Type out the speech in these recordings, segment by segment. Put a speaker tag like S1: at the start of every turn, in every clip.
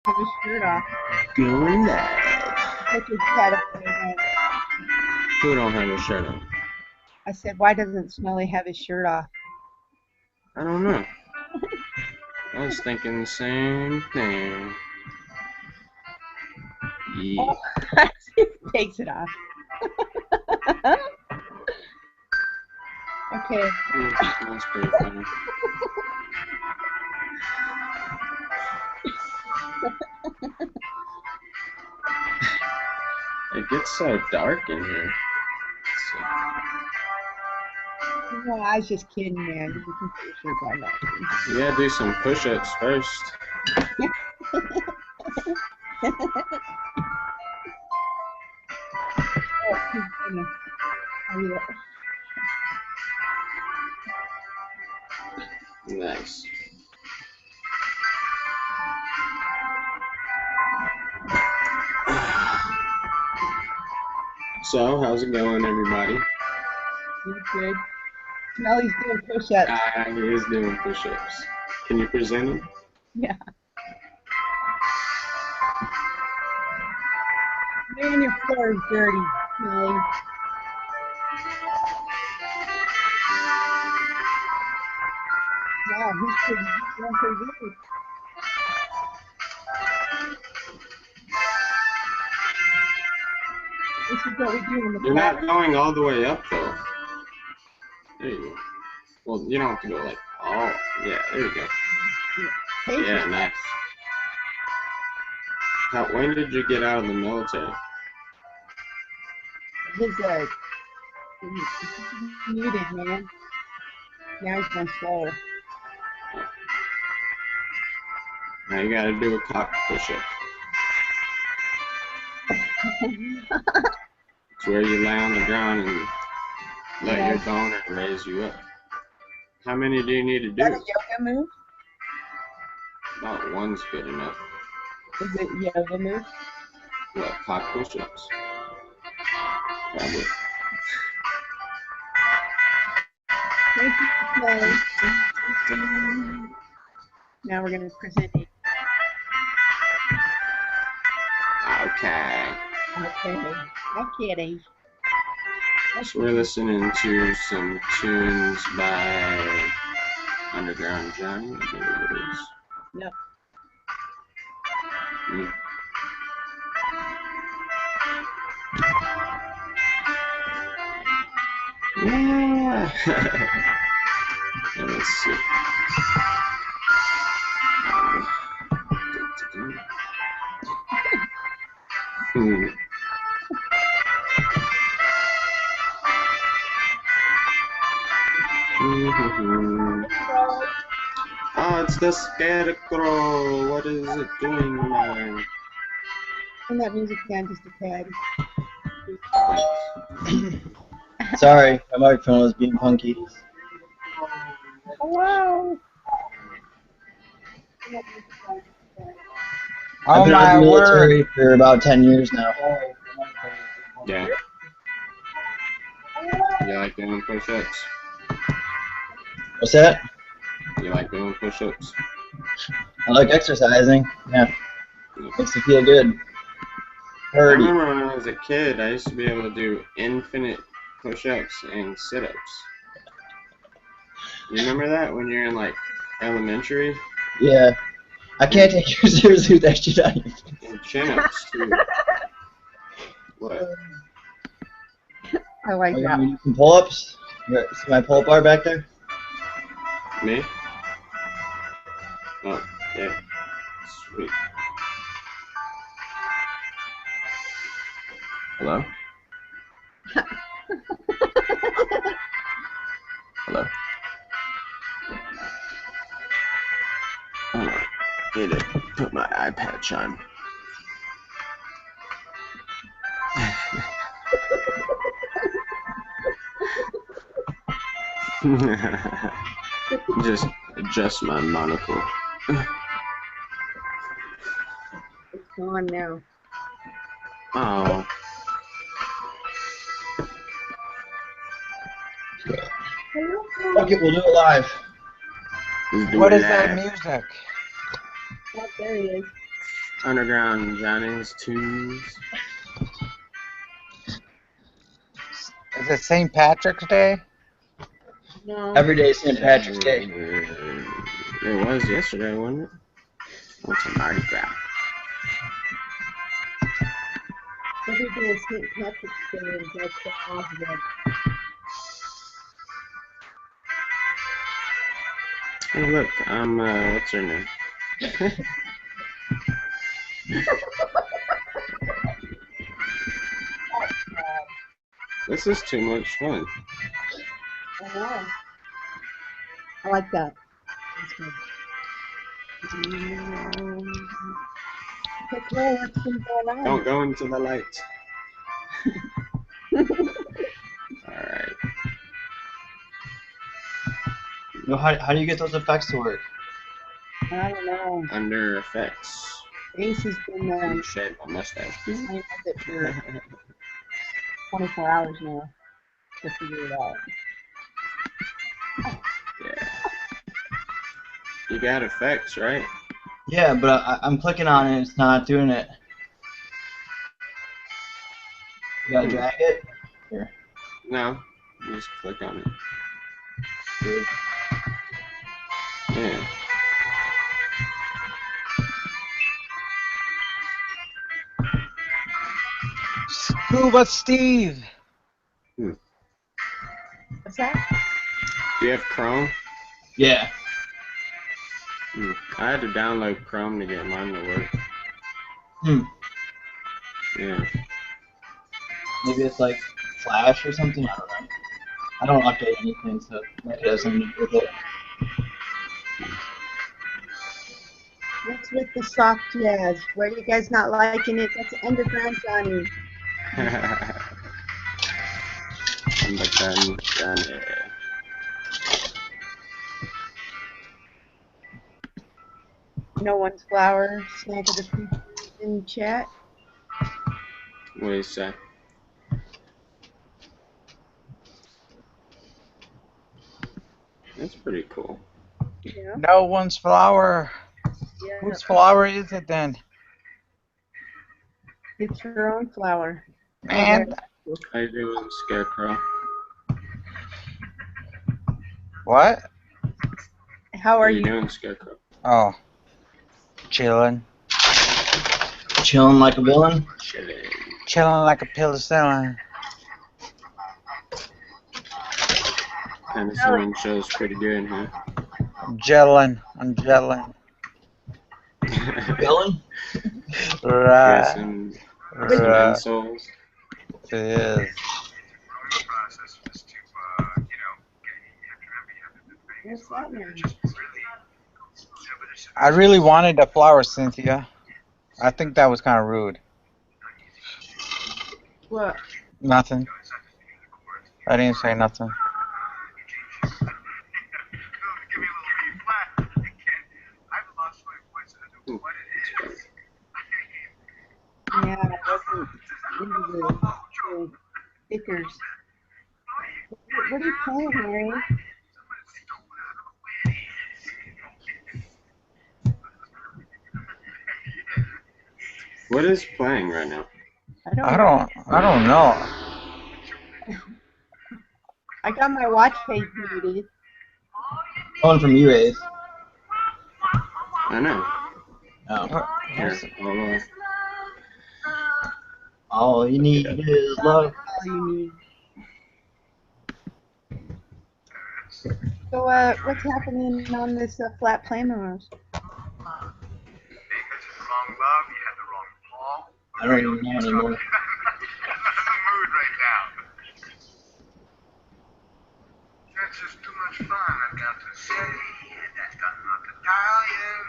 S1: have his shirt off.
S2: Going live.
S1: Look, his head up there.
S2: Who don't have a shirt on?
S1: I said, why doesn't Smelly have his shirt off?
S2: I don't know. I was thinking the same thing. Yeah.
S1: Oh, he takes it off. Okay.
S2: That's pretty funny. It gets so dark in here.
S1: No, I was just kidding, man. You can put your shirt on now.
S2: You gotta do some push-ups first. Nice. So, how's it going, everybody?
S1: Good. Smelly's doing push-ups.
S2: He is doing push-ups. Can you present him?
S1: Yeah. Man, your floor is dirty, Smelly. Wow, he's doing pretty good. This is what we do in the
S2: You're not going all the way up, though. There you go. Well, you don't have to go like, oh, yeah, there you go. Yeah, nice. When did you get out of the military?
S1: His, muted, man. Now he's going slower.
S2: Now you gotta do a cock push-up. It's where you lay on the ground and let your boner raise you up. How many do you need to do?
S1: Is that a yoga move?
S2: About one's good enough.
S1: Is it yoga move?
S2: What, cock push-ups? Probably.
S1: Now we're going to present it.
S2: Okay.
S1: Okay.
S2: So we're listening to some tunes by Underground Johnny, I believe it is.
S1: Yep.
S2: Yeah. Let's see. Oh, it's the scarecrow. What is it doing, man?
S1: And that music down just a tad.
S3: Sorry, my microphone was being punky.
S1: Hello.
S3: I've been in the military for about 10 years now.
S2: Yeah. You like doing push-ups?
S3: What's that?
S2: You like doing push-ups?
S3: I like exercising. Yeah. Makes me feel good.
S2: I remember when I was a kid, I used to be able to do infinite push-ups and sit-ups. You remember that when you're in, like, elementary?
S3: Yeah. I can't take you seriously with that shit on you.
S2: And chin-ups, too. What?
S1: I like that.
S3: You do some pull-ups? See my pull-up bar back there?
S2: Me? Oh, yeah. Sweet. Hello? Hello? Hold on. I need to put my eye patch on. Just adjust my monocle.
S1: It's gone now.
S2: Oh.
S3: Okay, we'll do it live.
S4: What is that music?
S1: Oh, there he is.
S2: Underground Johnny's tunes.
S4: Is it St. Patrick's Day?
S1: No.
S3: Every day is St. Patrick's Day.
S2: It was yesterday, wasn't it? What's a Mardi Gras?
S1: Every day is St. Patrick's Day, and that's the positive.
S2: Oh, look, I'm, what's her name? This is too much fun.
S1: I know. I like that. That's good. Okay, cool. What's been going on?
S2: Don't go into the light. Alright.
S3: Yo, how do you get those effects to work?
S1: I don't know.
S2: Under effects.
S1: Ace has been
S2: Shave my mustache.
S1: playing with it for 24 hours now to figure it out.
S2: Yeah. You got effects, right?
S3: Yeah, but I'm clicking on it. It's not doing it. You gotta drag it. Here.
S2: No. You just click on it.
S3: Weird.
S2: Yeah.
S4: Scuba Steve.
S1: What's that?
S2: Do you have Chrome?
S3: Yeah.
S2: I had to download Chrome to get mine to work. Yeah.
S3: Maybe it's like Flash or something. I don't know. I don't update anything, so maybe it has something to do with it.
S1: What's with the soft jazz? Why are you guys not liking it? That's Underground Johnny.
S2: Underground Johnny.
S1: No one's flower. Snag of the people in chat.
S2: What do you say? That's pretty cool.
S1: Yeah.
S4: No one's flower.
S1: Yeah.
S4: Whose flower is it then?
S1: It's your own flower.
S4: Man,
S2: How you doing, Scarecrow?
S4: what?
S1: How
S2: How
S1: are
S2: you
S1: you?
S2: doing, Scarecrow?
S4: Oh, chilling.
S3: Chilling like a villain.
S2: Chilling.
S4: Chilling like a penicillin.
S2: Penicillin show's pretty good, huh?
S4: Gelling. I'm gelling.
S3: Villain?
S4: Right.
S2: Got some
S4: Right.
S2: insoles.
S4: It is.
S1: What's that mean?
S4: I really wanted a flower, Cynthia. I think that was kind of rude.
S1: What?
S4: Nothing. I didn't say nothing.
S1: Yeah, I wasn't into the stickers. What are you playing, Harry?
S2: What is playing right now?
S4: I don't know.
S1: I got my watch page muted.
S3: Calling from you, Ace.
S2: I know.
S3: Oh.
S2: Here, hold on.
S3: All you need is love.
S1: All you need. So, what's happening on this flat Plamaros?
S3: I don't even know anymore.
S5: That's just too much fun, I've got to say. That's got not Italian,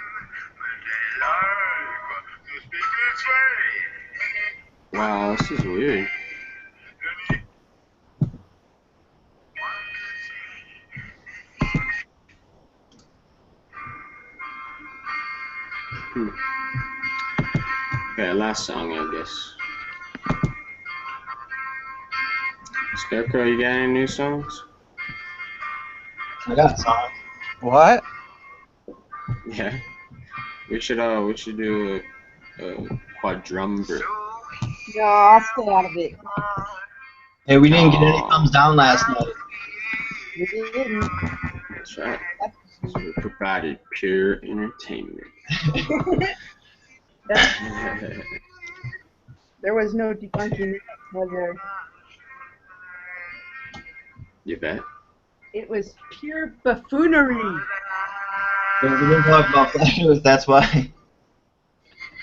S5: but they like to speak this way.
S2: Wow, this is weird. Okay, last song, I guess. Scarecrow, you got any new songs?
S3: I got songs.
S4: What?
S2: Yeah. We should do a quadrumvirate.
S1: No, I'll stay out of it.
S3: Hey, we didn't get any thumbs down last night.
S1: We didn't.
S2: That's right. We provided pure entertainment.
S1: There was no debunking that, was there?
S2: You bet.
S1: It was pure buffoonery.
S3: We didn't talk about flat earth, that's why.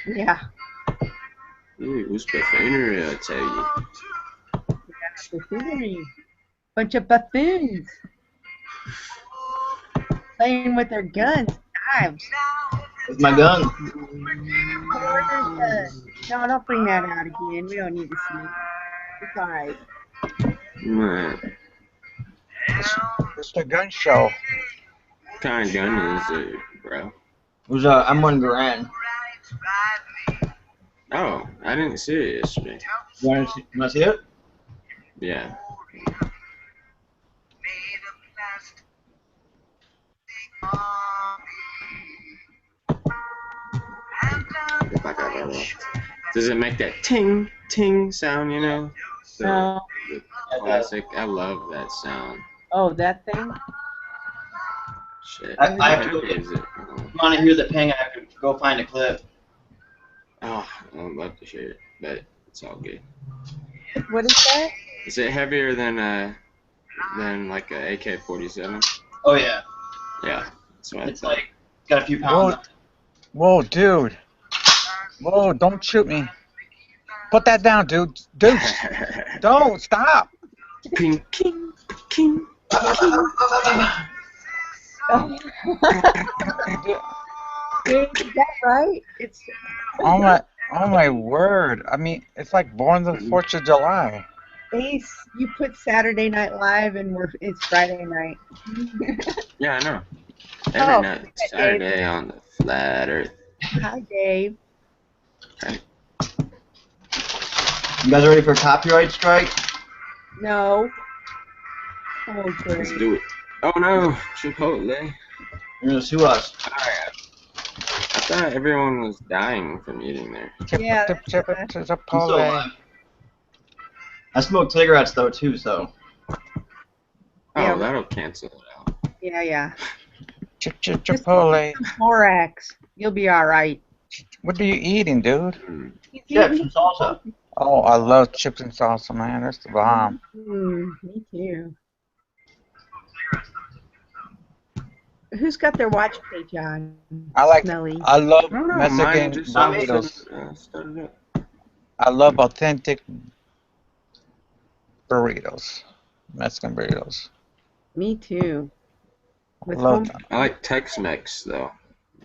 S1: Yeah.
S2: Ooh, it was buffoonery, I tell you.
S1: Buffoonery. Bunch of buffoons. Playing with their guns, knives.
S3: With my gun.
S1: No, don't bring that out again. We don't need to see it. It's alright.
S2: Man,
S4: It's the gun show.
S2: what kind of gun is it, bro?
S3: It was M1 Garand.
S2: Oh, I didn't see it yesterday.
S3: You wanna see it?
S2: Yeah. If I got that wrong. Does it make that ting ting sound? You know,
S1: No.
S2: the classic. I love that sound.
S1: Oh, that thing?
S2: Shit.
S3: I have to
S2: What
S3: go get-
S2: is it?
S3: If you wanna hear the ping, I have to go find a clip.
S2: Oh, I would love to hear it, but it's all good.
S1: What is that?
S2: Is it heavier than like a AK-47?
S3: Oh yeah.
S2: Yeah, that's what I
S3: It's
S2: thought.
S3: like, it's got a few pounds.
S4: Whoa, dude. Whoa, don't shoot me. Put that down, dude. Dude, don't stop.
S2: Ping, king, king.
S1: Dude, is that right? It's
S4: Oh my word. I mean, it's like Born the 4th of July.
S1: Ace. You put Saturday Night Live and it's Friday night.
S2: Yeah, I know. Every
S1: Oh,
S2: night, Saturday on the flat Earth.
S1: Hi, Dave.
S3: You guys ready for copyright strike?
S1: No. Oh,
S2: Let's
S1: good.
S2: do it. Oh no, Chipotle.
S3: You're gonna sue us.
S2: I thought everyone was dying from eating there.
S1: Yeah,
S3: I'm still
S4: Chipotle.
S3: alive. I smoke cigarettes though too, so.
S2: Oh,
S1: Yeah.
S2: that'll cancel it out.
S1: Yeah.
S4: Chipotle.
S1: Borax. You'll be all right.
S4: What are you eating, dude?
S1: He's
S3: Chips
S1: eating-
S3: and salsa.
S4: Oh, I love chips and salsa, man. That's the bomb.
S1: Me too. Who's got their watch page on?
S4: I like.
S1: Smelly.
S4: I love
S2: I don't know,
S4: Mexican
S2: mine just all of a
S4: burritos.
S2: sudden, started up.
S4: I love authentic burritos. Mexican burritos.
S1: Me too. With
S4: Love
S1: home-
S4: them.
S2: I like Tex-Mex though,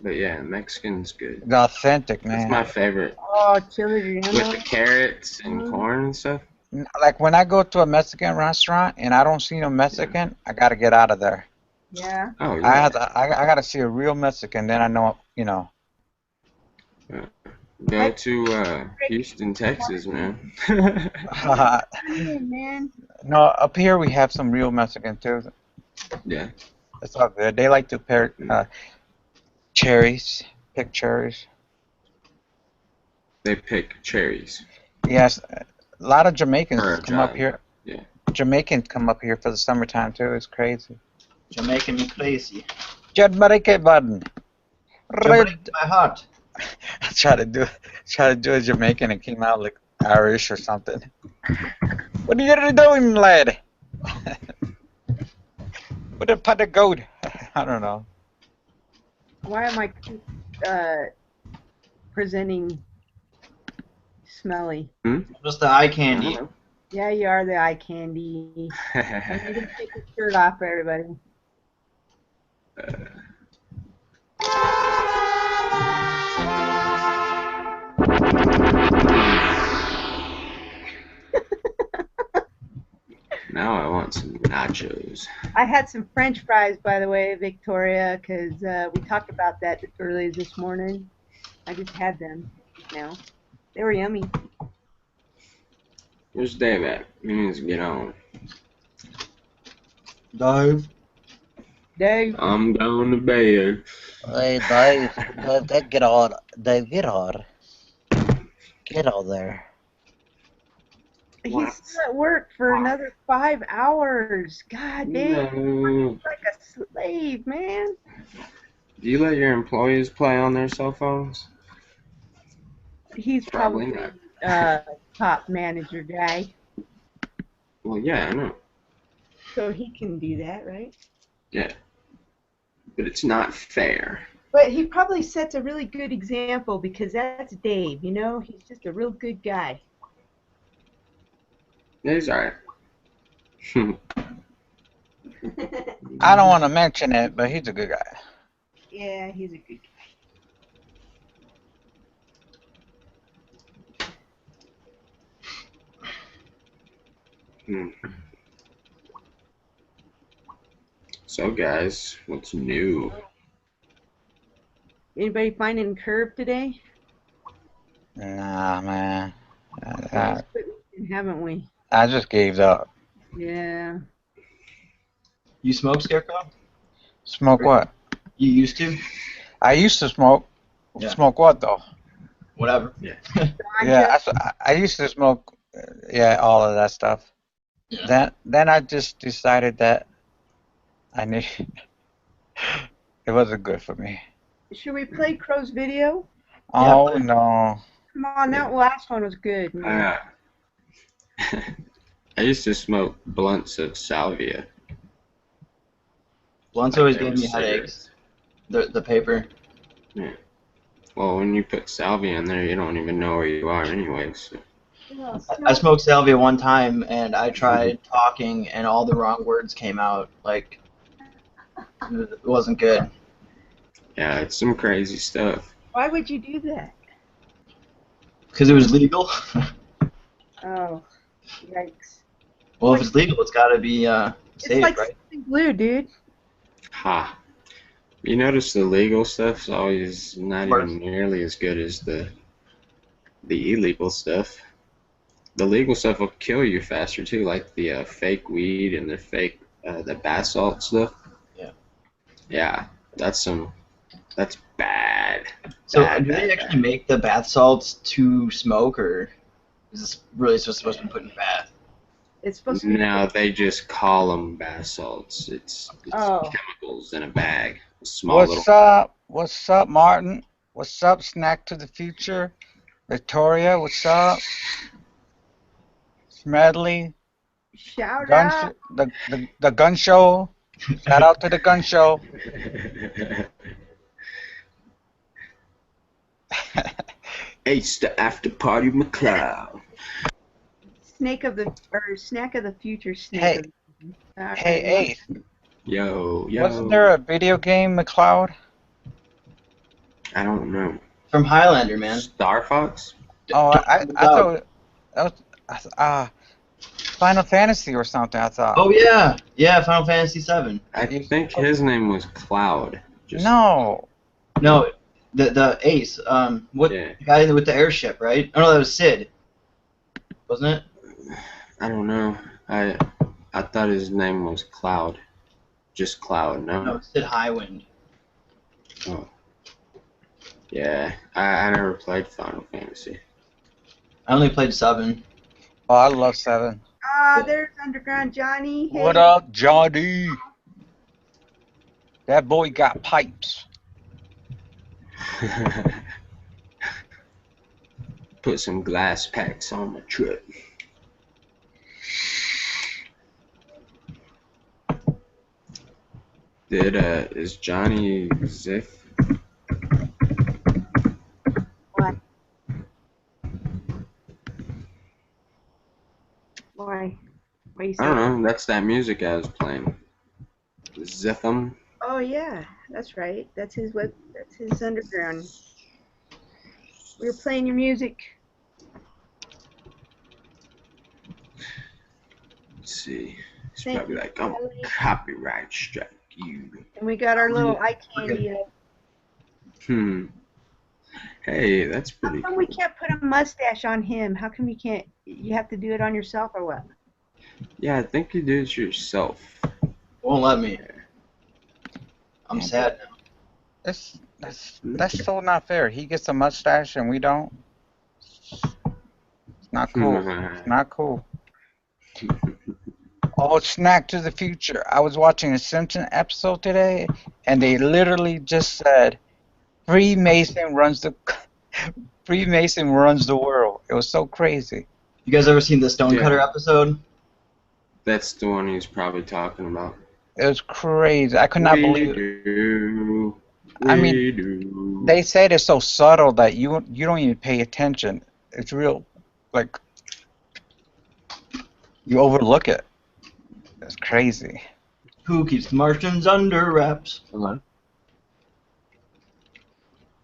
S2: but yeah, Mexican's good.
S4: The authentic,
S2: That's
S4: man.
S2: my favorite.
S1: Oh, chili
S2: With
S1: relleno.
S2: the carrots and corn and stuff.
S4: Like when I go to a Mexican restaurant and I don't see no Mexican, I gotta get out of there.
S1: Yeah.
S2: Oh
S4: I
S2: yeah.
S4: have to, I gotta see a real Mexican, then I know, you know.
S2: Go to Houston, Texas, man.
S1: Yeah, man.
S4: No, up here we have some real Mexican too.
S2: Yeah.
S4: It's all good. They like to pair cherries, pick cherries.
S2: They pick cherries.
S4: Yes, a lot of Jamaicans
S2: For a
S4: come up
S2: job.
S4: here.
S2: Yeah.
S4: Jamaicans come up here for the summertime too. It's crazy.
S3: Jamaican me crazy.
S4: Jamaica button.
S3: Jamaican my heart.
S4: I tried to do a Jamaican and came out like Irish or something. What are you doing, lad? What a pot of goat? I don't know.
S1: Why am I presenting smelly?
S3: Just the eye
S2: I
S3: candy.
S2: don't
S1: Yeah, you are the eye candy. I'm
S2: know.
S1: gonna take your shirt off, everybody.
S2: Now I want some nachos.
S1: I had some French fries, by the way, Victoria, because we talked about that earlier this morning. I just had them now. They were yummy.
S2: Where's Dave at? He needs to get on.
S3: Dave.
S1: Dave.
S2: I'm going to bed.
S6: Hey, Dave, get on. Dave, get on.
S4: ghetto there.
S1: He's still at work for another 5 hours. God damn,
S2: No.
S1: he's like a slave, man.
S2: Do you let your employees play on their cell phones?
S1: He's
S2: Probably
S1: probably
S2: not.
S1: top manager guy,
S2: Well, yeah, I know.
S1: so he can do that, right?
S2: Yeah. But it's not fair.
S1: But he probably sets a really good example because that's Dave, you know? He's just a real good guy.
S2: Yeah, he's alright.
S4: I don't want to mention it, but he's a good guy.
S1: Yeah, he's a good guy.
S2: So, guys, what's new?
S1: Anybody finding curve today?
S4: Nah, man.
S1: Haven't we?
S4: I just gave up.
S1: Yeah.
S3: You smoke, Scarecrow?
S4: Smoke what?
S3: You used to?
S4: I used to smoke.
S3: Yeah.
S4: Smoke what though?
S3: Whatever.
S4: Yeah, I used to smoke. Yeah, all of that stuff.
S3: Yeah.
S4: Then I just decided that I need. It wasn't good for me.
S1: Should we play Crow's video?
S4: Oh no.
S1: Come on, that last one was good, man.
S2: I used to smoke blunts of salvia.
S3: Blunts
S2: Like
S3: always
S2: they
S3: gave
S2: were
S3: me headaches. The paper.
S2: Yeah. Well, when you put salvia in there, you don't even know where you are anyway. So.
S3: I smoked salvia one time, and I tried talking, and all the wrong words came out. Like, it wasn't good.
S2: Yeah, it's some crazy stuff.
S1: Why would you do that?
S3: Because it was legal.
S1: Oh, yikes.
S3: Well, if it's legal, it's got to be safe,
S1: It's like
S3: right?
S1: glue, dude.
S2: Ha. You notice the legal stuff's always not
S3: Worse.
S2: even nearly as good as the illegal stuff. The legal stuff will kill you faster too, like the fake weed and the fake the bath salt stuff.
S3: Yeah.
S2: Yeah, that's bad.
S3: So,
S2: Bad,
S3: do they
S2: bad,
S3: actually make the bath salts to smoke, or is this really supposed to be put in bath?
S1: It's supposed to be.
S2: No, they just call them bath salts. It's
S1: Oh.
S2: chemicals in a bag. A small
S4: What's up? What's up, Martin? What's up, Snack to the Future? Victoria, what's up? Smedley,
S1: Shout out.
S4: the gun show. Shout out to the gun show.
S2: Ace the after party McCloud.
S1: Snack of the future snake.
S4: Hey,
S1: of the,
S4: hey, Ace.
S2: Yo.
S4: Wasn't there a video game, McCloud?
S2: I don't know.
S3: From Highlander, man.
S2: Star Fox?
S4: Oh, I thought that was Final Fantasy or something. I thought.
S3: Oh yeah, Final Fantasy VII.
S2: I think his name was Cloud.
S4: No.
S3: No, the Ace. What
S2: Yeah.
S3: the guy with the airship, right? Oh no, that was Sid, wasn't it?
S2: I don't know. I thought his name was Cloud. Just Cloud, no?
S3: No, Sid Highwind.
S2: Oh. Yeah, I never played Final Fantasy.
S3: I only played 7.
S4: Oh, I love 7.
S1: There's Underground Johnny. Hey.
S4: What up, Johnny? That boy got pipes.
S2: Put some glass packs on my truck. Is Johnny Ziff?
S1: What? Why? Why you
S2: I
S1: saying?
S2: don't know. That's that music I was playing. Ziffum.
S1: Oh yeah, that's right. That's his underground. We were playing your music.
S2: Let's see. He's
S1: Thank
S2: probably
S1: you,
S2: like, I'm
S1: Kelly.
S2: copyright strike you.
S1: And we got our little eye candy.
S2: Hey, that's
S1: How
S2: pretty
S1: come
S2: cool.
S1: we can't put a mustache on him? How come you can't? You have to do it on yourself or what?
S2: Yeah, I think you do it yourself.
S3: Won't let me. I'm sad now.
S4: That's so not fair. He gets a mustache and we don't. Not cool. It's not cool. Oh, snack to the future. I was watching a Simpson episode today, and they literally just said, Freemason runs the world. It was so crazy.
S3: You guys ever seen the Stonecutter episode?
S2: That's the one he's probably talking about.
S4: It was crazy. I could not believe it. I mean, they said it's so subtle that you don't even pay attention. It's real, like, you overlook it. It's crazy.
S3: Who keeps Martians under wraps?
S2: Hello?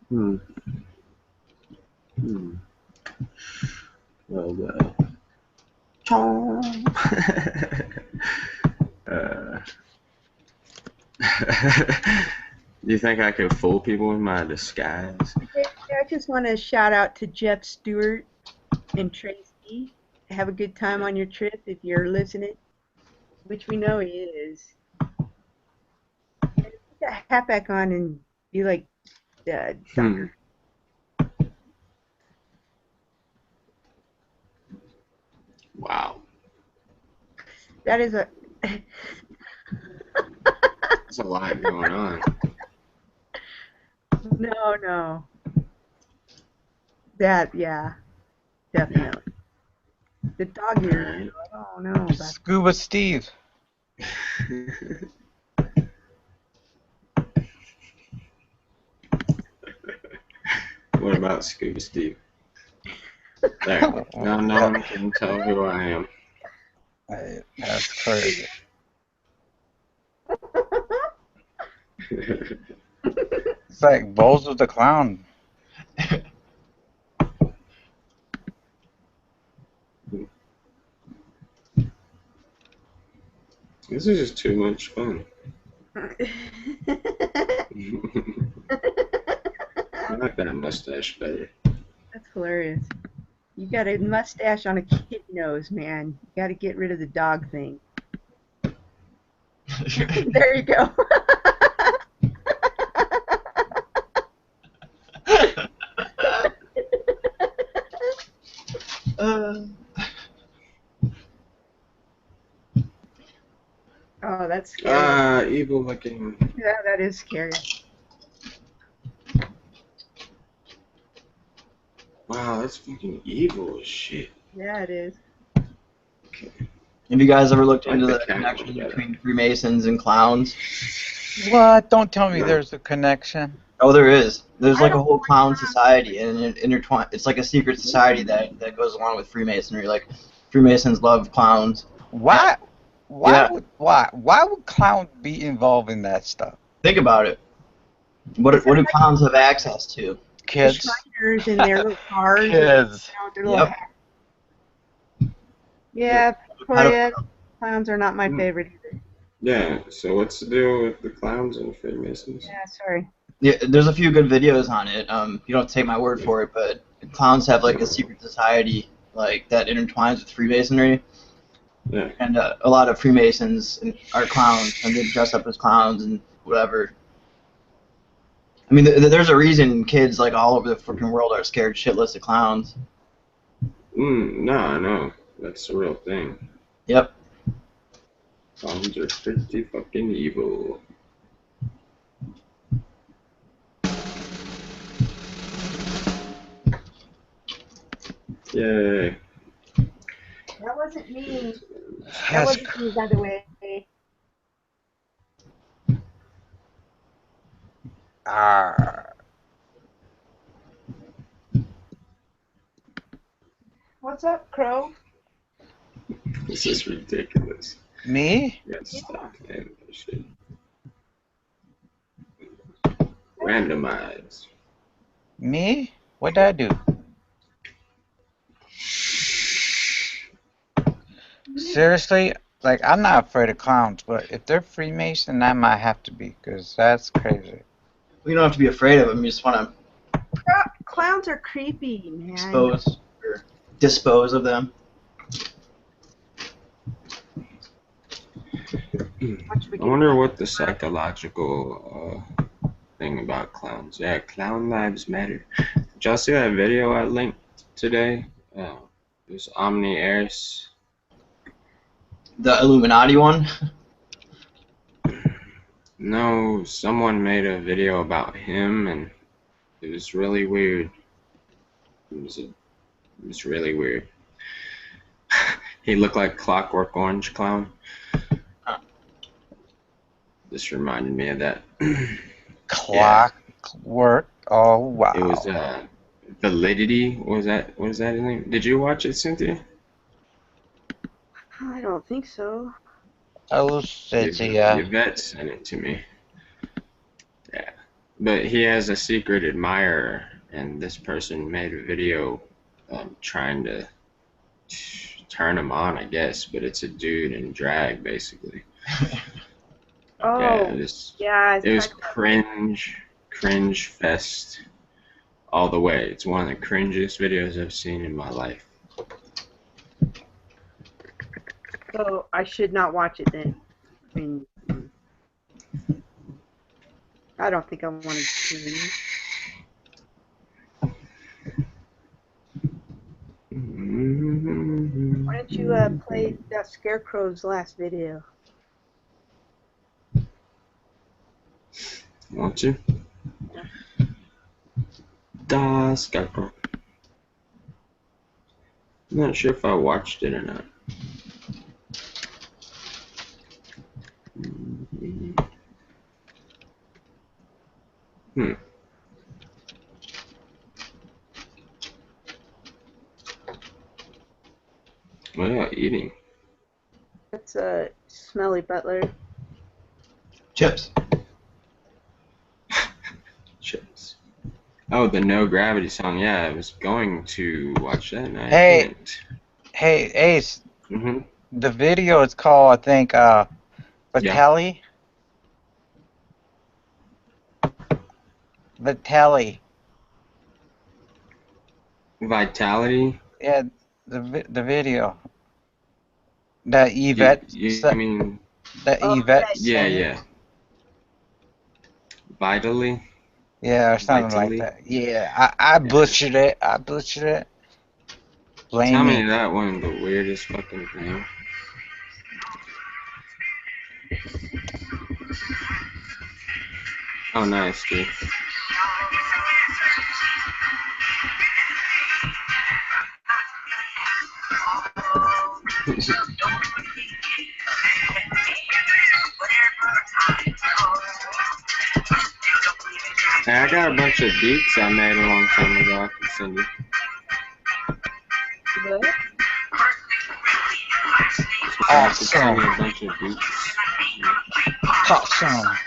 S2: Well, do you think I could fool people with my disguise?
S1: I just want to shout out to Jeff Stewart and Tracy. Have a good time on your trip if you're listening, which we know he is. Put that hat back on and be like Dr.
S2: Wow.
S1: That is a...
S2: There's a lot going on.
S1: No. That, yeah. Definitely. The dog ears, I don't know about
S4: Scuba Steve.
S2: What about Scuba Steve? There. Now no one can tell who I am.
S4: That's crazy. It's like Bowls with the Clown.
S2: This is just too much fun. I like that mustache better.
S1: That's hilarious. You got a mustache on a kid nose, man. You got to get rid of the dog thing. There you go. Oh, that's scary.
S2: Evil looking.
S1: Yeah, that is scary.
S2: Wow, that's fucking evil as shit.
S1: Yeah, it is.
S2: Okay.
S3: Have you guys ever looked
S2: Like
S3: into
S2: the
S3: the
S2: cat
S3: connection
S2: one better.
S3: between Freemasons and clowns?
S4: What? Don't tell me there's a connection.
S3: Oh, there is. There's like
S1: I
S3: a
S1: don't
S3: whole
S1: like
S3: clown
S1: clowns.
S3: society, and it intertwined. It's like a secret society that goes along with Freemasonry. Like Freemasons love clowns.
S4: Why?
S3: Yeah.
S4: Why would clowns be involved in that stuff?
S3: Think about it. What do clowns have access to?
S4: Kids.
S1: The Shriners in their little cars.
S4: Kids.
S1: Their little
S3: Yep.
S1: hats. Yeah, Victoria, clowns are not my favorite either.
S2: Yeah, so what's the deal with the clowns and Freemasons?
S1: Yeah, sorry.
S3: Yeah, there's a few good videos on it. You don't have to take my word for it, but clowns have like a secret society like that intertwines with Freemasonry.
S2: Yeah.
S3: And a lot of Freemasons are clowns, and they dress up as clowns and whatever. I mean, there's a reason kids like all over the freaking world are scared shitless of clowns.
S2: No, I know. That's the real thing.
S3: Yep.
S2: Clowns are pretty fucking evil. Yay.
S1: That wasn't me. That
S4: That's
S1: wasn't me, by the way. What's up, Crow?
S2: This is ridiculous.
S4: Me?
S2: You gotta stop that shit. Randomize.
S4: Me? What did I do? Seriously? Like, I'm not afraid of clowns, but if they're Freemason, I might have to be, because that's crazy.
S3: We don't have to be afraid of them. You just want to
S1: Clowns are creepy, man.
S3: dispose of them.
S2: I wonder what the psychological thing about clowns. Yeah, clown lives matter. Did y'all see that video I linked today? It was Omni Eris.
S3: The Illuminati one?
S2: No, someone made a video about him, and it was really weird. It was really weird. He looked like Clockwork Orange clown. This reminded me of that.
S4: Clockwork. Oh wow.
S2: It was Validity. What was that his name? Did you watch it, Cynthia?
S1: I don't think so.
S4: Oh, Cynthia.
S2: Yvette sent it to me. Yeah, but he has a secret admirer, and this person made a video trying to turn him on, I guess. But it's a dude in drag, basically.
S1: Oh,
S2: Yeah, it was cringe fest all the way. It's one of the cringiest videos I've seen in my life.
S1: So I should not watch it then. I mean, I don't think I want to see it. Why don't you play that Scarecrow's last video?
S2: Want to? Da Scarecrow. I'm not sure if I watched it or not. What are you eating?
S1: That's a Smelly Butler.
S3: Chips.
S2: Chips. Oh, the No Gravity song. Yeah, I was going to watch that and I didn't.
S4: Hey, Ace.
S2: Mm-hmm.
S4: The video is called, I think, Vitelli. Vitelli.
S2: Vitality.
S4: Yeah, the video. That Yvette.
S2: I mean.
S4: That Yvette.
S2: Yeah. Vitally.
S4: Yeah, or something
S2: Vitally.
S4: like that. Yeah, I butchered it. Blame
S2: Tell
S4: me.
S2: me that one, the weirdest fucking thing. Oh, nice, dude. Hey, I got a bunch of beats I made a long time ago. I can send you.
S1: What?
S2: I can send you a bunch of beats.
S4: Awesome.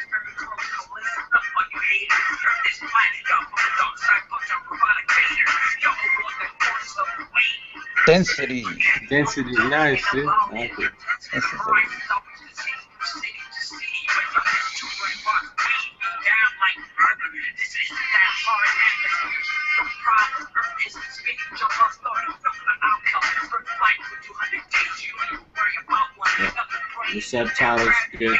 S4: Density.
S2: Nice, dude. I like it. The subtitles good.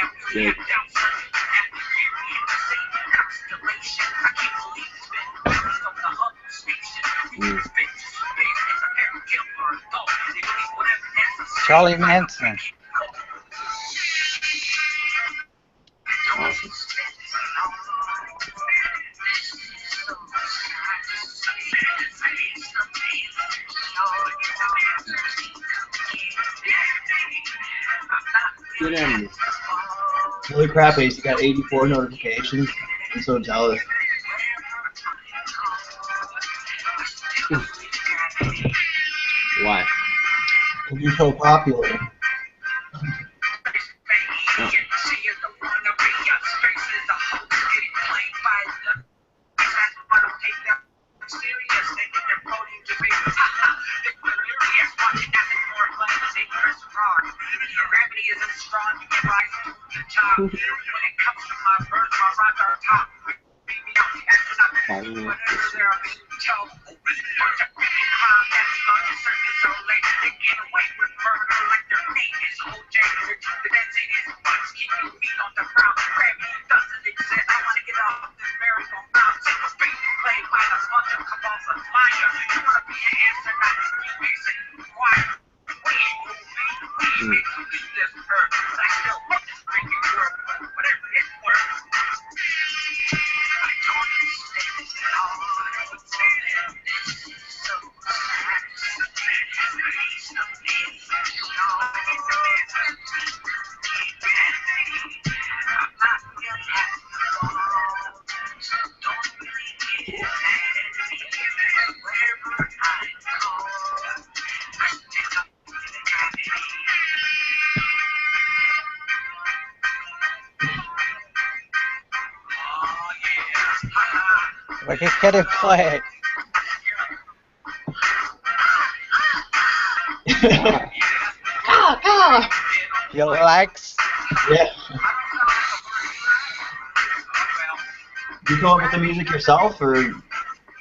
S4: Charlie Manson.
S2: Awesome. Good end.
S3: Holy crap, Ace, you got 84 notifications. I'm so jealous.
S2: Why?
S3: Because you're so popular.
S4: Like, can it play? He likes.
S3: Yeah. You come up with the music yourself, or?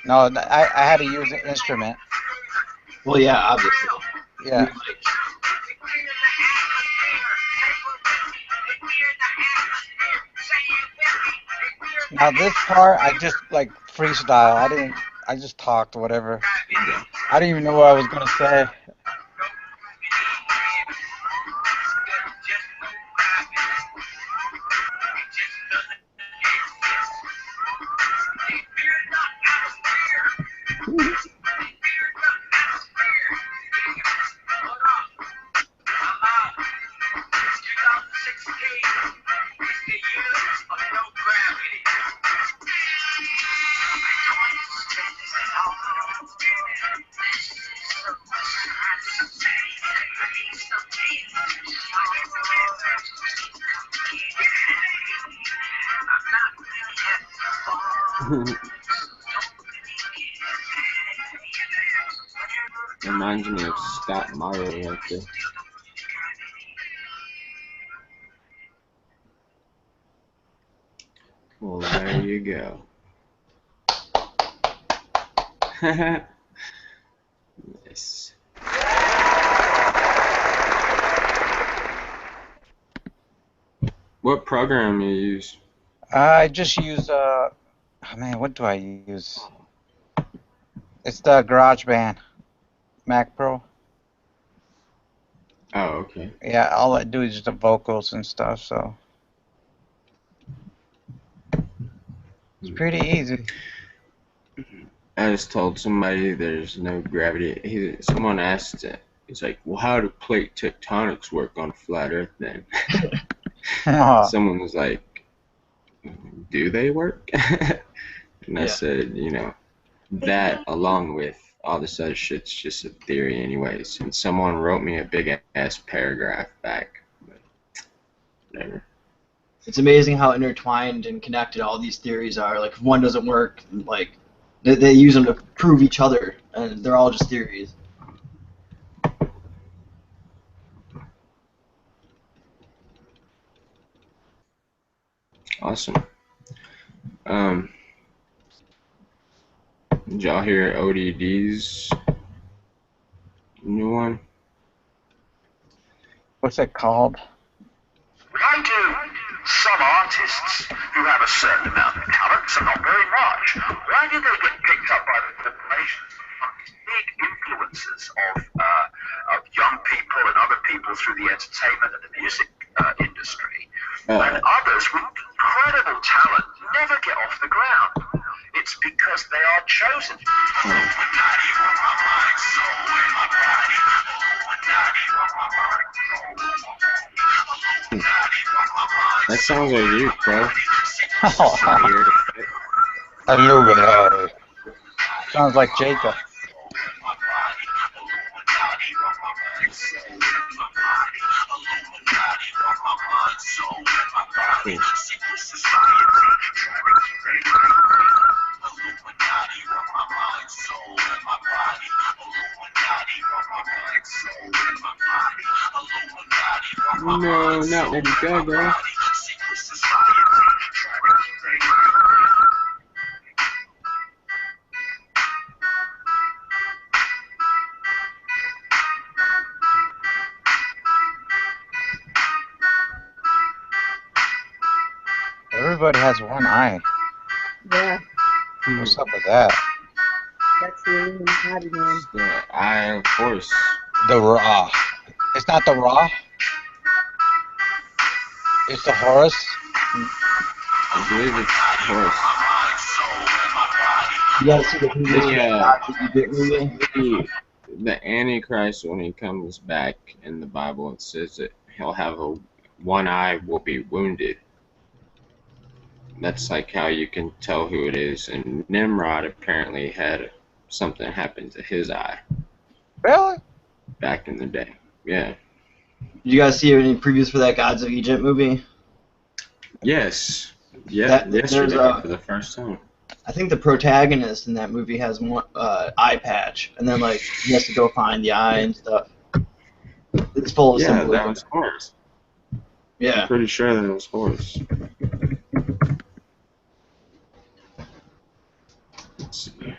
S4: No, I had to use an instrument.
S3: Well, yeah, obviously.
S4: Yeah. Now this part, I just like freestyle. I just talked whatever. I didn't even know what I was gonna say.
S2: Reminds me of Scott Meyer right there. Well, there you go. Nice. What program you use?
S4: I just use oh man, what do I use? It's the GarageBand Mac Pro.
S2: Oh, okay.
S4: Yeah, all I do is just the vocals and stuff, so it's pretty easy.
S2: I just told somebody there's no gravity. Someone asked it. He's like, well, how do plate tectonics work on a flat Earth then? Someone was like, do they work? And I said, you know, that along with all this other shit's just a theory anyways. And someone wrote me a big ass paragraph back. But whatever.
S3: It's amazing how intertwined and connected all these theories are. Like, if one doesn't work, like, they use them to prove each other, and they're all just theories.
S2: Awesome. Did y'all hear ODD's new one?
S4: What's it called?
S5: Why do some artists who have a certain amount of talent, some not very much, why do they get picked up by the corporations, these big influences of young people and other people through the entertainment and the music industry, and others with incredible talent never get off the ground? It's because they are chosen.
S2: That sounds like you, bro.
S4: Illuminati. Sounds like Jacob.
S2: No, not Lady Gaga.
S4: Everybody has one eye.
S1: Yeah,
S4: What's up with that?
S1: that's the Illuminati man.
S2: The eye of Horus.
S4: The Ra. It's not the Ra. It's the Horus.
S2: I believe it's Horus.
S3: You gotta see the movie.
S2: The Antichrist, when he comes back in the Bible, it says that he'll have one eye will be wounded. That's like how you can tell who it is. And Nimrod apparently had something happen to his eye.
S4: Really?
S2: Back in the day. Yeah.
S3: Did you guys see any previews for that Gods of Egypt movie?
S2: Yes. Yeah, yesterday for the first time.
S3: I think the protagonist in that movie has one eye patch, and then like he has to go find the eye and stuff. It's full of
S2: Yeah,
S3: symbolism.
S2: that was Horus. I'm
S3: Yeah.
S2: pretty sure that was Horus. Let's see.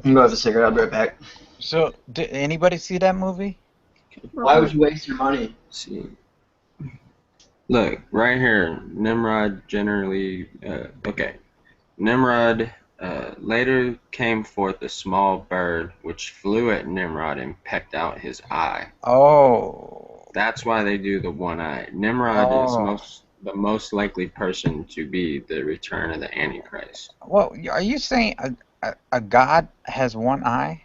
S3: I'm gonna have a cigarette. I'll be right back.
S4: So, did anybody see that movie?
S3: Why would you waste your money?
S2: See. Look, right here, Nimrod generally, okay. Nimrod later came forth a small bird which flew at Nimrod and pecked out his eye.
S4: Oh.
S2: That's why they do the one eye. Nimrod is
S4: Oh.
S2: the most likely person to be the return of the Antichrist.
S4: Well, are you saying a god has one eye?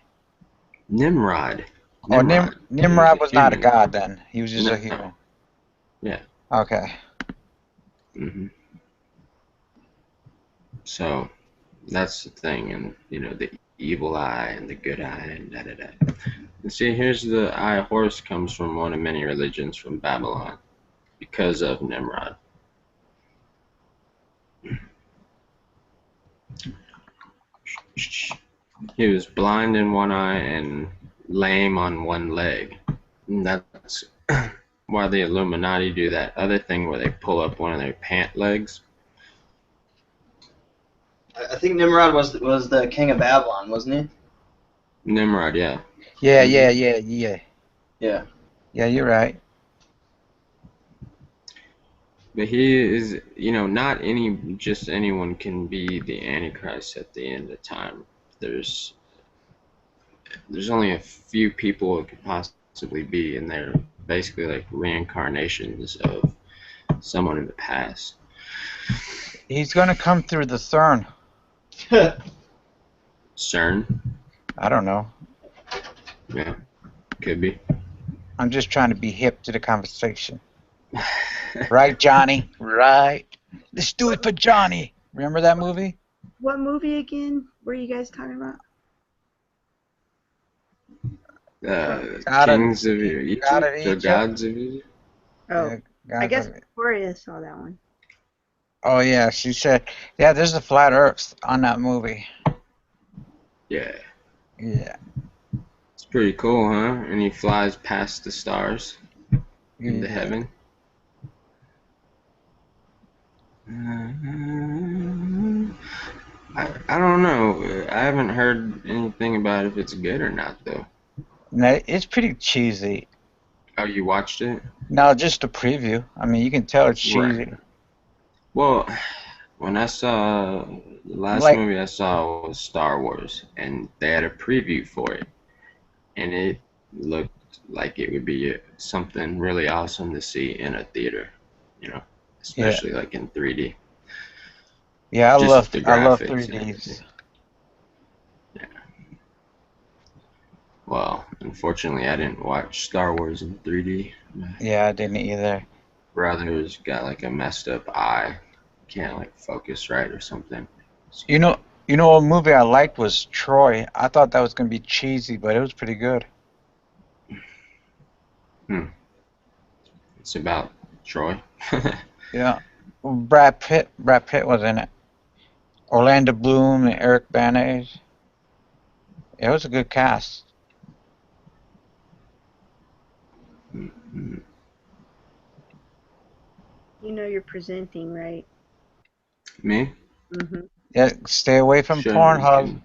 S2: Nimrod.
S4: Oh,
S2: Nimrod
S4: Nimrod was not a
S2: human.
S4: god then. He was just
S2: No.
S4: a human.
S2: Yeah.
S4: Okay.
S2: So that's the thing, and you know, the evil eye and the good eye and da da da. And see, here's the eye of Horus comes from one of many religions from Babylon because of Nimrod. He was blind in one eye and lame on one leg. And that's why the Illuminati do that other thing where they pull up one of their pant legs.
S3: I think Nimrod was the king of Babylon, wasn't he?
S2: Nimrod, yeah.
S4: Yeah,
S2: Mhm.
S4: yeah. Yeah, you're right.
S2: But he is, you know, not just anyone can be the Antichrist at the end of time. There's only a few people it could possibly be, and they're basically like reincarnations of someone in the past.
S4: He's gonna come through the CERN.
S2: CERN?
S4: I don't know.
S2: Yeah, could be.
S4: I'm just trying to be hip to the conversation. Right, Johnny? Right. Let's do it for Johnny. Remember that movie?
S1: What movie again were you guys talking about?
S2: Kings of Egypt
S4: God of
S2: or
S4: Egypt?
S2: Gods of Egypt?
S1: Oh,
S4: Yeah,
S1: I guess Victoria saw that one.
S4: Oh, yeah, she said, yeah, there's a flat earth on that movie.
S2: Yeah.
S4: Yeah.
S2: It's pretty cool, huh? And he flies past the stars into heaven. I don't know. I haven't heard anything about if it's good or not, though.
S4: No, it's pretty cheesy.
S2: Oh, you watched it?
S4: No, just a preview. I mean, you can tell it's cheesy.
S2: Right. Well, when I saw the last movie I saw was Star Wars, and they had a preview for it, and it looked like it would be something really awesome to see in a theater, you know, especially like in 3D.
S4: Yeah, I love
S2: graphics
S4: 3Ds.
S2: Yeah. Well, unfortunately, I didn't watch Star Wars in 3D.
S4: Yeah, I didn't either.
S2: Brother's got like a messed up eye, can't like focus right or something.
S4: You know, a movie I liked was Troy. I thought that was gonna be cheesy, but it was pretty good.
S2: It's about Troy.
S4: Yeah, Brad Pitt was in it. Orlando Bloom and Eric Bana. It was a good cast.
S1: You know you're presenting, right?
S2: Me?
S1: Mm-hmm.
S4: Yeah, stay away from Pornhub.
S2: You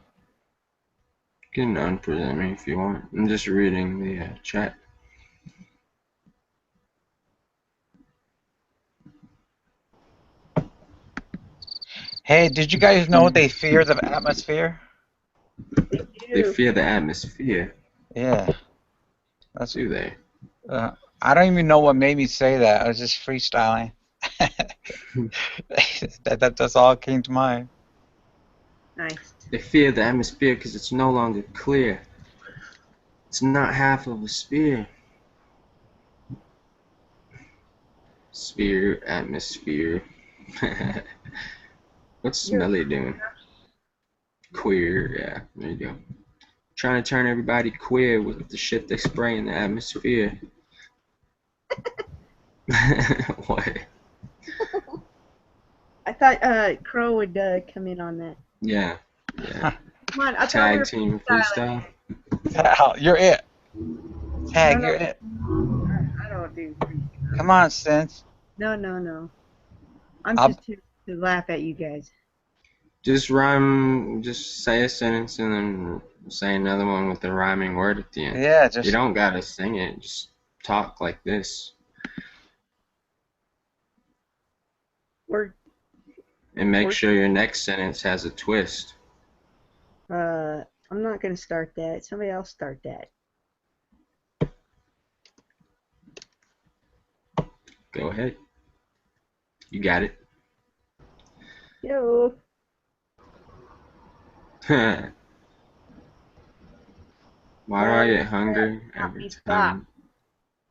S2: can unpresent me if you want. I'm just reading the chat.
S4: Hey, did you guys know they fear the atmosphere?
S2: They fear the atmosphere.
S4: Yeah.
S2: Do they?
S4: I don't even know what made me say that. I was just freestyling. That's all that came to mind.
S1: Nice.
S2: They fear the atmosphere because it's no longer clear. It's not half of a sphere. Sphere, atmosphere. What's Smelly doing? Queer, yeah, there you go. Trying to turn everybody queer with the shit they spray in the atmosphere. What?
S1: I thought Crow would come in on that.
S2: Yeah.
S1: Come on, I thought we
S2: Tag
S1: were
S2: team
S1: freestyling.
S2: freestyle.
S4: You're it. Tag,
S1: No.
S4: you're it.
S1: I don't do freestyle.
S4: Come on, Sense.
S1: No. I'm just here to laugh at you guys.
S2: Just say a sentence and then say another one with the rhyming word at the end.
S4: Yeah, just.
S2: You don't gotta sing it, just talk like this. And make sure your next sentence has a twist.
S1: I'm not gonna start that. Somebody else start that.
S2: Go ahead. You got it.
S1: Yo.
S2: Why do I get hungry every time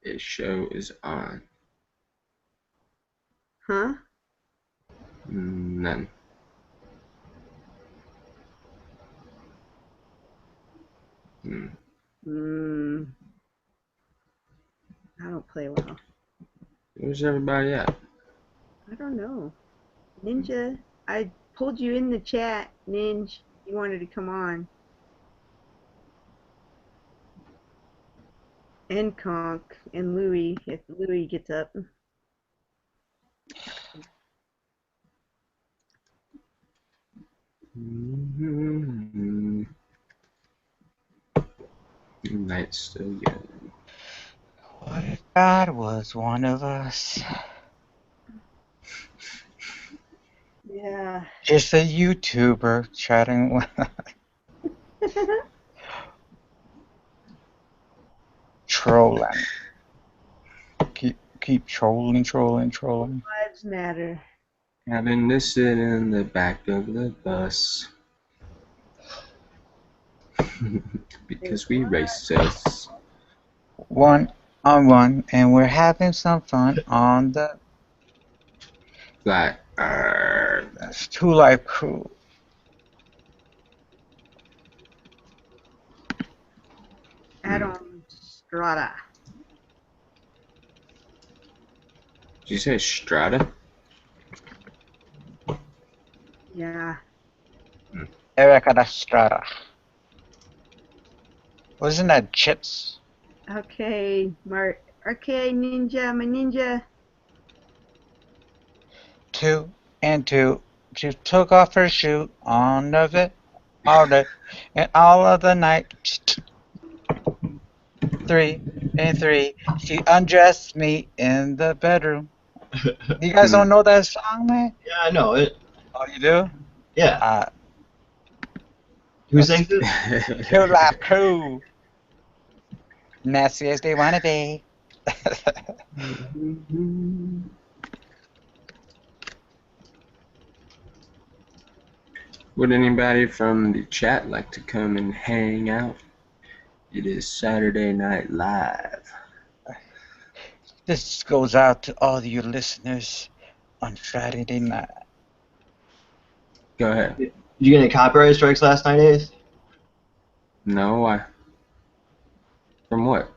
S2: a show is on?
S1: Huh?
S2: None.
S1: I don't play well.
S2: Where's everybody at?
S1: I don't know. Ninja, I pulled you in the chat, Ninja. You wanted to come on. And Conk and Louie, if Louie gets up.
S2: Nite's still good.
S4: What if God was one of us?
S1: Yeah.
S4: Just a YouTuber chatting with. Trolling. Keep trolling.
S1: Lives matter.
S2: Having to sit in the back of the bus. Because we racist.
S4: One on one, and we're having some fun on the
S2: flat
S4: earth. That's Two Life Crew.
S1: Adam Strata.
S2: Did you say Strata?
S1: Yeah.
S4: Erica Strata. Wasn't that chips?
S1: Okay, okay, Ninja, my ninja.
S4: 2 and 2. She took off her shoe on of it all day and all of the night. 3 and 3. She undressed me in the bedroom. You guys don't know that song, man?
S3: Yeah, I know it.
S4: Oh, you do?
S3: Yeah. Who sings it?
S4: Two Life Crew. Nasty as they wanna be.
S2: Would anybody from the chat like to come and hang out? It is Saturday Night Live.
S4: This goes out to all your listeners on Friday night.
S2: Go ahead.
S3: Did you get any copyright strikes last night, Ace?
S2: No, why? From what?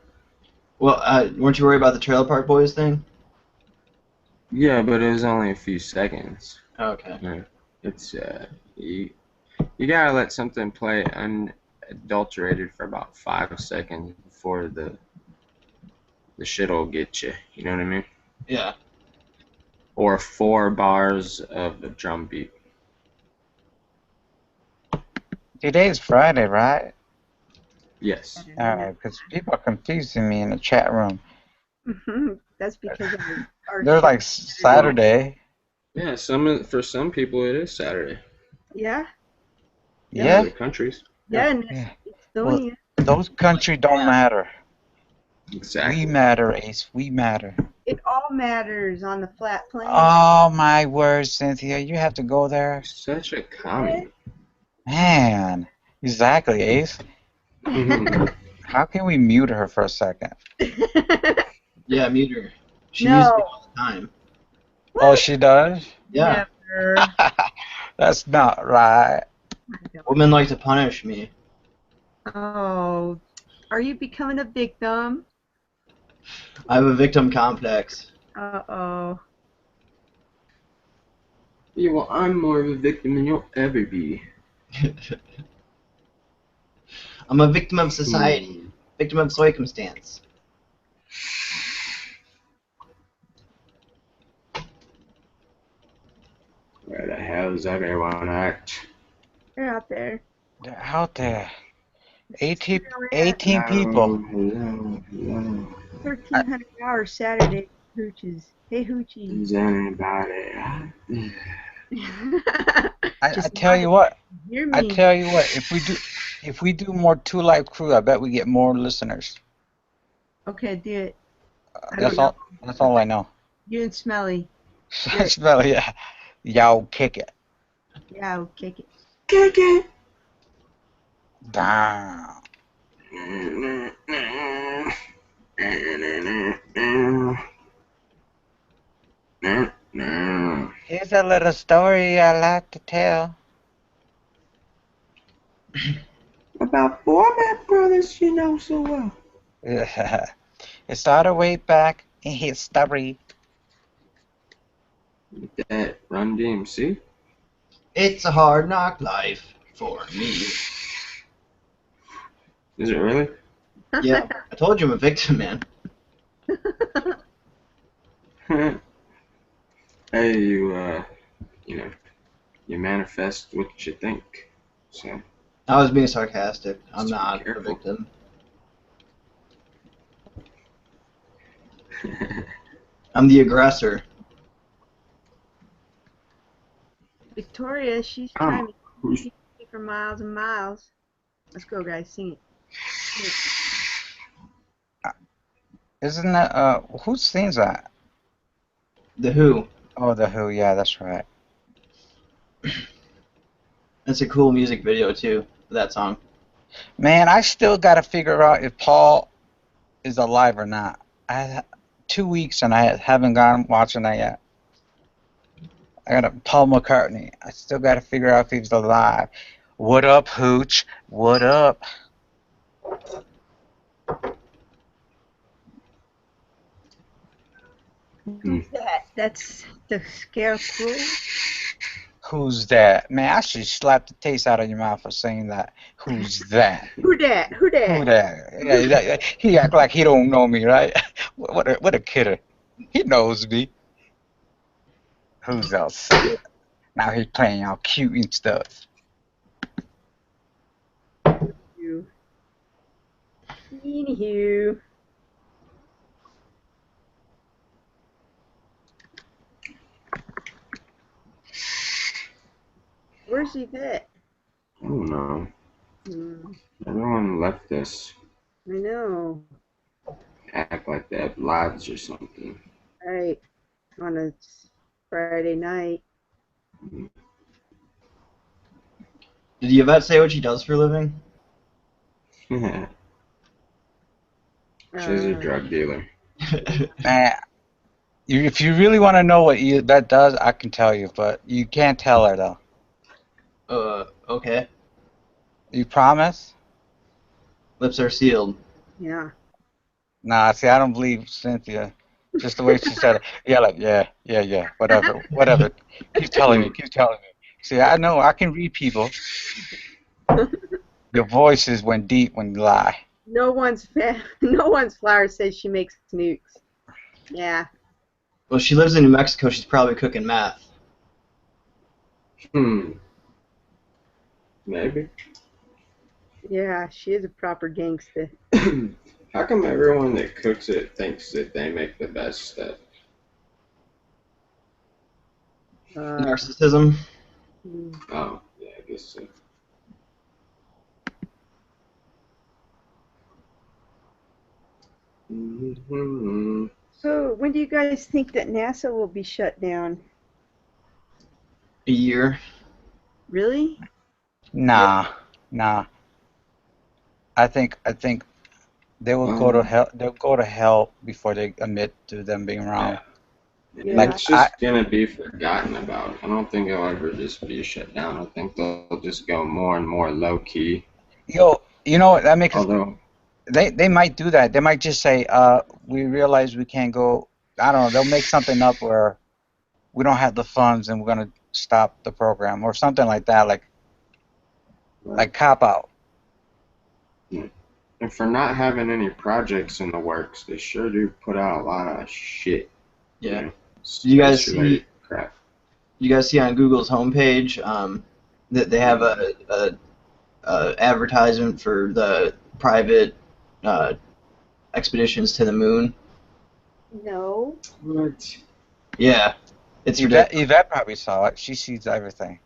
S3: Well, weren't you worried about the Trailer Park Boys thing?
S2: Yeah, but it was only a few seconds.
S3: Okay.
S2: Yeah. It's you gotta let something play unadulterated for about 5 seconds before the shit'll get you. You know what I mean?
S3: Yeah.
S2: Or 4 bars of a drum beat.
S4: Today's Friday, right?
S2: Yes.
S4: Alright, because people are confusing me in the chat room.
S1: That's because of our
S4: They're like Saturday.
S2: Yeah, for some people it is Saturday.
S1: Yeah.
S4: Yeah.
S2: Other countries.
S1: Yeah, and Estonia.
S4: Well, those countries don't matter.
S2: Exactly.
S4: We matter, Ace. We matter.
S1: It all matters on the flat plane.
S4: Oh my word, Cynthia, you have to go there.
S2: Such a commie.
S4: Man, exactly, Ace. How can we mute her for a second?
S3: Yeah, mute her. She uses me all the time.
S4: Oh, she does?
S3: Yeah.
S4: That's not right.
S3: Women like to punish me.
S1: Oh, are you becoming a victim?
S3: I have a victim complex.
S1: Uh-oh.
S2: Yeah, well, I'm more of a victim than you'll ever be.
S3: I'm a victim of society. Victim of circumstance.
S2: Where the hell's everyone at?
S1: They're out there.
S4: They're out there. 18
S2: Hello,
S4: people.
S2: hello, hello.
S1: 1,300 hours Saturday. Hooches. Hey, Hoochie.
S2: Is anybody out there?
S4: I tell you what.
S1: Hear
S4: I
S1: me.
S4: tell you what. If we do more Two Life Crew, I bet we get more listeners.
S1: Okay, do it.
S4: That's all. That's all I know.
S1: You and Smelly.
S4: Smell it, yeah. Y'all kick it.
S1: Yeah, I'll kick it.
S2: Kick it.
S4: Down. Here's a little story I like to tell.
S2: About format brothers you know so well.
S4: It started way back in history.
S2: That Run DMC?
S3: It's a hard knock life for me.
S2: Is it really?
S3: Yeah, I told you I'm a victim, man.
S2: Hey, you know, you manifest what you think. So.
S3: I was being sarcastic. I'm
S2: Just be
S3: not a
S2: careful.
S3: victim. I'm the aggressor.
S1: Victoria, she's trying to keep me for miles and miles. Let's go, guys. Sing it. Sing it.
S4: Isn't that, who sings that?
S3: The Who.
S4: Oh, The Who, yeah, that's right.
S3: That's a cool music video, too, for that song.
S4: Man, I still gotta figure out if Paul is alive or not. 2 weeks and I haven't gone watching that yet. I got Paul McCartney. I still gotta figure out if he's alive. What up, Hooch? What up?
S1: Who's that? That's the scarecrow.
S4: Who's that? Man, I should slap the taste out of your mouth for saying that. Who's that?
S1: Who that? Who that?
S4: Who that? Yeah, he act like he don't know me, right? What a kidder. He knows me. Who's else? Now he's playing all cute and stuff.
S1: You. Anywho. Where's he at?
S2: I don't know.
S1: Hmm,
S2: Everyone left us.
S1: I know.
S2: Act like they have lives or something.
S1: Right. On a Friday night.
S3: Did Yvette say what she does for a living?
S2: She's a drug dealer.
S4: Man, if you really want to know what that does, I can tell you, but you can't tell her though.
S3: Okay.
S4: You promise?
S3: Lips are sealed.
S1: Yeah.
S4: Nah, see, I don't believe Cynthia. Just the way she said it. Yeah, like, yeah, whatever. Keep telling me. See, I know, I can read people. Your voices went deep when you lie.
S1: No one's flower says she makes nukes. Yeah.
S3: Well, she lives in New Mexico. She's probably cooking meth.
S2: Maybe.
S1: Yeah, she is a proper gangster.
S2: How come everyone that cooks it thinks that they make the best stuff?
S3: Narcissism.
S2: Oh, yeah, I guess so.
S1: So, when do you guys think that NASA will be shut down?
S3: A year.
S1: Really?
S4: Nah. I think they will go to hell. They'll go to hell before they admit to them being wrong.
S2: Yeah.
S4: Like,
S2: It's just gonna be forgotten about. I don't think it'll ever just be shut down. I think they'll just go more and more low key.
S4: Yo, You know what? That makes
S2: Although,
S4: they might do that. They might just say, we realize we can't go. I don't know. They'll make something up where we don't have the funds and we're gonna stop the program or something like that, like cop out.
S2: and for not having any projects in the works, they sure do put out a lot of shit.
S3: Yeah.
S2: You know,
S3: You guys
S2: space-related
S3: see?
S2: crap.
S3: You guys see on Google's homepage that they have a advertisement for the private expeditions to the moon?
S1: No.
S2: What?
S3: Yeah, it's ridiculous.
S4: Yvette probably saw it. She sees everything.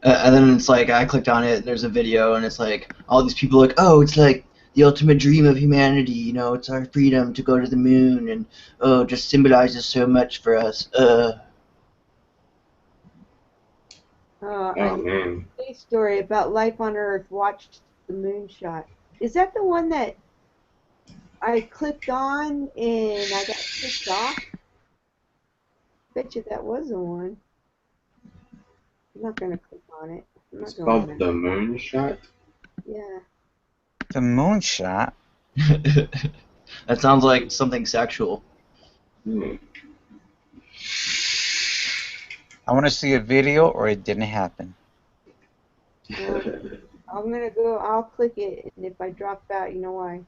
S3: And then it's like I clicked on it, and there's a video, and it's like all these people like, oh, it's like the ultimate dream of humanity. You know, it's our freedom to go to the moon, and oh, it just symbolizes so much for us.
S2: Oh
S1: A
S2: man.
S1: space story about life on Earth. Watched the moonshot. Is that the one that I clicked on and I got pissed off? Bet you that was the one. I'm not gonna click on it. I'm not
S2: It's
S1: going
S2: called
S1: to.
S2: the Moonshot.
S1: Yeah.
S4: The moonshot.
S3: That sounds like something sexual.
S2: Hmm.
S4: I want to see a video or it didn't happen.
S1: I'm gonna go. I'll click it, and if I drop out, you know why?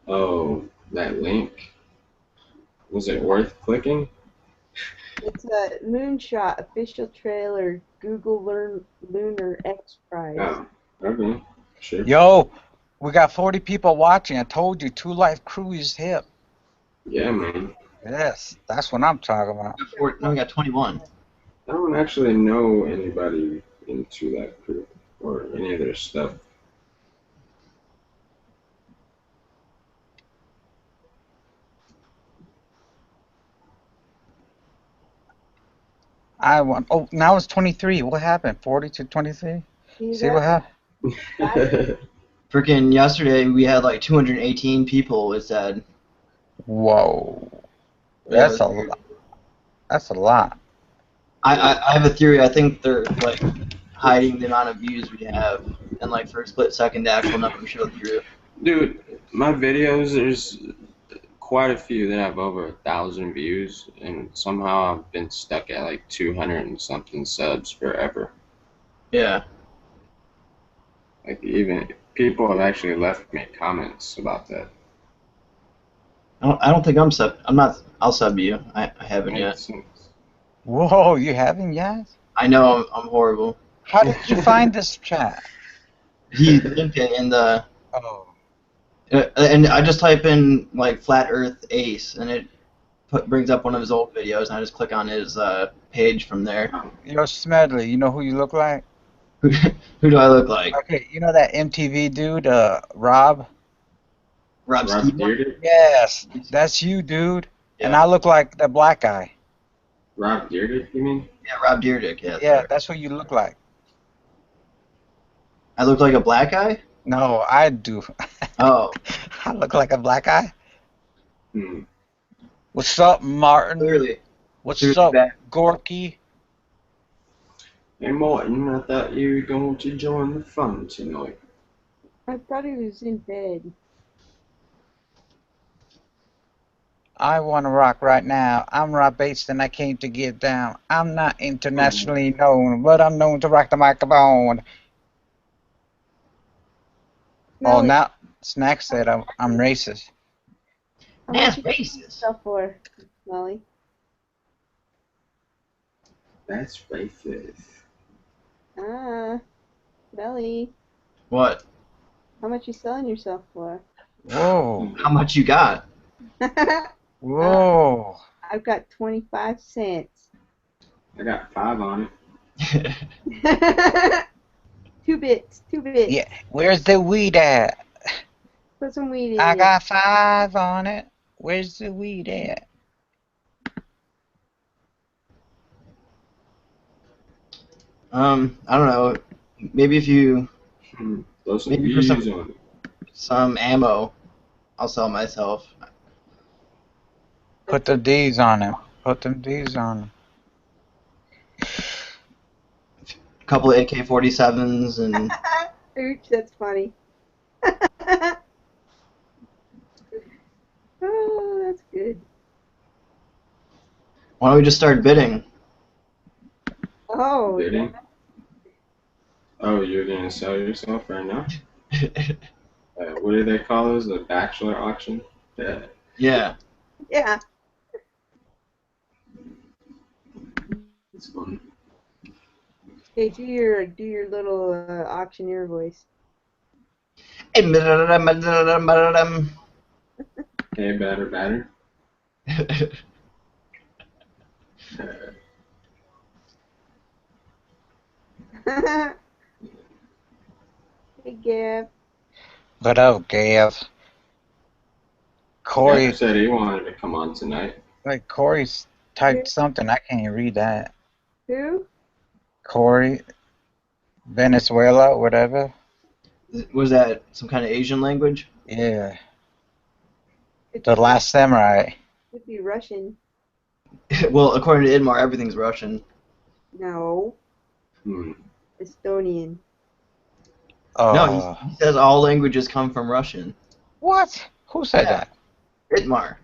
S2: Oh, that link. Was it worth clicking?
S1: It's a moonshot official trailer. Google Lunar X Prize.
S2: Oh, okay. Sure.
S4: Yo, we got 40 people watching. I told you, 2 Life Crew is hip.
S2: Yeah, man.
S4: Yes, that's what I'm talking about.
S3: No, we got 21.
S2: I don't actually know anybody into that group or any of their stuff.
S4: I want. Oh, now it's 23. What happened? 40 to 23? See what happened?
S3: Freaking yesterday we had like 218 people. It said.
S4: Whoa,
S3: Yeah,
S4: that's a lot. That's a lot.
S3: I have a theory. I think they're like hiding the amount of views we have, and like for a split second, the actual number showed through.
S2: Dude, my videos, there's quite a few that have over 1,000 views, and somehow I've been stuck at like 200 and something subs forever.
S3: Yeah.
S2: Like even people have actually left me comments about that.
S3: I don't think I'm sub. I'm not. I'll sub you. I haven't yet.
S2: Makes sense.
S4: Whoa, you haven't yet?
S3: I know I'm horrible.
S4: How did you find this chat?
S3: He linked it in the.
S4: Oh.
S3: And I just type in like flat Earth Ace, and it brings up one of his old videos, and I just click on his page from there.
S4: Yo, Smedley, you know who you look like?
S3: Who do I look like?
S4: Okay, you know that MTV dude, Rob?
S3: Rob
S2: Rob
S3: Steve?
S2: Dyrdek?
S4: Yes, that's you, dude.
S3: Yeah.
S4: And I look like the black guy.
S2: Rob Dyrdek, you mean?
S3: Yeah, Rob Dyrdek. Yeah.
S4: Yeah,
S3: Sorry.
S4: that's what you look like.
S3: I look like a black guy?
S4: No, I do.
S3: Oh,
S4: I look like a black guy.
S2: Hmm.
S4: What's up, Martin?
S3: clearly.
S4: What's
S3: Clearly
S4: up,
S3: back.
S4: Gorky?
S2: Hey Martin, I thought you were going to join the fun tonight.
S1: I thought he was in bed.
S4: I want to rock right now. I'm Rob Bates and I came to get down. I'm not internationally known, but I'm known to rock the microphone. Oh,
S1: Melly,
S4: now Snack said I'm racist.
S1: how
S3: That's
S1: much you
S3: racist.
S1: sell for, Melly?
S2: That's racist.
S1: Ah, Melly,
S3: What?
S1: how much you selling yourself for?
S4: Whoa,
S3: How much you got?
S4: whoa.
S1: I've got 25 cents.
S2: I got 5 on it.
S1: 2 bits, 2 bits.
S4: Yeah, where's the weed at?
S1: Put some weed in
S4: I
S1: it.
S4: got 5 on it. Where's the weed at?
S3: I don't know. Maybe if you
S2: Throw some
S3: Maybe for
S2: views
S3: some-
S2: on it.
S3: some ammo, I'll sell myself.
S4: Put the D's on him. Put them D's on him.
S3: couple of AK-47s, and
S1: Ooch, that's funny. Oh, that's good.
S3: why don't we just start bidding?
S1: Oh,
S2: Bidding? Oh, you're gonna sell yourself right now? What do they call those? A bachelor auction? Yeah.
S3: Yeah.
S1: yeah.
S2: It's fun.
S1: Hey, do your little auctioneer voice.
S3: Hey,
S2: Hey, batter.
S1: Hey, Gav.
S4: What up, Gav?
S2: Gav
S4: Corey,
S2: said he wanted to come on tonight.
S4: like Corey's typed something. I can't read that.
S1: Who?
S4: Corey, Venezuela, whatever.
S3: Was that some kind of Asian language?
S4: Yeah,
S1: Could
S4: the
S1: be,
S4: Last Samurai.
S1: could be Russian.
S3: Well, according to Idmar, everything's Russian.
S1: No.
S2: Hmm.
S1: Estonian.
S3: No,
S4: Oh,
S3: he says all languages come from Russian.
S4: what? Who said
S3: Yeah.
S4: that?
S3: Idmar.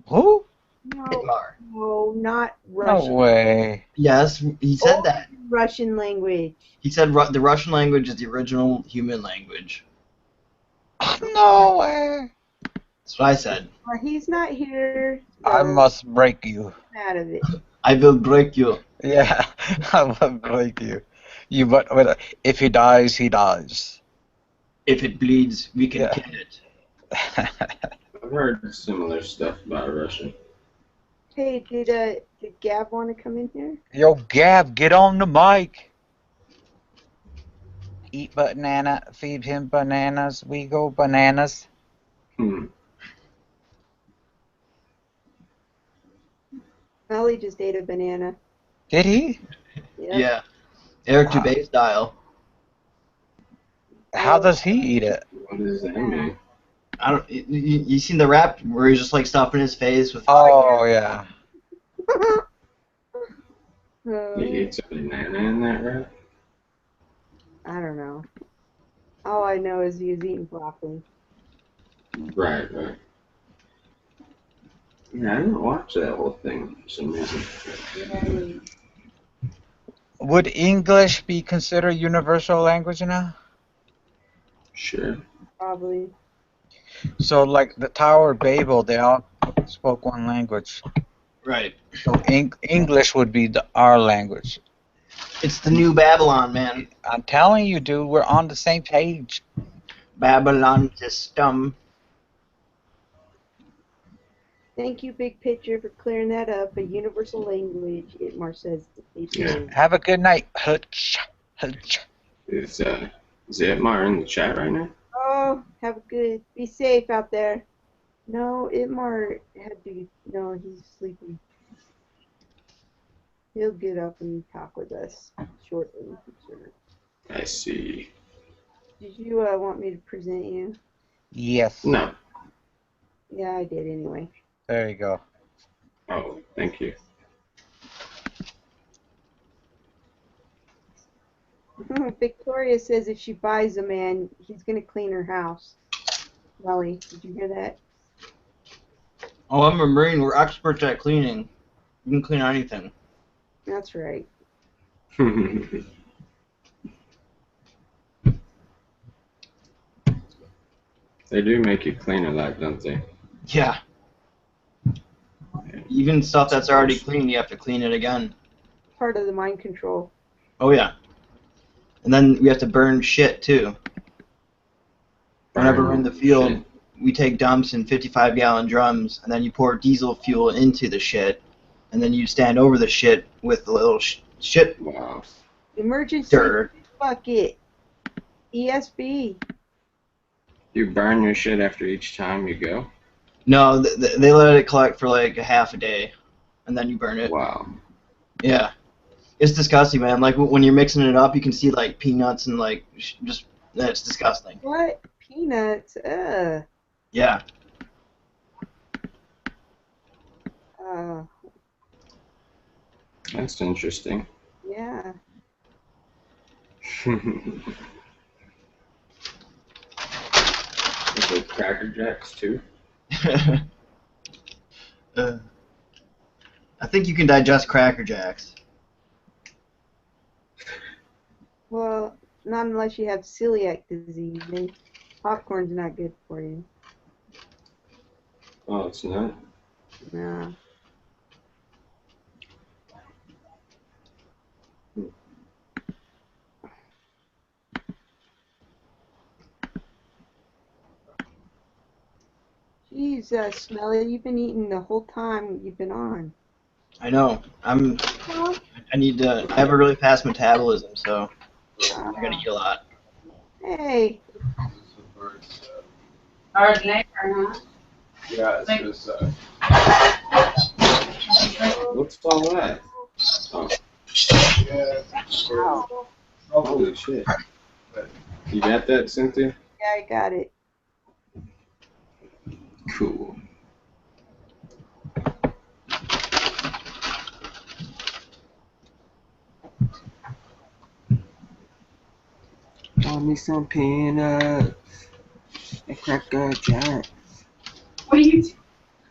S4: Who?
S1: No.
S3: Idmar.
S1: No, not
S4: No
S1: Russian.
S4: way.
S3: Yes, he said that.
S1: Russian language.
S3: He said the Russian language is the original human language.
S4: No way.
S3: That's what I said.
S1: Well, he's not here,
S4: I
S1: so
S4: must break you.
S1: I'm out of it.
S3: I will break you.
S4: Yeah, I must break you. But if he dies, he dies.
S3: If it bleeds, we can
S4: Yeah.
S3: kill it.
S2: I've heard similar stuff about Russia.
S1: Hey, did Gav want to come in here?
S4: Yo, Gab, get on the mic. Eat banana, feed him bananas. We go bananas.
S2: Hmm.
S1: Melly just ate a banana.
S4: Did he?
S1: Yep.
S3: Yeah. Eric Dubé style.
S4: How does he eat it?
S2: What does that mean?
S3: I don't. You seen the rap where he's just like stuffing his face with?
S4: Oh yeah.
S2: He eats a banana in that rap?
S1: I don't know. All I know is he was eating broccoli.
S2: Right. Yeah, I didn't watch that whole thing for some reason.
S4: Would English be considered universal language now?
S2: Sure.
S1: Probably.
S4: So like the Tower of Babel, they all spoke one language.
S3: Right.
S4: So English would be our language.
S3: It's the new Babylon, man.
S4: I'm telling you, dude, we're on the same page.
S3: Babylon system.
S1: Thank you, Big Picture, for clearing that up. A universal language, Itmar says.
S2: Yeah.
S4: Have a good night. Hutch.
S2: Is Zitmar in the chat right now?
S1: Oh, have a good. Be safe out there. No, Itmar had to. No, he's sleeping. He'll get up and talk with us shortly, I'm sure.
S2: I see.
S1: Did you want me to present you?
S4: Yes.
S2: No.
S1: Yeah, I did anyway.
S4: There you go.
S2: Oh, thank you.
S1: Victoria says if she buys a man, he's going to clean her house. Molly, did you hear that?
S3: Oh, I'm a Marine. We're experts at cleaning. We can clean anything.
S1: That's right.
S2: They do make you clean a lot, don't they?
S3: Yeah. Even stuff that's already clean, you have to clean it again.
S1: Part of the mind control.
S3: Oh, yeah. And then we have to burn shit, too. Whenever we're in the field,
S2: Shit.
S3: we take dumps in 55-gallon drums, and then you pour diesel fuel into the shit, and then you stand over the shit with a little shit
S2: Wow.
S1: Emergency
S3: dirt.
S1: bucket. ESB.
S2: You burn your shit after each time you go?
S3: No, they let it collect for like a half a day, and then you burn it.
S2: Wow.
S3: Yeah. It's disgusting, man. Like, when you're mixing it up, you can see, like, peanuts and, like, it's disgusting.
S1: What? Peanuts?
S3: Yeah.
S2: That's interesting.
S1: Yeah.
S2: Is it Cracker Jacks too?
S3: I think you can digest Cracker Jacks.
S1: Well, not unless you have celiac disease. Then popcorn's not good for you.
S2: Oh, it's not?
S1: Nah. Jeez, Smelly, you've been eating the whole time you've been on.
S3: I know. I have a really fast metabolism, so I gotta eat a lot.
S1: Hey.
S6: Hard labor, huh?
S2: Yeah, it's just, what's all that? Oh.
S1: Ow.
S2: Holy shit. You got that, Cynthia?
S1: Yeah, I got it.
S2: Cool. Got me some peanuts. A Cracker Jack.
S6: What are you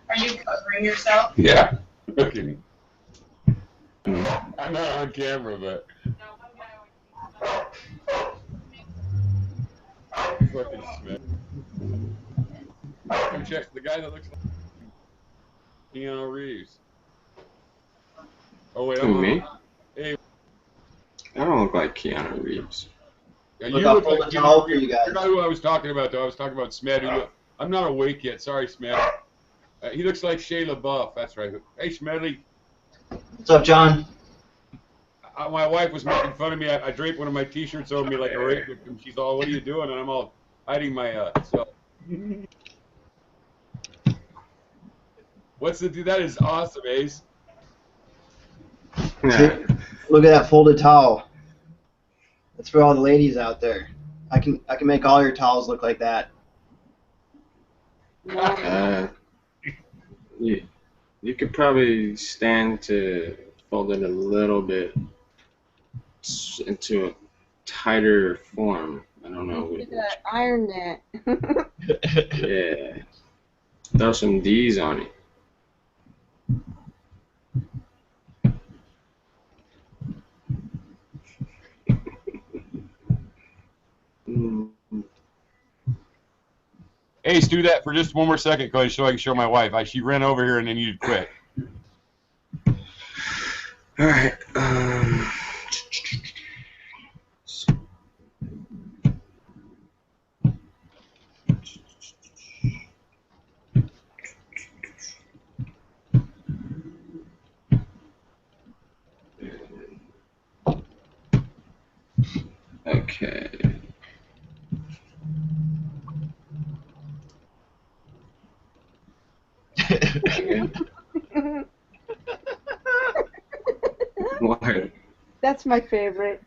S6: covering yourself?
S7: Yeah. Okay. I'm not on camera, but. Fucking Smith. Come check the guy that looks like Keanu Reeves. Oh wait,
S2: Who, me?
S7: Hey.
S2: I don't look like Keanu Reeves.
S7: Yeah,
S3: Look,
S7: you
S3: I'll
S7: look
S3: pull
S7: like
S3: the towel
S7: Keanu
S3: for you
S7: Reeves.
S3: guys.
S7: You're not who I was talking about, though. I was talking about Smed. I'm not awake yet. Sorry, Smed. He looks like Shia LaBeouf. That's right. Hey, Smedley.
S3: What's up, John?
S7: My wife was making fun of me. I draped one of my T-shirts over me like a rape victim. She's all, "What are you doing?" And I'm all hiding my self. What's the dude? That is awesome, Ace.
S2: Yeah.
S3: Look at that folded towel. That's for all the ladies out there. I can make all your towels look like that.
S2: You could probably stand to fold it a little bit into a tighter form. I don't know.
S1: Look at that iron net.
S2: Yeah. Throw some D's on it.
S7: Ace, do that for just one more second, cause so I can show my wife. She ran over here and then you'd quit.
S2: All right. Okay. What?
S1: That's my favorite.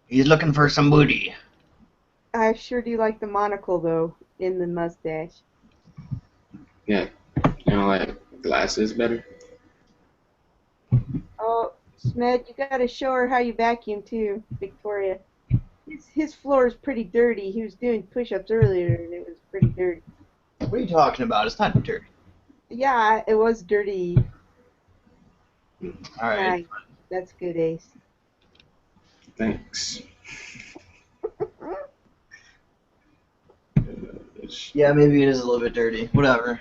S3: He's looking for some booty.
S1: I sure do like the monocle, though, in the mustache.
S2: Yeah. You know, like glasses better?
S1: Oh, Smed, you gotta show her how you vacuum, too, Victoria. His floor is pretty dirty. He was doing push-ups earlier, and it was pretty dirty.
S3: What are you talking about? It's not dirty.
S1: Yeah, it was dirty.
S3: All right.
S1: Nice. That's good, Ace.
S2: Thanks.
S3: Yeah, maybe it is a little bit dirty. Whatever.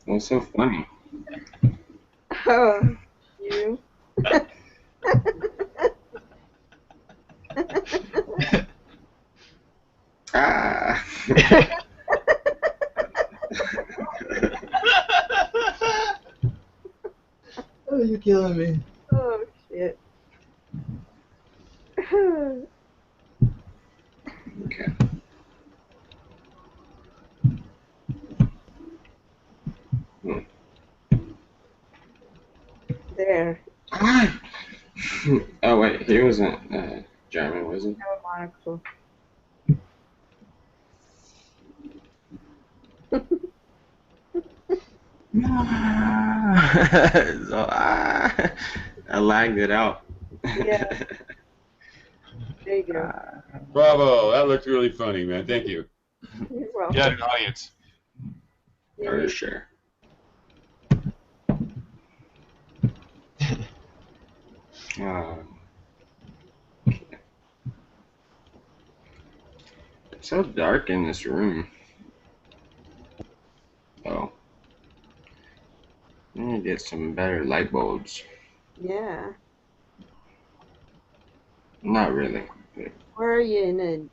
S2: What's so funny?
S1: Oh, you.
S2: Ah.
S3: Oh, you're killing me.
S1: Oh, shit.
S2: Okay.
S1: There.
S2: Oh wait, he wasn't German, was he?
S1: Have a monocle.
S2: So, I lagged it out.
S1: Yeah. There you go.
S7: Bravo, that looked really funny, man. Thank you.
S1: You're welcome.
S7: You had an audience.
S2: For sure. It's so dark in this room. Oh. I need to get some better light bulbs.
S1: Yeah.
S2: Not really.
S1: Where are you, in the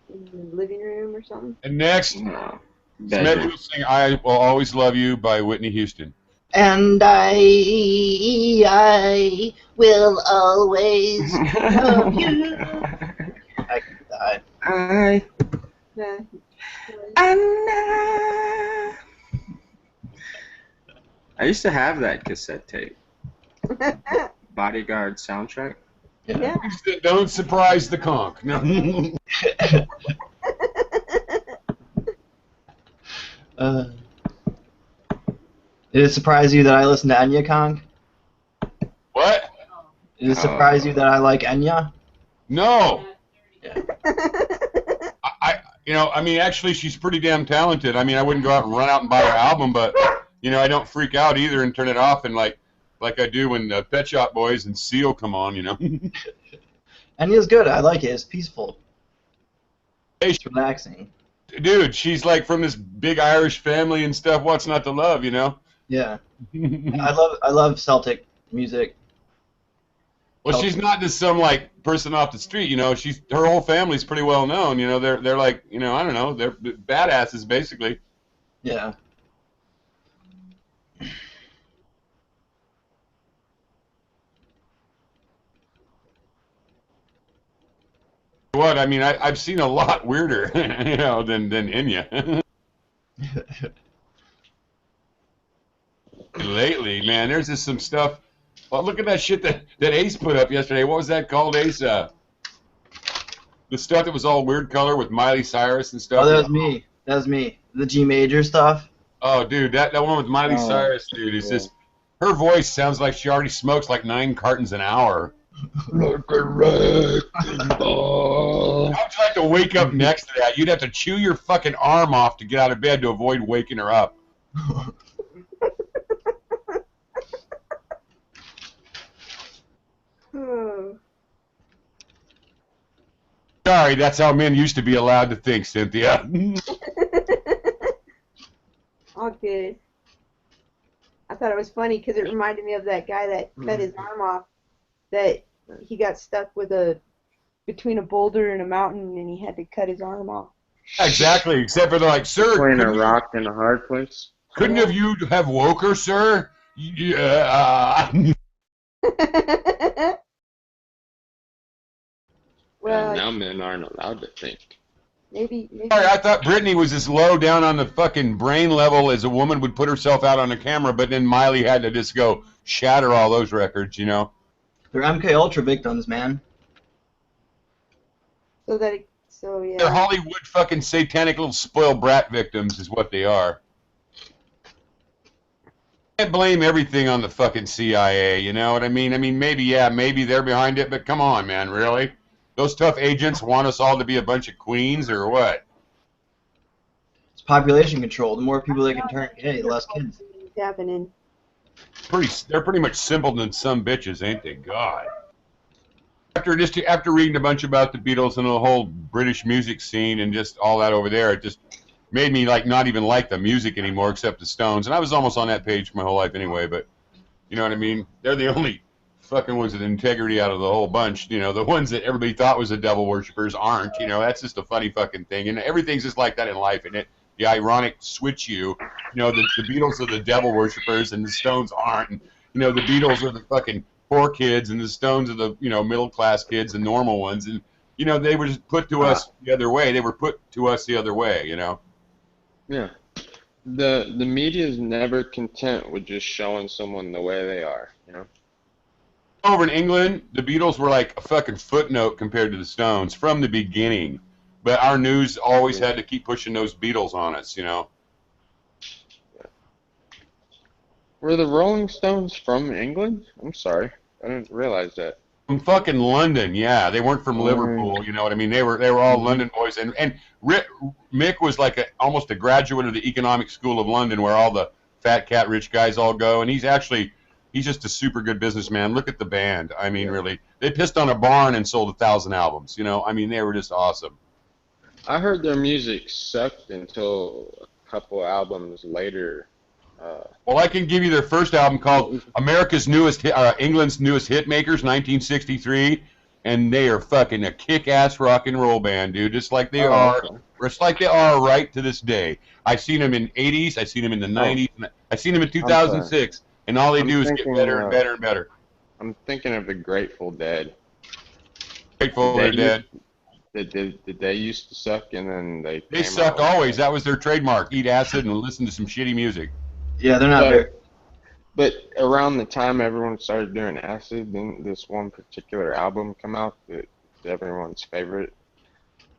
S1: living room or something?
S7: And next,
S2: No.
S7: Smed
S2: Bedroom.
S7: will sing "I Will Always Love You" by Whitney Houston.
S3: And I will always love you. I could die.
S1: Yeah.
S2: I used to have that cassette tape. Bodyguard soundtrack.
S1: Yeah.
S7: Don't surprise the conch. No.
S3: Did it surprise you that I listen to Enya, Kong?
S7: What?
S3: Did it surprise you that I like Enya?
S7: No. I mean, actually, she's pretty damn talented. I mean, I wouldn't go out and run out and buy her album, but, I don't freak out either and turn it off and like I do when Pet Shop Boys and Seal come on,
S3: Enya's good. I like it. It's peaceful. It's relaxing.
S7: Dude, she's like from this big Irish family and stuff. What's not to love,
S3: Yeah. I love Celtic music.
S7: Well, she's not just some like person off the street, She's her whole family's pretty well known, They're like, I don't know, they're badasses basically.
S3: Yeah.
S7: What? I mean, I've seen a lot weirder, than Enya. Lately, man, there's just some stuff. Well, look at that shit that Ace put up yesterday. What was that called, Ace? The stuff that was all weird color with Miley Cyrus and stuff.
S3: Oh, that was me. That was me. The G major stuff.
S7: Oh, dude, that one with Miley Cyrus, dude, is just... Her voice sounds like she already smokes like 9 cartons an hour. How'd you like to wake up next to that? You'd have to chew your fucking arm off to get out of bed to avoid waking her up. Sorry, that's how men used to be allowed to think, Cynthia.
S1: All good. I thought it was funny because it reminded me of that guy that cut his arm off. That he got stuck with between a boulder and a mountain, and he had to cut his arm off.
S7: Exactly, except for they're like, sir,
S2: Between a rock and a hard place.
S7: Couldn't have you have woke her, sir? Yeah.
S1: Well,
S2: now men aren't allowed to think.
S1: maybe.
S7: Sorry, I thought Britney was as low down on the fucking brain level as a woman would put herself out on a camera, but then Miley had to just go shatter all those records, They're
S3: MK Ultra victims, man.
S1: So yeah.
S7: They're Hollywood fucking satanic little spoiled brat victims is what they are. Can't blame everything on the fucking CIA, you know what I mean? I mean, maybe they're behind it, but come on, man, really? Those tough agents want us all to be a bunch of queens, or what?
S3: It's population control. The more people they can turn gay, the less kids.
S1: It's happening.
S7: They're pretty much simple than some bitches, ain't they? God. After reading a bunch about the Beatles and the whole British music scene and just all that over there, it just made me like not even like the music anymore, except the Stones. And I was almost on that page my whole life anyway. But you know what I mean? They're the only fucking ones with integrity out of the whole bunch. The ones that everybody thought was the devil worshippers aren't. That's just a funny fucking thing. And everything's just like that in life, isn't it? The ironic switch the Beatles are the devil worshippers and the Stones aren't. And, the Beatles are the fucking poor kids and the Stones are the, middle class kids, the normal ones. And, they were just put to us the other way. They were put to us the other way,
S2: Yeah. The media is never content with just showing someone the way they are,
S7: Over in England, the Beatles were like a fucking footnote compared to the Stones from the beginning. But our news always had to keep pushing those Beatles on us, you know.
S8: Were the Rolling Stones from England? I'm sorry, I didn't realize that.
S7: From fucking London, yeah. They weren't from Liverpool, you know what I mean? They were all London boys, and Mick was like almost a graduate of the Economic School of London, where all the fat cat rich guys all go, and he's just a super good businessman. Look at the band. I mean, really, they pissed on a barn and sold 1,000 albums. You know, I mean, they were just awesome.
S8: I heard their music sucked until a couple albums later.
S7: Well, I can give you their first album called England's Newest Hitmakers, 1963, and they are fucking a kick-ass rock and roll band, dude. Just like they are right to this day. I've seen them in 80s, I've seen them in the 90s, I've seen them in 2006, and all they do is get better and better and better.
S8: I'm thinking of the Grateful Dead.
S7: Grateful Dead.
S8: Did they used to suck, and then
S7: they sucked always. That was their trademark. Eat acid and listen to some shitty music.
S3: Yeah, they're not very.
S8: But around the time everyone started doing acid, didn't this one particular album come out that's everyone's favorite?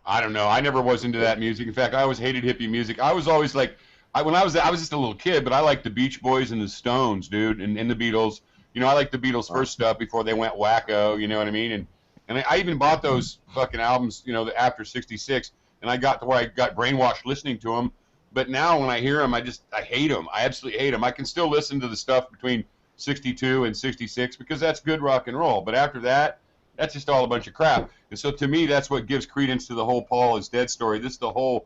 S7: I don't know. I never was into that music. In fact, I always hated hippie music. I was always like, when I was just a little kid, but I liked the Beach Boys and the Stones, dude, and the Beatles. You know, I liked the Beatles' first stuff before they went wacko. You know what I mean? And I even bought those fucking albums, you know, after '66, and I got to where I got brainwashed listening to them. But now when I hear them, I hate them. I absolutely hate them. I can still listen to the stuff between 62 and 66 because that's good rock and roll. But after that, that's just all a bunch of crap. And so to me, that's what gives credence to the whole Paul is Dead story. This is the whole,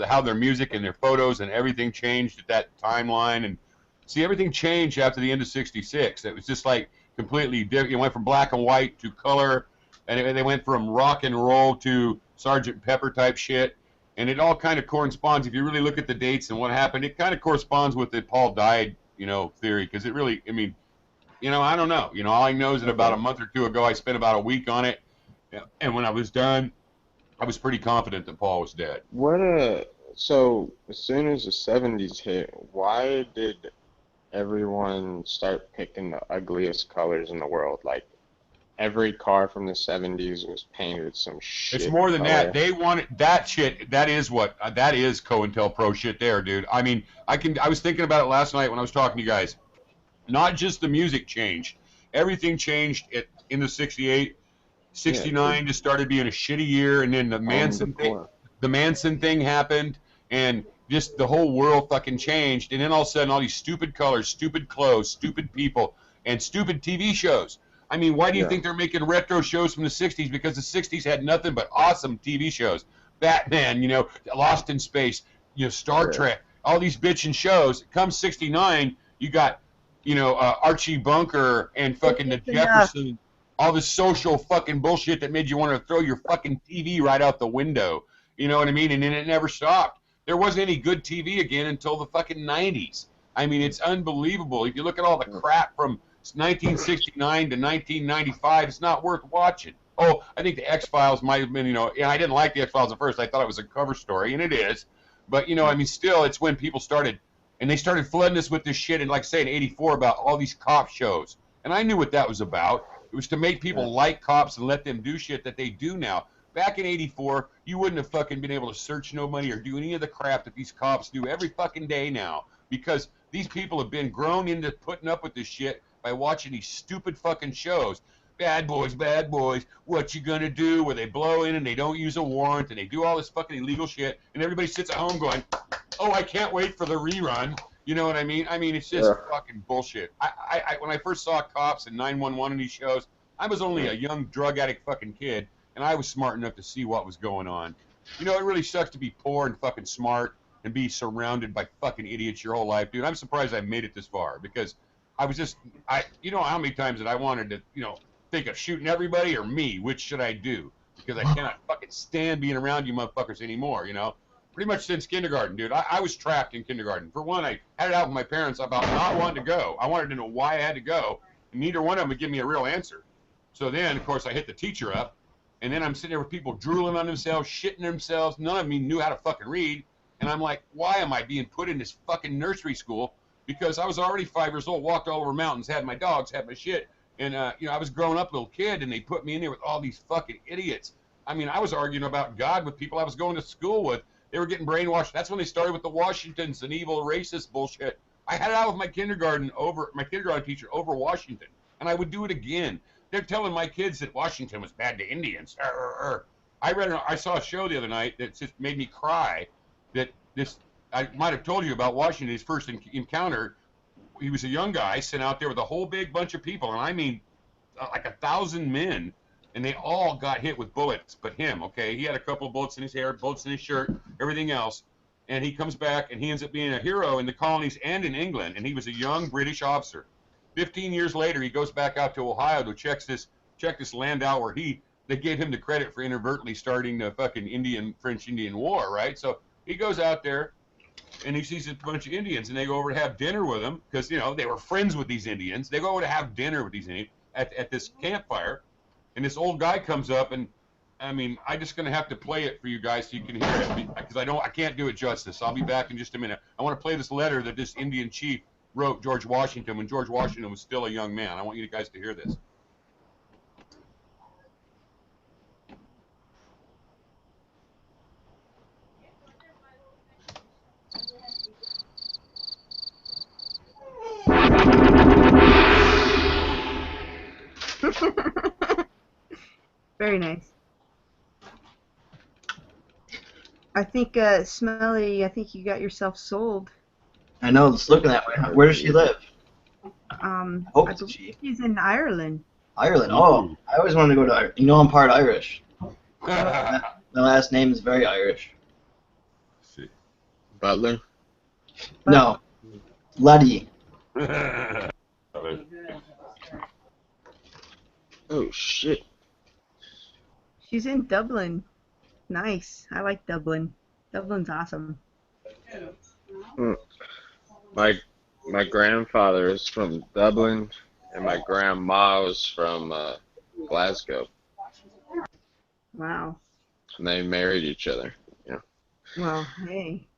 S7: how their music and their photos and everything changed at that timeline. And see, everything changed after the end of 66. It was just like completely different. It went from black and white to color, and they went from rock and roll to Sgt. Pepper type shit. And it all kind of corresponds, if you really look at the dates and what happened, it kind of corresponds with the Paul died, you know, theory. Because it really, I mean, you know, I don't know. You know, all I know is that about a month or two ago, I spent about a week on it. And when I was done, I was pretty confident that Paul was dead.
S8: So as soon as the 70s hit, why did everyone start picking the ugliest colors in the world? Like, every car from the 70s was painted some shit.
S7: It's more than that. They wanted that shit. That is COINTELPRO shit there, dude. I mean, I was thinking about it last night when I was talking to you guys. Not just the music changed. Everything changed in the 68. 69 just started being a shitty year, and then the Manson thing happened, and just the whole world fucking changed. And then all of a sudden, all these stupid colors, stupid clothes, stupid people, and stupid TV shows. I mean, why do you think they're making retro shows from the 60s? Because the 60s had nothing but awesome TV shows. Batman, you know, Lost in Space, you know, Star Trek, all these bitchin' shows. Come 69, you got, you know, Archie Bunker and fucking the Jefferson, all the social fucking bullshit that made you want to throw your fucking TV right out the window. You know what I mean? And then it never stopped. There wasn't any good TV again until the fucking 90s. I mean, it's unbelievable. If you look at all the crap from 1969 to 1995, it's not worth watching. Oh, I think the X-Files might have been, you know, I didn't like the X-Files at first. I thought it was a cover story, and it is. But, you know, I mean, still, it's when people started, and they started flooding us with this shit, and like I say, in '84 about all these cop shows. And I knew what that was about. It was to make people like cops and let them do shit that they do now. Back in '84, you wouldn't have fucking been able to search nobody or do any of the crap that these cops do every fucking day now. Because these people have been grown into putting up with this shit by watching these stupid fucking shows. Bad boys, what you gonna do? Where they blow in and they don't use a warrant and they do all this fucking illegal shit, and everybody sits at home going, oh, I can't wait for the rerun. You know what I mean? I mean, it's just fucking bullshit. When I first saw cops and 911 in these shows, I was only a young drug addict fucking kid, and I was smart enough to see what was going on. You know, it really sucks to be poor and fucking smart and be surrounded by fucking idiots your whole life, dude. I'm surprised I made it this far, because I was just, you know how many times that I wanted to, you know, think of shooting everybody or me, which should I do? Because I cannot fucking stand being around you motherfuckers anymore, you know? Pretty much since kindergarten, dude. I was trapped in kindergarten. For one, I had it out with my parents about not wanting to go. I wanted to know why I had to go, and neither one of them would give me a real answer. So then, of course, I hit the teacher up, and then I'm sitting there with people drooling on themselves, shitting themselves. None of them even knew how to fucking read. And I'm like, why am I being put in this fucking nursery school? Because I was already 5 years old, walked all over mountains, had my dogs, had my shit, And, you know, I was growing up a little kid, and they put me in there with all these fucking idiots. I mean, I was arguing about God with people I was going to school with. They were getting brainwashed. That's when they started with the Washingtons and evil racist bullshit. I had it out with my kindergarten teacher over Washington, and I would do it again. They're telling my kids that Washington was bad to Indians. I saw a show the other night that just made me cry. I might have told you about Washington, his first encounter. He was a young guy sent out there with a whole big bunch of people, and I mean like 1,000 men, and they all got hit with bullets but him. Okay, he had a couple of bullets in his hair, bullets in his shirt, everything else, and he comes back and he ends up being a hero in the colonies and in England, and he was a young British officer. 15 years later, he goes back out to Ohio to check this land out where they gave him the credit for inadvertently starting the fucking French-Indian War, right? So he goes out there and he sees a bunch of Indians, and they go over to have dinner with him because, you know, they were friends with these Indians. They go over to have dinner with these Indians at this campfire, and this old guy comes up, and I mean, I'm just gonna have to play it for you guys so you can hear it because I can't do it justice. I'll be back in just a minute. I want to play this letter that this Indian chief wrote George Washington when George Washington was still a young man. I want you guys to hear this.
S1: Very nice. I think, Smelly, I think you got yourself sold.
S3: I know, it's looking that way. Where does she live?
S1: I
S3: It's
S1: believe
S3: she.
S1: she's in Ireland.
S3: Ireland. Oh, I always wanted to go to Ireland. You know, I'm part Irish. My last name is very Irish.
S8: Butler?
S3: No. Luddy.
S8: Oh, shit.
S1: She's in Dublin. Nice. I like Dublin. Dublin's awesome.
S8: My grandfather is from Dublin, and my grandma was from Glasgow.
S1: Wow.
S8: And they married each other. Yeah.
S1: Well, hey,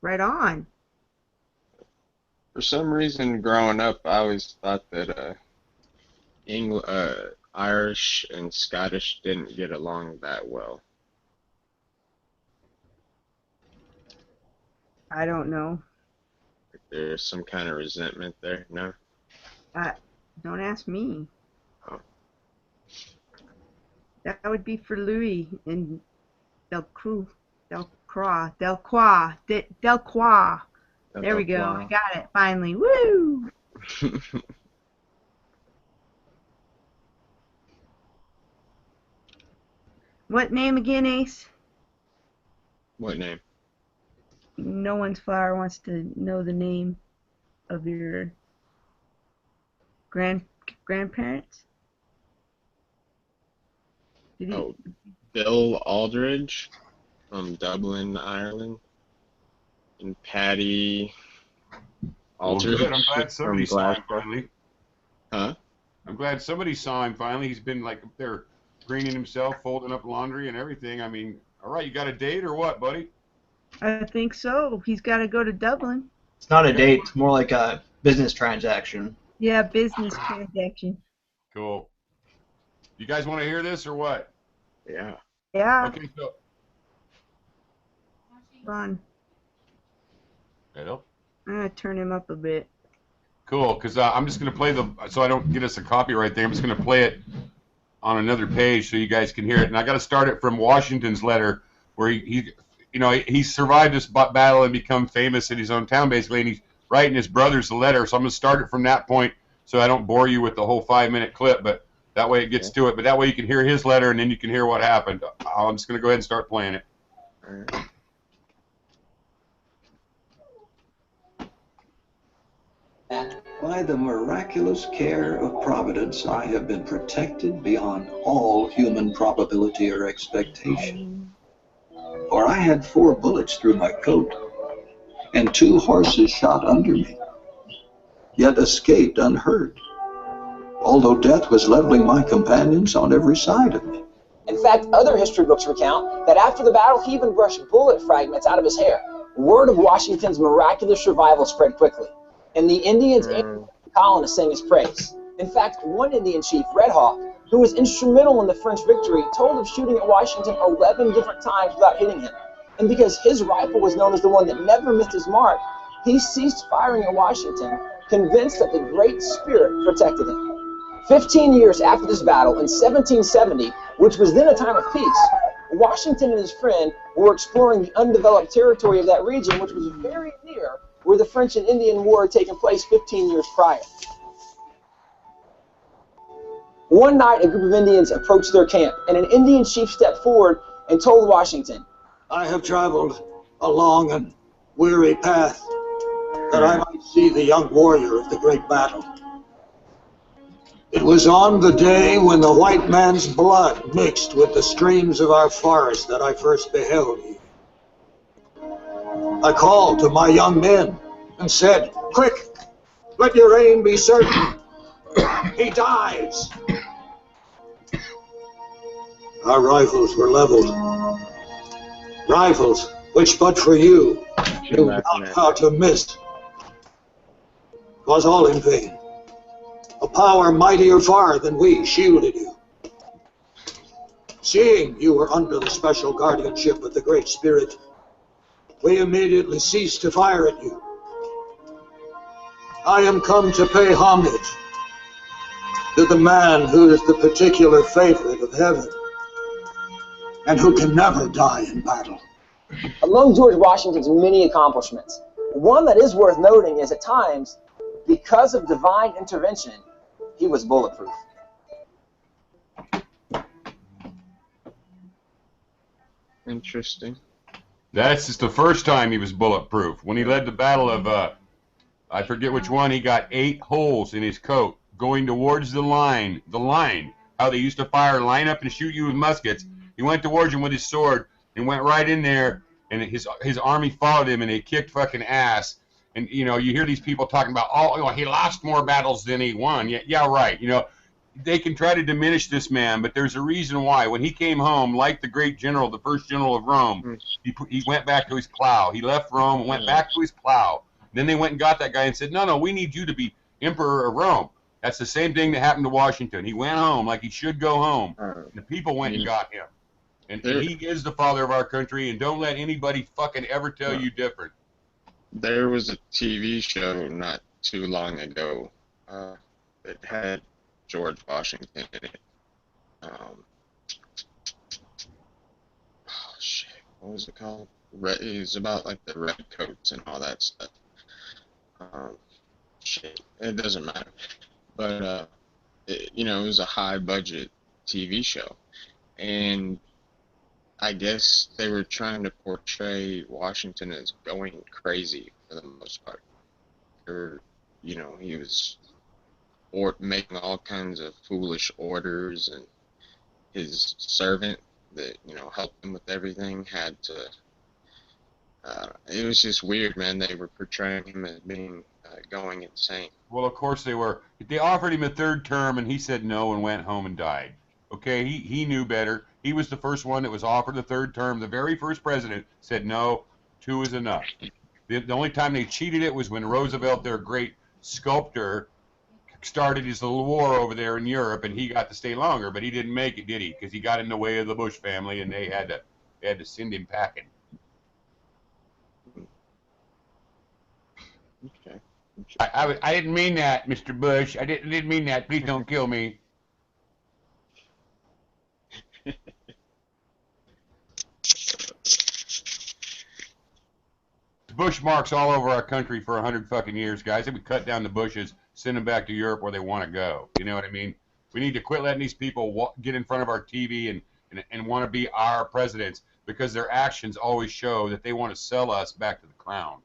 S1: right on.
S8: For some reason, growing up, I always thought that Irish and Scottish didn't get along that well.
S1: I don't know.
S8: There's some kind of resentment there, no?
S1: Don't ask me.
S8: Oh.
S1: That would be for Louis and Delcroix. There we go. I got it finally. Woo! What name again, Ace?
S8: What name?
S1: No one's flower wants to know the name of your grandparents.
S8: Bill Aldridge from Dublin, Ireland, and Patty Aldridge.
S7: Well, good. I'm glad somebody
S8: from
S7: saw him
S8: Glasgow.
S7: finally.
S8: Huh?
S7: I'm glad somebody saw him finally. He's been like up there cleaning himself, folding up laundry and everything. I mean, all right, you got a date or what, buddy?
S1: I think so. He's got to go to Dublin.
S3: It's not a date. It's more like a business transaction.
S1: Yeah, business transaction.
S7: Cool. You guys want to hear this or what?
S8: Yeah.
S1: Yeah.
S7: Okay, so.
S1: Ron,
S7: Hello?
S1: I'm going to turn him up a bit.
S7: Cool, because I'm just going to play so I don't get us a copyright thing. I'm just going to play it on another page so you guys can hear it. And I got to start it from Washington's letter where he survived this battle and become famous in his own town, basically, and he's writing his brothers a letter. So I'm going to start it from that point so I don't bore you with the whole 5-minute clip, but that way it gets to it. But that way you can hear his letter, and then you can hear what happened. I'm just going to go ahead and start playing it.
S8: All right.
S9: That by the miraculous care of Providence, I have been protected beyond all human probability or expectation. For I had 4 bullets through my coat, and 2 horses shot under me, yet escaped unhurt, although death was leveling my companions on every side of me.
S10: In fact, other history books recount that after the battle, he even brushed bullet fragments out of his hair. Word of Washington's miraculous survival spread quickly, and the Indians and colonists sang his praise. In fact, one Indian chief, Red Hawk, who was instrumental in the French victory, told of shooting at Washington 11 different times without hitting him. And because his rifle was known as the one that never missed his mark, he ceased firing at Washington, convinced that the Great Spirit protected him. 15 years after this battle, in 1770, which was then a time of peace, Washington and his friend were exploring the undeveloped territory of that region, which was very near where the French and Indian War had taken place 15 years prior. One night, a group of Indians approached their camp, and an Indian chief stepped forward and told Washington,
S9: I have traveled a long and weary path that I might see the young warrior of the great battle. It was on the day when the white man's blood mixed with the streams of our forest that I first beheld you. I called to my young men and said, quick, let your aim be certain. He dies. Our rifles were leveled. Rifles which, but for you, knew not how to miss. 'Twas all in vain. A power mightier far than we shielded you. Seeing you were under the special guardianship of the Great Spirit, we immediately ceased to fire at you. I am come to pay homage to the man who is the particular favorite of heaven and who can never die in battle.
S10: Among George Washington's many accomplishments, one that is worth noting is at times, because of divine intervention, he was bulletproof.
S8: Interesting.
S7: That's just the first time he was bulletproof. When he led the battle of, I forget which one, he got 8 holes in his coat going towards the line, how they used to fire, line up and shoot you with muskets. He went towards him with his sword and went right in there, and his army followed him, and they kicked fucking ass. And, you know, you hear these people talking about, oh, you know, he lost more battles than he won. Yeah, right. You know, they can try to diminish this man, but there's a reason why. When he came home, like the great general, the first general of Rome, he went back to his plow. He left Rome and went back to his plow. Then they went and got that guy and said, no, we need you to be emperor of Rome. That's the same thing that happened to Washington. He went home like he should go home. The people went and got him. And he is the father of our country, and don't let anybody fucking ever tell you different.
S8: There was a TV show not too long ago that had George Washington in it. Oh shit, what was it called? It was about like the redcoats and all that stuff. Shit, it doesn't matter. But it was a high budget TV show, and I guess they were trying to portray Washington as going crazy for the most part. Or, he was making all kinds of foolish orders, and his servant that, helped him with everything had to, it was just weird, man. They were portraying him as being going insane.
S7: Well, of course they were. They offered him a 3rd term, and he said no and went home and died. Okay, he knew better. He was the first one that was offered a 3rd term. The very first president said no, 2 is enough. The only time they cheated it was when Roosevelt, their great sculptor, started his little war over there in Europe, and he got to stay longer, but he didn't make it, did he? Because he got in the way of the Bush family, and they had to send him packing.
S8: Okay.
S7: I didn't mean that, Mr. Bush. I didn't mean that. Please don't kill me. Bush marks all over our country for 100 fucking years, guys. If we cut down the bushes, send them back to Europe where they want to go. You know what I mean? We need to quit letting these people get in front of our TV and want to be our presidents, because their actions always show that they want to sell us back to the crown.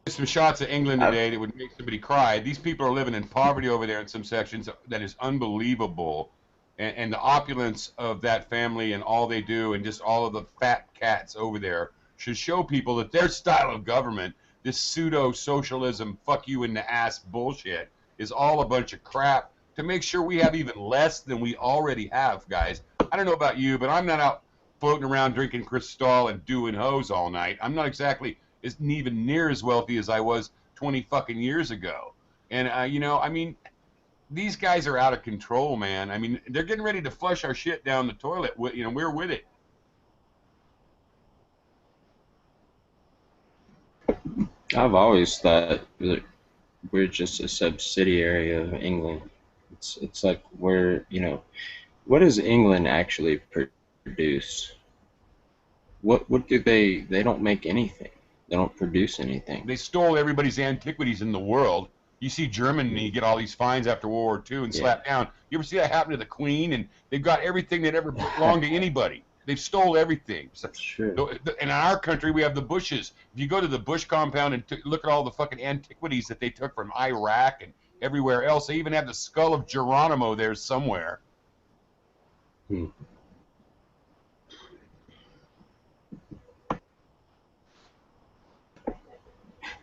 S7: Some shots of England today that would make somebody cry. These people are living in poverty over there in some sections that is unbelievable. And the opulence of that family and all they do, and just all of the fat cats over there, should show people that their style of government, this pseudo-socialism, fuck you in the ass bullshit, is all a bunch of crap to make sure we have even less than we already have, guys. I don't know about you, but I'm not out floating around drinking Cristal and doing hose all night. I'm not exactly even near as wealthy as I was 20 fucking years ago. And, you know, I mean, these guys are out of control, man. I mean, they're getting ready to flush our shit down the toilet. You know, we're with it.
S2: I've always thought that we're just a subsidiary of England. It's like we're, you know, what does England actually produce? What do they don't make anything. They don't produce anything.
S7: They stole everybody's antiquities in the world. You see Germany get all these fines after World War II and slap down. You ever see that happen to the Queen? And they've got everything that ever belonged to anybody. They've stole everything.
S2: That's true.
S7: And in our country, we have the Bushes. If you go to the Bush compound and look at all the fucking antiquities that they took from Iraq and everywhere else, they even have the skull of Geronimo there somewhere.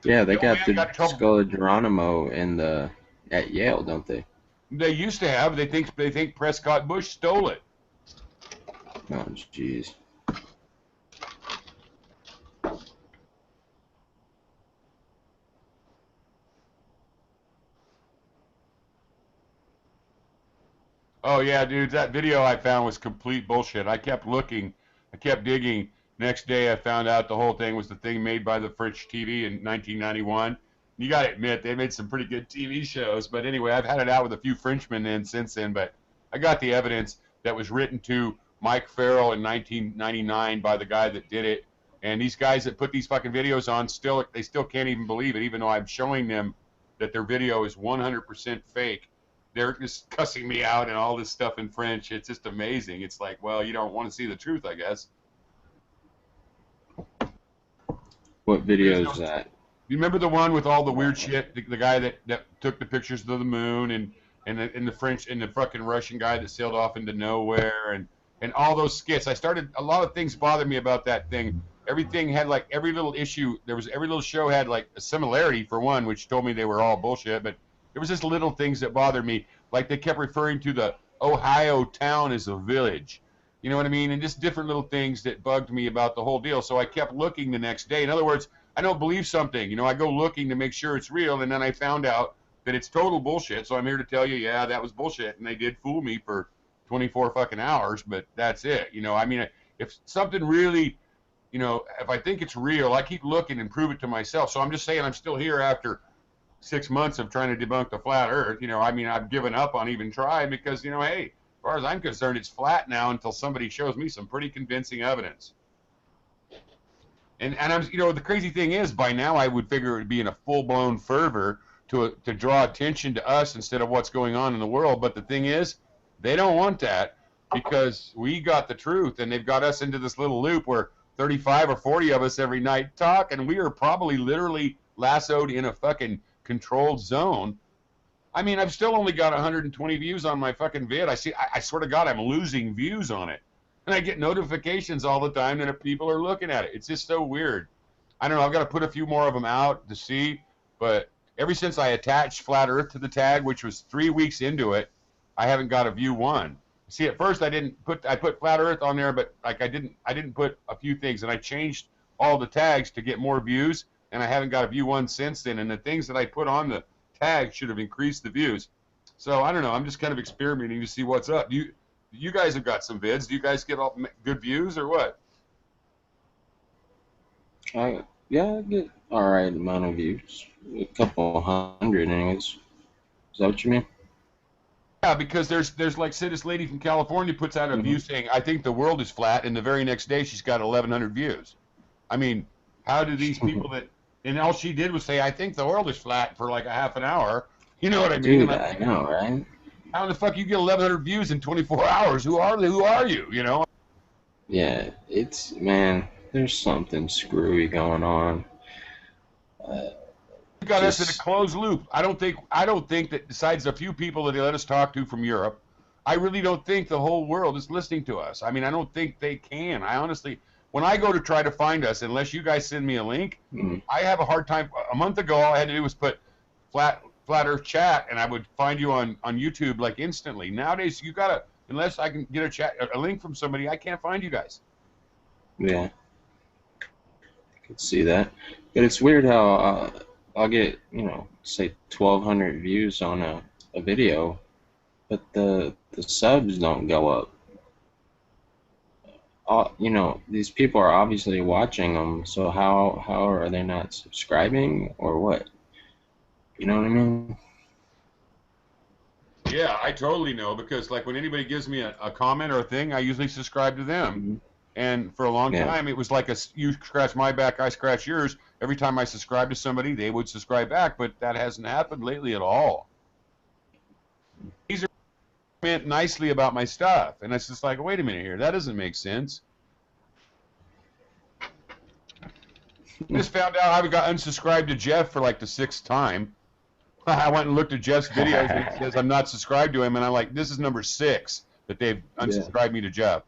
S2: Yeah, they got the skull of Geronimo at Yale, don't they?
S7: They used to have. They think Prescott Bush stole it.
S2: Oh, jeez.
S7: Oh yeah, dude, that video I found was complete bullshit. I kept looking, I kept digging. Next day, I found out the whole thing was the thing made by the French TV in 1991. You got to admit, they made some pretty good TV shows. But anyway, I've had it out with a few Frenchmen since then. But I got the evidence that was written to Mike Farrell in 1999 by the guy that did it. And these guys that put these fucking videos on, they still can't even believe it, even though I'm showing them that their video is 100% fake. They're just cussing me out and all this stuff in French. It's just amazing. It's like, well, you don't want to see the truth, I guess.
S2: What video is that?
S7: You remember the one with all the weird shit? The guy that took the pictures of the moon and the French and the fucking Russian guy that sailed off into nowhere and all those skits. A lot of things bothered me about that thing. Everything had like every little issue. Every little show had like a similarity for one, which told me they were all bullshit. But there was just little things that bothered me. Like they kept referring to the Ohio town as a village. You know what I mean? And just different little things that bugged me about the whole deal. So I kept looking the next day. In other words, I don't believe something. You know, I go looking to make sure it's real, and then I found out that it's total bullshit. So I'm here to tell you, yeah, that was bullshit, and they did fool me for 24 fucking hours, but that's it. You know, I mean, if something really, you know, if I think it's real, I keep looking and prove it to myself. So I'm just saying I'm still here after 6 months of trying to debunk the flat earth. You know, I mean, I've given up on even trying because, you know, hey, as far as I'm concerned, it's flat now until somebody shows me some pretty convincing evidence. And I'm, you know, the crazy thing is, by now I would figure it would be in a full-blown fervor to draw attention to us instead of what's going on in the world. But the thing is, they don't want that because we got the truth, and they've got us into this little loop where 35 or 40 of us every night talk, and we are probably literally lassoed in a fucking controlled zone. I mean, I've still only got 120 views on my fucking vid. I swear to God, I'm losing views on it. And I get notifications all the time that people are looking at it. It's just so weird. I don't know. I've got to put a few more of them out to see. But ever since I attached Flat Earth to the tag, which was 3 weeks into it, I haven't got a view one. See, at first I put Flat Earth on there, but like I didn't put a few things, and I changed all the tags to get more views, and I haven't got a view one since then. And the things that I put on the tag should have increased the views. So I don't know. I'm just kind of experimenting to see what's up. You guys have got some vids. Do you guys get all good views or what?
S2: Yeah, I get all right amount of views. A couple hundred anyways. Is that what you mean?
S7: Yeah, because there's like, say this lady from California puts out a view saying, I think the world is flat, and the very next day she's got 1,100 views. I mean, how do these people that, and all she did was say, I think the world is flat for like a half an hour. You know what I mean?
S2: Dude, I know, right?
S7: How the fuck you get 1,100 views in 24 hours? Who are they? Who are you? You know?
S2: Yeah, man, there's something screwy going on.
S7: You got us in a closed loop. I don't think that besides a few people that they let us talk to from Europe, I really don't think the whole world is listening to us. I mean, I don't think they can. I honestly, when I go to try to find us, unless you guys send me a link, I have a hard time. A month ago, all I had to do was put Flat Earth chat, and I would find you on YouTube like instantly. Nowadays, you gotta, unless I can get a link from somebody, I can't find you guys.
S2: Yeah, I could see that, but it's weird how I'll get, say 1,200 views on a video, but the subs don't go up. These people are obviously watching them, so how are they not subscribing or what? You know what I mean?
S7: Yeah, I totally know, because like when anybody gives me a comment or a thing, I usually subscribe to them.
S2: Mm-hmm.
S7: And for a long
S2: Yeah.
S7: time, it was like you scratch my back, I scratch yours. Every time I subscribe to somebody, they would subscribe back, but that hasn't happened lately at all. These are meant nicely about my stuff, and it's just like, wait a minute here, that doesn't make sense. I just found out I got unsubscribed to Jeff for like the 6th time. I went and looked at Jeff's videos, and it says I'm not subscribed to him, and I'm like, this is number 6 that they've unsubscribed me to Jeff.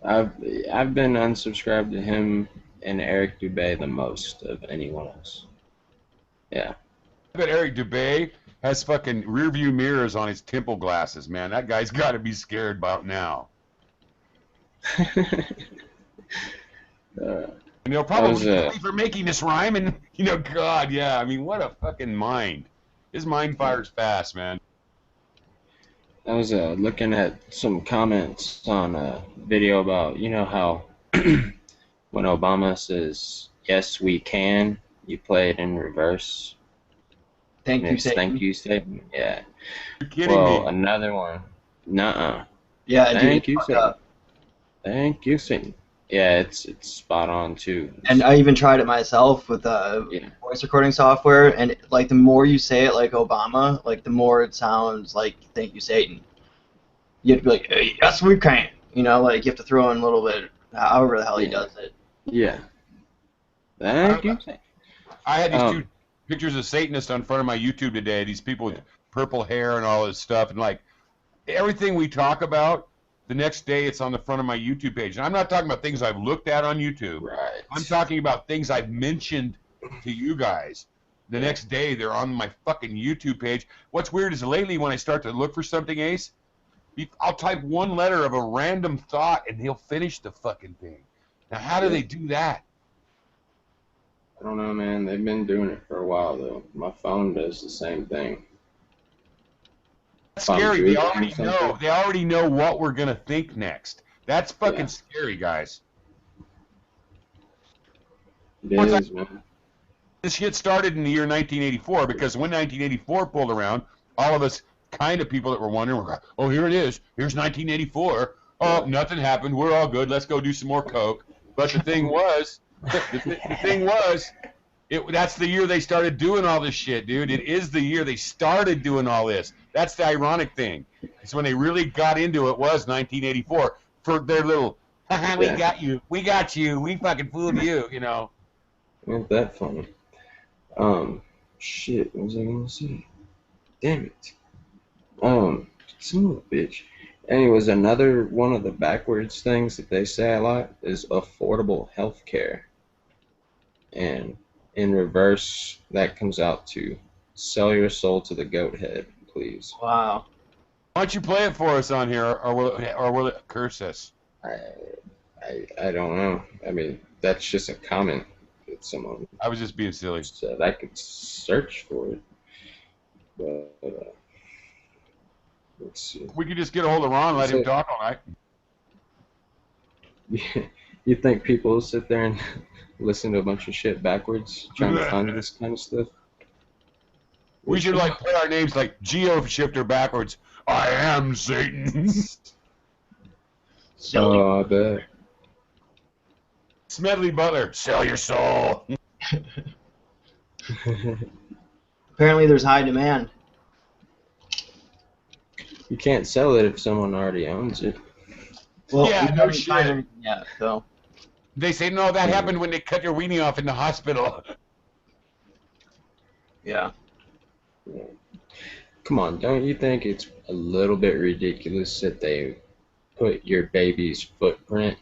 S2: I've been unsubscribed to him and Eric Dubay the most of anyone else. Yeah.
S7: I bet Eric Dubay has fucking rear view mirrors on his temple glasses, man. That guy's got to be scared about now. And they'll probably kill me for making this rhyme, and God, yeah. I mean, what a fucking mind. His mind fires fast, man.
S2: I was looking at some comments on a video about, how when Obama says, yes, we can, you play it in reverse.
S3: Thank you, Satan.
S2: Thank you, Satan. Yeah.
S7: You're kidding me.
S2: Another one. Nuh-uh.
S3: Yeah,
S2: Thank you, Satan. Thank you, Satan. Yeah, it's spot on, too.
S3: And I even tried it myself with voice recording software, and like the more you say it like Obama, like the more it sounds like "Thank you, Satan." You have to be like, hey, "Yes, we can." Like you have to throw in a little bit, however the hell he does it.
S2: Yeah. Thank you, Satan.
S7: I had these 2 pictures of Satanists on front of my YouTube today. These people with purple hair and all this stuff, and like everything we talk about, the next day it's on the front of my YouTube page. And I'm not talking about things I've looked at on YouTube.
S2: Right.
S7: I'm talking about things I've mentioned to you guys. The next day they're on my fucking YouTube page. What's weird is lately when I start to look for something, Ace, I'll type one letter of a random thought and he'll finish the fucking thing. Now, how do they do that?
S2: I don't know, man. They've been doing it for a while, though. My phone does the same thing.
S7: That's scary. They already know. They already know what we're gonna think next. That's fucking scary, guys.
S2: It is, man.
S7: This shit started in the year 1984, because when 1984 pulled around, all of us kind of people that were wondering, were like, oh, here it is. Here's 1984. Oh, nothing happened. We're all good. Let's go do some more coke. But the thing was, that's the year they started doing all this shit, dude. It is the year they started doing all this. That's the ironic thing. It's when they really got into it was 1984 for their little, haha, we got you, we fucking fooled you,
S2: Ain't that funny? Shit, what was I gonna say? Damn it. Son of a bitch. Anyways, another one of the backwards things that they say a lot is affordable health care. And in reverse, that comes out to sell your soul to the goat head, please.
S3: Wow.
S7: Why don't you play it for us on here, or will it curse us?
S2: I don't know. I mean, that's just a comment that someone.
S7: I was just being silly.
S2: Said I could search for it, but let's see.
S7: We could just get a hold of Ron and let him talk all night.
S2: You think people will sit there and listen to a bunch of shit backwards, trying to find this kind of stuff?
S7: We should play our names like Geo-shifter backwards. I am Satan.
S2: Oh, I bet.
S7: Smedley Butler, sell your soul.
S3: Apparently there's high demand.
S2: You can't sell it if someone already owns it.
S3: Well,
S7: yeah, no shit.
S3: Yeah, so.
S7: They say, no, that happened when they cut your weenie off in the hospital.
S3: Yeah.
S2: Come on, don't you think it's a little bit ridiculous that they put your baby's footprint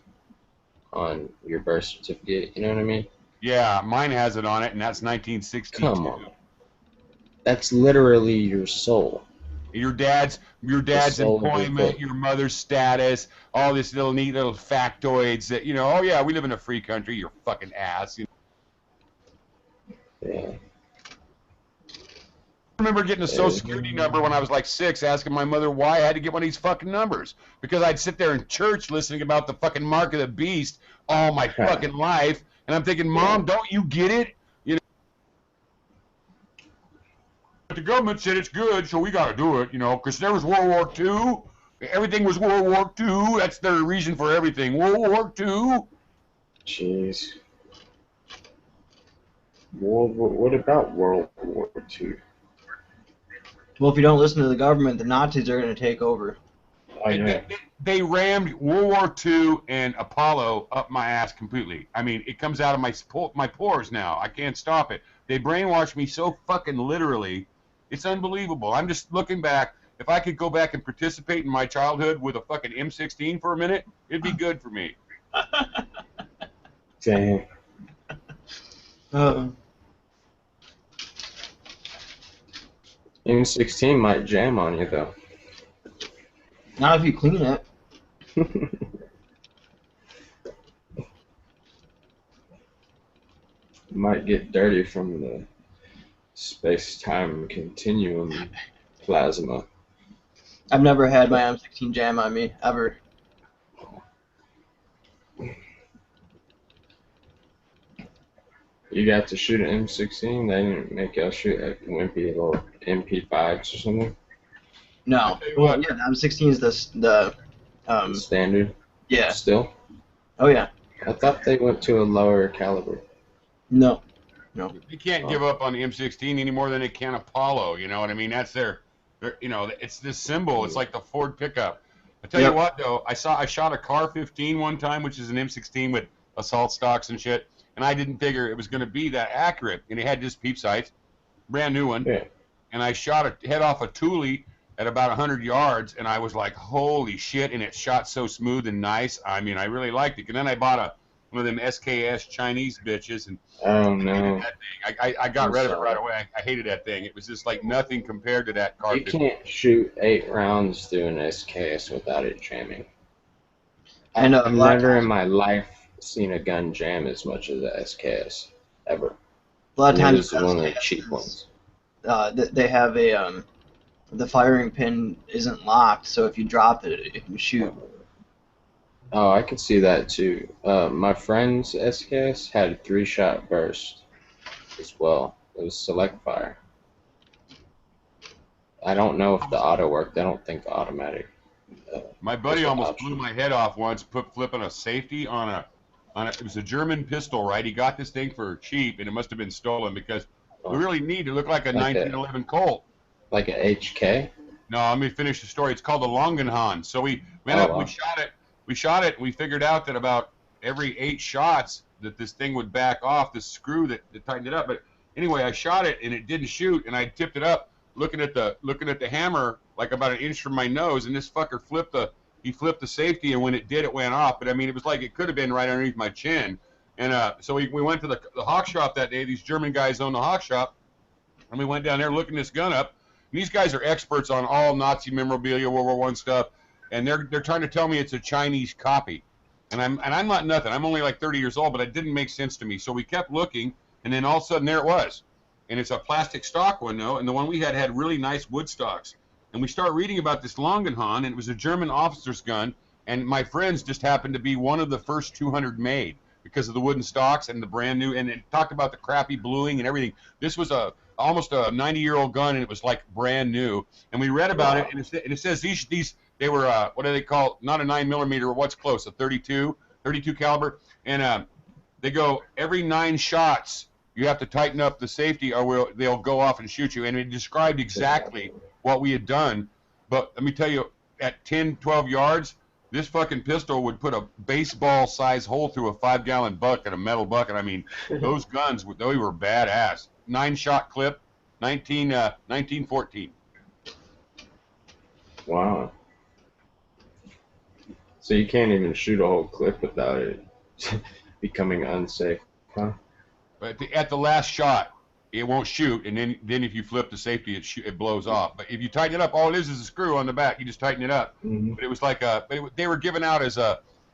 S2: on your birth certificate? You know what I mean?
S7: Yeah, mine has it on it, and that's 1962.
S2: Come on. That's literally your soul.
S7: Your dad's employment, your mother's status, all this little neat little factoids that, oh yeah, we live in a free country, you fucking ass.
S2: Yeah.
S7: I remember getting a social security number when I was like 6, asking my mother why I had to get one of these fucking numbers. Because I'd sit there in church listening about the fucking mark of the beast all my fucking life, and I'm thinking, Mom, don't you get it? You know, but the government said it's good, so we got to do it. You know, because there was World War II. Everything was World War II. That's their reason for everything. World War II.
S2: Jeez. What about World War II?
S3: Well, if you don't listen to the government, the Nazis are going to take over.
S2: I know.
S7: They rammed World War II and Apollo up my ass completely. I mean, it comes out of my pores now. I can't stop it. They brainwashed me so fucking literally. It's unbelievable. I'm just looking back. If I could go back and participate in my childhood with a fucking M16 for a minute, it'd be good for me.
S2: Dang. M16 might jam on you, though.
S3: Not if you clean it.
S2: Might get dirty from the space-time continuum plasma.
S3: I've never had my M16 jam on me, ever.
S2: You got to shoot an M16? They didn't make y'all shoot like wimpy little MP5s or something?
S3: No. Well, yeah, the M16 is the
S2: standard?
S3: Yeah.
S2: Still?
S3: Oh, yeah.
S2: I thought they went to a lower caliber.
S3: No. No.
S7: You can't give up on the M16 any more than they can Apollo. You know what I mean? That's their you know, it's this symbol. It's like the Ford pickup. I tell you what, though, I shot a Car 15 one time, which is an M16 with assault stocks and shit, and I didn't figure it was going to be that accurate. And it had just peep sights, brand new one. Yeah. And I shot a head off a Thule at about 100 yards, and I was like, holy shit, and it shot so smooth and nice. I mean, I really liked it. And then I bought one of them SKS Chinese bitches, and
S2: oh no,
S7: that thing. I got rid of it right away. I hated that thing. It was just like nothing compared to that Car 15.
S2: You can't shoot 8 rounds through an SKS without it jamming.
S3: I know.
S2: I've never in my life seen a gun jam as much as a SKS, ever.
S3: A lot of times,
S2: it's one of the cheap ones.
S3: They have the firing pin isn't locked, so if you drop it, it can shoot.
S2: Oh, I could see that too. My friend's SKS had a 3-shot burst as well. It was select fire. I don't know if the auto worked. I don't think automatic.
S7: My buddy almost blew my head off once, flipping a safety on a. It was a German pistol, right? He got this thing for cheap, and it must have been stolen because we really need to look like a 1911 Colt.
S2: Like a HK?
S7: No, let me finish the story. It's called the Longenhahn. So we went up, we shot it. We shot it, and we figured out that about every 8 shots that this thing would back off the screw that tightened it up. But anyway, I shot it, and it didn't shoot, and I tipped it up, looking at the hammer like about an inch from my nose, and this fucker flipped the safety, and when it did, it went off. But I mean, it was like it could have been right underneath my chin. And so we went to the hawk shop that day. These German guys own the hawk shop, and we went down there looking this gun up. And these guys are experts on all Nazi memorabilia, World War I stuff. And they're trying to tell me it's a Chinese copy, and I'm not nothing. I'm only like 30 years old, but it didn't make sense to me. So we kept looking, and then all of a sudden there it was, and it's a plastic stock one though, and the one we had really nice wood stocks. And we start reading about this Longenhahn, and it was a German officer's gun, and my friends just happened to be one of the first 200 made because of the wooden stocks and the brand new. And it talked about the crappy bluing and everything. This was almost a 90-year-old gun, and it was like brand new. And we read about it, and it says these. They were, what do they call, not a 9mm, what's close, a 32 caliber. And they go, every 9 shots, you have to tighten up the safety or they'll go off and shoot you. And it described exactly what we had done. But let me tell you, at 10, 12 yards, this fucking pistol would put a baseball-size hole through a 5-gallon bucket, a metal bucket. I mean, those guns, they were badass. 9-shot clip, 1914.
S2: Wow. So you can't even shoot a whole clip without it becoming unsafe, huh?
S7: But at the last shot, it won't shoot, and then if you flip the safety, it blows off. But if you tighten it up, all it is a screw on the back. You just tighten it up.
S2: Mm-hmm.
S7: But it was like they were given out as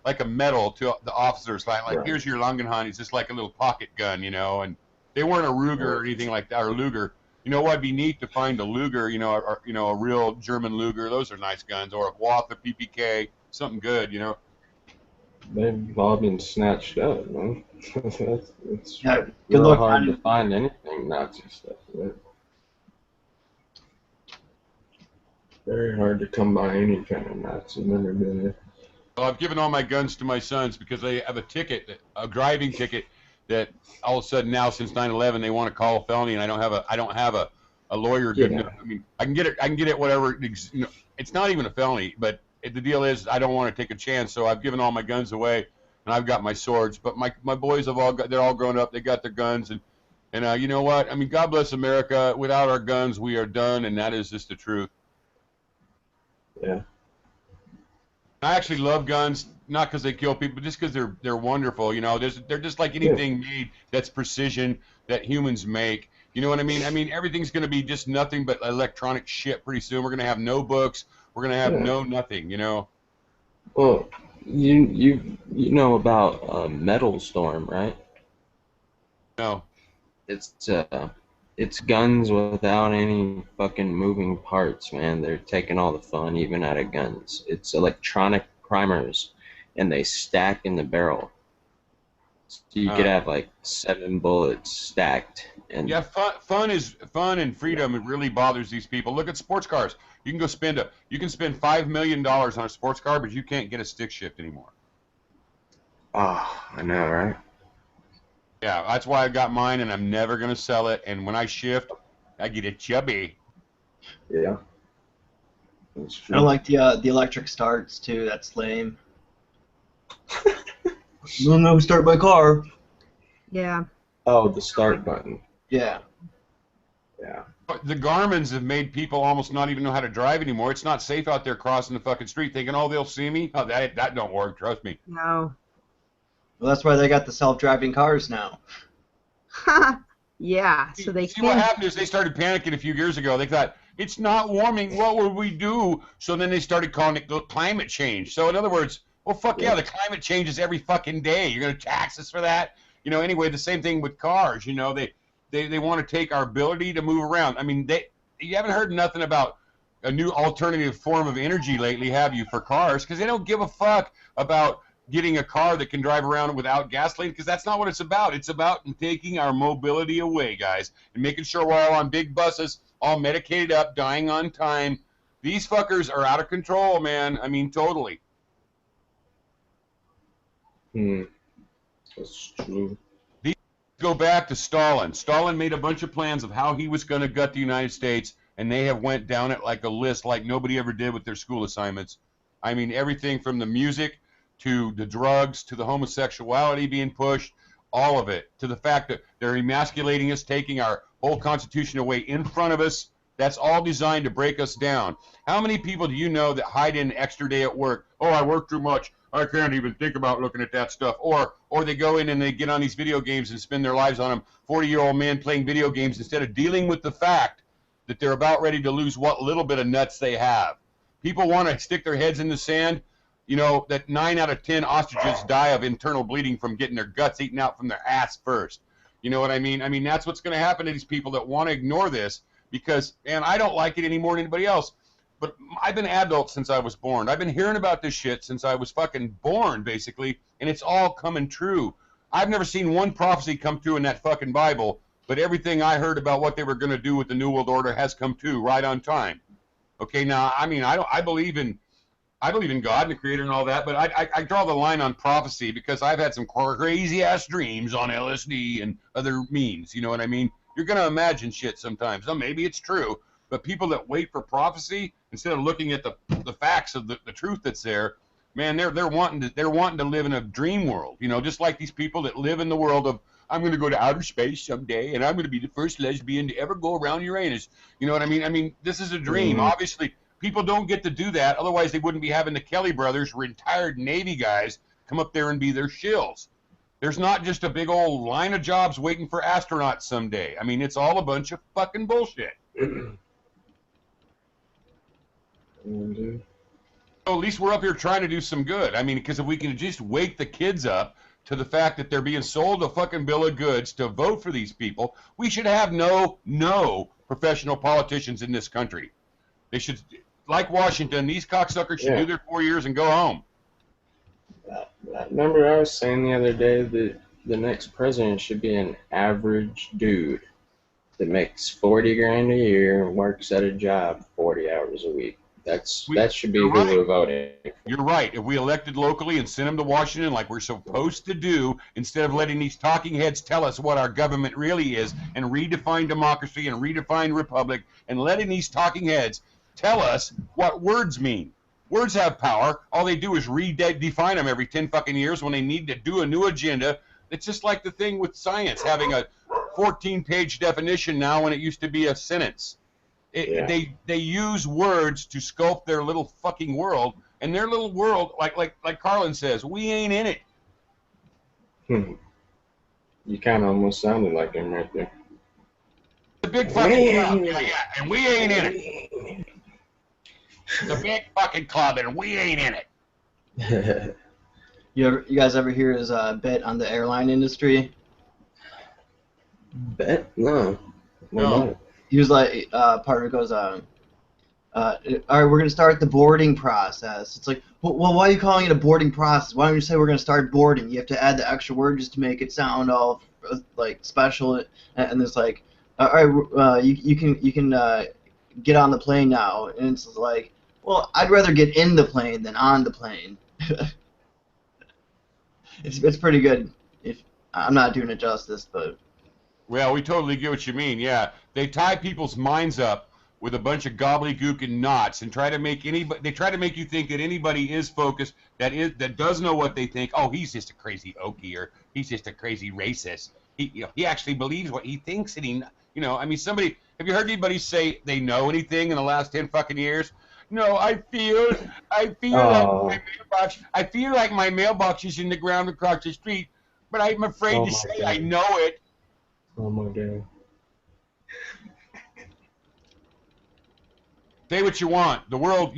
S7: like a medal to the officers, like here's your Longenhahn. It's just like a little pocket gun, you know. And They weren't a Ruger or anything like that, or Luger. You know what? It'd be neat to find a Luger, or a real German Luger. Those are nice guns, or a Watha PPK, something good,
S2: They've all been snatched up, man. It's
S3: Yeah, good
S2: real
S3: luck
S2: hard to
S3: finding.
S2: find anything Nazi stuff. Right? Very hard to come by any kind of Nazi memorabilia.
S7: Well, I've given all my guns to my sons because they have a driving ticket that all of a sudden now since 9/11 they want to call a felony, and I don't have a lawyer good enough. I mean, I can get it whatever. It's not even a felony, but the deal is I don't want to take a chance, so I've given all my guns away, and I've got my swords. But my boys they're all grown up. They got their guns, and you know what? I mean, God bless America. Without our guns, we are done, and that is just the truth.
S2: Yeah.
S7: I actually love guns, not because they kill people, but just because they're wonderful. They're just like anything made that's precision that humans make. You know what I mean? I mean, everything's going to be just nothing but electronic shit pretty soon. We're going to have no books. We're going to have no nothing.
S2: Well, you know about Metal Storm, right?
S7: No.
S2: It's guns without any fucking moving parts, man. They're taking all the fun even out of guns. It's electronic primers, and they stack in the barrel. So you could have like 7 bullets stacked. And
S7: yeah, fun and freedom. It really bothers these people. Look at sports cars. You can spend $5 million on a sports car, but you can't get a stick shift anymore.
S2: Oh, I know, right?
S7: Yeah, that's why I got mine, and I'm never gonna sell it. And when I shift, I get it chubby.
S2: Yeah.
S3: I don't like the electric starts too. That's lame. No, start my car.
S1: Yeah.
S2: Oh, the start button.
S3: Yeah.
S2: Yeah.
S7: But the Garmins have made people almost not even know how to drive anymore. It's not safe out there crossing the fucking street thinking, oh, they'll see me. Oh, that don't work. Trust me.
S1: No.
S3: Well, that's why they got the self-driving cars now.
S1: Yeah. So they
S7: see what happened is they started panicking a few years ago. They thought it's not warming. What would we do? So then they started calling it climate change. So in other words, well, fuck yeah, the climate changes every fucking day. You're gonna tax us for that? Anyway, the same thing with cars. They want to take our ability to move around. I mean, you haven't heard nothing about a new alternative form of energy lately, have you, for cars? Because they don't give a fuck about getting a car that can drive around without gasoline, because that's not what it's about. It's about taking our mobility away, guys, and making sure we're all on big buses, all medicated up, dying on time. These fuckers are out of control, man. I mean, totally.
S2: That's true.
S7: These go back to Stalin. Stalin made a bunch of plans of how he was going to gut the United States, and they have went down it like a list like nobody ever did with their school assignments. I mean, everything from the music to the drugs, to the homosexuality being pushed, all of it, to the fact that they're emasculating us, taking our whole Constitution away in front of us. That's all designed to break us down. How many people do you know that hide in an extra day at work? Oh, I work too much. I can't even think about looking at that stuff. Or they go in and they get on these video games and spend their lives on them. 40-year-old men playing video games instead of dealing with the fact that they're about ready to lose what little bit of nuts they have. People want to stick their heads in the sand. That 9 out of 10 ostriches die of internal bleeding from getting their guts eaten out from their ass first. You know what I mean? I mean, that's what's going to happen to these people that want to ignore this because, man, I don't like it any more than anybody else. But I've been adult since I was born. I've been hearing about this shit since I was fucking born, basically, and it's all coming true. I've never seen one prophecy come true in that fucking Bible, but everything I heard about what they were going to do with the New World Order has come true right on time. Okay, now, I mean, I believe in God and the Creator and all that, but I draw the line on prophecy because I've had some crazy-ass dreams on LSD and other means, you know what I mean? You're going to imagine shit sometimes. Now, maybe it's true, but people that wait for prophecy instead of looking at the facts of the truth that's there, man, they're wanting to live in a dream world, just like these people that live in the world of, I'm going to go to outer space someday, and I'm going to be the first lesbian to ever go around Uranus. You know what I mean? I mean, this is a dream. Mm-hmm. Obviously, people don't get to do that. Otherwise, they wouldn't be having the Kelly brothers, retired Navy guys, come up there and be their shills. There's not just a big old line of jobs waiting for astronauts someday. I mean, it's all a bunch of fucking bullshit. So at least we're up here trying to do some good. I mean, because if we can just wake the kids up to the fact that they're being sold a fucking bill of goods to vote for these people, we should have no professional politicians in this country. They should, like Washington, these cocksuckers should do their 4 years and go home.
S2: Remember I was saying the other day that the next president should be an average dude that makes 40 grand a year and works at a job 40 hours a week. That should be who we're voting for.
S7: You're right. If we elected locally and sent them to Washington like we're supposed to do, instead of letting these talking heads tell us what our government really is and redefine democracy and redefine republic, and letting these talking heads tell us what words mean. Words have power. All they do is redefine them every 10 fucking years when they need to do a new agenda. It's just like the thing with science, having a 14-page definition now when it used to be a sentence. They use words to sculpt their little fucking world, and their little world, like Carlin says, we ain't in it.
S2: You kind of almost sounded like him right there.
S7: The big fucking club, and we ain't in it. The big fucking club, and we ain't in it.
S3: You guys ever hear his bet on the airline industry?
S2: Bet? No.
S3: No. He was like, part of it goes, all right, we're going to start the boarding process. It's like, well, why are you calling it a boarding process? Why don't you say we're going to start boarding? You have to add the extra word just to make it sound all, like, special. And it's like, all right, you can get on the plane now. And it's like, well, I'd rather get in the plane than on the plane. It's pretty good. If I'm not doing it justice, but...
S7: Well, we totally get what you mean, yeah. They tie people's minds up with a bunch of gobbledygook and knots and try to make you think that anybody is focused, that does know what they think. Oh, he's just a crazy Okie, or he's just a crazy racist. He actually believes what he thinks, and I mean, somebody, have you heard anybody say they know anything in the last 10 fucking years? No, I feel like my mailbox is in the ground across the street, but I'm afraid to say I know it.
S2: Oh my God.
S7: Say what you want. The world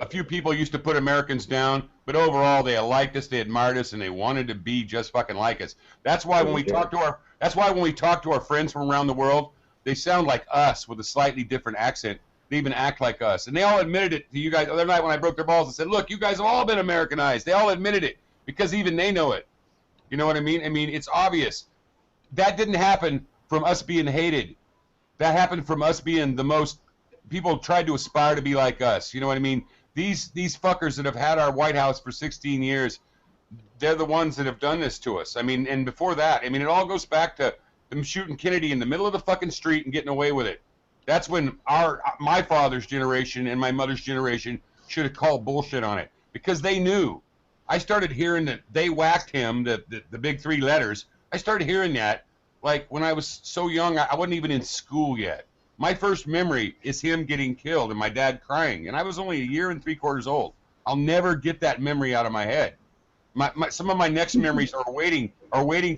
S7: a few people used to put Americans down, but overall they liked us, they admired us, and they wanted to be just fucking like us. That's why when we talk to our friends from around the world, they sound like us with a slightly different accent. They even act like us. And they all admitted it to you guys the other night when I broke their balls and said, look, you guys have all been Americanized. They all admitted it because even they know it. You know what I mean? I mean, it's obvious. That didn't happen from us being hated. That happened from us being the most, people tried to aspire to be like us. You know what I mean? These fuckers that have had our White House for 16 years, they're the ones that have done this to us. I mean, and before that, I mean, it all goes back to them shooting Kennedy in the middle of the fucking street and getting away with it. That's when my father's generation and my mother's generation should have called bullshit on it, because they knew. I started hearing that they whacked him, the big 3 letters. I started hearing that like when I was so young. I wasn't even in school yet. My first memory is him getting killed and my dad crying, and I was only 1 3/4 old. I'll never get that memory out of my head. Some of my next memories are waiting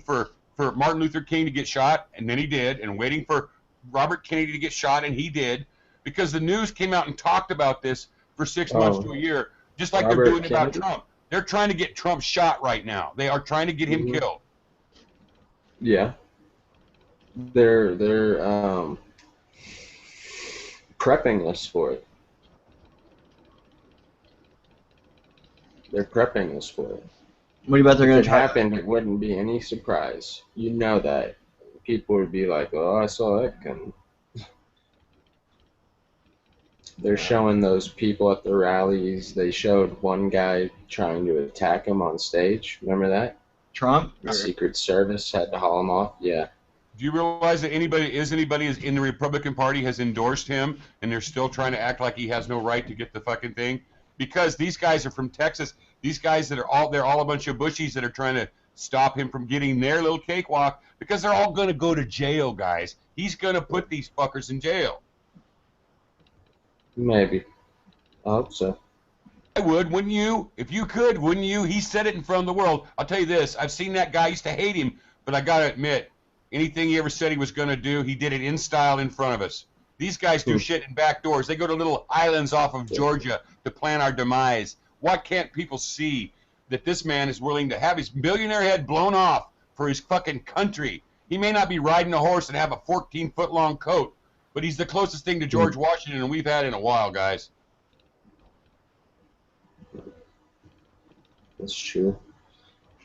S7: for Martin Luther King to get shot, and then he did, and waiting for Robert Kennedy to get shot, and he did, because the news came out and talked about this for 6 months to a year, just like they're doing about Trump. They're trying to get Trump shot right now. They are trying to get him killed.
S2: Yeah. They're prepping us for it. They're prepping us for it.
S3: What about they're going to
S2: try? If it happened, it wouldn't be any surprise. You know that. People would be like, oh, I saw that coming. They're showing those people at the rallies. They showed one guy trying to attack him on stage. Remember that?
S3: Trump?
S2: The Secret Service had to haul him off. Yeah.
S7: Do you realize that anybody in the Republican Party has endorsed him, and they're still trying to act like he has no right to get the fucking thing? Because these guys are from Texas. These guys they're all a bunch of bushies that are trying to stop him from getting their little cakewalk, because they're all going to go to jail, guys. He's going to put these fuckers in jail.
S2: Maybe. I hope so.
S7: I would, wouldn't you? If you could, wouldn't you? He said it in front of the world. I'll tell you this. I've seen that guy. I used to hate him, but I got to admit, anything he ever said he was going to do, he did it in style in front of us. These guys do shit in back doors. They go to little islands off of Georgia to plan our demise. What can't people see? that this man is willing to have his billionaire head blown off for his fucking country. He may not be riding a horse and have a 14-foot long coat, but he's the closest thing to George Washington we've had in a while, guys.
S2: That's true.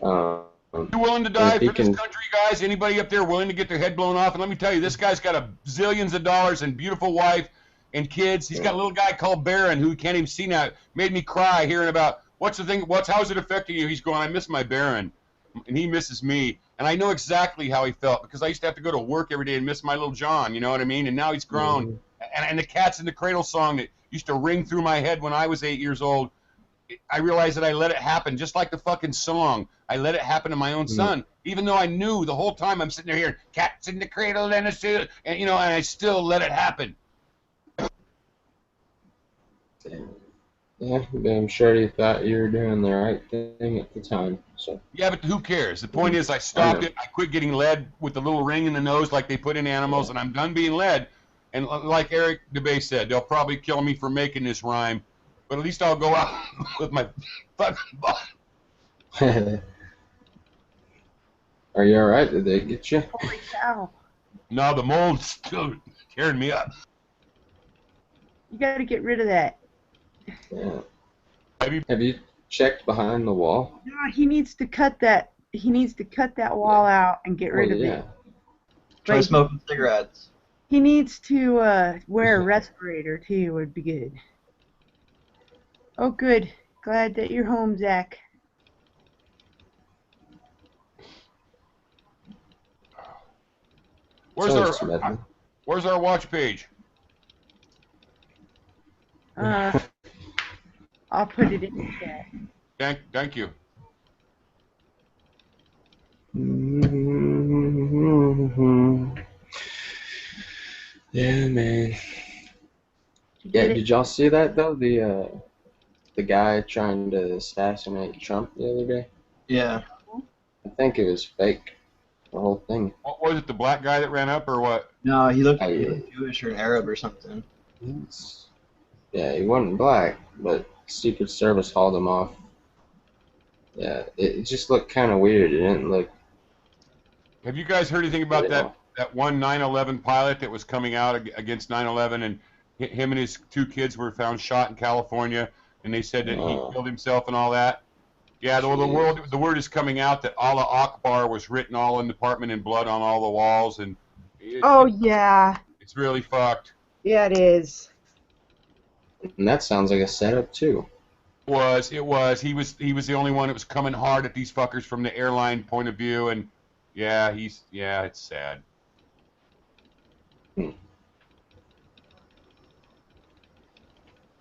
S7: You willing to die for this country, guys? Anybody up there willing to get their head blown off? And let me tell you, this guy's got a zillions of dollars and beautiful wife and kids. He's got a little guy called Baron who can't even see now. Made me cry hearing about how's it affecting you? He's going, I miss my Baron, and he misses me. And I know exactly how he felt because I used to have to go to work every day and miss my little John. You know what I mean? And now he's grown. And the Cats in the Cradle song that used to ring through my head when I was 8 years old. I realized that I let it happen, just like the fucking song. I let it happen to my own son, even though I knew the whole time I'm sitting there hearing "Cats in the Cradle" and and I still let it happen.
S2: Yeah, I'm sure you thought you were doing the right thing at the time. So. Yeah,
S7: but who cares? The point is, I stopped it. I quit getting led with the little ring in the nose like they put in animals, and I'm done being led. And like Eric DeBay said, they'll probably kill me for making this rhyme. But at least I'll go out with my fucking butt.
S2: Are you alright? Did they get you?
S1: Holy cow.
S7: No, the mold's still tearing me up.
S1: You gotta get rid of that.
S2: Yeah. Have you checked behind the wall?
S1: No, he needs to cut that. He needs to cut that wall out and get rid of it.
S3: Try smoking cigarettes.
S1: He needs to wear a respirator too. Would be good. Oh, good. Glad that you're home, Zach.
S7: Where's our watch page?
S1: I'll put it in the chat.
S7: Thank you.
S2: Yeah, man. Yeah, did y'all see that though? The guy trying to assassinate Trump the other day?
S3: Yeah.
S2: I think it was fake. The whole thing.
S7: What was it, the black guy that ran up or what?
S3: No, he looked Jewish or an Arab or something.
S2: Yeah, he wasn't black, but Secret Service hauled him off. Yeah, it just looked kind of weird. It didn't look...
S7: Have you guys heard anything about that one 9/11 pilot that was coming out against 9/11 and him and his 2 kids were found shot in California and they said that he killed himself and all that? Yeah, the word is coming out that Allah Akbar was written all in the apartment in blood on all the walls, and
S1: yeah,
S7: it's really fucked.
S1: Yeah, it is.
S2: And that sounds like a setup too.
S7: It was. He was the only one that was coming hard at these fuckers from the airline point of view, and yeah, it's sad.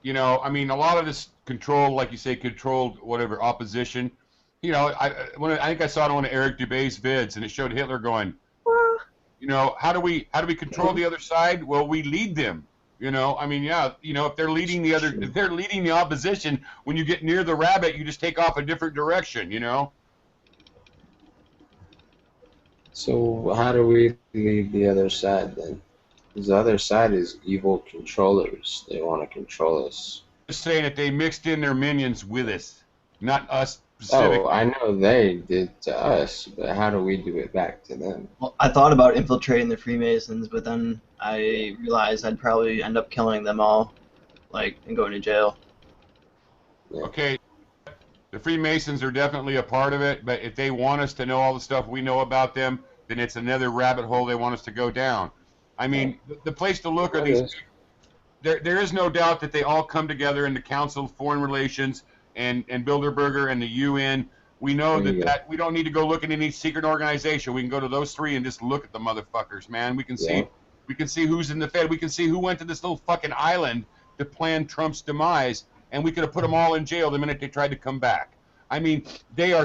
S7: You know, I mean, a lot of this controlled, like you say, controlled whatever opposition. You know, I think I saw it on one of Eric Dubay's vids, and it showed Hitler going, you know, how do we control the other side? Well, we lead them. You know, I mean, yeah, you know, if they're leading the opposition, when you get near the rabbit, you just take off a different direction. You know.
S2: So how do we lead the other side then? Because the other side is evil controllers. They want to control us.
S7: Just saying that they mixed in their minions with us, not us specifically.
S2: Oh, I know they did to us, but how do we do it back to them?
S3: Well, I thought about infiltrating the Freemasons, but then I realized I'd probably end up killing them all, and going to jail.
S2: Yeah.
S7: Okay, the Freemasons are definitely a part of it, but if they want us to know all the stuff we know about them, then it's another rabbit hole they want us to go down. I mean, the place to look are these. There is no doubt that they all come together in the Council of Foreign Relations and Bilderberger and the UN. We know that we don't need to go look at any secret organization. We can go to those 3 and just look at the motherfuckers, man. We can see who's in the Fed. We can see who went to this little fucking island to plan Trump's demise, and we could have put them all in jail the minute they tried to come back. I mean, they're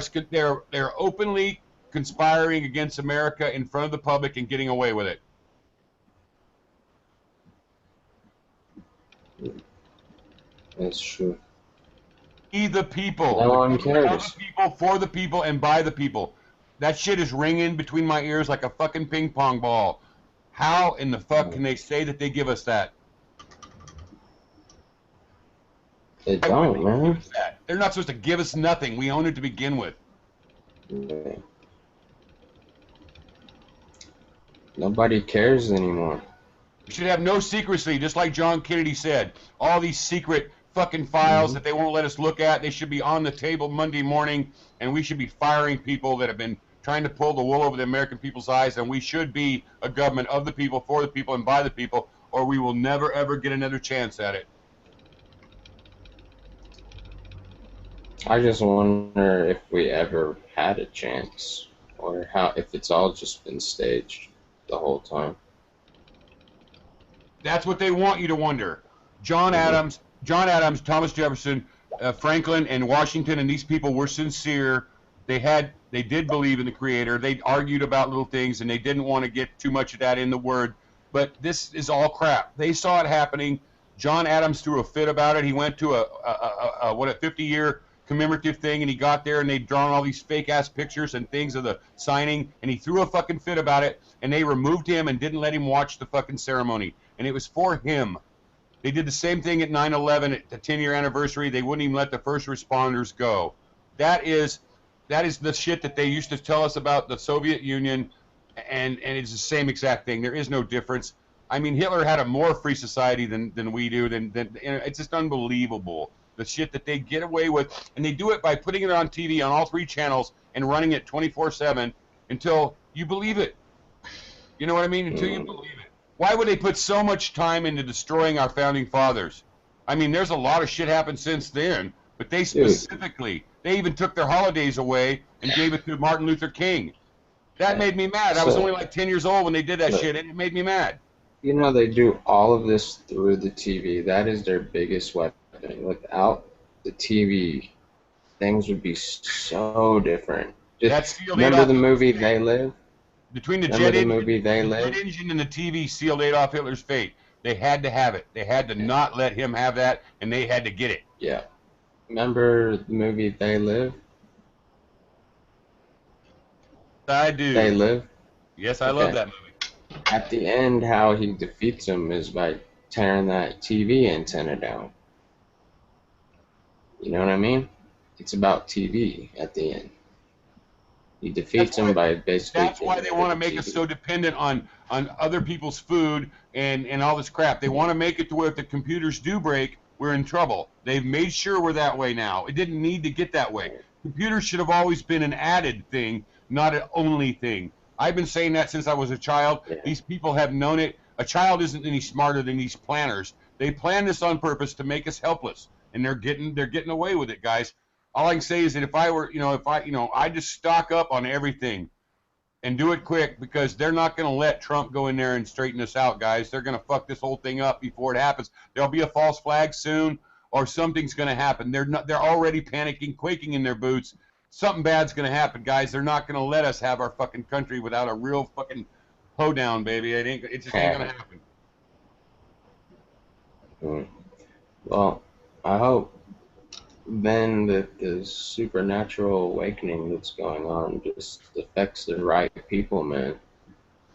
S7: openly conspiring against America in front of the public and getting away with it.
S2: That's true.
S7: Be the people.
S2: No one cares.
S7: Of the people, for the people, and by the people. That shit is ringing between my ears like a fucking ping pong ball. How in the fuck can they say that they give us that?
S2: They
S7: Why would
S2: don't,
S7: they give
S2: man.
S7: us that? They're not supposed to give us nothing. We own it to begin with.
S2: Yeah. Nobody cares anymore.
S7: We should have no secrecy, just like John Kennedy said. All these secret fucking files that they won't let us look at, they should be on the table Monday morning, and we should be firing people that have been trying to pull the wool over the American people's eyes, and we should be a government of the people, for the people, and by the people, or we will never, ever get another chance at it.
S2: I just wonder if we ever had a chance, or how if it's all just been staged the whole time.
S7: That's what they want you to wonder. John Adams, Thomas Jefferson, Franklin, and Washington, and these people were sincere. They did believe in the Creator. They argued about little things, and they didn't want to get too much of that in the Word. But this is all crap. They saw it happening. John Adams threw a fit about it. He went to a 50-year commemorative thing, and he got there, and they'd drawn all these fake-ass pictures and things of the signing, and he threw a fucking fit about it, and they removed him and didn't let him watch the fucking ceremony. And it was for him. They did the same thing at 9/11 at the 10-year anniversary. They wouldn't even let the first responders go. That is the shit that they used to tell us about the Soviet Union, and it's the same exact thing. There is no difference. I mean, Hitler had a more free society than we do. It's just unbelievable, the shit that they get away with, and they do it by putting it on TV on all 3 channels and running it 24/7 until you believe it. You know what I mean? Until you believe it. Why would they put so much time into destroying our founding fathers? I mean, there's a lot of shit happened since then, but they specifically, they even took their holidays away and gave it to Martin Luther King. That made me mad. I was only like 10 years old when they did that shit, and it made me mad.
S2: You know, they do all of this through the TV. That is their biggest weapon. Without the TV, things would be so different. Just remember the movie They Live?
S7: Between the
S2: Remember
S7: jet
S2: the movie They Live?
S7: engine and the TV sealed Adolf Hitler's fate. They had to have it. They had to not let him have that, and they had to get it.
S2: Yeah. Remember the movie They Live?
S7: I do.
S2: They Live?
S7: Yes, I love that movie.
S2: At the end, how he defeats him is by tearing that TV antenna down. You know what I mean? It's about TV at the end. He defeats him by basically...
S7: That's why they want to make us so dependent on other people's food and all this crap. They want to make it to where if the computers do break, we're in trouble. They've made sure we're that way now. It didn't need to get that way. Computers should have always been an added thing, not an only thing. I've been saying that since I was a child. Yeah. These people have known it. A child isn't any smarter than these planners. They plan this on purpose to make us helpless, and they're getting away with it, guys. All I can say is that if I were, I just stock up on everything and do it quick, because they're not going to let Trump go in there and straighten us out, guys. They're going to fuck this whole thing up before it happens. There'll be a false flag soon, or something's going to happen. They're already panicking, quaking in their boots. Something bad's going to happen, guys. They're not going to let us have our fucking country without a real fucking hoedown, baby. It just ain't going to happen.
S2: Well, I hope then that the supernatural awakening that's going on just affects the right people, man.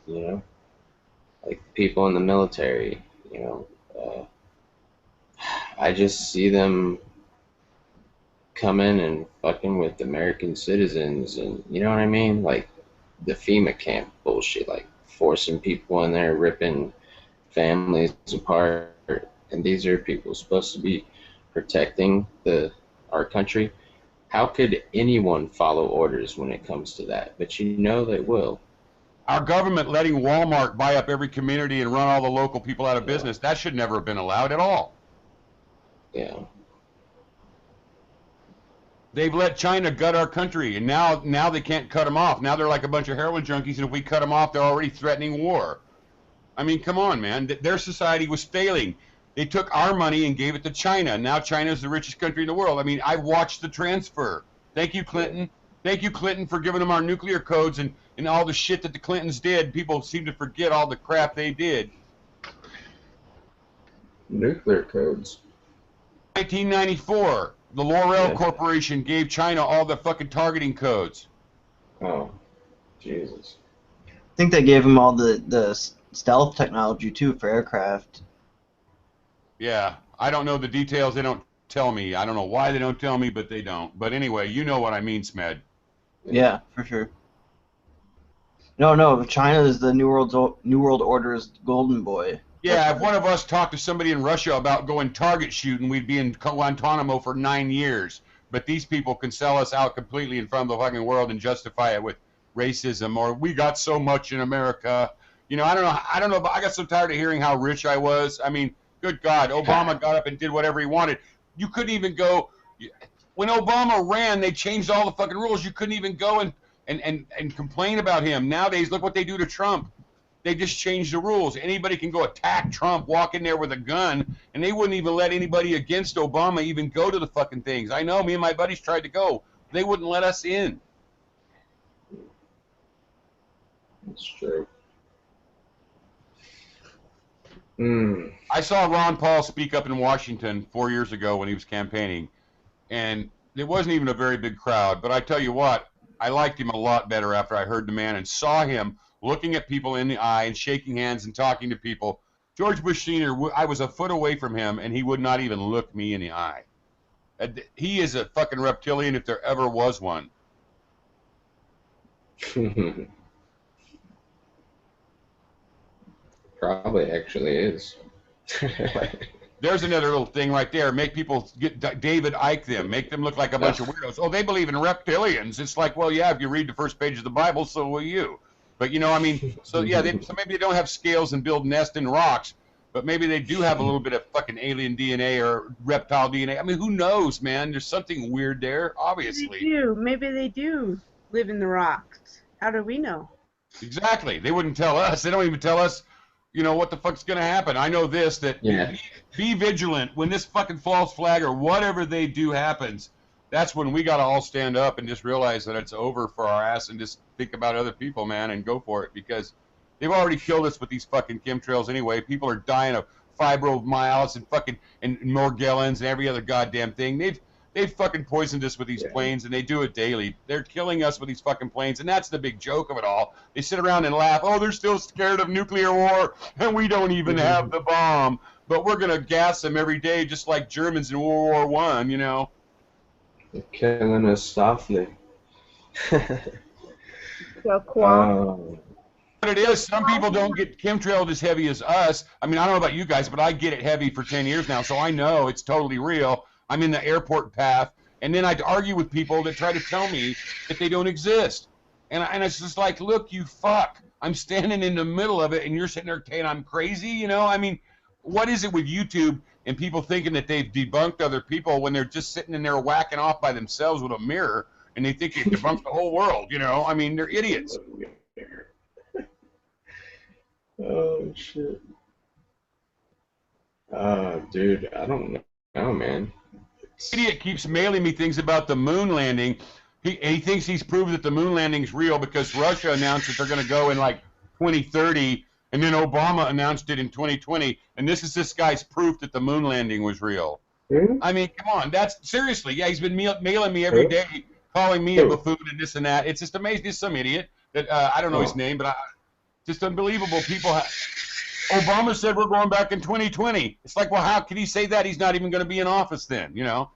S2: You know, like people in the military. I just see them coming and fucking with American citizens, and you know what I mean, like the FEMA camp bullshit, like forcing people in there, ripping families apart, and these are people supposed to be protecting our country. How could anyone follow orders when it comes to that? But you know they will.
S7: Our government letting Walmart buy up every community and run all the local people out of business, that should never have been allowed at all.
S2: Yeah.
S7: They've let China gut our country, and now they can't cut them off. Now they're like a bunch of heroin junkies, and if we cut them off, they're already threatening war. I mean, come on, man. Their society was failing. They took our money and gave it to China. Now China is the richest country in the world. I mean, I watched the transfer. Thank you, Clinton. Thank you, Clinton, for giving them our nuclear codes and all the shit that the Clintons did. People seem to forget all the crap they did.
S2: Nuclear codes.
S7: 1994, the L'Oreal Corporation gave China all the fucking targeting codes.
S2: Oh, Jesus.
S3: I think they gave them all the stealth technology, too, for aircraft.
S7: Yeah, I don't know the details. They don't tell me. I don't know why they don't tell me, but they don't. But anyway, you know what I mean, Smed.
S3: Yeah, for sure. No, China is the New World Order's golden boy.
S7: Yeah, if one of us talked to somebody in Russia about going target shooting, we'd be in Guantanamo for 9 years. But these people can sell us out completely in front of the fucking world and justify it with racism or we got so much in America. You know, I don't know, but I got so tired of hearing how rich I was. I mean, good God, Obama got up and did whatever he wanted. You couldn't even go. When Obama ran, they changed all the fucking rules. You couldn't even go and complain about him. Nowadays, look what they do to Trump. They just changed the rules. Anybody can go attack Trump, walk in there with a gun, and they wouldn't even let anybody against Obama even go to the fucking things. I know, me and my buddies tried to go. They wouldn't let us in.
S2: That's true.
S7: I saw Ron Paul speak up in Washington 4 years ago when he was campaigning, and it wasn't even a very big crowd. But I tell you what, I liked him a lot better after I heard the man and saw him looking at people in the eye and shaking hands and talking to people. George Bush Sr., I was a foot away from him, and he would not even look me in the eye. He is a fucking reptilian if there ever was one.
S2: Probably actually is.
S7: There's another little thing right there. Make people get David Icke them. Make them look like a bunch of weirdos. Oh, they believe in reptilians. It's like, well, yeah, if you read the first page of the Bible, so will you. But, you know, I mean, so, yeah, so maybe they don't have scales and build nests in rocks, but maybe they do have a little bit of fucking alien DNA or reptile DNA. I mean, who knows, man? There's something weird there, obviously.
S1: Maybe they do live in the rocks. How do we know?
S7: Exactly. They wouldn't tell us. They don't even tell us, you know, what the fuck's going to happen. I know this, that be vigilant. When this fucking false flag or whatever they do happens, that's when we got to all stand up and just realize that it's over for our ass and just think about other people, man, and go for it, because they've already killed us with these fucking chemtrails anyway. People are dying of fibromyalgia and fucking and Morgellons and every other goddamn thing. They've fucking poisoned us with these planes, and they do it daily. They're killing us with these fucking planes, and that's the big joke of it all. They sit around and laugh, oh, they're still scared of nuclear war, and we don't even have the bomb, but we're going to gas them every day just like Germans in World War I, you know?
S2: They're killing us softly.
S7: But it is. Some people don't get chemtrailed as heavy as us. I mean, I don't know about you guys, but I get it heavy for 10 years now, so I know it's totally real. I'm in the airport path, and then I'd argue with people that try to tell me that they don't exist. And it's just like, look, you fuck. I'm standing in the middle of it, and you're sitting there saying I'm crazy, you know? I mean, what is it with YouTube and people thinking that they've debunked other people when they're just sitting in there whacking off by themselves with a mirror, and they think they've debunked the whole world, you know? I mean, they're idiots.
S2: Oh, shit. Dude, I don't know, man.
S7: Idiot keeps mailing me things about the moon landing. He thinks he's proved that the moon landing's real because Russia announced that they're going to go in like 2030, and then Obama announced it in 2020, and this guy's proof that the moon landing was real. I mean, come on, that's seriously. Yeah, he's been mailing me every day, calling me a buffoon and this and that. It's just amazing. He's some idiot that I don't know his name, but just unbelievable. People. Obama said we're going back in 2020. It's like, well, how can he say that? He's not even going to be in office then, you know?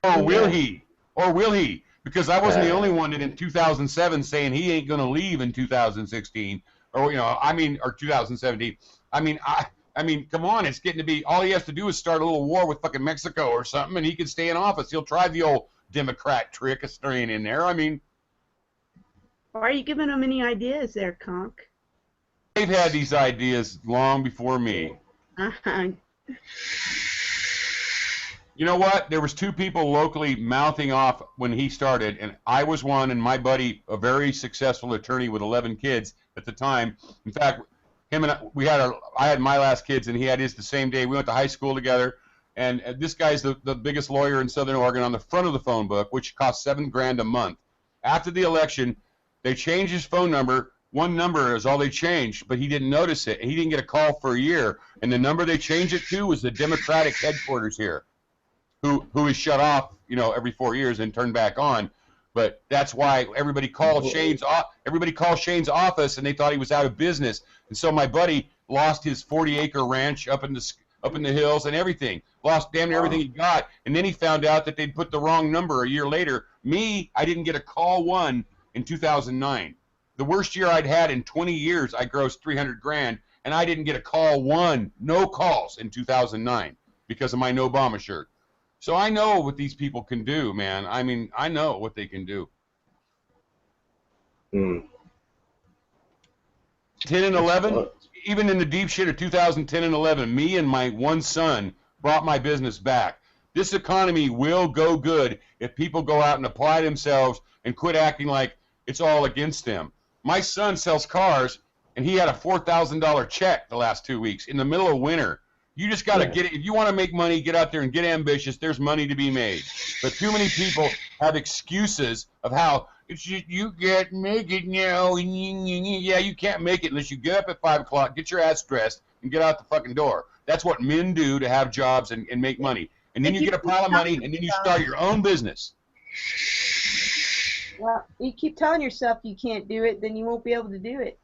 S7: Or will he? Or will he? Because I wasn't the only one that in 2007 saying he ain't going to leave in 2016, or you know, I mean, or 2017. I mean, come on, it's getting to be all he has to do is start a little war with fucking Mexico or something, and he can stay in office. He'll try the old Democrat trick of staying in there. I mean,
S1: why are you giving him any ideas there, Conk?
S7: They've had these ideas long before me. You know what? There was two people locally mouthing off when he started, and I was one, and my buddy, a very successful attorney with 11 kids at the time. In fact, him and I had my last kids, and he had his the same day. We went to high school together, and this guy's the biggest lawyer in Southern Oregon on the front of the phone book, which cost $7,000 a month. After the election, they changed his phone number. One number is all they changed, but he didn't notice it. He didn't get a call for a year, and the number they changed it to was the Democratic headquarters here, who is shut off, you know, every 4 years and turned back on. But that's why everybody called Shane's office, and they thought he was out of business. And so my buddy lost his 40-acre ranch up in the up in the hills and everything. Lost damn near everything he got. And then he found out that they'd put the wrong number a year later. Me, I didn't get a call one in 2009. The worst year I'd had in 20 years, I grossed 300 grand, and I didn't get a call one, no calls in 2009 because of my No Obama shirt. So I know what these people can do, man. I mean, I know what they can do. 10 and 11, even in the deep shit of 2010 and 11, me and my one son brought my business back. This economy will go good if people go out and apply themselves and quit acting like it's all against them. My son sells cars, and he had a $4,000 check the last 2 weeks in the middle of winter. You just got to get it. If you want to make money, get out there and get ambitious. There's money to be made. But too many people have excuses of how it's just, you can't make it now. Yeah, you can't make it unless you get up at 5 o'clock, get your ass dressed, and get out the fucking door. That's what men do to have jobs and make money. And then you get a pile of money, and then you start your own business.
S1: Well, you keep telling yourself you can't do it, then you won't be able to do it.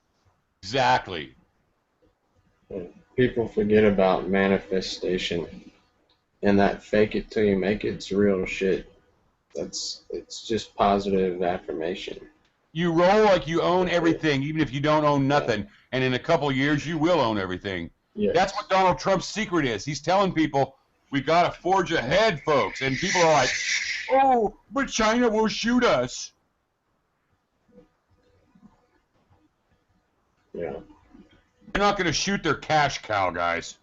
S7: Exactly.
S2: People forget about manifestation, and that fake it till you make it's real shit. It's just positive affirmation.
S7: You roll like you own everything, even if you don't own nothing. And in a couple of years, you will own everything.
S2: Yes.
S7: That's what Donald Trump's secret is. He's telling people, we got to forge ahead, folks. And people are like, oh, but China will shoot us.
S2: Yeah.
S7: They're not going to shoot their cash cow, guys.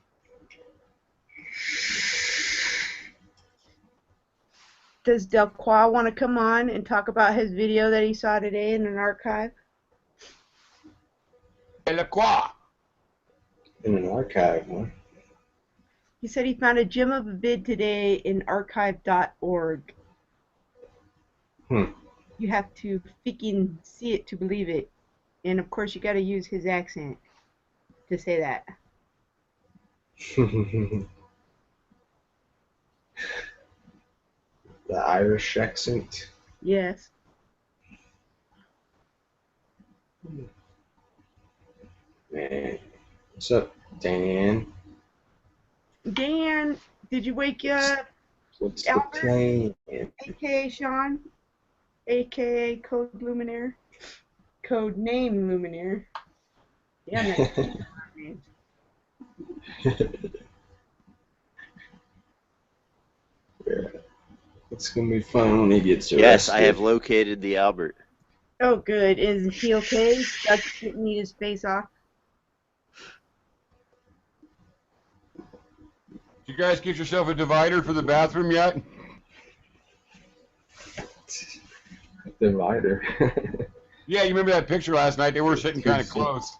S1: Does Delcroix want to come on and talk about his video that he saw today in an archive?
S7: Delacroix.
S2: In an archive, huh?
S1: He said he found a gem of a vid today in archive.org. You have to freaking see it to believe it. And of course you got to use his accent to say that.
S2: The Irish accent.
S1: Yes.
S2: Man. What's up, Dan?
S1: Dan, did you wake up?
S2: What's
S1: Albert?
S2: the plan?
S1: AKA Sean? AKA Code Luminaire? Code name Luminaire. Yeah, that's name.
S2: Yeah. It's gonna be fun when he gets arrested.
S11: Yes, I have located the Albert.
S1: Oh, good. Isn't he okay? Doug didn't eat his face off.
S7: Did you guys get yourself a divider for the bathroom yet?
S2: Divider.
S7: Yeah, you remember that picture last night? They were sitting kind of close.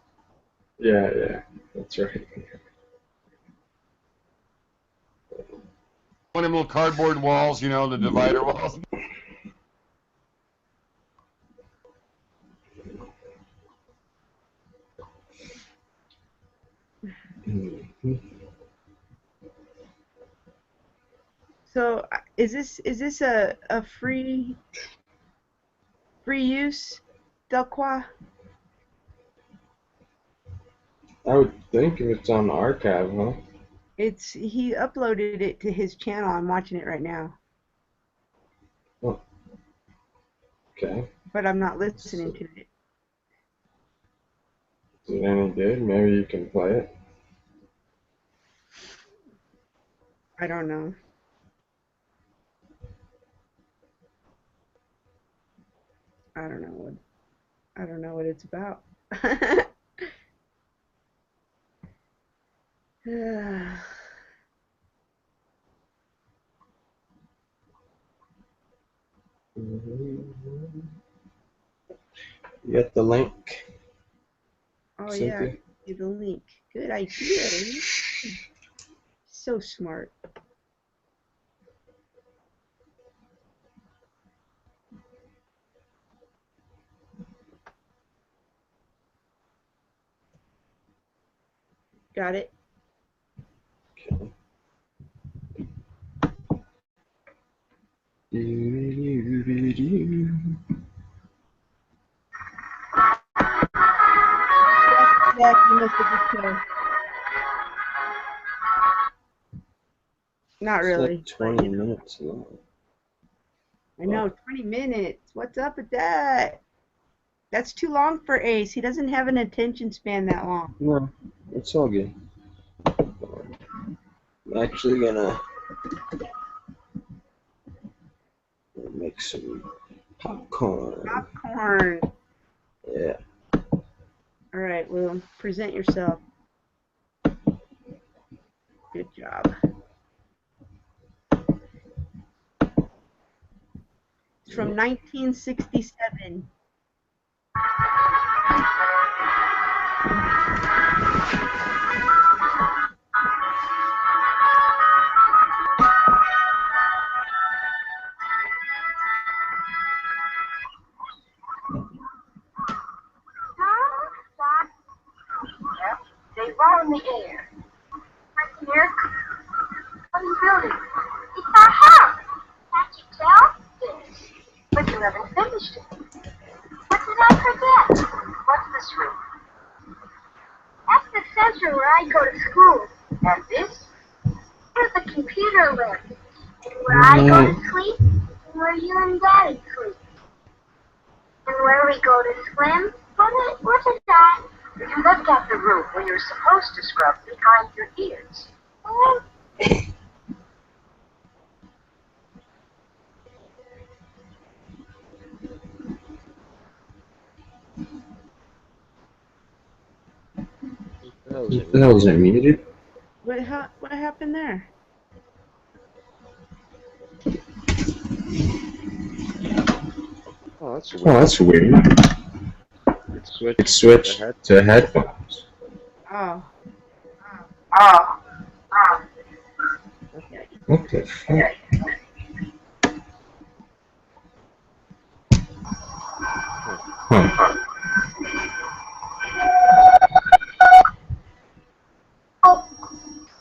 S2: Yeah, that's right.
S7: One of them little cardboard walls, you know, the divider walls.
S1: So, is this a free use, Delcroix?
S2: I would think if it's on the archive, huh?
S1: He uploaded it to his channel. I'm watching it right now.
S2: Oh. Okay.
S1: But I'm not listening to it.
S2: Is it any good? Maybe you can play it.
S1: I don't know. I don't know what it's about.
S2: You got the link?
S1: Oh
S2: Cynthia?
S1: yeah, give the link. Good idea. So smart. Got it.
S2: Okay.
S1: Jack, you must have just killed. Not
S2: It's
S1: really.
S2: like 20 minutes long.
S1: I know, 20 minutes. What's up with that? That's too long for Ace. He doesn't have an attention span that long.
S2: No, it's all good. I'm actually gonna make some popcorn.
S1: Popcorn.
S2: Yeah.
S1: All right, well, present yourself. Good job. It's from 1967.
S12: They are in the air. Right here. What are you building? It's our house. Can't you tell? Yes. But you haven't finished it. What did I forget? What's this room? That's the center where I go to school. And this? Here's the computer room. Where I go to sleep, and where you and Daddy sleep. And where we go to swim. What is that? You left out the room where you're supposed to scrub behind your ears.
S2: What the hell is it muted?
S1: What happened there?
S8: Oh, that's weird.
S2: Oh, that's weird.
S8: It
S2: switched to headphones.
S1: Oh.
S2: What the fuck?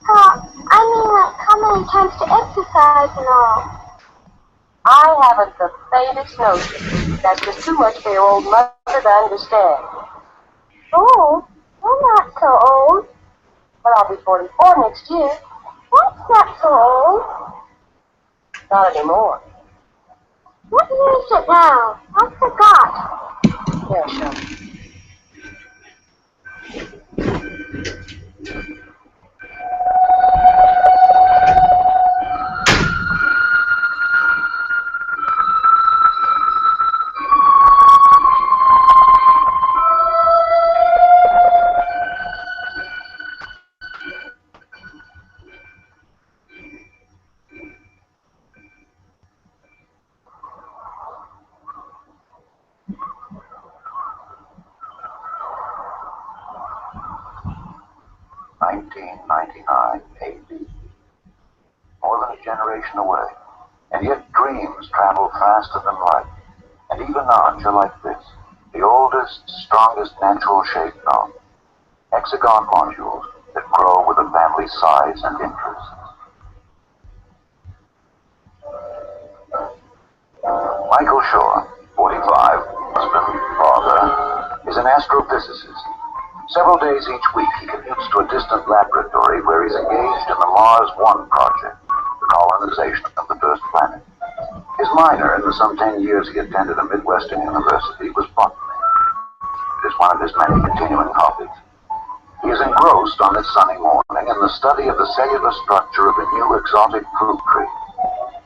S2: Huh.
S12: I mean, like, how many times to exercise and all? I haven't the faintest notion. That's just too much for your old mother to understand. Oh, you're not so old. But I'll be 44 next year. That's not so old. Not anymore. What year is it now? I forgot. Yeah, sure.
S13: AD. More than a generation away. And yet dreams travel faster than light. And even now, you're like this. The oldest, strongest natural shape known. Hexagon modules that grow with a family's size and interests. Michael Shore, 45, husband, father, is an astrophysicist. Several days each week he commutes to a distant laboratory where he's engaged in the Mars One project, the colonization of the first planet. His minor in the some 10 years he attended a Midwestern university was botany. It is one of his many continuing hobbies. He is engrossed on this sunny morning in the study of the cellular structure of a new exotic fruit tree.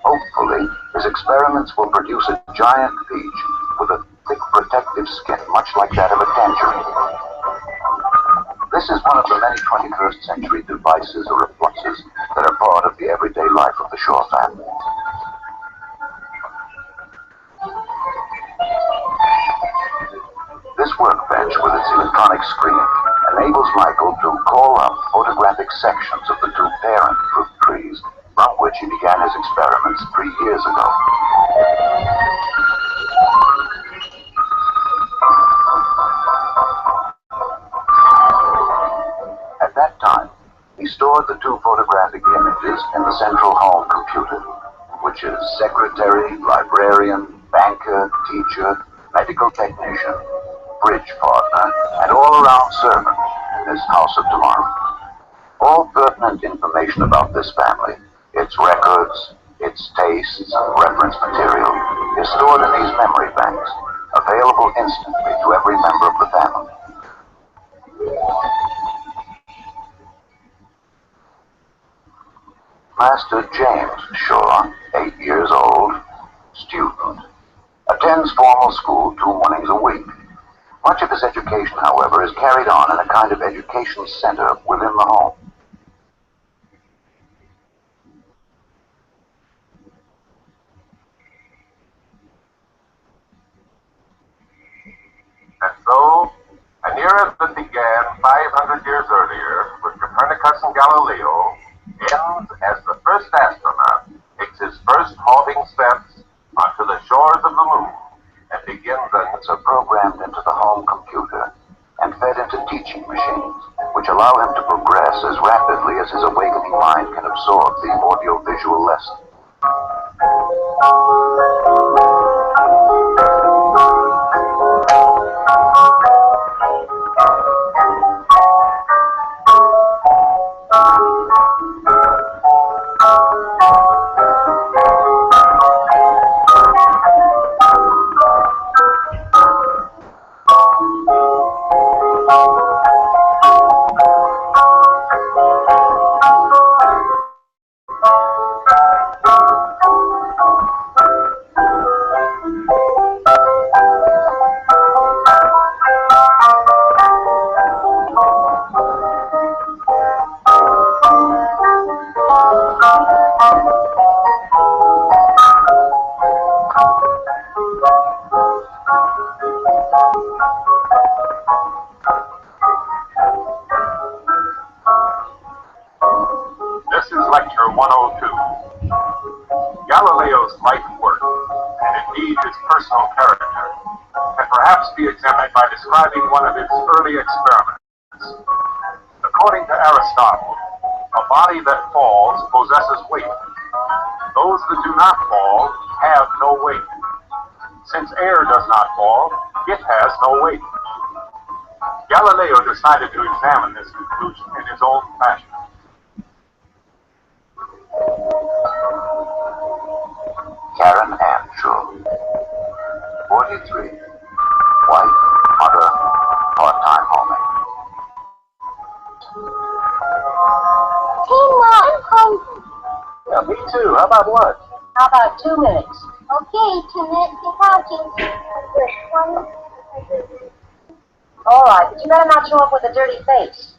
S13: Hopefully, his experiments will produce a giant peach with a thick protective skin much like that of a tangerine. This is one of the many 21st century devices or reflexes that are part of the everyday life of the Shore family. This workbench with its electronic screen enables Michael to call up photographic sections of the two parent fruit trees from which he began his experiments 3 years ago. At that time, he stored the two photographic images in the central home computer, which is secretary, librarian, banker, teacher, medical technician, bridge partner, and all-around servant in this house of tomorrow. All pertinent information about this family Its records, its tastes, and reference material is stored in these memory banks, available instantly to every member of the family. Master James Shaw, 8 years old, student, attends formal school 2 mornings a week. Much of his education, however, is carried on in a kind of education center within the home.
S14: And so, an era that began 500 years earlier with Copernicus and Galileo ends as the first astronaut takes his first halting steps onto the shores of the moon and begins a...
S13: Are programmed into the home computer and fed into teaching machines, which allow him to progress as rapidly as his awakening mind can absorb the audio-visual lesson.
S14: This is Lecture 102. Galileo's life work, and indeed his personal character, can perhaps be examined by describing one of his early experiments. According to Aristotle, a body that falls possesses weight. Those that do not fall have no weight. Since air does not fall, it has no weight. Galileo decided to examine this conclusion in his own fashion.
S13: Karen Ann Shaw, 43, wife, mother, part-time homemaker.
S12: Tina, I'm hungry.
S14: Yeah, me too. How about lunch?
S12: How about 2 minutes? Okay, 2 minutes to talking. Good.
S15: All right, but you better not show up with a dirty face.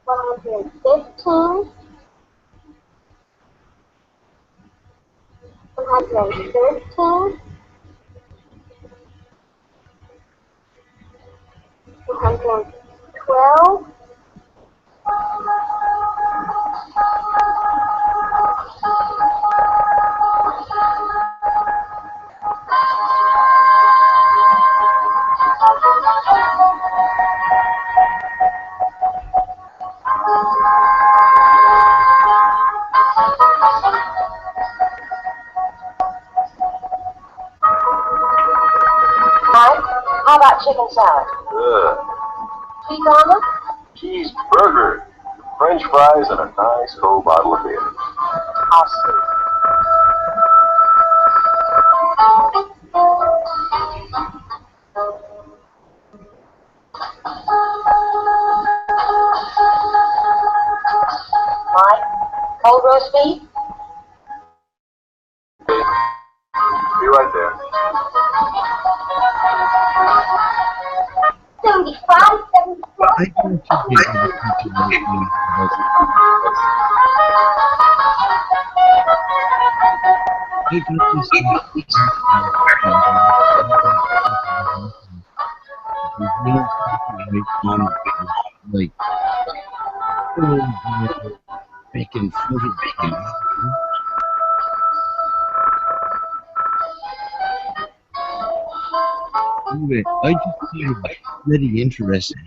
S12: 115. 113. 112.
S15: Mike, how about chicken salad?
S14: Good.
S15: Cheese omelet?
S14: Cheeseburger, French fries, and a nice cold bottle of beer.
S15: I'll see. Mike, cold roast beef?
S14: Be right there.
S12: 75, 76.
S16: I think you get the information like making footage. Anyway, I just find it really interesting.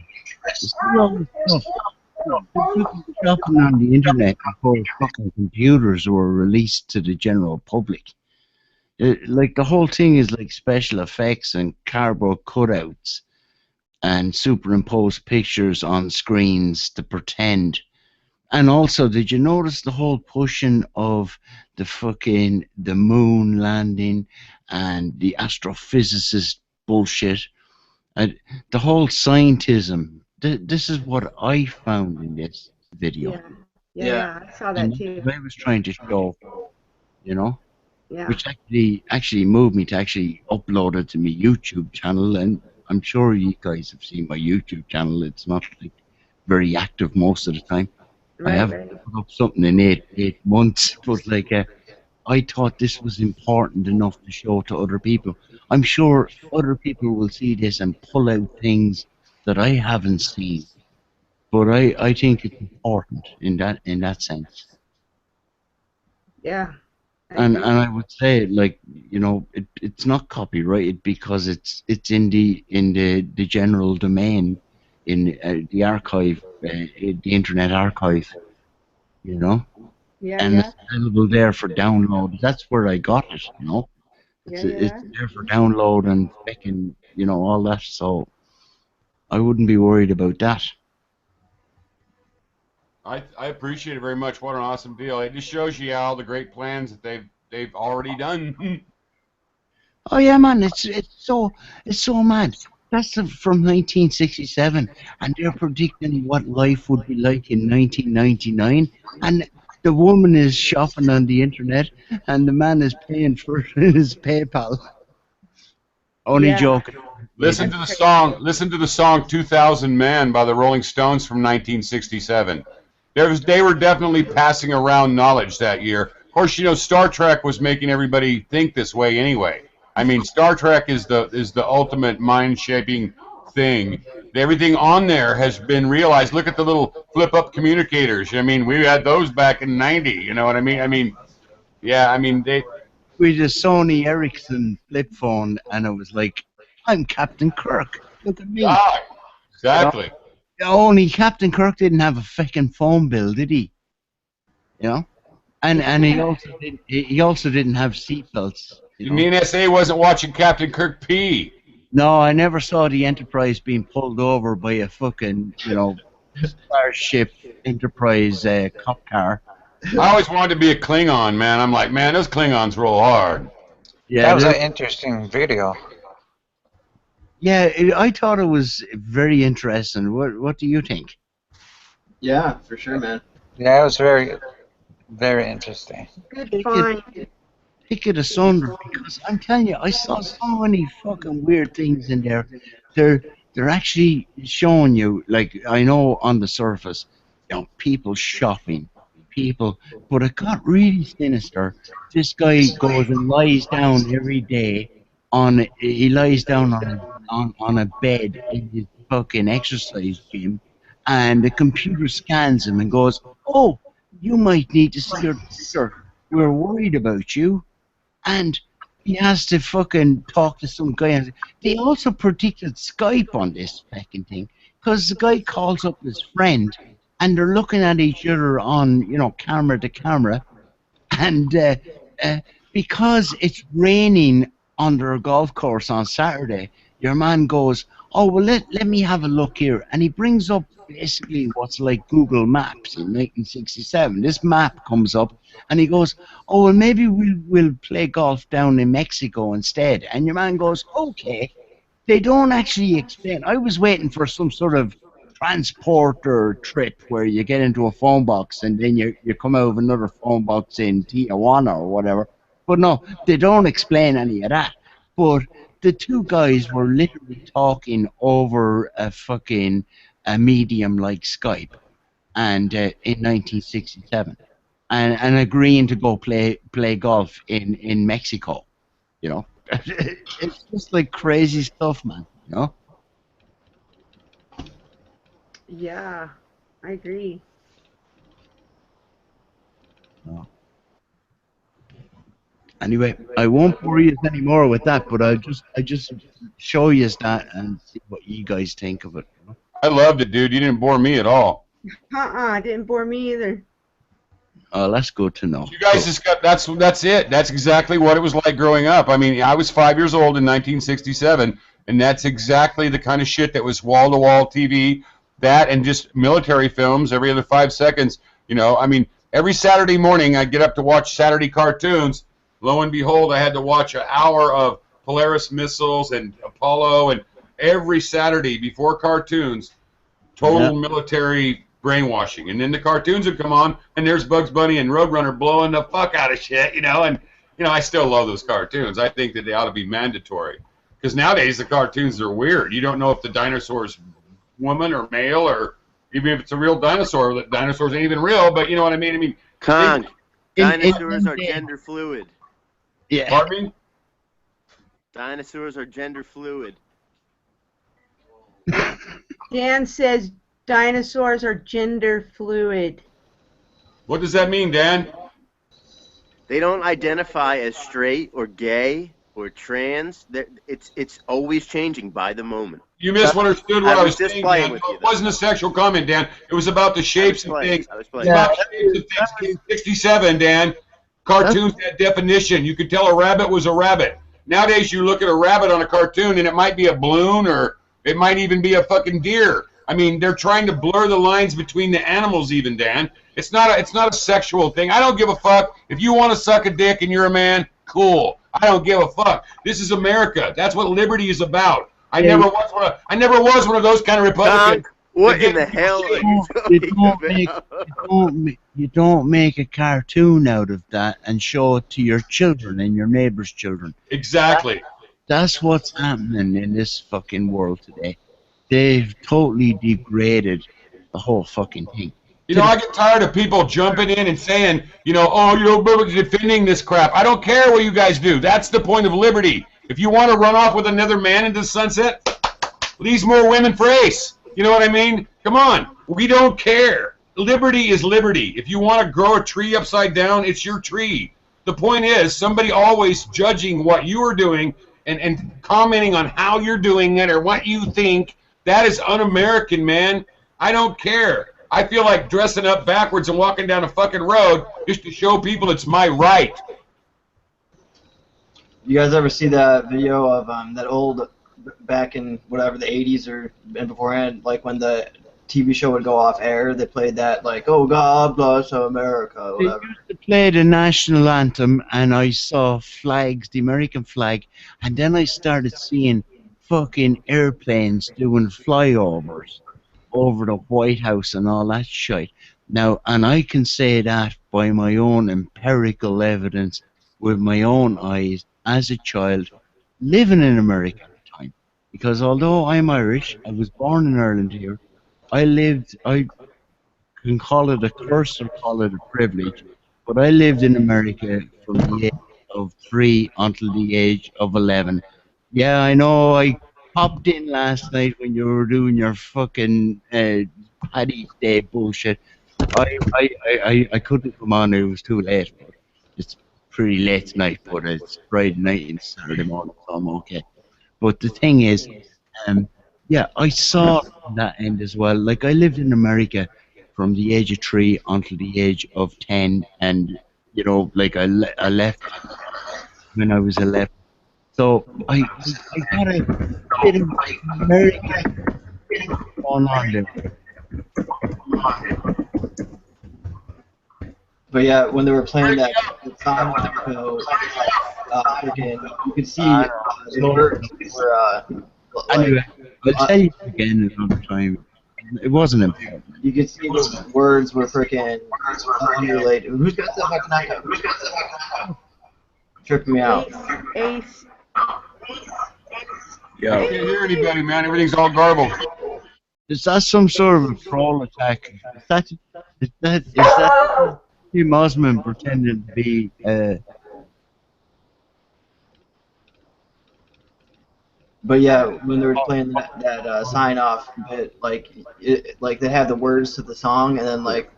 S16: See all this stuff. People shopping on the internet before fucking computers were released to the general public. Like the whole thing is like special effects and cardboard cutouts and superimposed pictures on screens to pretend And also, did you notice the whole pushing of the moon landing and the astrophysicist bullshit? The whole scientism. This is what I found in this video.
S1: Yeah, I saw that
S16: And
S1: too.
S16: I was trying to show, you know,
S1: Yeah.
S16: which actually moved me to actually upload it to my YouTube channel. And I'm sure you guys have seen my YouTube channel. It's not like very active most of the time. I haven't put up something in eight months, but like I thought this was important enough to show to other people. I'm sure other people will see this and pull out things that I haven't seen, but I think it's important in that sense.
S1: Yeah.
S16: And I would say, like, you know, it's not copyrighted because it's in the general domain, in the archive, the Internet Archive, you know.
S1: Yeah,
S16: And it's available there for download. That's where I got it, you know. It's there for download and fucking, you know, all that. So I wouldn't be worried about that.
S7: I appreciate it very much. What an awesome deal! It just shows you all the great plans that they've already done.
S16: Oh yeah, man, it's so mad. That's from 1967, and they're predicting what life would be like in 1999, and the woman is shopping on the internet, and the man is paying for his PayPal. Only joking.
S7: Listen to the song. Listen to the song "2000 Man" by the Rolling Stones from 1967. They were definitely passing around knowledge that year. Of course, you know, Star Trek was making everybody think this way anyway. I mean, Star Trek is the ultimate mind-shaping thing. Everything on there has been realized. Look at the little flip-up communicators. I mean, we had those back in '90. You know what I mean? Yeah. I mean, they.
S16: With a Sony Ericsson flip phone, and it was like, I'm Captain Kirk. Look at me.
S7: Ah, exactly.
S16: You know? Only Captain Kirk didn't have a fucking phone bill, did he? You know, and he also didn't have seatbelts.
S7: You mean SA wasn't watching Captain Kirk pee?
S16: No, I never saw the Enterprise being pulled over by a fucking, you know, Starship Enterprise cop car.
S7: I always wanted to be a Klingon, man. I'm like, man, those Klingons roll hard.
S4: Yeah, that was an interesting video.
S16: Yeah, I thought it was very interesting. What do you think?
S3: Yeah, for sure, man.
S4: Yeah, it was very, very interesting.
S1: Good find.
S16: Pick it asunder, because I'm telling you, I saw so many fucking weird things in there. They're actually showing you, like, I know on the surface, you know, people shopping, but it got really sinister. This guy goes and lies down every day on a bed in his fucking exercise gym, and the computer scans him and goes, "Oh, you might need to see your doctor. We're worried about you." And he has to fucking talk to some guy. And they also predicted Skype on this fucking thing, because the guy calls up his friend, and they're looking at each other on, you know, camera to camera, and because it's raining on their golf course on Saturday, your man goes, "Oh, well, let me have a look here," and he brings up basically what's like Google Maps in 1967. This map comes up, and he goes, "Oh, well, maybe we'll play golf down in Mexico instead." And your man goes, "Okay." They don't actually explain. I was waiting for some sort of transporter trip where you get into a phone box and then you come out of another phone box in Tijuana or whatever. But no, they don't explain any of that. But the two guys were literally talking over a medium like Skype, and in 1967, and agreeing to go play golf in Mexico. You know, it's just like crazy stuff, man. You know.
S1: Yeah, I agree.
S16: No. Anyway, I won't bore you anymore with that, but I just show you that and see what you guys think of it. You know?
S7: I loved it, dude. You didn't bore me at all.
S1: Didn't bore me either.
S16: Oh, that's good to know.
S7: You guys just got that's it. That's exactly what it was like growing up. I mean, I was 5 years old in 1967, and that's exactly the kind of shit that was wall-to-wall TV. That and just military films every other 5 seconds. You know, I mean, every Saturday morning I get up to watch Saturday cartoons. Lo and behold, I had to watch an hour of Polaris missiles and Apollo, and every Saturday before cartoons, total military brainwashing. And then the cartoons would come on, and there's Bugs Bunny and Roadrunner blowing the fuck out of shit, you know. And, you know, I still love those cartoons. I think that they ought to be mandatory. Because nowadays the cartoons are weird. You don't know if the dinosaur's woman or male, or even if it's a real dinosaur. The dinosaurs ain't even real, but you know what I mean?
S11: Kong, dinosaurs are gender fluid.
S16: Yeah.
S7: Pardon me?
S11: Dinosaurs are gender fluid.
S1: Dan says dinosaurs are gender fluid.
S7: What does that mean, Dan?
S11: They don't identify as straight or gay or trans. It's always changing by the moment.
S7: You misunderstood what I was
S11: just
S7: saying,
S11: playing
S7: Dan.
S11: with
S7: No,
S11: you,
S7: it wasn't a sexual comment, Dan. It was about the shapes of things. It's about the shapes of things. In 67, Dan, cartoons had definition. You could tell a rabbit was a rabbit. Nowadays, you look at a rabbit on a cartoon, and it might be a balloon, or it might even be a fucking deer. I mean, they're trying to blur the lines between the animals even, Dan. It's not a sexual thing. I don't give a fuck. If you want to suck a dick and you're a man, cool. I don't give a fuck. This is America. That's what liberty is about. I never was one of those kind of Republicans.
S11: What in the hell are
S16: you don't make a cartoon out of that and show it to your children and your neighbor's children.
S7: Exactly.
S16: That's what's happening in this fucking world today. They've totally degraded the whole fucking thing.
S7: You know, I get tired of people jumping in and saying, you know, oh, you're defending this crap. I don't care what you guys do. That's the point of liberty. If you want to run off with another man into the sunset, leave more women for Ace. You know what I mean? Come on. We don't care. Liberty is liberty. If you want to grow a tree upside down, it's your tree. The point is, somebody always judging what you are doing and commenting on how you're doing it or what you think, that is un-American, man. I don't care. I feel like dressing up backwards and walking down a fucking road just to show people it's my right.
S3: You guys ever see that video of that old, back in whatever the 80s or and beforehand, like when the TV show would go off air, they played that like, oh God bless America, whatever.
S16: They used to play the national anthem, and I saw flags, the American flag, and then I started seeing fucking airplanes doing flyovers over the White House and all that shit. Now, and I can say that by my own empirical evidence, with my own eyes, as a child, living in America at the time. Because although I'm Irish, I was born in Ireland here, I can call it a curse or call it a privilege, but I lived in America from the age of 3 until the age of 11. Yeah, I know I popped in last night when you were doing your fucking Paddy's Day bullshit. I couldn't come on, it was too late. But it's pretty late tonight, but it's Friday night and Saturday morning, so I'm okay. But the thing is, yeah, I saw that end as well. Like, I lived in America from the age of 3 until the age of 10, and, you know, like, I left when I was 11. So, I got a bit of American going on there.
S3: But yeah, when they were playing that song, you could see the words were
S16: Anyway, I'll tell you again another time. It wasn't important.
S3: You could see the words were freaking unrelated. Who's got the fucking echo? Who's got the fucking echo? Tripping me out.
S1: Ace.
S7: Yeah. I can't hear anybody, man. Everything's all garbled.
S16: Is that some sort of a troll attack? Is that Tim Osmond pretending to be
S3: But yeah, when they were playing that sign off bit, like they have the words to the song, and then like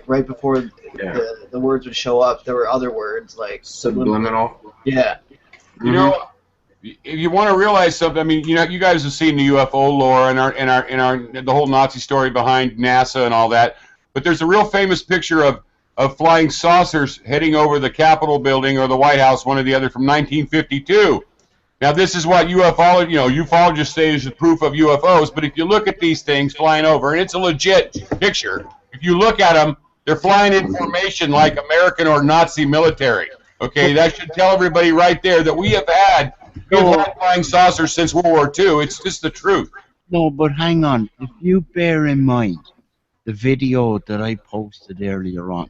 S3: right before the words would show up, there were other words like
S2: Subliminal.
S3: Yeah.
S7: You know, if you want to realize something, I mean, you know, you guys have seen the UFO lore and the whole Nazi story behind NASA and all that. But there's a real famous picture of flying saucers heading over the Capitol building or the White House, one or the other, from 1952. Now, this is what ufologists say is the proof of UFOs. But if you look at these things flying over, and it's a legit picture, if you look at them, They're flying in formation like American or Nazi military. Okay, that should tell everybody right there that we have had flying saucers since World War II. It's just the truth.
S16: No, but hang on. If you bear in mind the video that I posted earlier on,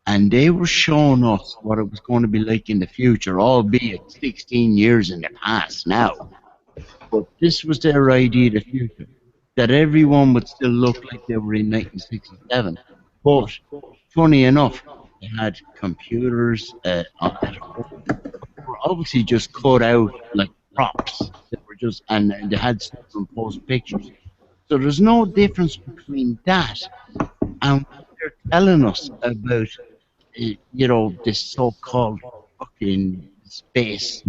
S16: and they were showing us what it was going to be like in the future, albeit 16 years in the past now. But this was their idea of the future, that everyone would still look like they were in 1967. But funny enough, they had computers at home. They were obviously just cut out like props. They were just, and they had superimposed pictures. So there's no difference between that and what they're telling us about, this so-called fucking space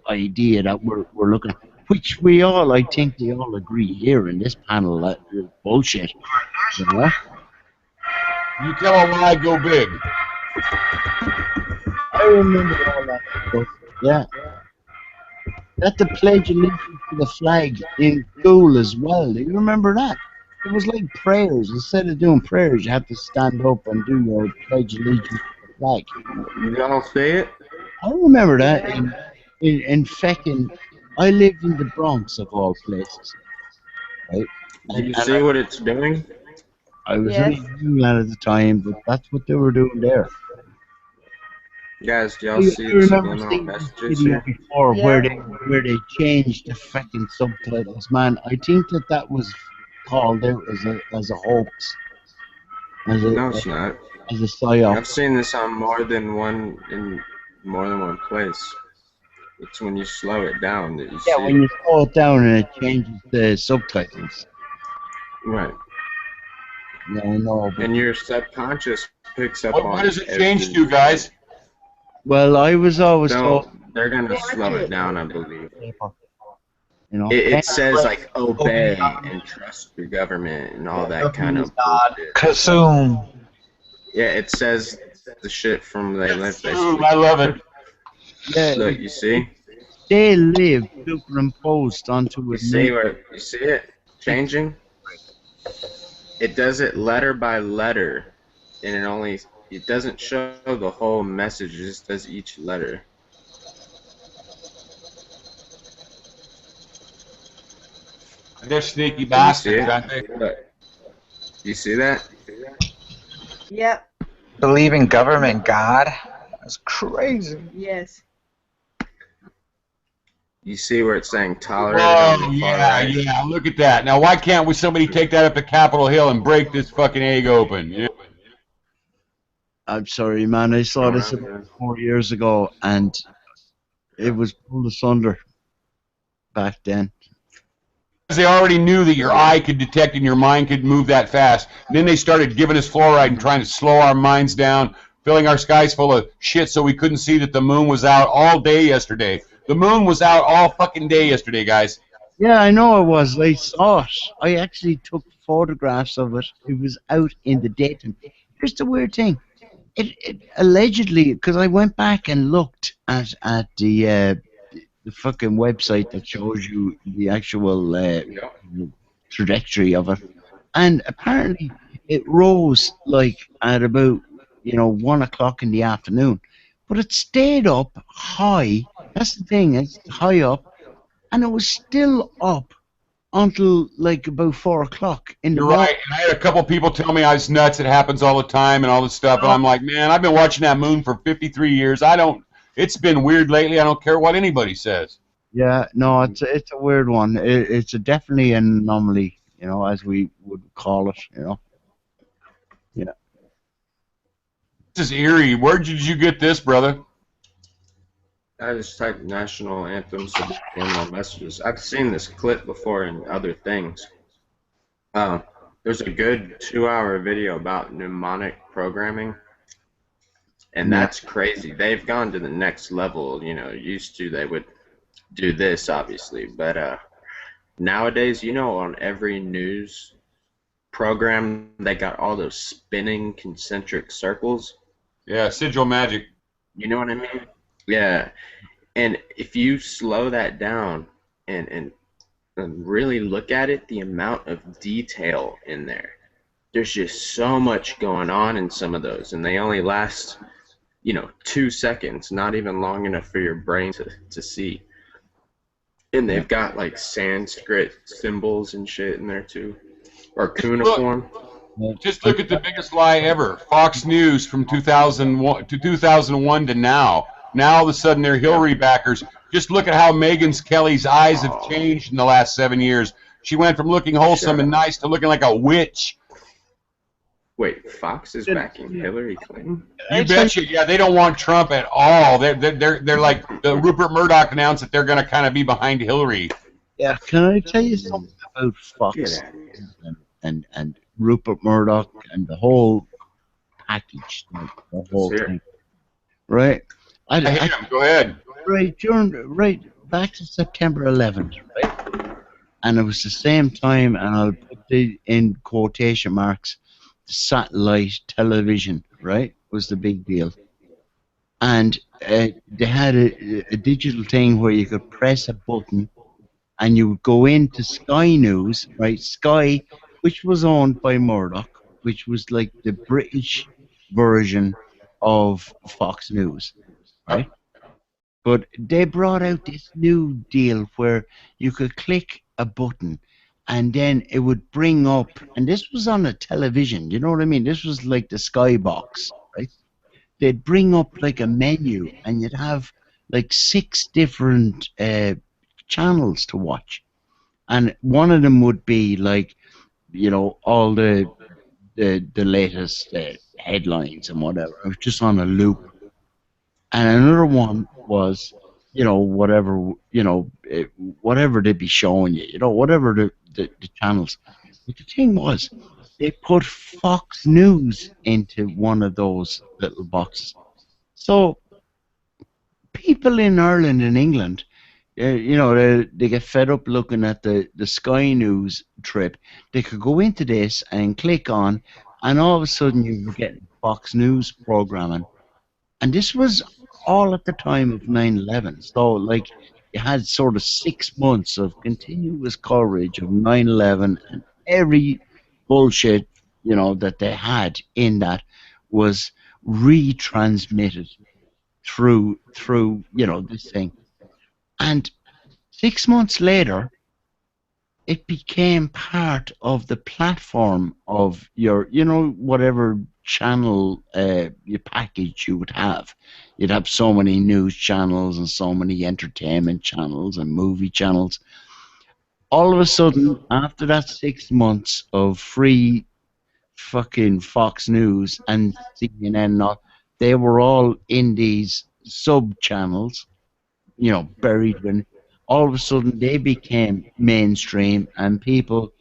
S16: idea that we're looking at, which I think we all agree here in this panel that is bullshit. You know?
S7: You tell a lie, go big.
S16: I remember all that stuff. Yeah. That the pledge allegiance to the flag in school as well. Do you remember that? It was like prayers. Instead of doing prayers, you had to stand up and do your pledge allegiance to the flag.
S2: You don't say it?
S16: I remember that in feckin'. I lived in the Bronx of all places, right?
S2: Did you see what it's doing?
S16: I was in England at the time, but that's what they were doing there.
S2: Guys, do y'all see the subliminal messages here?
S16: Before where they changed the fucking subtitles, man. I think that was called out as a hoax.
S2: No, it's not.
S16: As a psyop.
S2: I've seen this on more than one place. It's when you slow it down that you see.
S16: Yeah, when you slow it down and it changes the subtitles.
S2: Right.
S16: Yeah, I know.
S2: And your subconscious picks up on.
S7: What does it change to, guys?
S16: Well, I was always told
S2: they're gonna slow it down, I believe.
S16: You know,
S2: it says like obey and trust your government and all that kind of bullshit.
S4: Consume.
S2: Yeah, it says the shit from they live.
S7: I love it.
S16: Yeah,
S2: look, you see?
S16: They live superimposed onto it.
S2: You see it changing? It does it letter by letter, and it doesn't show the whole message. It just does each letter.
S7: They're sneaky bastards, aren't they?
S2: You see that?
S1: Yep.
S4: Believe in government God? That's crazy.
S1: Yes.
S2: You see where it's saying tolerate?
S7: Oh, yeah, look at that. Now, why can't somebody take that up to Capitol Hill and break this fucking egg open? You know?
S16: I'm sorry, man. I saw this about 4 years ago, and it was pulled asunder back then.
S7: They already knew that your eye could detect and your mind could move that fast. And then they started giving us fluoride and trying to slow our minds down, filling our skies full of shit so we couldn't see that the moon was out all day yesterday. The moon was out all fucking day yesterday, guys.
S16: Yeah, I know it was. I saw it. I actually took photographs of it. It was out in the daytime. Here's the weird thing. It allegedly, because I went back and looked at the fucking website that shows you the actual trajectory of it, and apparently it rose like at about 1 o'clock in the afternoon, but it stayed up high. That's the thing, it's high up, and it was still up until like about 4 o'clock in the morning.
S7: Right, and I had a couple people tell me I was nuts. It happens all the time and all this stuff, and I'm like, man, I've been watching that moon for 53 years. It's been weird lately. I don't care what anybody says.
S16: Yeah, no, it's a weird one. It's definitely an anomaly, as we would call it, Yeah.
S7: This is eerie. Where did you get this, brother?
S2: I just typed national anthem subliminal messages. I've seen this clip before in other things. There's a good 2-hour video about mnemonic programming. And that's crazy. They've gone to the next level. Used to they would do this, obviously. But nowadays, on every news program, they got all those spinning concentric circles.
S7: Yeah, sigil magic.
S2: You know what I mean? Yeah. And if you slow that down and really look at it, the amount of detail in there. there's just so much going on in some of those, and they only last, 2 seconds, not even long enough for your brain to see. And they've got like Sanskrit symbols and shit in there too, or cuneiform.
S7: Just look at the biggest lie ever. Fox News from 2001 to 2001 to now. Now all of a sudden they're Hillary backers. Just look at how Megyn Kelly's eyes have changed in the last 7 years. She went from looking wholesome and nice to looking like a witch.
S2: Wait, Fox is backing Hillary Clinton?
S7: You betcha. Yeah, they don't want Trump at all. They're like Rupert Murdoch announced that they're going to kind of be behind Hillary.
S16: Yeah, can I tell you something about Fox and Rupert Murdoch and the whole package, the whole thing? Right?
S7: I hate him. Go ahead.
S16: Right back to September 11th, right? And it was the same time, and I'll put it in quotation marks, satellite television, right, was the big deal. And they had a digital thing where you could press a button and you would go into Sky News, right? Sky, which was owned by Murdoch, which was like the British version of Fox News, right? But they brought out this new deal where you could click a button and then it would bring up, and this was on a television, you know what I mean? This was like the Skybox, right? They'd bring up like a menu and you'd have like 6 different channels to watch. And one of them would be like, all the latest headlines and whatever. It was just on a loop. And another one was, whatever they'd be showing you, whatever the channels. But the thing was, they put Fox News into one of those little boxes. So people in Ireland and England, they get fed up looking at the Sky News trip. They could go into this and click on, and all of a sudden you were getting Fox News programming. And this was all at the time of 9/11. So, like, you had sort of 6 months of continuous coverage of 9/11, and every bullshit, that they had in that was retransmitted through this thing. And 6 months later, it became part of the platform of your, whatever channel your package you would have. You'd have so many news channels and so many entertainment channels and movie channels. All of a sudden, after that 6 months of free fucking Fox News and CNN, they were all in these sub-channels, buried when all of a sudden they became mainstream and people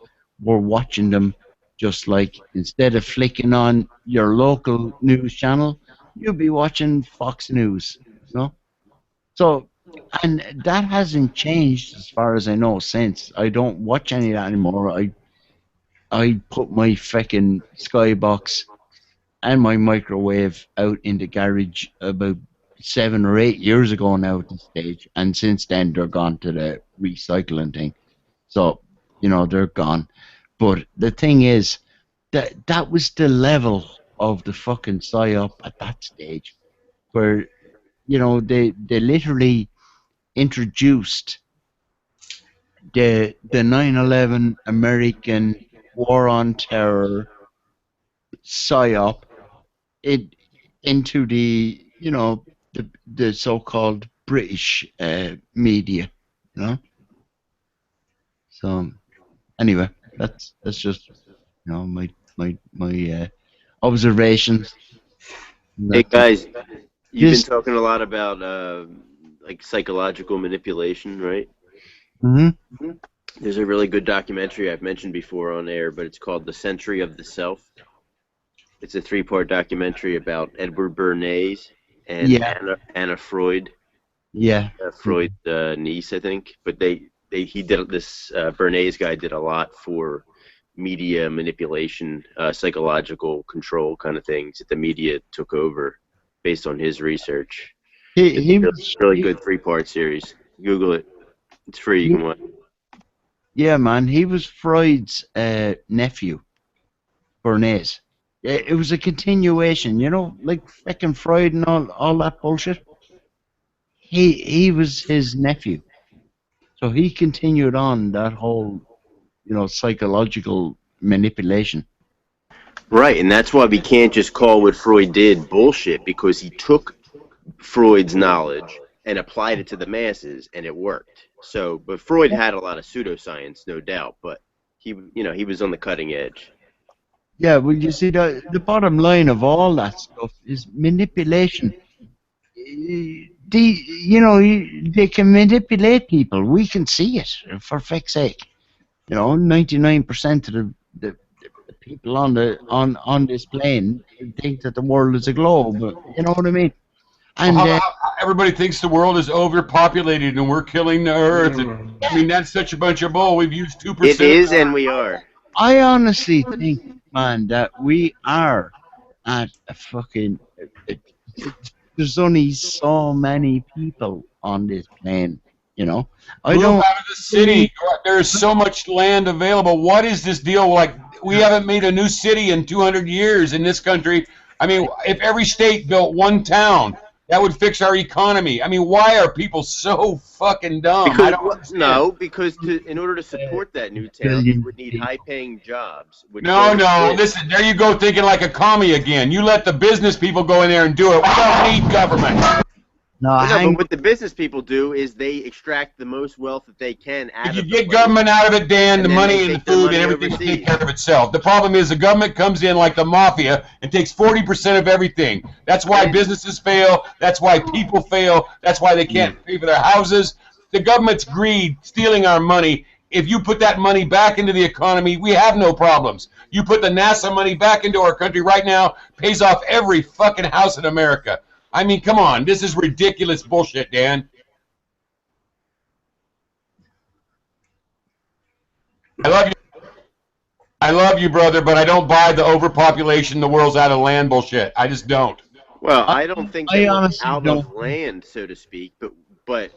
S16: were watching them, just like instead of flicking on your local news channel, you'd be watching Fox News, So, and that hasn't changed as far as I know since. I don't watch any of that anymore. I put my fucking Skybox and my microwave out in the garage about 7 or 8 years ago now at this stage, and since then they're gone to the recycling thing. So, they're gone. But the thing is, that was the level of the fucking psyop at that stage, where, they literally introduced the 9/11 American War on Terror psyop into the the so-called British media, So anyway, that's just my observations.
S11: Hey guys, you've been talking a lot about like psychological manipulation, right?
S16: Mm-hmm.
S11: There's a really good documentary I've mentioned before on air, but it's called The Century of the Self. It's a 3-part documentary about Edward Bernays and Anna Freud.
S16: Yeah.
S11: Freud's niece, I think. But he did this. Bernays guy did a lot for media manipulation, psychological control kind of things that the media took over based on his research. It's a really good 3-part series. Google it. It's free. You can watch.
S16: Yeah, man. He was Freud's nephew. Bernays. It was a continuation, you know, like frickin' Freud and all that bullshit. He was his nephew, so he continued on that whole, you know, psychological manipulation.
S11: Right, and that's why we can't just call what Freud did bullshit, because he took Freud's knowledge and applied it to the masses, and it worked. So, but Freud had a lot of pseudoscience, no doubt, but he was on the cutting edge.
S16: Yeah, well, you see, the bottom line of all that stuff is manipulation. They can manipulate people. We can see it, for fuck's sake. You know, 99% of the people on this plane think that the world is a globe. You know what I mean? And
S7: everybody thinks the world is overpopulated and we're killing the earth. And, I mean, that's such a bunch of bull. We've used 2%.
S11: It is, and we are.
S16: I honestly think, man, that we are at a fucking... There's only so many people on this plane, you know?
S7: Move out of the city. There's so much land available. What is this deal? Like, we haven't made a new city in 200 years in this country. I mean, if every state built one town, that would fix our economy. I mean, why are people so fucking dumb?
S11: Because in order to support that new town, you would need high-paying jobs.
S7: Listen, there you go thinking like a commie again. You let the business people go in there and do it. We don't need government.
S11: But what the business people do is they extract the most wealth that they can out of it.
S7: If you get government out of it, Dan, the money and the food and everything will take care of itself. The problem is the government comes in like the mafia and takes 40% of everything. That's why businesses fail. That's why people fail. That's why they can't pay for their houses. The government's greed, stealing our money. If you put that money back into the economy, we have no problems. You put the NASA money back into our country right now, pays off every fucking house in America. I mean, come on. This is ridiculous bullshit, Dan. I love you, brother, but I don't buy the overpopulation, the world's out of land bullshit. I just don't.
S11: Well, I don't think that we're out of land, so to speak, but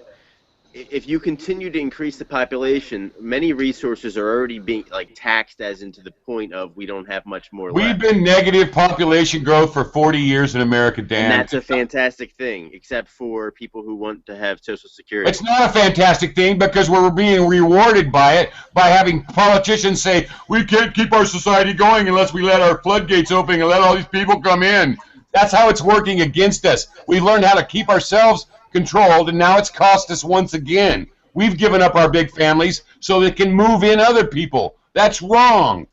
S11: if you continue to increase the population, many resources are already being taxed as into the point of we don't have much more left.
S7: We've been negative population growth for 40 years in America, Dan.
S11: And that's a fantastic thing, except for people who want to have Social Security.
S7: It's not a fantastic thing because we're being rewarded by it, by having politicians say, we can't keep our society going unless we let our floodgates open and let all these people come in. That's how it's working against us. We've learned how to keep ourselves controlled, and now it's cost us once again. We've given up our big families so they can move in other people. That's wrong.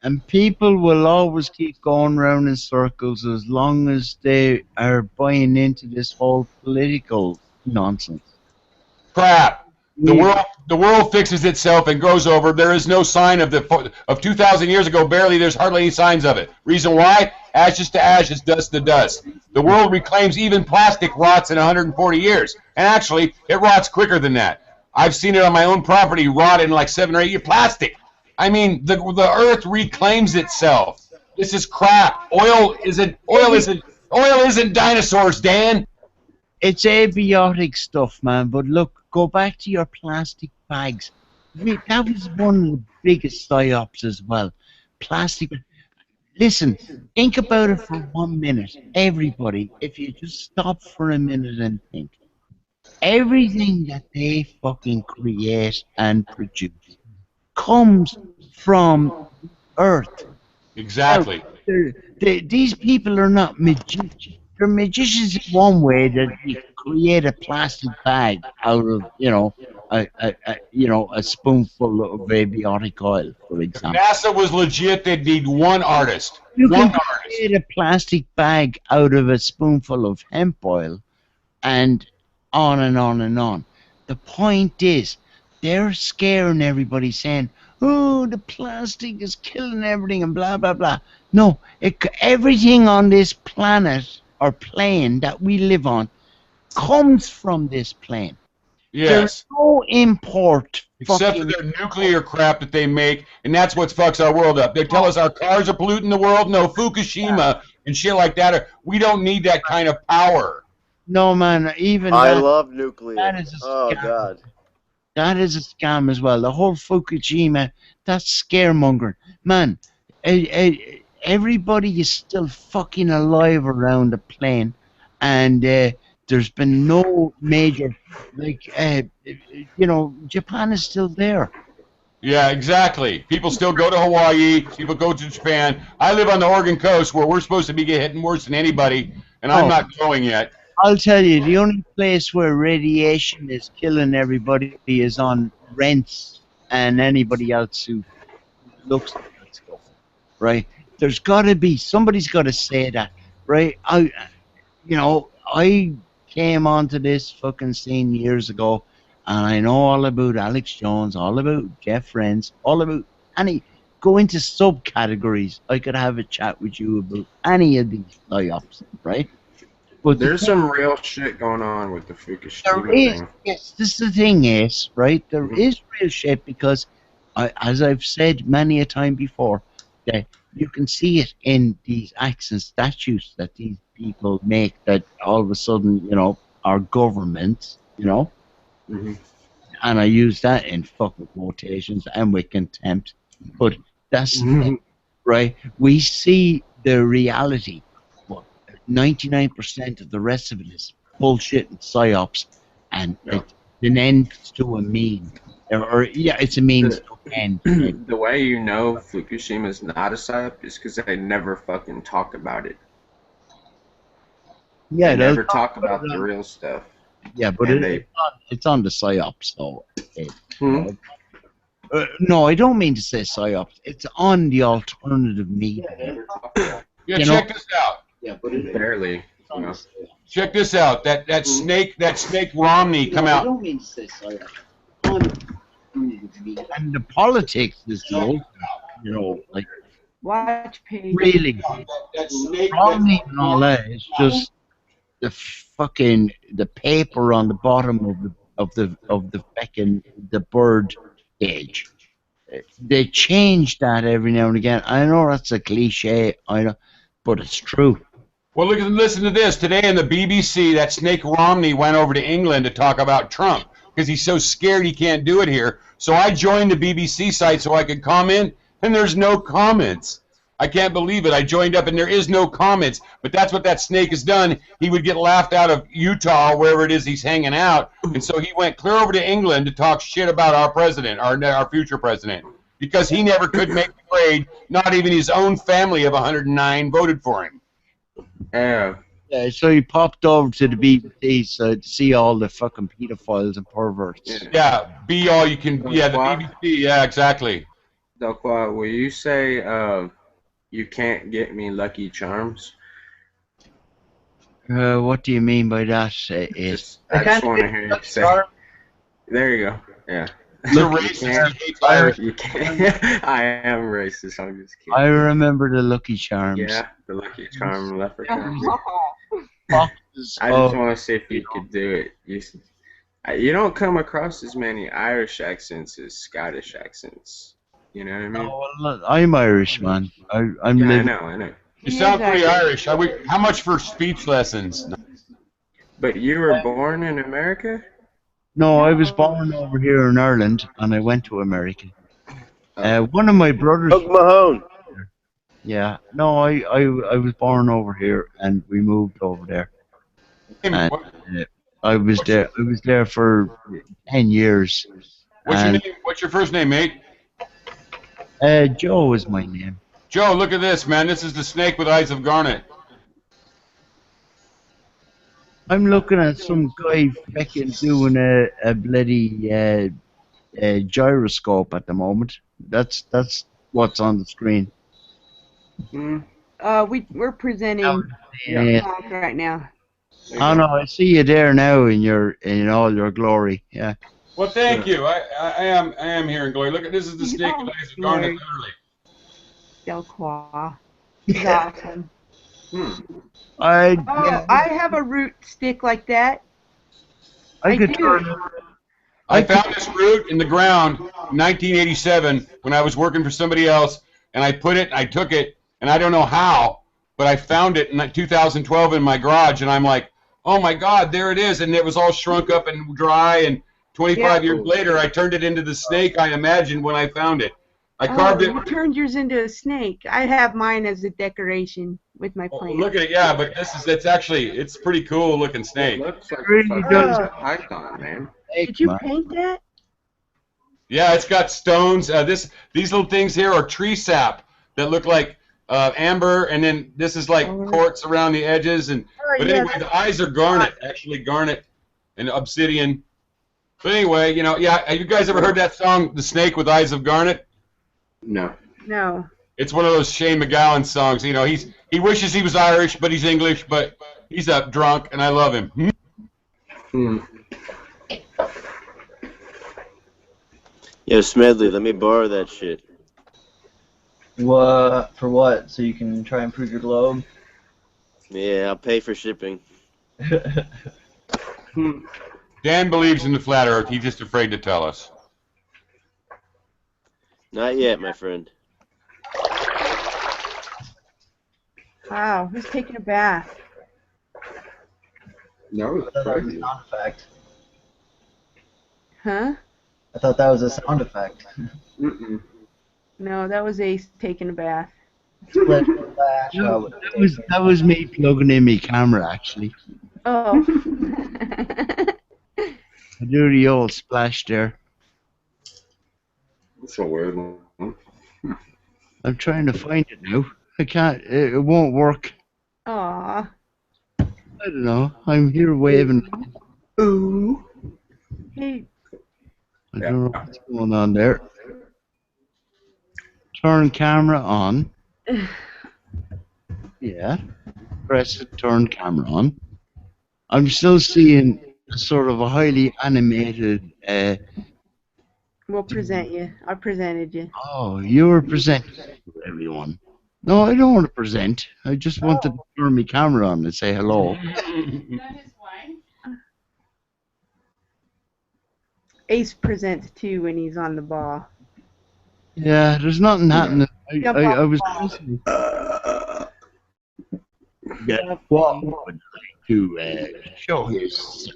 S16: And people will always keep going round in circles as long as they are buying into this whole political nonsense.
S7: Crap. The world fixes itself and grows over. There is no sign of 2,000 years ago. Barely, there's hardly any signs of it. Reason why? Ashes to ashes, dust to dust. The world reclaims even plastic rots in 140 years. And actually, it rots quicker than that. I've seen it on my own property rot in like 7 or 8 years. Plastic. I mean, the earth reclaims itself. This is crap. Oil isn't dinosaurs, Dan.
S16: It's abiotic stuff, man. But look, go back to your plastic bags. That was one of the biggest psyops as well. Plastic. Listen, think about it for 1 minute. Everybody, if you just stop for a minute and think. Everything that they fucking create and produce comes from Earth.
S7: Exactly.
S16: Now, these people are not magicians. They're magicians in one way, that you create a plastic bag out of, a spoonful of abiotic oil, for example.
S7: If NASA was legit, they'd need one artist.
S16: You can create a plastic bag out of a spoonful of hemp oil, and on and on and on. The point is, they're scaring everybody, saying, oh, the plastic is killing everything and blah, blah, blah. No, everything on this planet or plane that we live on comes from this plane.
S7: Yes.
S16: There's no import.
S7: Except for their nuclear crap that they make, and that's what fucks our world up. They tell us our cars are polluting the world. No, Fukushima and shit like that. We don't need that kind of power.
S16: No, man.
S11: I love nuclear.
S16: That is a
S11: oh,
S16: scam.
S11: God.
S16: That is a scam as well. The whole Fukushima, that's scaremongering. Man, everybody is still fucking alive around the plane, and there's been no major, like, Japan is still there.
S7: Yeah, exactly. People still go to Hawaii. People go to Japan. I live on the Oregon coast where we're supposed to be getting worse than anybody, and I'm not going yet.
S16: I'll tell you, the only place where radiation is killing everybody is on rents and anybody else who looks at that stuff, right? There's got to be, somebody's got to say that, right? I came onto this fucking scene years ago, and I know all about Alex Jones, all about Jeff Renz, all about go into subcategories. I could have a chat with you about any of these psyops, right? But
S2: there's some real shit going on with the Fukushima thing.
S16: Yes, this is the thing is, right? There is real shit because, as I've said many a time before, that you can see it in these acts and statutes that these people make that all of a sudden, are governments,
S2: Mm-hmm.
S16: And I use that in fucking quotations and with contempt. But that's the thing, right? We see the reality. 99% of the rest of it is bullshit and psyops, and it's an end to a mean. It's a means to an end.
S2: The way you know Fukushima is not a psyop is because they never fucking talk about it.
S16: Yeah,
S2: they never talk about the real stuff.
S16: Yeah, but it's on the psyops, so. No, I don't mean to say psyops. It's on the alternative media.
S7: Yeah, check this out.
S16: Yeah, but
S2: barely.
S7: Check this out. That snake Romney come out.
S16: I don't mean to say psyops. And the politics is the old, like.
S1: Watch page.
S16: Really, Romney and all that is just the fucking paper on the bottom of the fucking the bird cage. They change that every now and again. I know that's a cliche, I know, but it's true.
S7: Well, listen to this. Today in the BBC, that snake Romney went over to England to talk about Trump because he's so scared he can't do it here. So I joined the BBC site so I could comment, and there's no comments. I can't believe it. I joined up and there is no comments. But that's what that snake has done. He would get laughed out of Utah, wherever it is he's hanging out. And so he went clear over to England to talk shit about our president, our future president, because he never could make the grade. Not even his own family of 109 voted for him.
S2: Yeah.
S16: Yeah, so he popped over to the BBC to see all the fucking pedophiles and perverts.
S7: Yeah, be all you can. Yeah, the BBC. Yeah, exactly.
S2: Dokwa, will you say you can't get me Lucky Charms?
S16: What do you mean by that?
S2: I just want to hear you say. There you go. Yeah.
S7: You're racist.
S2: You can't. I am racist. I'm just kidding.
S16: I remember the Lucky Charms.
S2: Yeah, the Lucky Charm leprechaun. I just want to see if you could do it. You don't come across as many Irish accents as Scottish accents. You know what I mean?
S16: Oh, well, I'm Irish, man. I'm living.
S2: I know.
S7: You sound pretty Irish. How much for speech lessons?
S2: But you were born in America?
S16: No, I was born over here in Ireland, and I went to America. One of my brothers.
S17: Doug Mahone.
S16: Yeah, no, I was born over here, and we moved over there. And, I was there for 10 years.
S7: What's your name? What's your first name, mate?
S16: Joe is my name.
S7: Joe, look at this, man. This is the snake with eyes of garnet.
S16: I'm looking at some guy fucking doing a bloody gyroscope at the moment. That's what's on the screen.
S1: We're presenting talk right now.
S16: Oh no, I see you there now in all your glory. Yeah.
S7: Well, thank you. I am here in glory. Look at this is the snake with eyes of garnet, literally.
S1: Delqua. He's awesome.
S16: I
S1: have a root stick like that.
S7: I found this root in the ground in 1987 when I was working for somebody else, and I took it, and I don't know how, but I found it in 2012 in my garage, and I'm like, oh my God, there it is, and it was all shrunk up and dry, and 25 years later, I turned it into the snake I imagined when I found it. I carved it.
S1: You turned yours into a snake. I have mine as a decoration with my plant.
S7: Look at it, yeah, but it's pretty cool looking snake.
S2: It looks like
S16: Really does.
S2: a python, man.
S1: Did you paint that?
S7: Yeah, it's got stones. These little things here are tree sap that look like amber, and then this is like quartz around the edges. But anyway, the eyes are garnet, actually garnet and obsidian. But anyway, have you guys ever heard that song, "The Snake with Eyes of Garnet"?
S2: No.
S1: No.
S7: It's one of those Shane MacGowan songs. He wishes he was Irish, but he's English, but he's a drunk, and I love him.
S11: Yo, Smedley, let me borrow that shit.
S3: What? For what? So you can try and prove your globe?
S11: Yeah, I'll pay for shipping.
S7: Dan believes in the flat Earth. He's just afraid to tell us.
S11: Not yet, my friend.
S1: Wow, who's taking a bath?
S2: No,
S3: I thought that was a sound effect.
S1: Huh?
S3: I thought that was a sound effect.
S1: No, that was Ace taking a bath.
S16: That was me plugging in my camera, actually.
S1: Oh.
S16: I do the old splash there.
S2: That's a weird one.
S16: I'm trying to find it now. I can't. It won't work.
S1: Aw.
S16: I don't know. I'm here waving.
S1: Ooh. Hey.
S16: I don't know what's going on there. Turn camera on. Yeah. Press it, turn camera on. I'm still seeing sort of a highly animated.
S1: We'll present you. I presented you.
S16: Oh, you were presenting to everyone. No, I don't want to present. I just wanted to turn my camera on and say hello.
S1: Ace presents too when he's on the ball.
S16: Yeah, there's nothing happening. I was listening. Yeah, what would like to show his?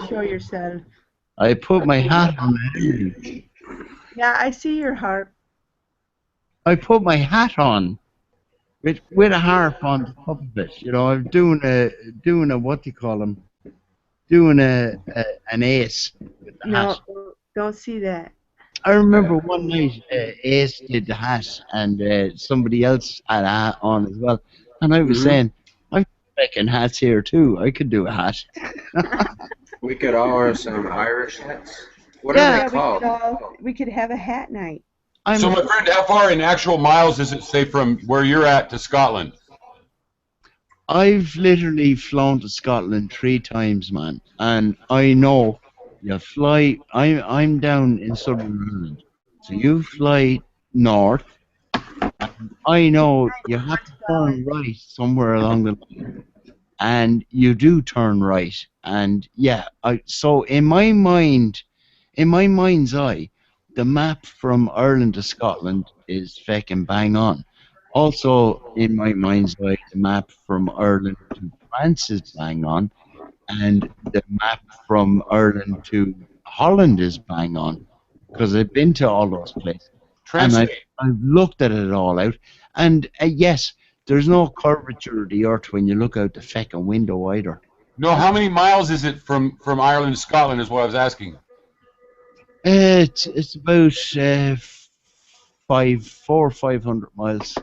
S1: Show yourself.
S16: I put my hat on.
S1: Yeah, I see your harp.
S16: I put my hat on with a harp on the top of it. I'm doing a what do you call them? Doing an ace with the hat.
S1: No, don't see that.
S16: I remember one night Ace did the hat and somebody else had a hat on as well, and I was saying, I'm making hats here too. I could do a hat.
S2: We could all wear some Irish hats. What are they called?
S1: We could have a hat night.
S7: So, my friend, how far in actual miles does it say from where you're at to Scotland?
S16: I've literally flown to Scotland 3 times, man, and I know you fly. I'm down in Southern Ireland, so you fly north. And I know you have to turn right somewhere along the line, and you do turn right. And yeah, so in my mind's eye, the map from Ireland to Scotland is fucking bang on. Also, in my mind's eye, the map from Ireland to France is bang on, and the map from Ireland to Holland is bang on, because I've been to all those places. And I've looked at it all out, and yes, there's no curvature of the earth when you look out the fucking window either.
S7: No, how many miles is it from Ireland to Scotland is what I was asking.
S16: It's about 400 or 500 miles.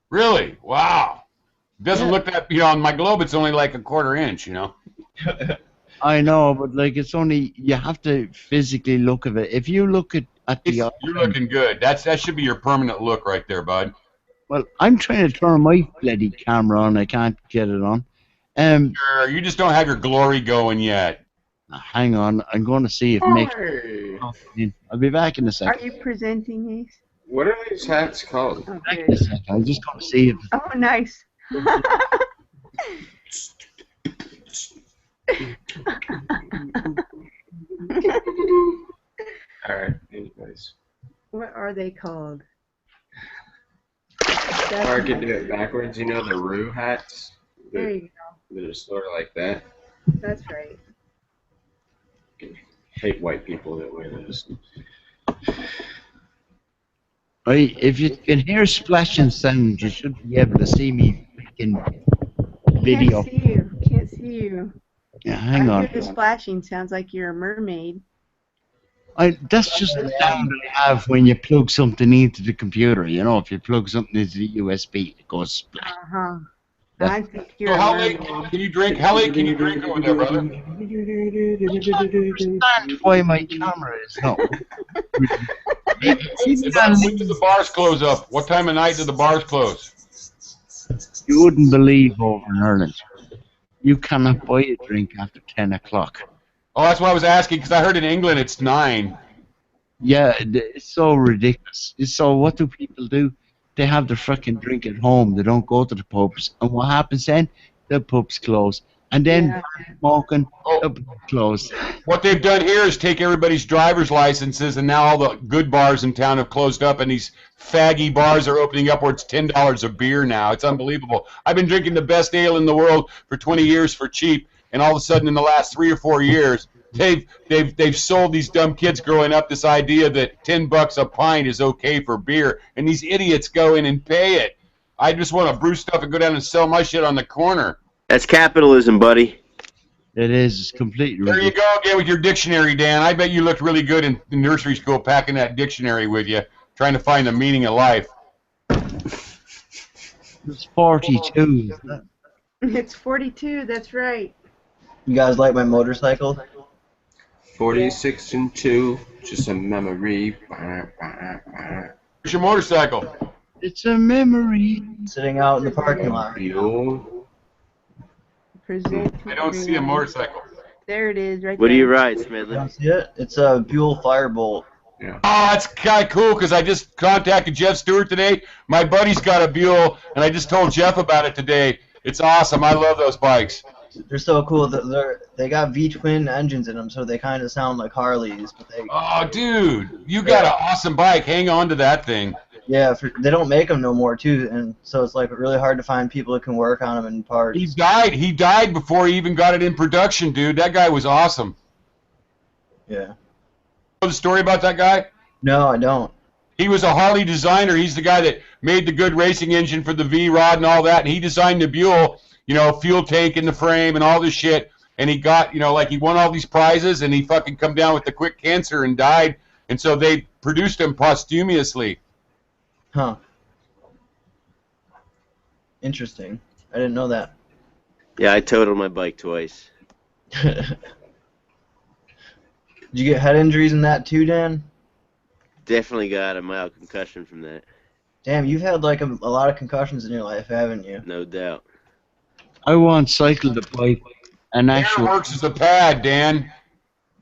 S7: Really? Wow. Doesn't look that, on my globe it's only like a quarter inch,
S16: I know, but it's only, you have to physically look at it. If you look at the...
S7: You're looking good. That should be your permanent look right there, bud.
S16: Well, I'm trying to turn my bloody camera on. I can't get it on.
S7: Sure, you just don't have your glory going yet.
S16: Hang on, I'm going to see if I'll be back in a second.
S1: Are you presenting these?
S2: What are these hats called?
S16: Back in a second. I'm just going to see if...
S1: Oh, nice.
S2: Alright, anyways.
S1: What are they called?
S2: Or I could do it backwards, the Roo hats.
S1: There you go.
S2: They're sort of like that.
S1: That's right.
S2: I hate white people that wear those.
S16: Right, if you can hear splashing sound, you should be able to see me making video.
S1: Can't see you. Can't see you.
S16: Yeah, hang
S1: I
S16: on.
S1: hear the splashing. Sounds like you're a mermaid.
S16: That's just the sound I have when you plug something into the computer. You know, if you plug something into the USB, it goes splash.
S1: Uh-huh.
S16: Yeah.
S1: I think you're
S7: So
S1: a
S7: how late
S1: mermaid.
S7: can you drink? How late can you drink over there, brother?
S16: Understand why my camera is not.
S7: When do the bars close up? What time of night do the bars close?
S16: You wouldn't believe over in Ireland. You cannot buy a drink after 10 o'clock.
S7: Oh, that's why I was asking, because I heard in England it's 9.
S16: Yeah, it's so ridiculous. So what do people do? They have their fucking drink at home. They don't go to the pubs. And what happens then? The pubs close. And then smoking, the pubs close.
S7: What they've done here is take everybody's driver's licenses, and now all the good bars in town have closed up, and these faggy bars are opening up where it's $10 a beer now. It's unbelievable. I've been drinking the best ale in the world for 20 years for cheap, and all of a sudden in the last 3 or 4 years, they've sold these dumb kids growing up this idea that $10 a pint is okay for beer, and these idiots go in and pay it. I just want to brew stuff and go down and sell my shit on the corner.
S11: That's capitalism, buddy.
S16: It is. It's completely
S7: There you
S16: ridiculous.
S7: go again with your dictionary, Dan. I bet you looked really good in nursery school packing that dictionary with you, trying to find the meaning of life.
S16: It's 42.
S1: It's 42. That's right.
S3: You guys like my motorcycle?
S2: 46 and 2, just a memory.
S7: Where's your motorcycle?
S16: It's a memory.
S3: Sitting out in the parking lot.
S1: Present.
S7: I don't see a motorcycle.
S1: There it is, right
S11: What do
S1: there.
S11: you ride,
S3: You
S11: Smedley?
S3: don't see it? It's a Buell Firebolt.
S2: Yeah.
S7: Oh, that's kind of cool because I just contacted Jeff Stewart today. My buddy's got a Buell, and I just told Jeff about it today. It's awesome. I love those bikes.
S3: They're so cool. They got V-twin engines in them, so they kind of sound like Harleys. But they,
S7: Oh, dude, you got an awesome bike. Hang on to that thing.
S3: yeah, they don't make them no more too, and so it's like really hard to find people that can work on them in parts.
S7: He died. He died before he even got it in production, dude. That guy was awesome.
S3: Yeah.
S7: Know the story about that guy?
S3: No, I don't.
S7: He was a Harley designer. He's the guy that made the good racing engine for the V-Rod and all that, and he designed the Buell, you know, fuel tank in the frame and all this shit, and he got, you know, like he won all these prizes, and he fucking come down with the quick cancer and died, and so they produced him posthumously.
S3: Huh. Interesting. I didn't know that.
S11: Yeah, I totaled my bike twice.
S3: Did you get head injuries in that too, Dan?
S11: Definitely got a mild concussion from that.
S3: Damn, you've had like a lot of concussions in your life, haven't you?
S11: No doubt.
S16: I once cycled a bike, an
S7: Hair
S16: actual.
S7: works as a pad, Dan.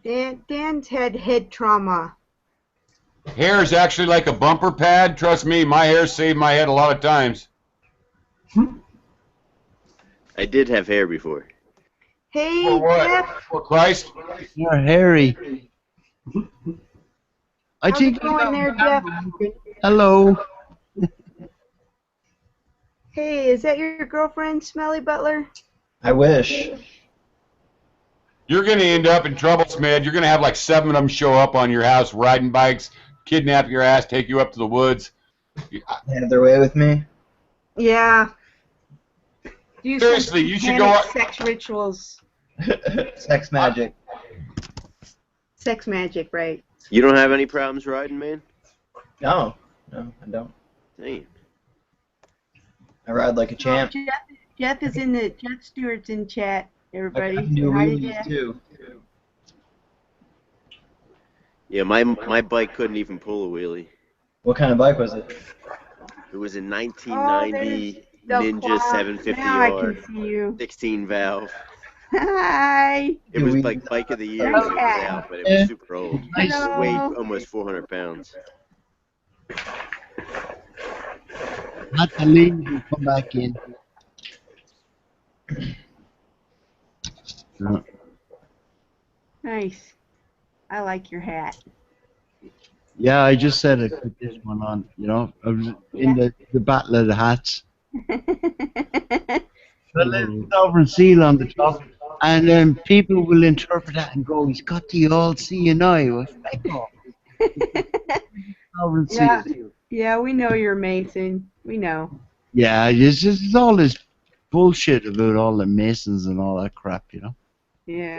S1: Dan's had head trauma.
S7: Hair is actually like a bumper pad. Trust me, my hair saved my head a lot of times.
S11: I did have hair before.
S1: Hey,
S7: For what?
S1: Jeff.
S7: For Christ?
S16: You're hairy. I
S1: How's
S16: think
S1: it going there, Jeff?
S16: Hello.
S1: Hey, is that your girlfriend, Smelly Butler?
S3: I wish.
S7: You're going to end up in trouble, Smed. You're going to have like 7 of them show up on your house riding bikes, kidnap your ass, take you up to the woods.
S3: They have their way with me.
S1: Yeah. Do
S7: Seriously,
S1: some
S7: you should
S1: satanic
S7: go.
S1: sex rituals.
S3: Sex magic.
S1: Sex magic, right?
S11: You don't have any problems riding, man?
S3: No, I don't.
S11: Damn.
S3: I ride like a champ.
S1: Jeff is in the Jeff Stewart's in chat. Everybody,
S3: I can do
S1: hi to
S3: wheelies
S1: Jeff.
S3: too.
S11: Yeah, my bike couldn't even pull a wheelie.
S3: What kind of bike was it?
S11: It was a 1990
S1: the
S11: Ninja
S1: quad.
S11: 750R,
S1: Now I can see you.
S11: 16 valve.
S1: Hi.
S11: It was like bike of the year when it was out, but it was super old. It
S1: Hello.
S11: weighed almost 400 pounds.
S16: Not the lead will come back in. No.
S1: Nice. I like your hat.
S16: Yeah, I just said I put this one on. You know, I was in the battle of the hats. The little sovereign seal on the top, and then people will interpret that and go, "He's got the old CNI." Well, fuck off.
S1: Yeah, yeah, we know you're Mason. We know.
S16: Yeah, it's just all this bullshit about all the Masons and all that crap, you know.
S1: Yeah.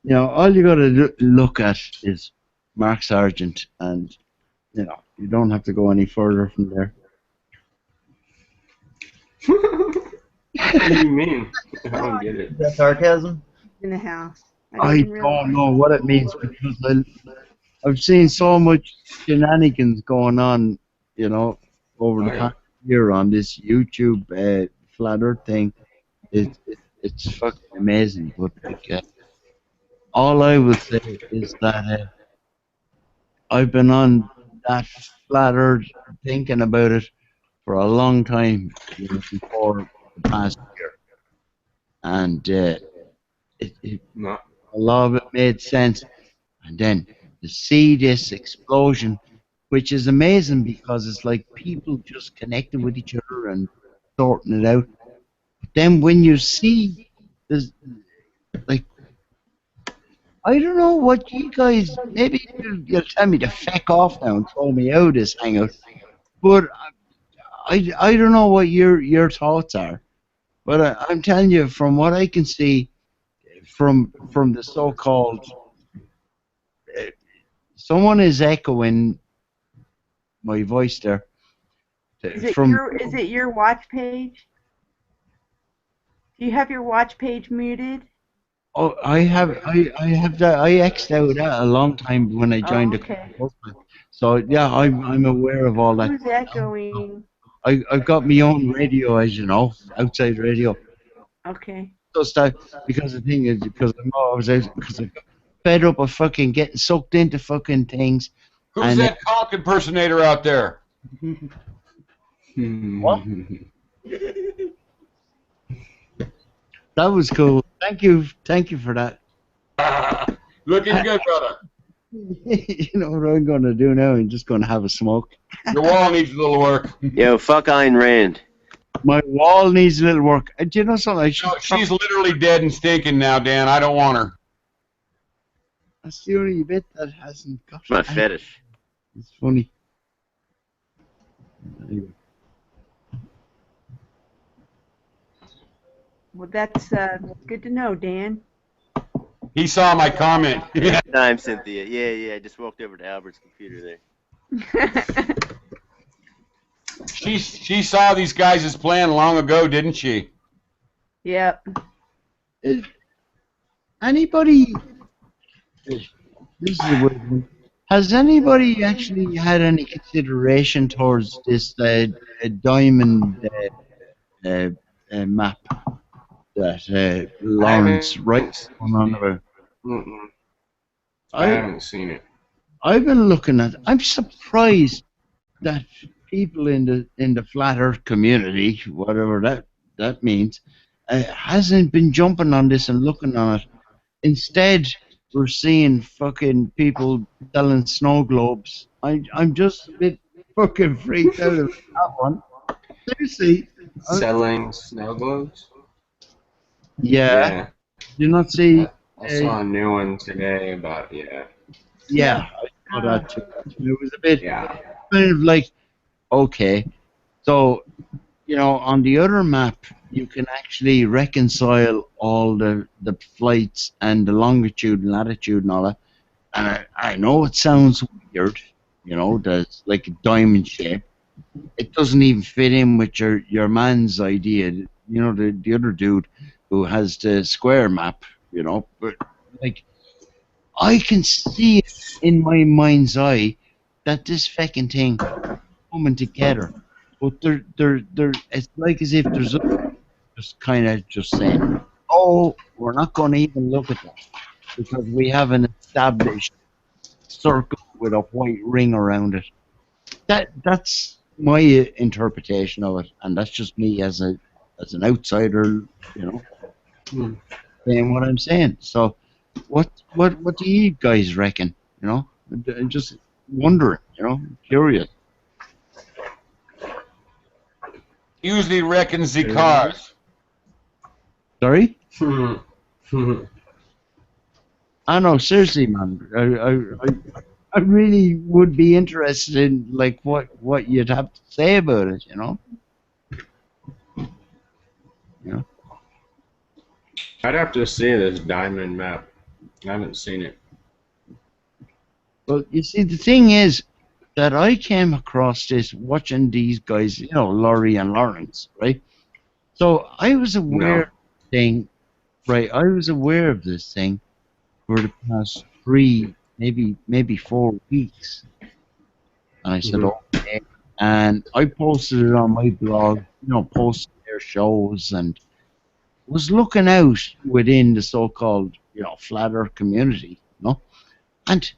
S16: You know, all you gotta look at is Mark Sargent, and you know, you don't have to go any further from there.
S2: What do you mean? I don't get it.
S3: Is that sarcasm?
S1: In the house.
S16: I don't know what it means because I've seen so much shenanigans going on, you know, over the past year on this YouTube flat Earth thing. It's fucking amazing. But like, all I would say is that I've been on that flat Earth thinking about it for a long time, you know, before the past year, and a lot of it made sense. And then to see this explosion, which is amazing because it's like people just connecting with each other and sorting it out. But then when you see this, like, I don't know what you guys, maybe you'll tell me to feck off now and throw me out of this hangout, but I don't know what your thoughts are. But I'm telling you, from what I can see, from the so-called, someone is echoing my voice there.
S1: Is it your watch page? Do you have your watch page muted?
S16: Oh, I have that. I X'd out that a long time when I joined the club. So yeah, I'm aware of all that.
S1: Who's echoing?
S16: I've got my own radio, as you know, outside radio.
S1: Okay.
S16: Just that because the thing is because I'm always out because I'm fed up of fucking getting sucked into fucking things.
S7: Who's that cock impersonator out there?
S16: What? That was cool. Thank you for that.
S7: Looking good, brother.
S16: You know what I'm going to do now? I'm just going to have a smoke.
S7: Your wall needs a little work.
S11: Yo, fuck Ayn Rand.
S16: My wall needs a little work. Do you know something?
S7: She's literally dead and stinking now, Dan. I don't want her.
S16: That's the only bit that hasn't got
S11: My fetish.
S16: It's funny.
S1: Well, that's good to know, Dan.
S7: He saw my comment.
S11: Time, Cynthia. Yeah, I just walked over to Albert's computer there.
S7: She saw these guys' plan long ago, didn't she?
S1: Yep.
S16: Anybody? This is a weird one. Has anybody actually had any consideration towards this diamond map that Lawrence Wright's going on about?
S2: I haven't seen it.
S16: I've been looking at. I'm surprised that people in the flat Earth community, whatever that means, hasn't been jumping on this and looking on it. Instead, we're seeing fucking people selling snow globes. I'm just a bit fucking freaked out about that one. Seriously.
S2: Selling snow globes?
S16: Yeah. Do you not see?
S2: I saw a new one today about,
S16: Yeah, I saw that too. It was a bit kind of like, okay, so, you know, on the other map, you can actually reconcile all the flights and the longitude and latitude and all that. And I know it sounds weird, you know, that's like a diamond shape. It doesn't even fit in with your man's idea, you know, the other dude who has the square map, you know. But, like, I can see it in my mind's eye that this fucking thing coming together. But it's like as if there's just kind of just saying, oh, we're not going to even look at that because we have an established circle with a white ring around it. That's my interpretation of it, and that's just me as an outsider, you know, saying what I'm saying. So, what do you guys reckon? You know, I'm just wondering, you know, curious.
S7: Usually reckons the cars.
S16: Sorry? I know, seriously, man. I really would be interested in like what you'd have to say about it. You know. Yeah.
S2: I'd have to see this diamond map. I haven't seen it.
S16: Well, you see, the thing is that I came across this watching these guys, you know, Laurie and Lawrence, right? So I was aware of the thing, right? I was aware of this thing for the past 3, maybe 4 weeks. And I said, okay. And I posted it on my blog, you know, posted their shows and was looking out within the so-called, you know, flat earth community, you know? And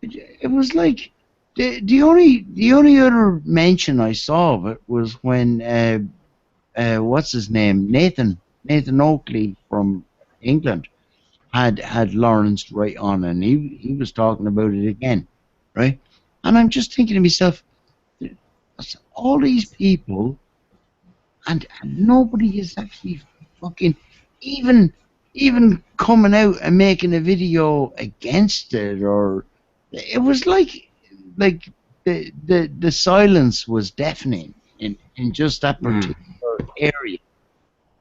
S16: it was like the only other mention I saw of it was when what's his name, Nathan Oakley from England had Lawrence right on, and he was talking about it again, right? And I'm just thinking to myself, all these people, and nobody is actually fucking even coming out and making a video against it, or it was like the silence was deafening in just that particular area,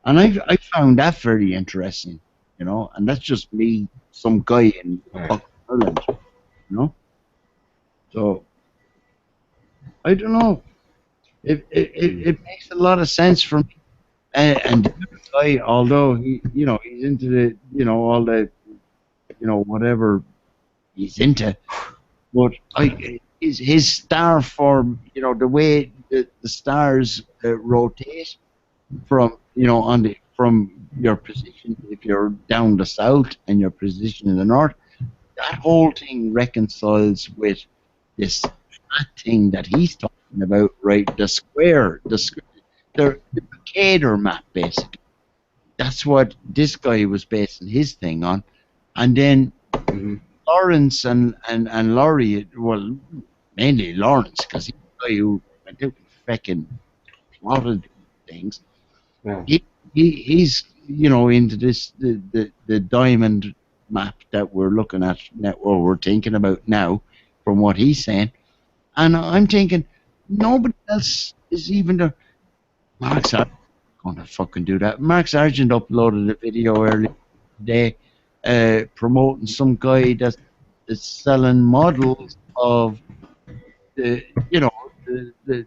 S16: and I found that very interesting, you know, and that's just me, some guy in fucking Ireland, you know. So I don't know. It makes a lot of sense for me. And the other guy, although he, you know, he's into the, you know, all the, you know, whatever he's into, but his star form, you know, the way the stars rotate from, you know, from your position, if you're down the south and your position in the north, that whole thing reconciles with this thing that he's talking about, right? The Mercator map, basically. That's what this guy was basing his thing on. And then Lawrence and Laurie, well, mainly Lawrence, because he's the guy who went out and fucking plotted things.
S2: Yeah.
S16: He's, you know, into this, the diamond map that we're looking at now, or we're thinking about now, from what he's saying. And I'm thinking, nobody else is even there. Mark Sargent gonna fucking do that. Mark Sargent uploaded a video earlier today promoting some guy that's selling models of the, you know, the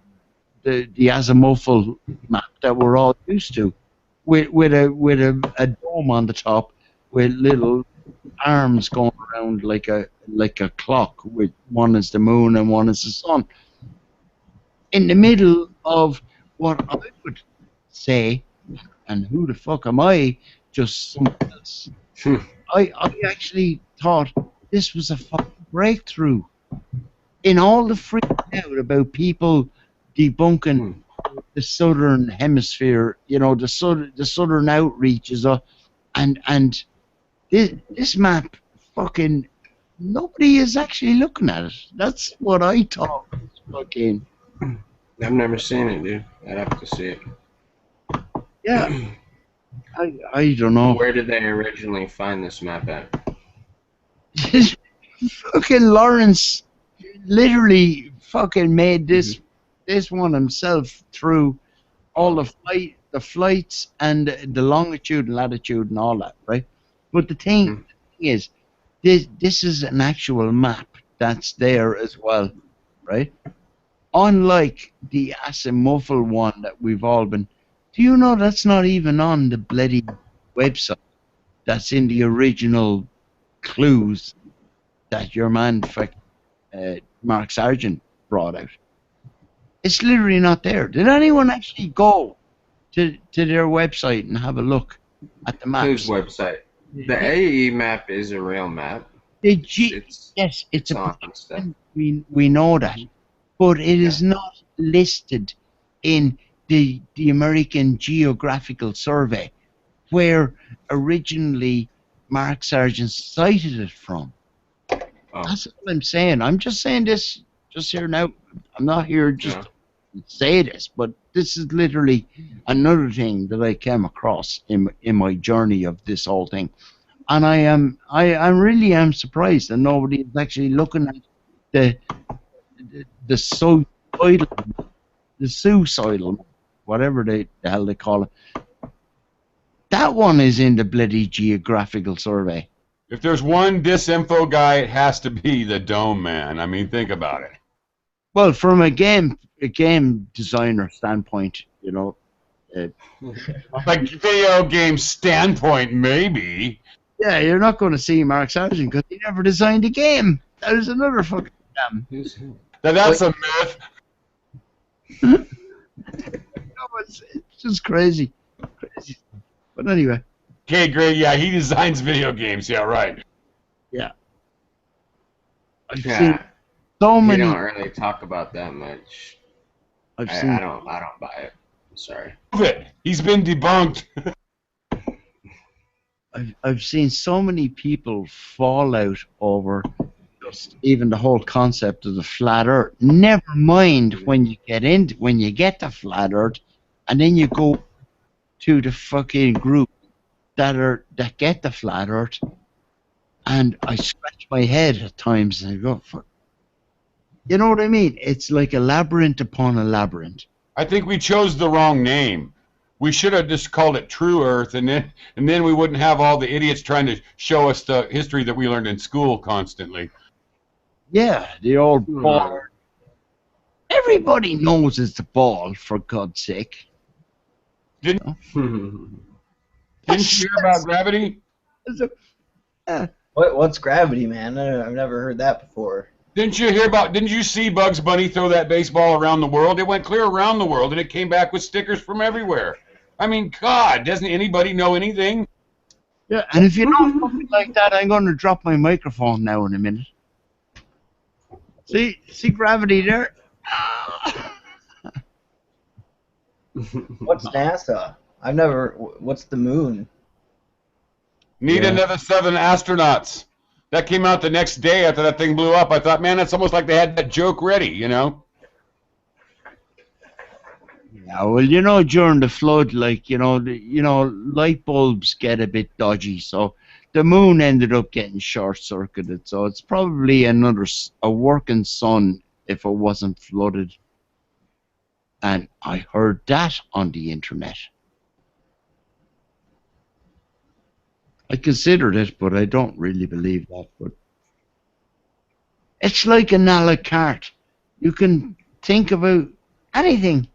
S16: azimuthal map that we're all used to, with a dome on the top with little arms going around like a clock, with one is the moon and one is the sun. In the middle of what I would say, and who the fuck am I? Just someone else. I actually thought this was a fucking breakthrough in all the freaking out about people debunking the southern hemisphere. You know, the southern outreach is and this map, fucking nobody is actually looking at it. That's what I thought was fucking.
S2: I've never seen it, dude. I'd have to see it.
S16: Yeah. I don't know.
S2: Where did they originally find this map at?
S16: Fucking Lawrence literally fucking made this one himself through all the flights and the longitude and latitude and all that, right? But the thing is, this is an actual map that's there as well, right? Unlike the azimuthal one that we've all been. Do you know that's not even on the bloody website? That's in the original clues that your man, Mark Sargent, brought out. It's literally not there. Did anyone actually go to their website and have a look at the maps?
S2: Whose website? The AE map is a real map.
S16: Yes, it's a stuff. We know that, but it is not listed in the American Geographical Survey, where originally Mark Sargent cited it from. That's what I'm saying. I'm just saying this just here now. I'm not here just to say this, but this is literally another thing that I came across in my journey of this whole thing. and I really am surprised that nobody is actually looking at the suicidal, whatever the hell they call it. That one is in the bloody geographical survey.
S7: If there's one disinfo guy, it has to be the Dome Man. I mean, think about it.
S16: Well, from a game designer standpoint, you know.
S7: Like video game standpoint, maybe.
S16: Yeah, you're not going to see Mark Sargent because he never designed a game. That is another fucking damn.
S7: Now that's a myth.
S16: No, it's just crazy. But anyway.
S7: Okay, great. Yeah, he designs video games. Yeah, right.
S16: Yeah. I've
S2: Yeah.
S16: seen so many.
S2: We don't really talk about that much. I don't buy it. I'm sorry.
S7: Prove it. He's been debunked.
S16: I've seen so many people fall out over just even the whole concept of the flat Earth. Never mind when you get the flat Earth, and then you go to the fucking group that get the flat Earth, and I scratch my head at times and I go, fuck. You know what I mean? It's like a labyrinth upon a labyrinth.
S7: I think we chose the wrong name. We should have just called it True Earth, and then we wouldn't have all the idiots trying to show us the history that we learned in school constantly.
S16: Yeah, the old ball. Everybody knows it's the ball, for God's sake.
S7: Didn't you hear about gravity?
S3: What's gravity, man? I've never heard that before.
S7: Didn't you see Bugs Bunny throw that baseball around the world? It went clear around the world, and it came back with stickers from everywhere. I mean, God, doesn't anybody know anything?
S16: Yeah, and if you know something like that, I'm going to drop my microphone now in a minute. See gravity there?
S3: What's NASA? What's the moon?
S7: Need another 7 astronauts. That came out the next day after that thing blew up. I thought, man, that's almost like they had that joke ready, you know?
S16: Yeah, well, you know, during the flood, like, light bulbs get a bit dodgy, so the moon ended up getting short-circuited, so it's probably a working sun if it wasn't flooded. And I heard that on the internet. I considered it, but I don't really believe that. But it's like an a la carte. You can think about anything,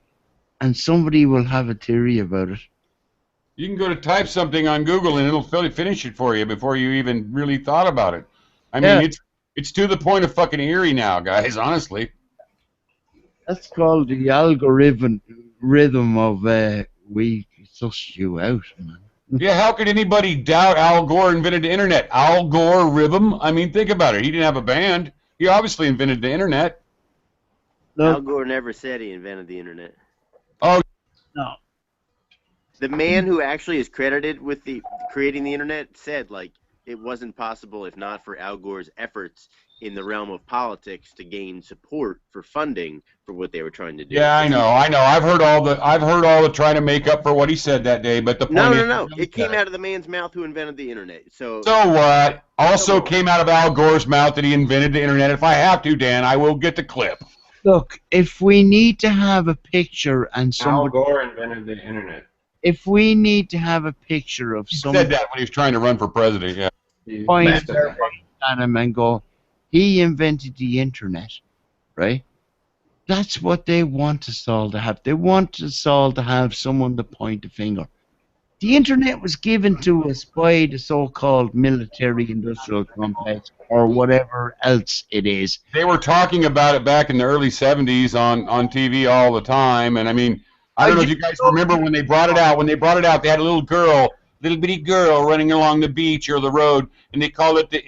S16: and somebody will have a theory about it.
S7: You can go to type something on Google, and it'll finish it for you before you even really thought about it. I mean, it's to the point of fucking eerie now, guys, honestly.
S16: That's called the algorithm of we suss you out, man.
S7: Yeah, how could anybody doubt Al Gore invented the internet? Al Gore Rhythm? I mean, think about it. He didn't have a band. He obviously invented the internet.
S11: Al Gore never said he invented the internet.
S7: Oh,
S16: no.
S11: The man who actually is credited with creating the internet said, like, it wasn't possible if not for Al Gore's efforts in the realm of politics to gain support for funding for what they were trying to do.
S7: Yeah, I know. I've heard all the trying to make up for what he said that day, but the point is,
S11: No. It came out of the man's mouth who invented the internet. So
S7: what? Also came out of Al Gore's mouth that he invented the internet. If I have to, Dan, I will get the clip.
S16: Look, if we need to have a picture and somebody...
S2: Al Gore invented the internet.
S16: If we need to have a picture of someone...
S7: He said that when he was trying to run for president, yeah.
S16: Point at him and go, he invented the internet, right? That's what they want us all to have. They want us all to have someone to point the finger. The internet was given to us by the so-called military-industrial complex or whatever else it is.
S7: They were talking about it back in the early 70s on TV all the time, and I mean, I don't know if you guys remember when they brought it out. When they brought it out, they had a little bitty girl running along the beach or the road, and they call it the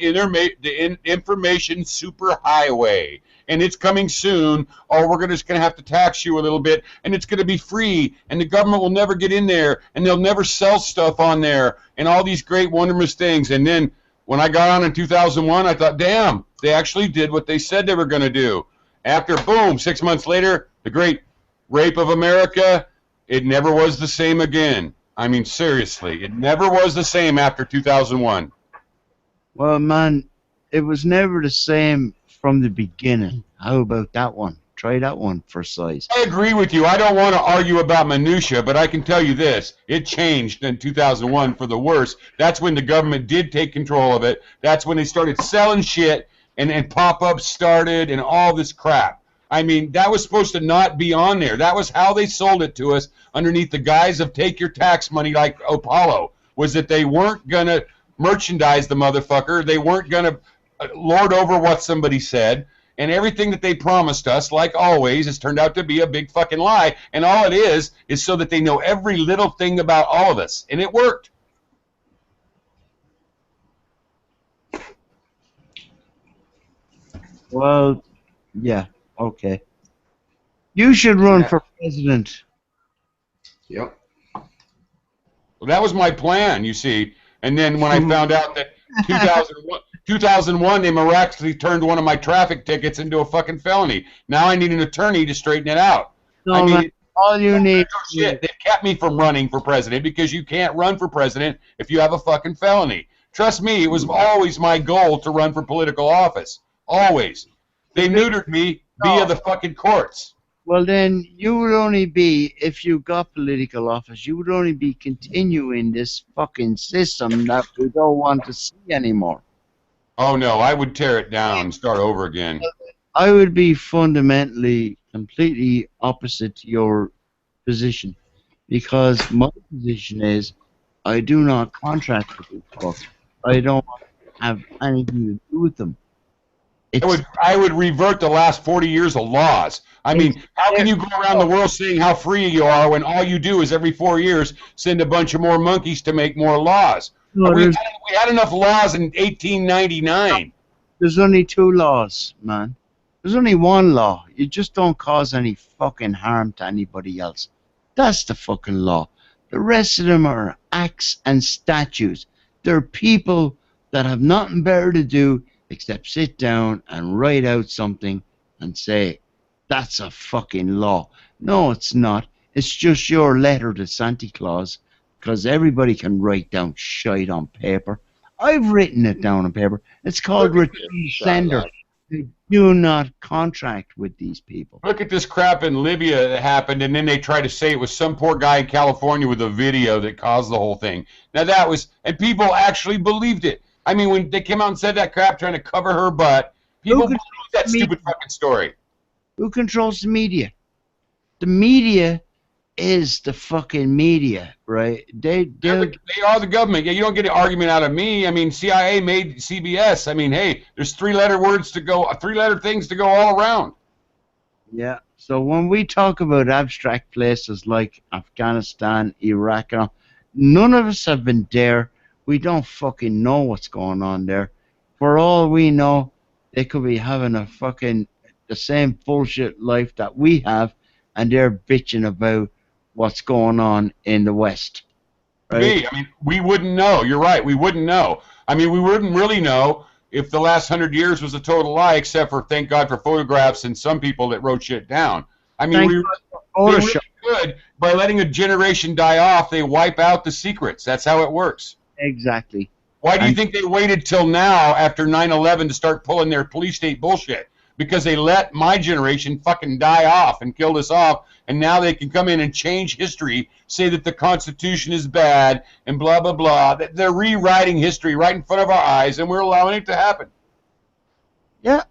S7: information superhighway. And it's coming soon, or we're just going to have to tax you a little bit, and it's going to be free, and the government will never get in there, and they'll never sell stuff on there, and all these great, wondrous things. And then when I got on in 2001, I thought, damn, they actually did what they said they were going to do. After, boom, 6 months later, the great rape of America, it never was the same again. I mean, seriously, it never was the same after 2001.
S16: Well, man, it was never the same from the beginning. How about that one? Try that one for size.
S7: I agree with you. I don't want to argue about minutia, but I can tell you this. It changed in 2001 for the worse. That's when the government did take control of it. That's when they started selling shit and pop-ups started and all this crap. I mean, that was supposed to not be on there. That was how they sold it to us underneath the guise of take your tax money like Apollo, was that they weren't going to merchandise the motherfucker. They weren't going to lord over what somebody said. And everything that they promised us, like always, has turned out to be a big fucking lie. And all it is so that they know every little thing about all of us. And it worked.
S16: Well, yeah, okay. You should run for president.
S2: Yep.
S7: Well, that was my plan, you see. And then when I found out that 2001, they miraculously turned one of my traffic tickets into a fucking felony. Now I need an attorney to straighten it out.
S16: No,
S7: I mean,
S16: man, all you need.
S7: shit, they kept me from running for president because you can't run for president if you have a fucking felony. Trust me, it was always my goal to run for political office. Always. They neutered me via the fucking courts.
S16: Well, then you would only be, if you got political office, you would only be continuing this fucking system that we don't want to see anymore.
S7: Oh, no, I would tear it down and start over again.
S16: I would be fundamentally, completely opposite to your position, because my position is I do not contract with these folks. I don't have anything to do with them.
S7: I would revert the last 40 years of laws. I mean, how can you go around the world saying how free you are when all you do is every 4 years send a bunch of more monkeys to make more laws?
S16: No,
S7: we had enough laws in 1899.
S16: There's only 2 laws, man. There's only 1 law. You just don't cause any fucking harm to anybody else. That's the fucking law. The rest of them are acts and statutes. They're people that have nothing better to do except sit down and write out something and say, that's a fucking law. No, it's not. It's just your letter to Santa Claus, because everybody can write down shite on paper. I've written it down on paper. It's called return sender. They do not contract with these people.
S7: Look at this crap in Libya that happened, and then they try to say it was some poor guy in California with a video that caused the whole thing. Now that was, and people actually believed it. I mean, when they came out and said that crap trying to cover her butt, people believed that stupid fucking story.
S16: Who controls the media? The media is the fucking media, right? They
S7: are the government. Yeah, you don't get an argument out of me. I mean, CIA made CBS. I mean, hey, there's 3-letter words to go, 3-letter things to go all around.
S16: Yeah. So when we talk about abstract places like Afghanistan, Iraq, and all, none of us have been there. We don't fucking know what's going on there. For all we know, they could be having a fucking the same bullshit life that we have, and they're bitching about what's going on in the West. Right?
S7: I mean, we wouldn't know. You're right. We wouldn't know. I mean, we wouldn't really know if the last 100 years was a total lie, except for, thank God for photographs and some people that wrote shit down. I mean, we really could. By letting a generation die off, they wipe out the secrets. That's how it works.
S16: Exactly.
S7: Why do you think they waited till now after 9/11 to start pulling their police state bullshit? Because they let my generation fucking die off and killed us off, and now they can come in and change history, say that the Constitution is bad, and blah, blah, blah. They're rewriting history right in front of our eyes, and we're allowing it to happen.
S16: Yeah.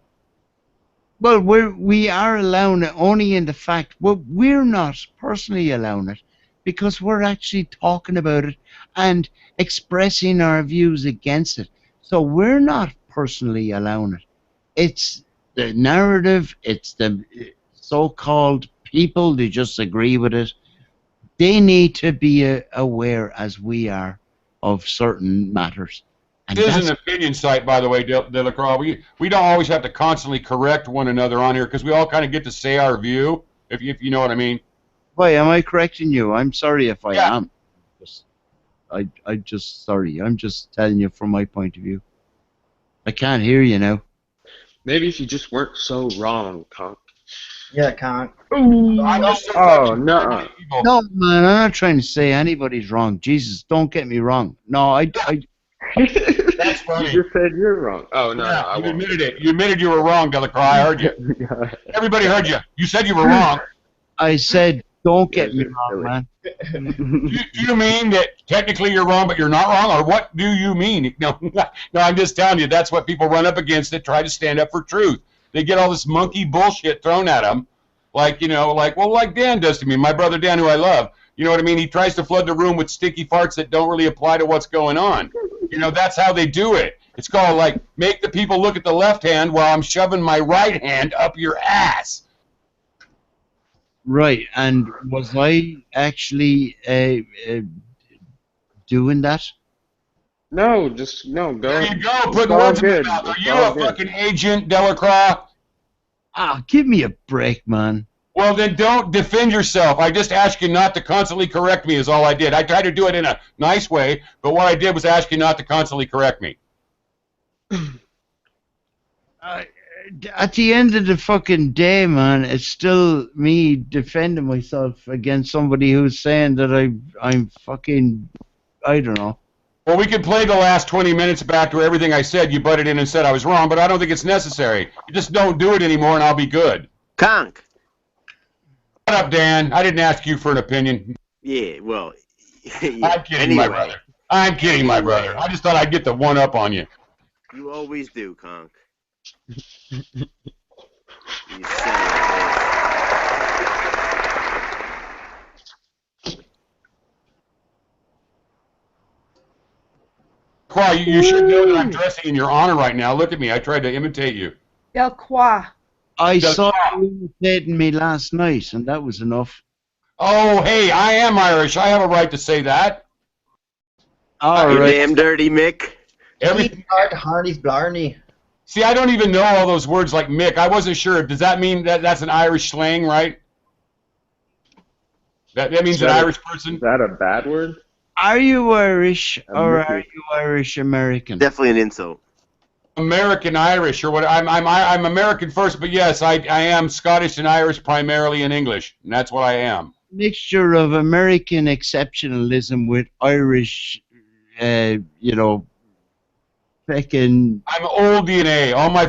S16: Well, we are allowing it only in the fact, well, we're not personally allowing it, because we're actually talking about it and expressing our views against it. So we're not personally allowing it. It's the narrative, it's the so-called people, they just agree with it. They need to be aware, as we are, of certain matters. And
S7: it is an opinion site, by the way, Delacroix. We don't always have to constantly correct one another on here, because we all kind of get to say our view, if you know what I mean.
S16: Why am I correcting you? I'm sorry if I am. I'm just sorry. I'm just telling you from my point of view. I can't hear you now.
S8: Maybe if you just weren't so wrong, Conk.
S3: Yeah, Conk.
S8: Oh, no.
S16: No, man, I'm not trying to say anybody's wrong. Jesus, don't get me wrong. No,
S3: That
S7: That's funny.
S8: You just said you're wrong. Oh, no,
S7: Yeah,
S8: no, I
S7: you
S8: won't.
S7: admitted it. You admitted you were wrong, Delacroix. I heard you. Everybody heard you. You said you were wrong.
S16: I said, don't get me
S8: You're
S16: wrong,
S8: silly.
S16: man.
S7: Do you mean that technically you're wrong, but you're not wrong, or what do you mean? No, no, I'm just telling you that's what people run up against that try to stand up for truth. They get all this monkey bullshit thrown at them, like like Dan does to me, my brother Dan, who I love. You know what I mean? He tries to flood the room with sticky farts that don't really apply to what's going on. You know, that's how they do it. It's called like make the people look at the left hand while I'm shoving my right hand up your ass.
S16: Right, and was I actually doing that?
S8: No, just no. Go.
S7: There you go,
S8: It's
S7: putting
S8: all
S7: words in my
S8: good.
S7: mouth. Are
S8: It's
S7: you
S8: all
S7: a
S8: good.
S7: fucking agent, Delacroix?
S16: Ah, give me a break, man.
S7: Well, then don't defend yourself. I just asked you not to constantly correct me is all I did. I tried to do it in a nice way, but what I did was ask you not to constantly correct me.
S16: At the end of the fucking day, man, it's still me defending myself against somebody who's saying that I'm fucking, I don't know.
S7: Well, we could play the last 20 minutes back to everything I said. You butted in and said I was wrong, but I don't think it's necessary. You just don't do it anymore, and I'll be good.
S11: Conk.
S7: Shut up, Dan. I didn't ask you for an opinion.
S11: Yeah, well.
S7: I'm kidding, my brother. I'm kidding, my brother. I just thought I'd get the one up on you.
S11: You always do, Conk. You silly
S7: You should know that I'm dressing in your honor right now. Look at me. I tried to imitate you.
S1: Delacroix.
S16: I saw you imitating me last night, and that was enough.
S7: Oh, hey, I am Irish. I have a right to say that.
S16: All
S11: You
S16: right.
S11: damn dirty Mick.
S3: Harney Blarney.
S7: See, I don't even know all those words like Mick. I wasn't sure. Does that mean that that's an Irish slang, right? That means an Irish person?
S8: Is that a bad word?
S16: Are you Irish or are you Irish American?
S11: Definitely an insult.
S7: American Irish or what? I'm American first, but yes, I am Scottish and Irish primarily in English, and that's what I am.
S16: Mixture of American exceptionalism with Irish, you know, fucking.
S7: I'm old DNA. All my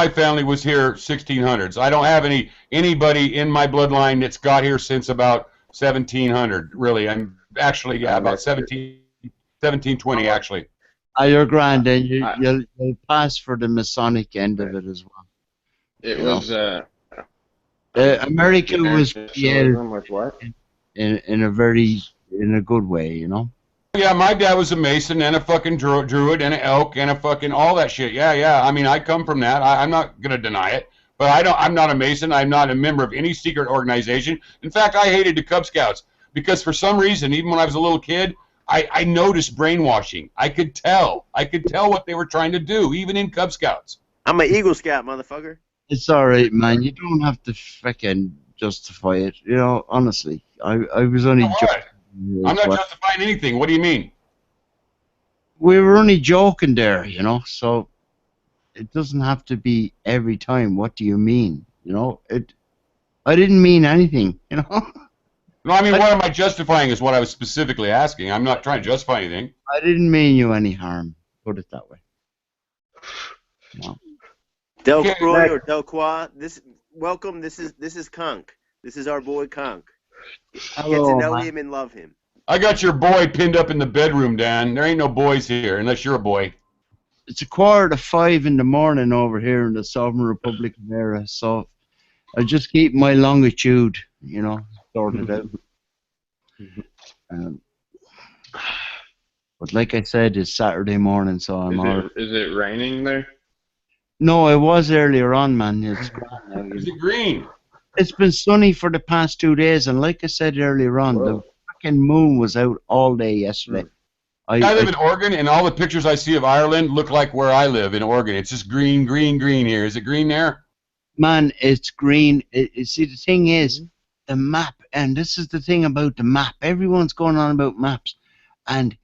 S7: family was here 1600s. I don't have anybody in my bloodline that's got here since about 1700. Really, I'm actually about 1720 actually.
S16: Your grand, and you'll pass for the Masonic end of it as well.
S8: It was
S16: America was
S8: with what?
S16: in a good way, you know.
S7: Yeah, my dad was a Mason and a fucking druid and an elk and a fucking all that shit. Yeah. I mean, I come from that. I'm not gonna deny it. But I'm not a Mason. I'm not a member of any secret organization. In fact, I hated the Cub Scouts because for some reason, even when I was a little kid, I noticed brainwashing. I could tell what they were trying to do, even in Cub Scouts.
S11: I'm an Eagle Scout, motherfucker.
S16: It's all right, man. You don't have to fucking justify it. You know, honestly, I was only joking.
S7: I'm not justifying anything. What do you mean?
S16: We were only joking there, you know. So it doesn't have to be every time. What do you mean? You know, I didn't mean anything. You know.
S7: No, I mean, what am I justifying is what I was specifically asking. I'm not trying to justify anything.
S16: I didn't mean you any harm. Put it that way. No.
S11: Delcroix or Delcroix. Welcome. This is Conk. This is our boy Conk.
S16: Hello,
S11: Get to know
S16: man.
S11: him and love him.
S7: I got your boy pinned up in the bedroom, Dan. There ain't no boys here unless you're a boy.
S16: It's 4:45 in the morning over here in the Sovereign Republic of Era, so I just keep my longitude, you know, sorted out. But like I said, it's Saturday morning, so I'm all.
S8: Is it raining there?
S16: No, it was earlier on, man. It's green now.
S7: Is it green?
S16: It's been sunny for the past 2 days, and like I said earlier on, the fucking moon was out all day yesterday.
S7: I live in Oregon, and all the pictures I see of Ireland look like where I live in Oregon. It's just green, green, green here. Is it green there?
S16: Man, it's green. See, the thing is, the map, and this is the thing about the map. Everyone's going on about maps, and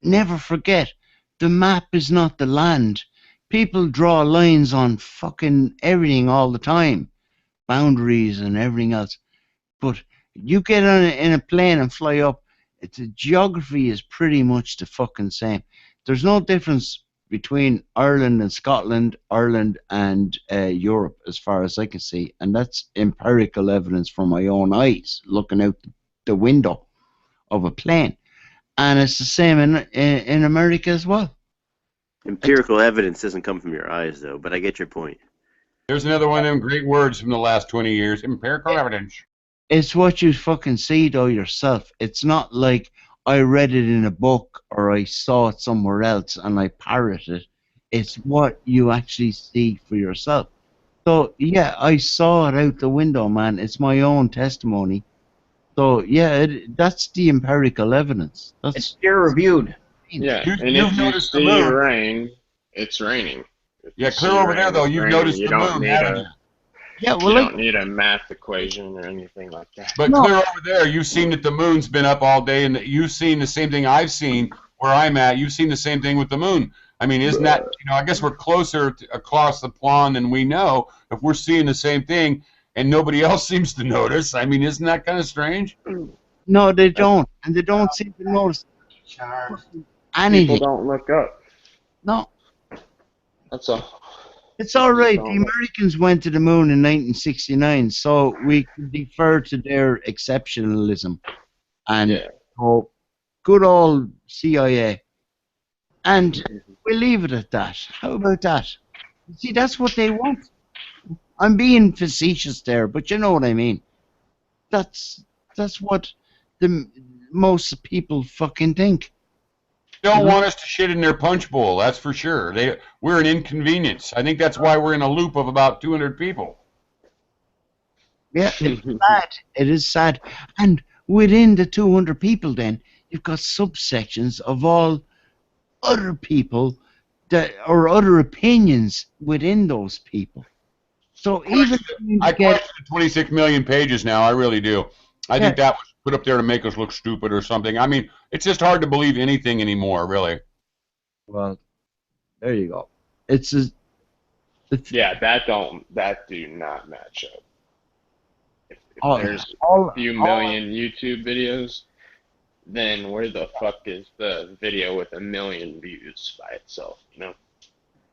S16: never forget, the map is not the land. People draw lines on fucking everything all the time, boundaries and everything else. But you get on in a plane and fly up, the geography is pretty much the fucking same. There's no difference between Ireland and Scotland, Ireland and Europe, as far as I can see, and that's empirical evidence from my own eyes, looking out the window of a plane. And it's the same in America as well.
S11: Empirical evidence doesn't come from your eyes, though, but I get your point.
S7: There's another one of them great words from the last 20 years, empirical evidence.
S16: It's what you fucking see, though, yourself. It's not like I read it in a book or I saw it somewhere else and I parrot it. It's what you actually see for yourself. So, yeah, I saw it out the window, man. It's my own testimony. So, yeah, that's the empirical evidence.
S3: It's peer-reviewed.
S8: Yeah,
S7: You've
S8: and if you
S7: noticed the
S8: see
S7: moon.
S8: rain, it's raining. If
S7: Yeah,
S8: you
S7: clear
S8: see
S7: over
S8: rain,
S7: there, though.
S8: it's
S7: You've
S8: raining.
S7: noticed
S8: You
S7: the
S8: don't
S7: moon,
S8: need
S7: haven't you?
S16: Yeah, well,
S8: you
S16: like,
S8: don't need a math equation or anything like that.
S7: But clear over there, you've seen that the moon's been up all day, and that you've seen the same thing I've seen where I'm at. You've seen the same thing with the moon. I mean, isn't that, I guess we're closer across the pond than we know if we're seeing the same thing and nobody else seems to notice. I mean, isn't that kind of strange?
S16: no, they don't. And they don't seem to notice anything.
S8: People don't look up.
S16: No.
S8: That's all.
S16: It's all right. The
S8: Don't.
S16: Americans went to the moon in 1969, so we can defer to their exceptionalism. And good old CIA. And we'll leave it at that. How about that? See, that's what they want. I'm being facetious there, but you know what I mean. That's what the most people fucking think.
S7: They don't want us to shit in their punch bowl, that's for sure. We're an inconvenience. I think that's why we're in a loop of about 200 people.
S16: Yeah, it's sad. It is sad. And within the 200 people then, you've got subsections of all other people that or other opinions within those people. So even
S7: I question the 26 million pages now, I really do. I think that was put up there to make us look stupid or something. I mean, it's just hard to believe anything anymore, really.
S16: Well, there you go.
S8: Yeah, that do not match up. If there's
S16: a
S8: few million YouTube videos, then where the fuck is the video with 1 million views by itself, you know?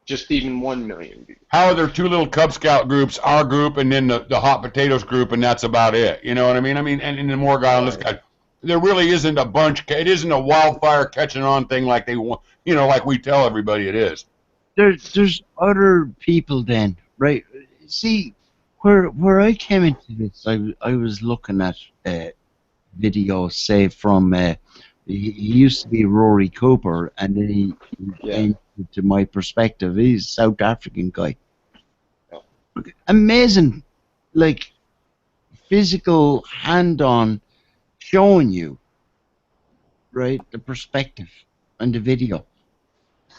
S8: Just even 1 million views.
S7: How are there two little Cub Scout groups, our group and then the Hot Potatoes group, and that's about it? You know what I mean? And the more guy on this guy, there really isn't a bunch. It isn't a wildfire catching on thing like they want, you know, like we tell everybody it is.
S16: There's other people then, right? See, where I came into this, I was looking at videos, say from he used to be Rory Cooper, and then he changed it to my perspective. He's a South African guy. Amazing, like physical hand-on showing you, right, the perspective and the video,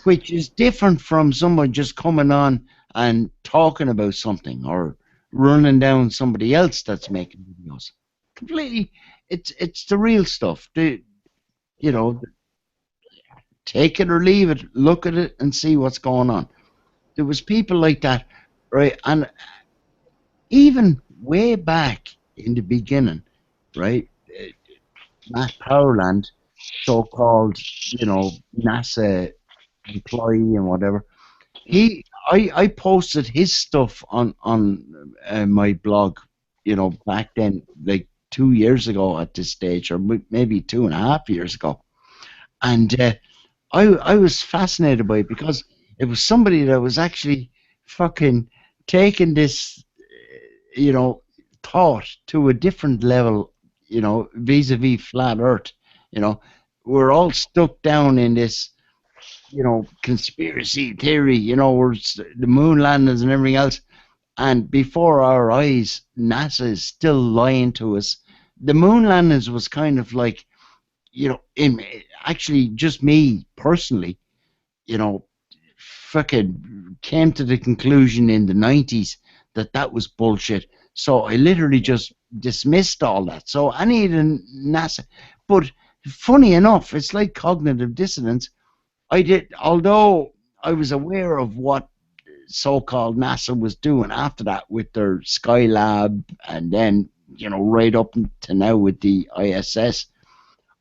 S16: which is different from someone just coming on and talking about something or running down somebody else that's making videos. Completely, it's the real stuff. You know, take it or leave it, look at it and see what's going on. There was people like that, right? And even way back in the beginning, right? Matt Powerland, so-called, you know, NASA employee and whatever. I posted his stuff on my blog, you know, back then, like 2 years ago at this stage, or maybe 2.5 years ago, and I was fascinated by it because it was somebody that was actually fucking taking this, you know, thought to a different level, you know, vis-a-vis flat Earth. You know, we're all stuck down in this, you know, conspiracy theory, you know, where the moon landings and everything else, and before our eyes, NASA is still lying to us. The moon landings was kind of like, you know, actually just me personally, you know, fucking came to the conclusion in the 90s that was bullshit. So I literally just dismissed all that. So any of the NASA, but funny enough, it's like cognitive dissonance. Although I was aware of what so-called NASA was doing after that with their Skylab, and then, you know, right up to now with the ISS,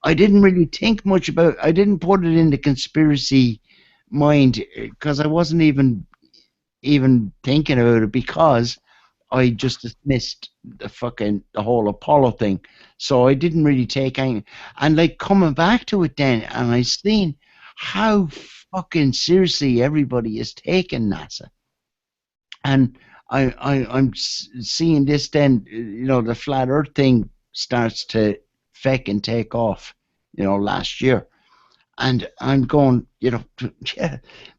S16: I didn't really think much about. I didn't put it in the conspiracy mind because I wasn't even thinking about it because I just dismissed the whole Apollo thing. So I didn't really take any. And like coming back to it then, and I seen how fucking seriously everybody is taking NASA. And I'm seeing this then, the flat Earth thing starts to feck and take off, last year. And I'm going, yeah,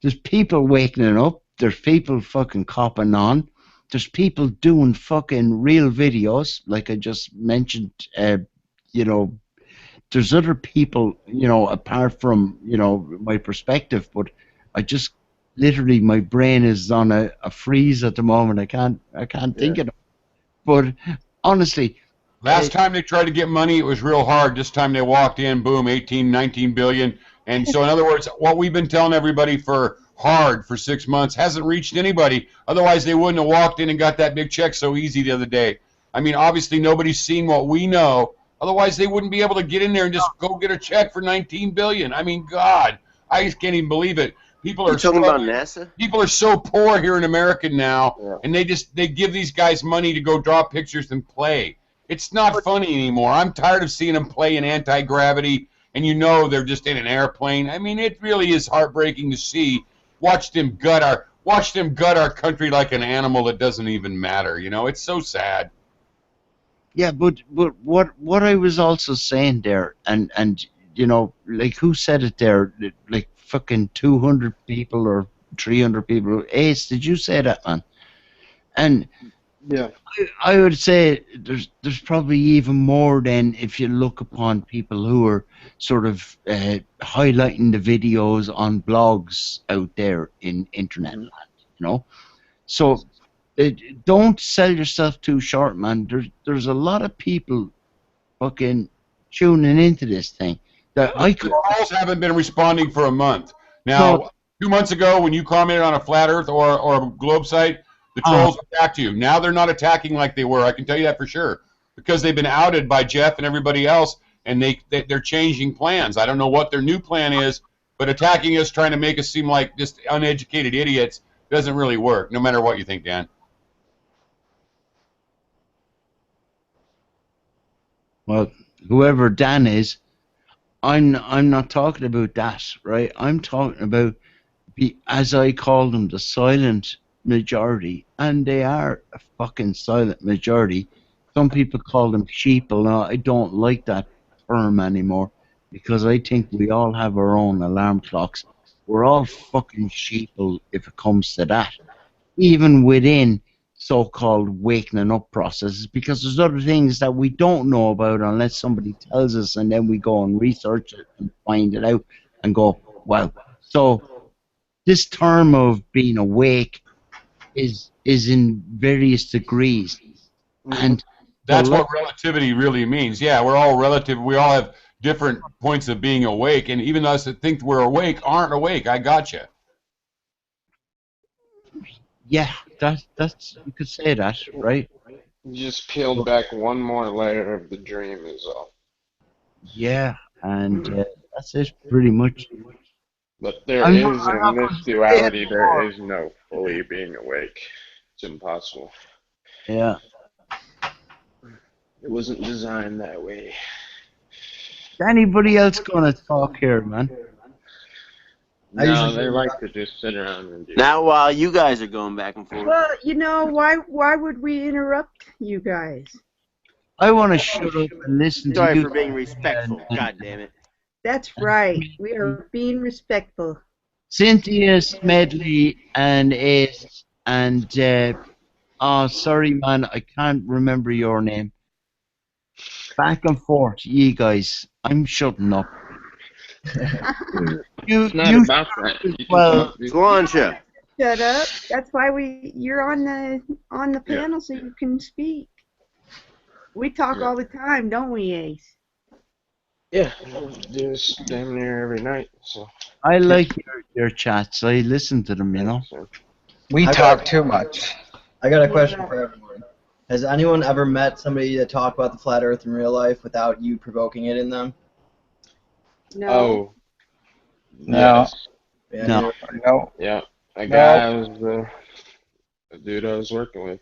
S16: there's people waking up, there's people fucking copping on, there's people doing fucking real videos, like I just mentioned, there's other people, apart from, my perspective, but I just literally my brain is on a freeze at the moment. I can't think of it. But honestly,
S7: last time they tried to get money, it was real hard. This time they walked in, boom, 18, 19 billion. And so in other words, what we've been telling everybody for 6 months hasn't reached anybody. Otherwise they wouldn't have walked in and got that big check so easy the other day. I mean, obviously nobody's seen what we know. Otherwise they wouldn't be able to get in there and just go get a check for 19 billion. I mean, God, I just can't even believe it. People are
S11: talking about NASA?
S7: People are so poor here in America now, and they give these guys money to go draw pictures and play. It's not funny anymore. I'm tired of seeing them play in anti-gravity, and they're just in an airplane. I mean, it really is heartbreaking to see. Watch them gut our country like an animal that doesn't even matter. It's so sad.
S16: Yeah, but what I was also saying there, and like who said it there? Like fucking 200 people or 300 people. Ace, did you say that, man? And
S8: yeah,
S16: I would say there's probably even more than if you look upon people who are sort of highlighting the videos on blogs out there in internet land, So don't sell yourself too short, man. There's a lot of people fucking tuning into this thing. That
S7: the trolls haven't been responding for a month. Now, 2 months ago when you commented on a flat Earth or a globe site, the trolls attacked you. Now they're not attacking like they were. I can tell you that for sure. Because they've been outed by Jeff and everybody else, and they're changing plans. I don't know what their new plan is, but attacking us, trying to make us seem like just uneducated idiots, doesn't really work, no matter what you think, Dan.
S16: Well, whoever Dan is, I'm not talking about that, right? I'm talking about, as I call them, the silent majority, and they are a fucking silent majority. Some people call them sheeple. Now, I don't like that term anymore because I think we all have our own alarm clocks. We're all fucking sheeple if it comes to that, even within so-called waking up processes, because there's other things that we don't know about unless somebody tells us, and then we go and research it and find it out and go, wow. So this term of being awake is in various degrees, and
S7: that's what relativity really means. Yeah, we're all relative. We all have different points of being awake, and even us that think we're awake aren't awake. I gotcha.
S16: Yeah, that's you could say that, right?
S8: You just peeled back one more layer of the dream is all.
S16: Yeah, and that's it pretty much.
S8: But there is, in this duality, there is no fully being awake. It's impossible.
S16: Yeah.
S8: It wasn't designed that way.
S16: Is anybody else gonna talk here, man?
S8: No, they like to just sit around and do.
S11: Now, while you guys are going back and forth.
S1: Well, why would we interrupt you guys?
S16: I want to shut up and listen to you.
S11: Sorry for being respectful. God damn it.
S1: That's right. We are being respectful.
S16: Cynthia, Smedley, and Ace, and sorry, man, I can't remember your name. Back and forth, you guys. I'm shutting up.
S8: It's not about that.
S16: Well,
S11: Slancha.
S1: Shut up. That's why you're on the panel so you can speak. We talk all the time, don't we, Ace?
S8: Yeah, I do this damn near every night. So
S16: I like your chats. I listen to them, you know.
S4: We talk too much.
S3: I got a question for everyone. Has anyone ever met somebody that talked about the flat Earth in real life without you provoking it in them?
S1: No.
S8: Oh.
S4: No.
S8: Yes.
S3: Yeah,
S4: No. No.
S8: Yeah. A
S4: No.
S8: guy was the dude I was working with.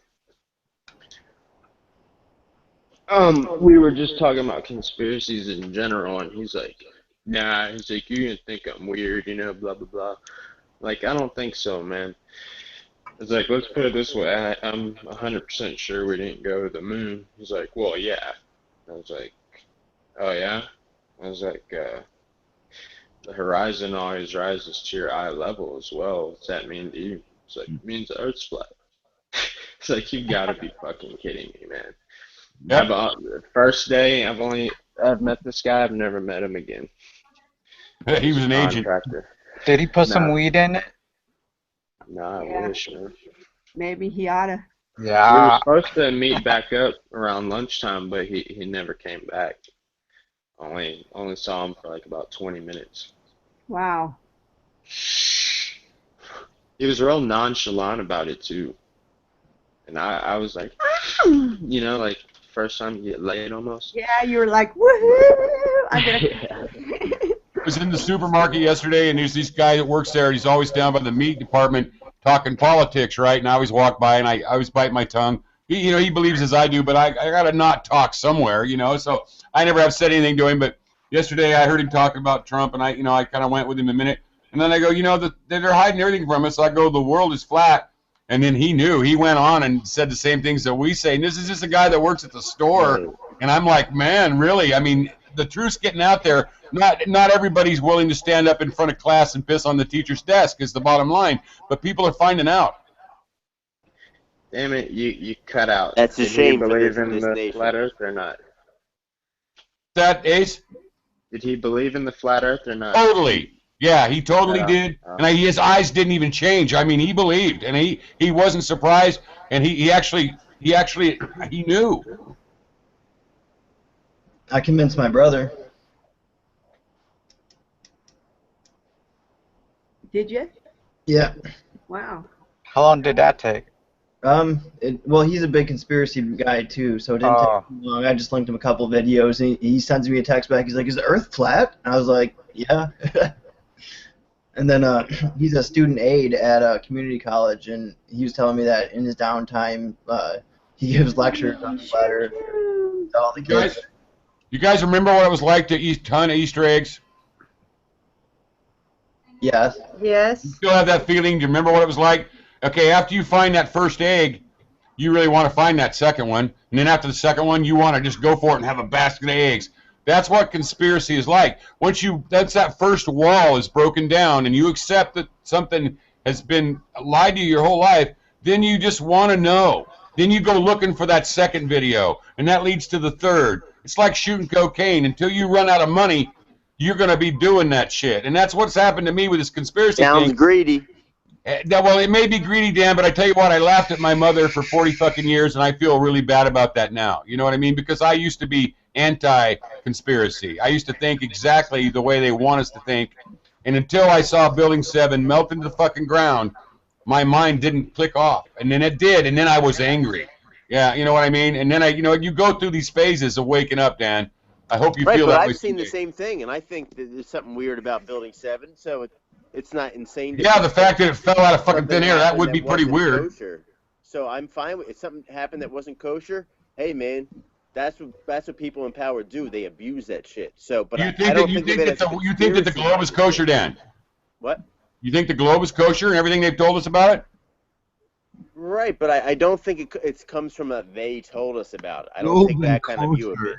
S8: We were just talking about conspiracies in general, and he's like, nah, he's like, you're gonna think I'm weird, you know, blah, blah, blah. Like, I don't think so, man. It's like, let's put it this way, I'm 100% sure we didn't go to the moon. He's like, well, yeah. I was like, oh, yeah? I was like, the horizon always rises to your eye level as well. What's that mean to you? It's like, it means the Earth's flat. It's like, you gotta be fucking kidding me, man.
S7: Yep.
S8: The first day I've met this guy, I've never met him again.
S7: He was an agent.
S8: Contractor.
S4: Did he put some weed in it?
S8: Nah,
S1: Yeah.
S8: I wish, man.
S1: Maybe he oughta.
S4: Yeah.
S8: We were supposed to meet back up around lunchtime, but he never came back. Only saw him for like about 20 minutes.
S1: Wow.
S8: He was real nonchalant about it too. And I was like, you know, like first time you get laid almost.
S1: Yeah, you were like, woohoo! I
S7: was in the supermarket yesterday, and there's this guy that works there, and he's always down by the meat department talking politics, right? And I always walk by, and I always bite my tongue. He believes as I do, but I gotta not talk somewhere, you know. So I never have said anything to him. But yesterday I heard him talking about Trump, and I kind of went with him a minute, and then I go, they're hiding everything from us. So I go, the world is flat. And then he knew. He went on and said the same things that we say. And this is just a guy that works at the store. And I'm like, man, really? I mean, the truth's getting out there. Not everybody's willing to stand up in front of class and piss on the teacher's desk is the bottom line. But people are finding out.
S8: Damn it, you cut out.
S11: That's a shame
S8: Did he
S11: for
S8: believe
S11: this
S8: in the
S11: nation.
S8: flat Earth or not?
S7: That, Ace?
S8: Did he believe in the flat Earth or not?
S7: Totally. Yeah, he totally did, and his eyes didn't even change. I mean, he believed, and he wasn't surprised, and he actually knew.
S3: I convinced my brother.
S1: Did you?
S3: Yeah.
S1: Wow.
S4: How long did that take?
S3: Well, he's a big conspiracy guy too, so it didn't take too long. I just linked him a couple videos, and he sends me a text back. He's like, "Is the Earth flat?" And I was like, "Yeah." And then he's a student aide at a community college, and he was telling me that in his downtime, he gives lectures on the flat Earth to all the kids.
S7: You guys remember what it was like to eat a ton of Easter eggs?
S3: Yes.
S1: Yes.
S7: You still have that feeling? Do you remember what it was like? Okay, after you find that first egg, you really want to find that second one, and then after the second one, you want to just go for it and have a basket of eggs. That's what conspiracy is like. Once that first wall is broken down and you accept that something has been lied to you your whole life, then you just want to know. Then you go looking for that second video, and that leads to the third. It's like shooting cocaine. Until you run out of money, you're going to be doing that shit. And that's what's happened to me with this conspiracy thing.
S11: Sounds greedy.
S7: Well, it may be greedy, Dan, but I tell you what, I laughed at my mother for 40 fucking years, and I feel really bad about that now. You know what I mean? Because I used to be anti-conspiracy. I used to think exactly the way they want us to think, and until I saw Building 7 melt into the fucking ground, my mind didn't click off. And then it did, and then I was angry. Yeah, you know what I mean? And then you go through these phases of waking up, Dan. I hope you feel that way.
S11: I've seen the same thing, and I think that there's something weird about Building 7, so it's not insane.
S7: Yeah, the fact that it fell out of fucking thin air, that would be pretty weird.
S11: Kosher. So I'm fine with if something happened that wasn't kosher. Hey, man, that's what people in power do. They abuse that shit. So, but
S7: you think that the globe is kosher, Dan?
S11: What?
S7: You think the globe is kosher and everything they've told us about it?
S11: Right, but I don't think it comes from a they told us about it. I don't think that kind of view of it.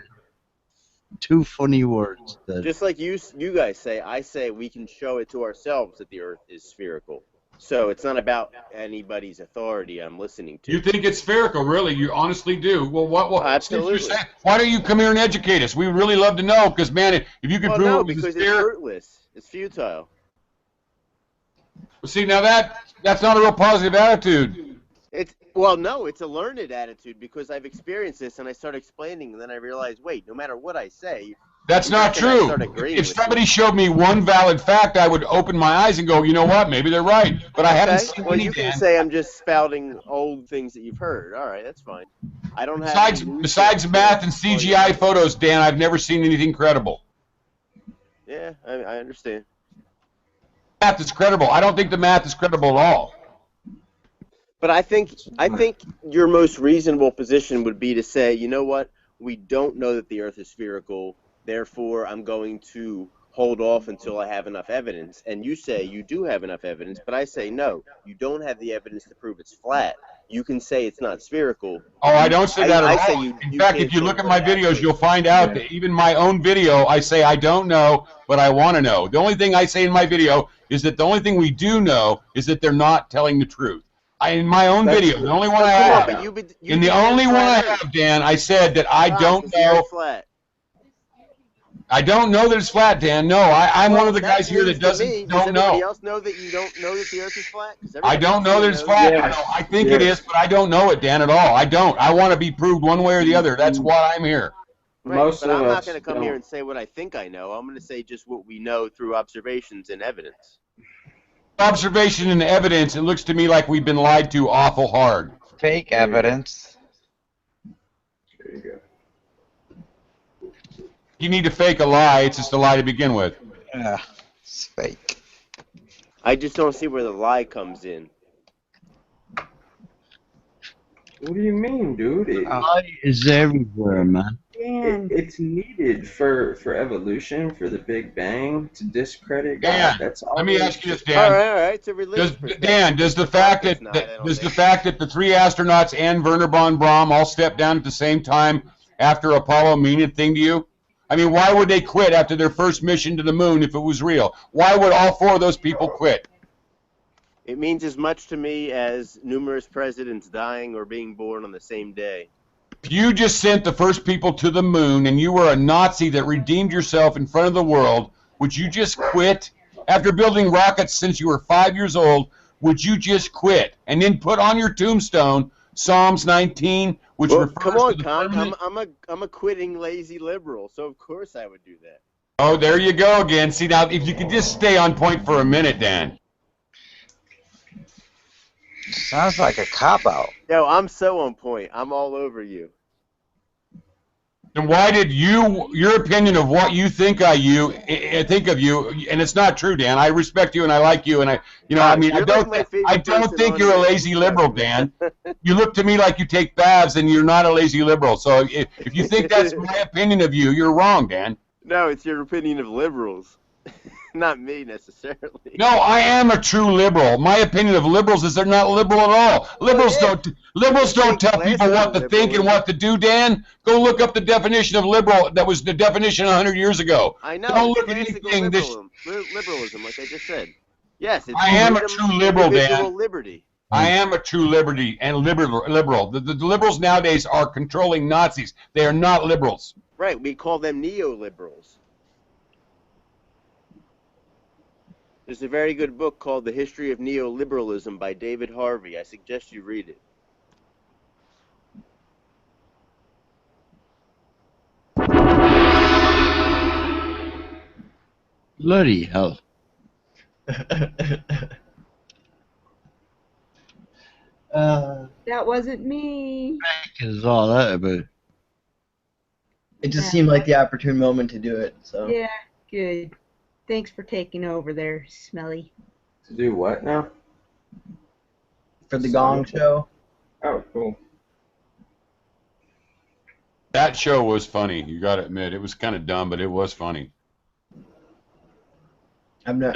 S16: Two funny words.
S11: Just like you guys say, I say we can show it to ourselves that the Earth is spherical. So it's not about anybody's authority I'm listening to.
S7: You think it's spherical, really? You honestly do? Well, what
S11: absolutely.
S7: Why don't you come here and educate us? We would really love to know, because, man, if you could prove it was
S11: because it's fruitless. It's futile.
S7: Well, see, now that's not a real positive attitude.
S11: It's a learned attitude, because I've experienced this and I start explaining, and then I realize, wait, no matter what I say,
S7: that's not true. If somebody showed me one valid fact, I would open my eyes and go, you know what, maybe they're right. But I haven't seen any.
S11: Well, you can say I'm just spouting old things that you've heard. All right, that's fine. I don't have.
S7: Besides math and CGI photos, Dan, I've never seen anything credible.
S11: Yeah, I understand.
S7: Math is credible. I don't think the math is credible at all.
S11: But I think your most reasonable position would be to say, you know what, we don't know that the Earth is spherical, therefore I'm going to hold off until I have enough evidence. And you say you do have enough evidence, but I say no, you don't have the evidence to prove it's flat. You can say it's not spherical.
S7: Oh, I don't say that at all.
S11: Say
S7: In fact, if you look at my videos, you'll find out that even my own video, I say I don't know, but I want to know. The only thing I say in my video is that the only thing we do know is that they're not telling the truth. In my own video, the only one I have, in the only one I have, Dan, I said that I don't know. I don't know that it's flat, Dan. No, I'm one of the guys here that don't know.
S11: Does everybody else know that you don't know that the Earth is flat?
S7: I don't know that it's flat. I think it is, but I don't know it, Dan, at all. I don't. I want to be proved one way or the other. That's why I'm here.
S11: Right, but I'm not going to come here and say what I think I know. I'm going to say just what we know through observations and evidence.
S7: Observation and evidence, it looks to me like we've been lied to awful hard.
S4: Fake evidence.
S2: There you go.
S7: You need to fake a lie, it's just a lie to begin with.
S4: Yeah, it's fake.
S11: I just don't see where the lie comes in.
S2: What do you mean, dude?
S16: Lie is everywhere, man.
S2: It's needed for evolution, for the Big Bang, to discredit God.
S7: Dan,
S2: That's all.
S7: let me ask you this, Dan.
S11: All right. It's a religious
S7: Dan, does the fact that the 3 astronauts and Werner von Braun all stepped down at the same time after Apollo mean a thing to you? I mean, why would they quit after their first mission to the moon if it was real? Why would all 4 of those people quit?
S11: It means as much to me as numerous presidents dying or being born on the same day.
S7: If you just sent the first people to the moon and you were a Nazi that redeemed yourself in front of the world, would you just quit? After building rockets since you were 5 years old, would you just quit? And then put on your tombstone Psalms 19, which refers
S11: come on,
S7: to the
S11: Con.
S7: permanent...
S11: I'm a quitting lazy liberal, so of course I would do that.
S7: Oh, there you go again. See, now, if you could just stay on point for a minute, Dan.
S4: Sounds like a cop-out.
S11: Yo, I'm so on point. I'm all over you.
S7: Then why did your opinion of what you think of you, and it's not true, Dan. I respect you and I like you, and I don't think you're a lazy liberal, Dan. You look to me like you take baths, and you're not a lazy liberal. So if you think that's my opinion of you, you're wrong, Dan.
S11: No, it's your opinion of liberals. Not me, necessarily.
S7: No, I am a true liberal. My opinion of liberals is they're not liberal at all. Liberals don't tell people what to think and what to do, Dan. Go look up the definition of liberal. That was the definition 100 years ago.
S11: I know.
S7: Don't look at anything.
S11: Liberalism, like I just said. Yes, it's
S7: I am a true liberal, Dan.
S11: Liberty.
S7: I am a true liberty and liberal. The liberals nowadays are controlling Nazis. They are not liberals.
S11: Right. We call them neoliberals. There's a very good book called The History of Neoliberalism by David Harvey. I suggest you read it.
S16: Bloody hell.
S1: That wasn't me.
S16: Is all that about?
S3: It just seemed like the opportune moment to do it. So
S1: yeah, good. Thanks for taking over there, Smelly.
S2: To do what now?
S3: For the Gong Show.
S2: Oh, cool.
S7: That show was funny. You got to admit, it was kind of dumb, but it was funny.
S3: I'm not.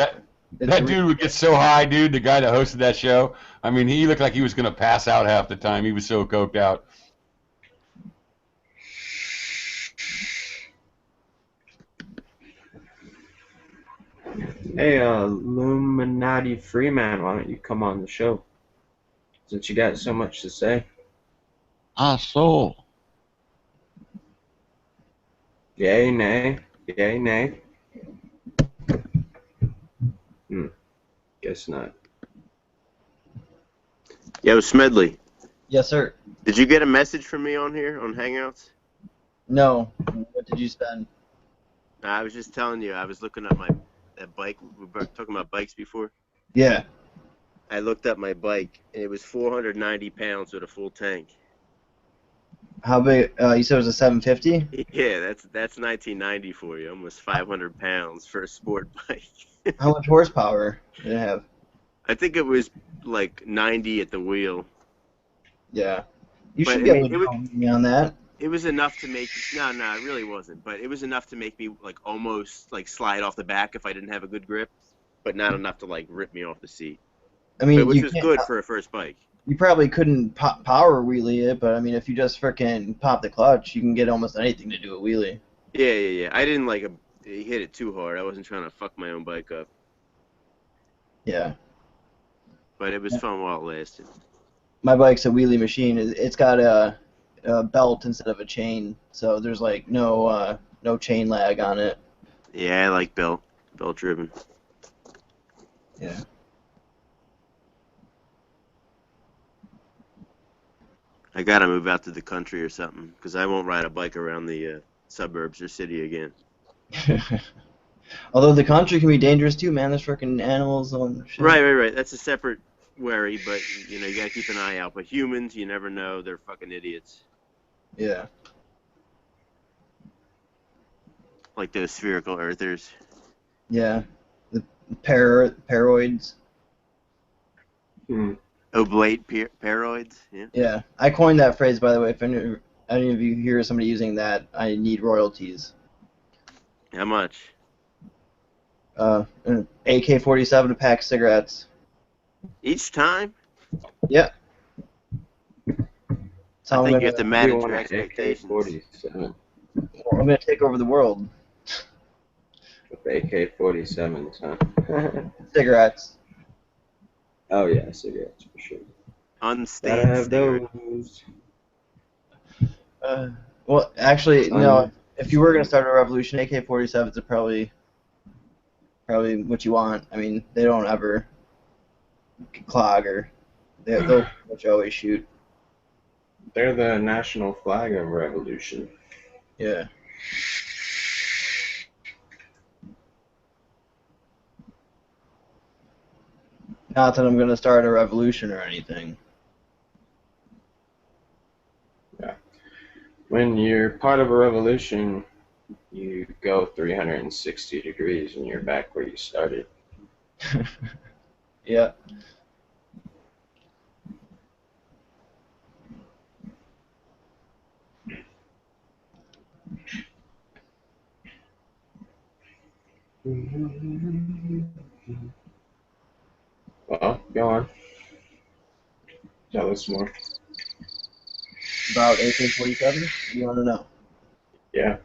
S7: That dude would get so high, dude. The guy that hosted that show. I mean, he looked like he was gonna pass out half the time. He was so coked out.
S2: Hey, Illuminati Freeman, why don't you come on the show? Since you got so much to say.
S16: So.
S2: Yay, nay. Yay, nay. Guess not.
S11: Yo, Smedley.
S3: Yes, sir.
S11: Did you get a message from me on here, on Hangouts?
S3: No. What did you send?
S11: I was just telling you, I was looking up that bike. We were talking about bikes before.
S3: Yeah.
S11: I looked up my bike, and it was 490 pounds with a full tank.
S3: How big? You said it was a 750?
S11: Yeah, that's 1990 for you. Almost 500 pounds for a sport bike.
S3: How much horsepower did it have?
S11: I think it was like 90 at the wheel.
S3: Yeah. You
S11: But
S3: should
S11: I
S3: be
S11: mean,
S3: able to count me on that.
S11: it was enough to make no, it really wasn't. But it was enough to make me like almost like slide off the back if I didn't have a good grip, but not enough to like rip me off the seat.
S3: I mean,
S11: Which
S3: you
S11: was
S3: can't.
S11: good for a first bike.
S3: You probably couldn't power wheelie it, but I mean, if you just frickin' pop the clutch, you can get almost anything to do a wheelie.
S11: Yeah. I didn't like hit it too hard. I wasn't trying to fuck my own bike up.
S3: Yeah.
S11: But it was fun while it lasted.
S3: My bike's a wheelie machine. It's got a belt instead of a chain, so there's like no chain lag on it.
S11: Yeah, I like belt driven.
S3: Yeah.
S11: I gotta move out to the country or something because I won't ride a bike around the suburbs or city again.
S3: Although the country can be dangerous too, man. There's freaking animals on shit.
S11: Right. That's a separate worry, but you gotta keep an eye out. But humans, you never know. They're fucking idiots.
S3: Yeah.
S11: Like those spherical earthers.
S3: Yeah. The paroids.
S11: Oblate paroids. Yeah.
S3: Yeah. I coined that phrase, by the way. If any of you hear somebody using that, I need royalties.
S11: How much?
S3: An AK-47 a pack of cigarettes.
S11: Each time?
S3: Yeah.
S11: I think you have to manage your
S2: an
S11: expectations.
S2: AK-47
S3: I'm gonna take over the world.
S2: with AK-47s, huh?
S3: Cigarettes.
S2: Oh yeah, cigarettes for sure. Gotta
S11: Unstained
S2: have
S11: cigarettes.
S2: those.
S3: Well, actually, no. If you were gonna start a revolution, AK-47s are probably what you want. I mean, they don't ever clog or they'll always shoot.
S2: They're the national flag of revolution.
S3: Yeah. Not that I'm gonna start a revolution or anything.
S2: Yeah. When you're part of a revolution, you go 360 degrees and you're back where you started.
S3: Yeah.
S2: Well, go on. Tell us more.
S3: About AK-47? What do you want to know?
S2: Yeah.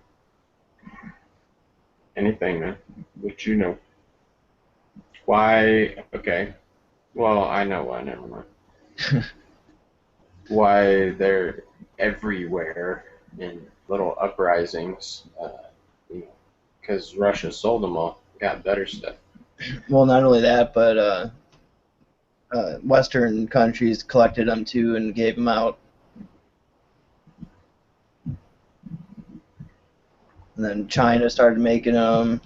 S2: Anything, man. What you know. Why? Okay. Well, I know why. Never mind. Why they're everywhere in little uprisings? Because Russia sold them all. Got better stuff.
S3: Well, not only that, but Western countries collected them too and gave them out. And then China started making them.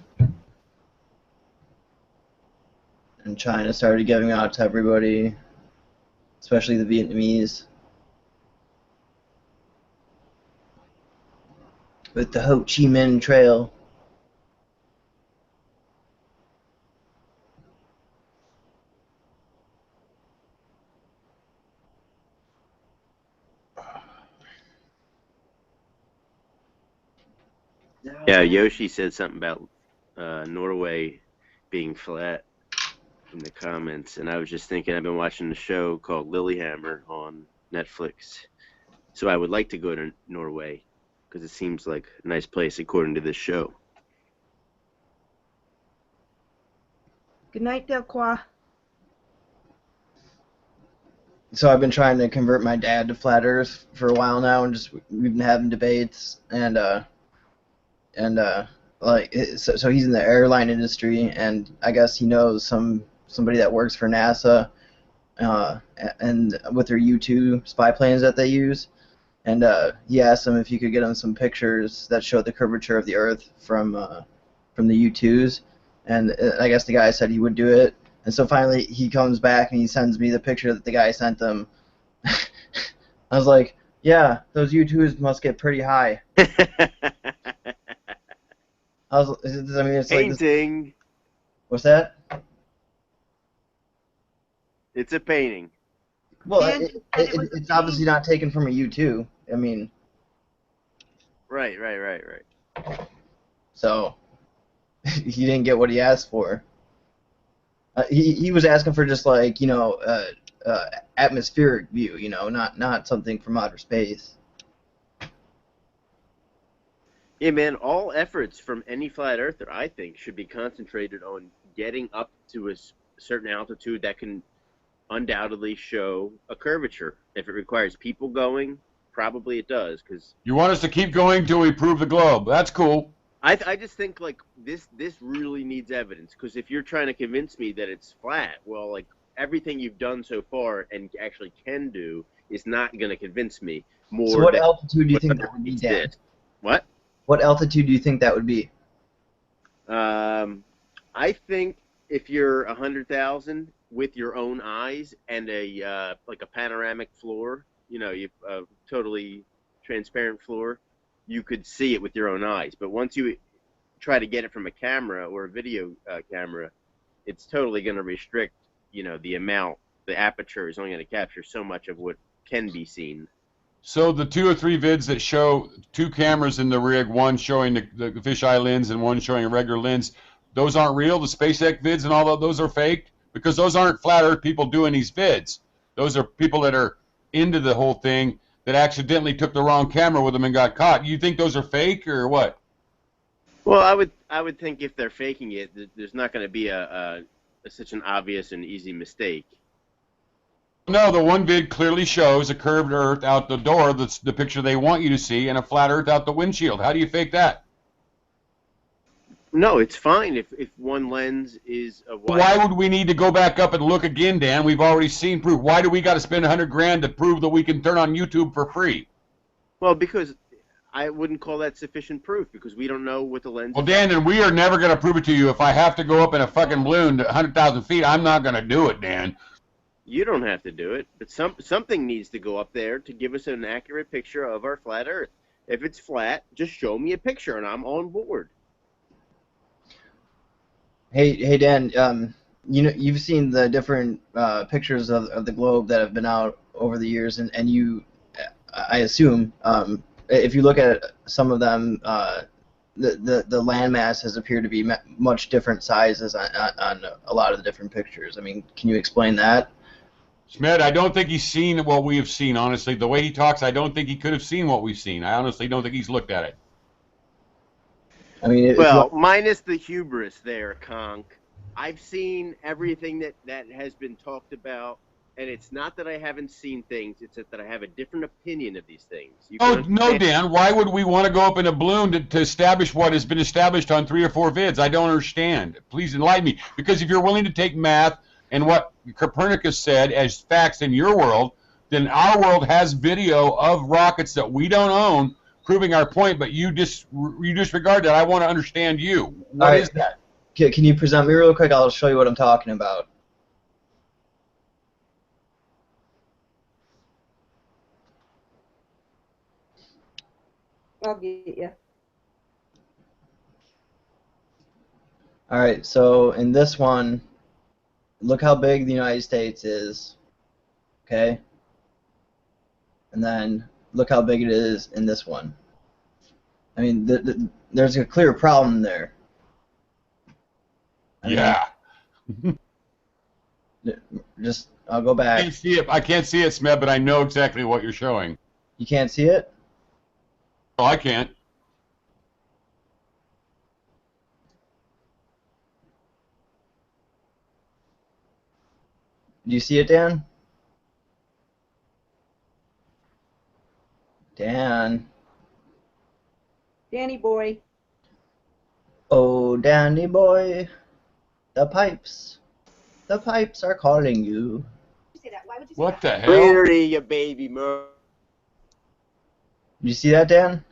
S3: And China started giving out to everybody, especially the Vietnamese. With the Ho Chi Minh Trail.
S11: Yeah, Yoshi said something about Norway being flat in the comments, and I was just thinking I've been watching a show called Lilyhammer on Netflix, so I would like to go to Norway because it seems like a nice place according to this show.
S1: Good night, Delqua.
S3: So I've been trying to convert my dad to flat Earth for a while now, and we've been having debates, and so he's in the airline industry, and I guess he knows somebody that works for NASA, and with their U-2 spy planes that they use, and he asked him if he could get him some pictures that showed the curvature of the Earth from the U-2s, and I guess the guy said he would do it. And so finally he comes back and he sends me the picture that the guy sent him. I was like, Yeah, those U2s must get pretty high. I mean, it's like this.
S11: Painting.
S3: What's that?
S11: It's a painting.
S3: Well, it's obviously not taken from a U2. I mean,
S11: Right.
S3: so he didn't get what he asked for. He was asking for just like, you know, atmospheric view, you know, not something from outer space.
S11: Yeah, man, all efforts from any flat earther, I think, should be concentrated on getting up to a certain altitude that can undoubtedly show a curvature. If it requires people going, probably it does. Cause
S7: You want us to keep going till we prove the globe. That's cool.
S11: I just think, like, this really needs evidence. Because if you're trying to convince me that it's flat, well, like, everything you've done so far and actually can do is not going to convince me more.
S3: So what altitude do you think that would be, Dan?
S11: What?
S3: What altitude do you think that would be?
S11: I think if you're 100,000 with your own eyes and a like a panoramic floor, you know, a totally transparent floor, you could see it with your own eyes. But once you try to get it from a camera or a video camera, it's totally going to restrict, you know, the amount. The aperture is only going to capture so much of what can be seen.
S7: So the 2 or 3 vids that show 2 cameras in the rig, one showing the fisheye lens and one showing a regular lens, those aren't real? The SpaceX vids and all of those are fake? Because those aren't flat earth people doing these vids. Those are people that are into the whole thing that accidentally took the wrong camera with them and got caught. You think those are fake or what?
S11: Well, I would think if they're faking it, there's not going to be such an obvious and easy mistake.
S7: No, the one vid clearly shows a curved earth out the door, that's the picture they want you to see, and a flat earth out the windshield. How do you fake that?
S11: No, it's fine if one lens is a wide.
S7: Why would we need to go back up and look again, Dan? We've already seen proof. Why do we got to spend $100,000 to prove that we can turn on YouTube for free?
S11: Well, because I wouldn't call that sufficient proof, because we don't know what the lens
S7: Well,
S11: is.
S7: Dan, and we are never going to prove it to you. If I have to go up in a fucking balloon to 100,000 feet, I'm not going to do it, Dan.
S11: You don't have to do it, but something needs to go up there to give us an accurate picture of our flat Earth. If it's flat, just show me a picture, and I'm on board.
S3: Hey Dan, you know, you've seen the different pictures of the globe that have been out over the years, and you, I assume, if you look at some of them, the landmass has appeared to be much different sizes on a lot of the different pictures. I mean, can you explain that?
S7: Schmidt, I don't think he's seen what we have seen, honestly. The way he talks, I don't think he could have seen what we've seen. I honestly don't think he's looked at it.
S3: I mean,
S11: well, minus the hubris there, Conk. I've seen everything that has been talked about, and it's not that I haven't seen things, it's that I have a different opinion of these things.
S7: Oh, no, Dan. Why would we want to go up in a balloon to establish what has been established on 3 or 4 vids? I don't understand. Please enlighten me. Because if you're willing to take math and what Copernicus said as facts in your world, then our world has video of rockets that we don't own proving our point, but you disregard that. I want to understand you. What is that?
S3: Can you present me real quick? I'll show you what I'm talking about.
S1: I'll get you.
S3: All right, so in this one, look how big the United States is, okay? And then look how big it is in this one. I mean, there's a clear problem there.
S7: Yeah.
S3: Just, I'll go back.
S7: I can't see it. I can't see it, Smith, but I know exactly what you're showing.
S3: You can't see it?
S7: Oh, I can't.
S3: Do you see it, Dan? Dan.
S1: Danny boy.
S3: Oh, Danny boy. The pipes. The pipes are calling you.
S7: What the hell?
S11: Greenery, you baby mo.
S3: Did you see that, Dan?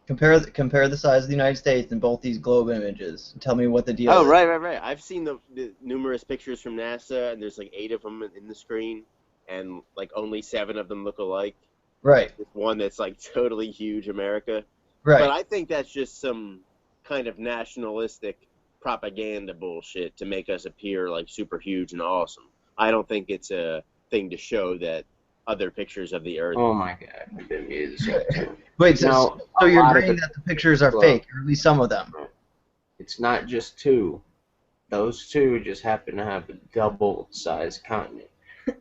S3: Compare the size of the United States in both these globe images. Tell me what the deal is.
S11: Oh, right. I've seen the numerous pictures from NASA, and there's like 8 of them in the screen. and like only 7 of them look alike.
S3: Right.
S11: There's one that's like totally huge America.
S3: Right.
S11: But I think that's just some kind of nationalistic propaganda bullshit to make us appear like super huge and awesome. I don't think it's a thing to show that other pictures of the Earth.
S2: Oh my God, I've been muted this whole time.
S3: Wait,
S2: Now,
S3: so
S2: a
S3: you're
S2: lot of
S3: agreeing
S2: the-
S3: that the pictures are
S2: well,
S3: fake, or at least some of them?
S2: It's not just 2. Those 2 just happen to have a double-sized continent.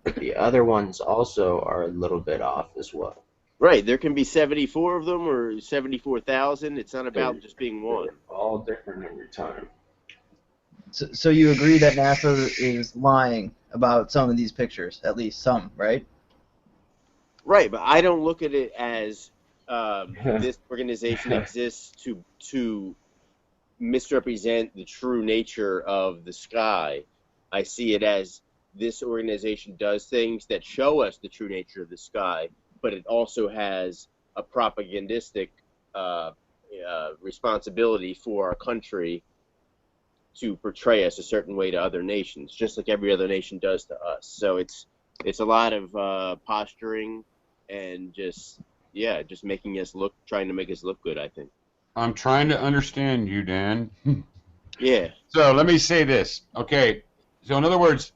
S2: But the other ones also are a little bit off as well.
S11: Right, there can be 74 of them or 74,000. It's not about just being one.
S2: All different every time.
S3: So you agree that NASA is lying about some of these pictures, at least some, right?
S11: Right, but I don't look at it as this organization exists to misrepresent the true nature of the sky. I see it as this organization does things that show us the true nature of the sky, but it also has a propagandistic responsibility for our country to portray us a certain way to other nations, just like every other nation does to us. So it's a lot of posturing and just making us trying to make us look good, I think.
S7: I'm trying to understand you, Dan.
S11: Yeah.
S7: So let me say this. Okay. So in other words,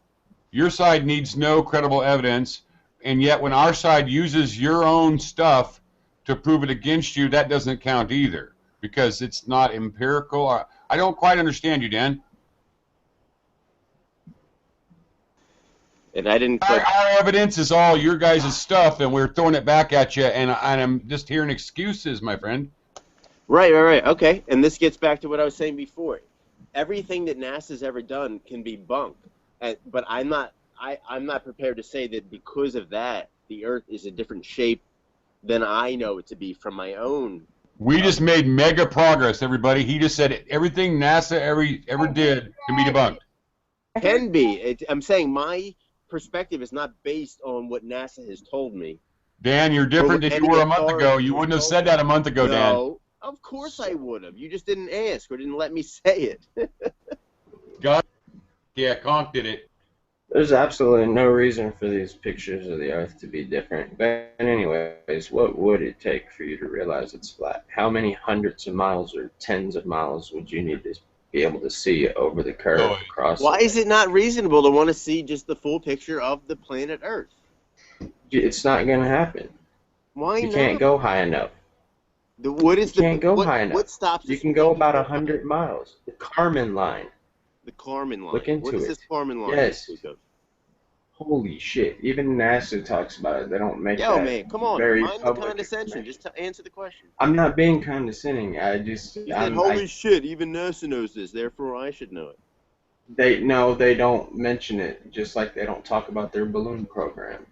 S7: your side needs no credible evidence, and yet when our side uses your own stuff to prove it against you, that doesn't count either because it's not empirical. I don't quite understand you, Dan.
S11: And I didn't.
S7: Our evidence is all your guys' stuff, and we're throwing it back at you, and I'm just hearing excuses, my friend.
S11: Right. Okay. And this gets back to what I was saying before. Everything that NASA's ever done can be bunked, but I'm not prepared to say that because of that, the Earth is a different shape than I know it to be from my own.
S7: We just made mega progress, everybody. He just said everything NASA ever did can be debunked.
S11: Can be. I'm saying my perspective is not based on what NASA has told me.
S7: Dan, you're different than you were a month ago. You wouldn't have said that a month ago, Dan.
S11: No, of course I would have. You just didn't ask or didn't let me say it.
S7: God, yeah, Conk did it.
S2: There's absolutely no reason for these pictures of the Earth to be different. But anyways, what would it take for you to realize it's flat? How many hundreds of miles or tens of miles would you need to be able to see over the curve across?
S11: Why is it not reasonable to want to see just the full picture of the planet Earth?
S2: It's not going to happen.
S11: Why
S2: you
S11: not?
S2: Can't go high enough.
S11: You
S2: can't go high enough.
S11: What stops
S2: you can go about 100 miles. The Kármán line.
S11: The Kármán line.
S2: Look into
S11: what is
S2: it.
S11: this Kármán line?
S2: Yes. Holy shit. Even NASA talks about it. They don't make that
S11: man, come on.
S2: very
S11: Mine's
S2: public
S11: condescension. Just to answer the question.
S2: I'm not being condescending.
S11: You said, holy shit, even NASA knows this, therefore I should know it.
S2: They don't mention it, just like they don't talk about their balloon program.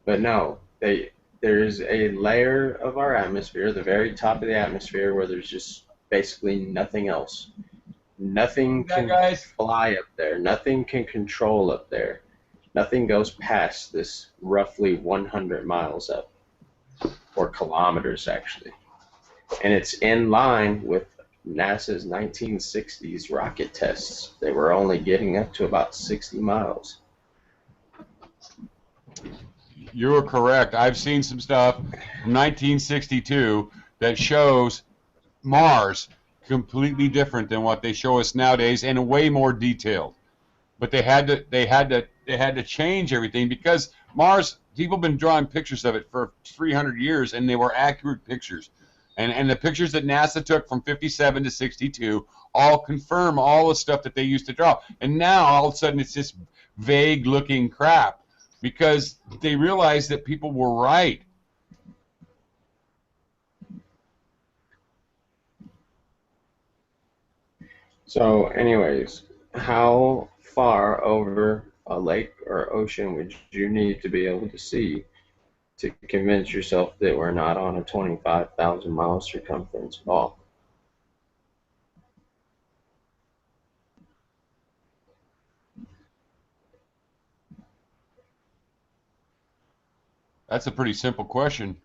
S2: But no, there's a layer of our atmosphere, the very top of the atmosphere, where there's just basically nothing else. Nothing can fly up there. Nothing can control up there. Nothing goes past this roughly 100 miles up, or kilometers actually. And it's in line with NASA's 1960s rocket tests. They were only getting up to about 60 miles.
S7: You're correct. I've seen some stuff from 1962 that shows Mars completely different than what they show us nowadays and way more detailed. But they had to change everything because Mars, people have been drawing pictures of it for 300 years and they were accurate pictures. And the pictures that NASA took from 57 to 62 all confirm all the stuff that they used to draw. And now all of a sudden it's this vague looking crap because they realized that people were right.
S2: So anyways, how far over a lake or ocean would you need to be able to see to convince yourself that we're not on a 25,000 mile circumference ball?
S7: That's a pretty simple question.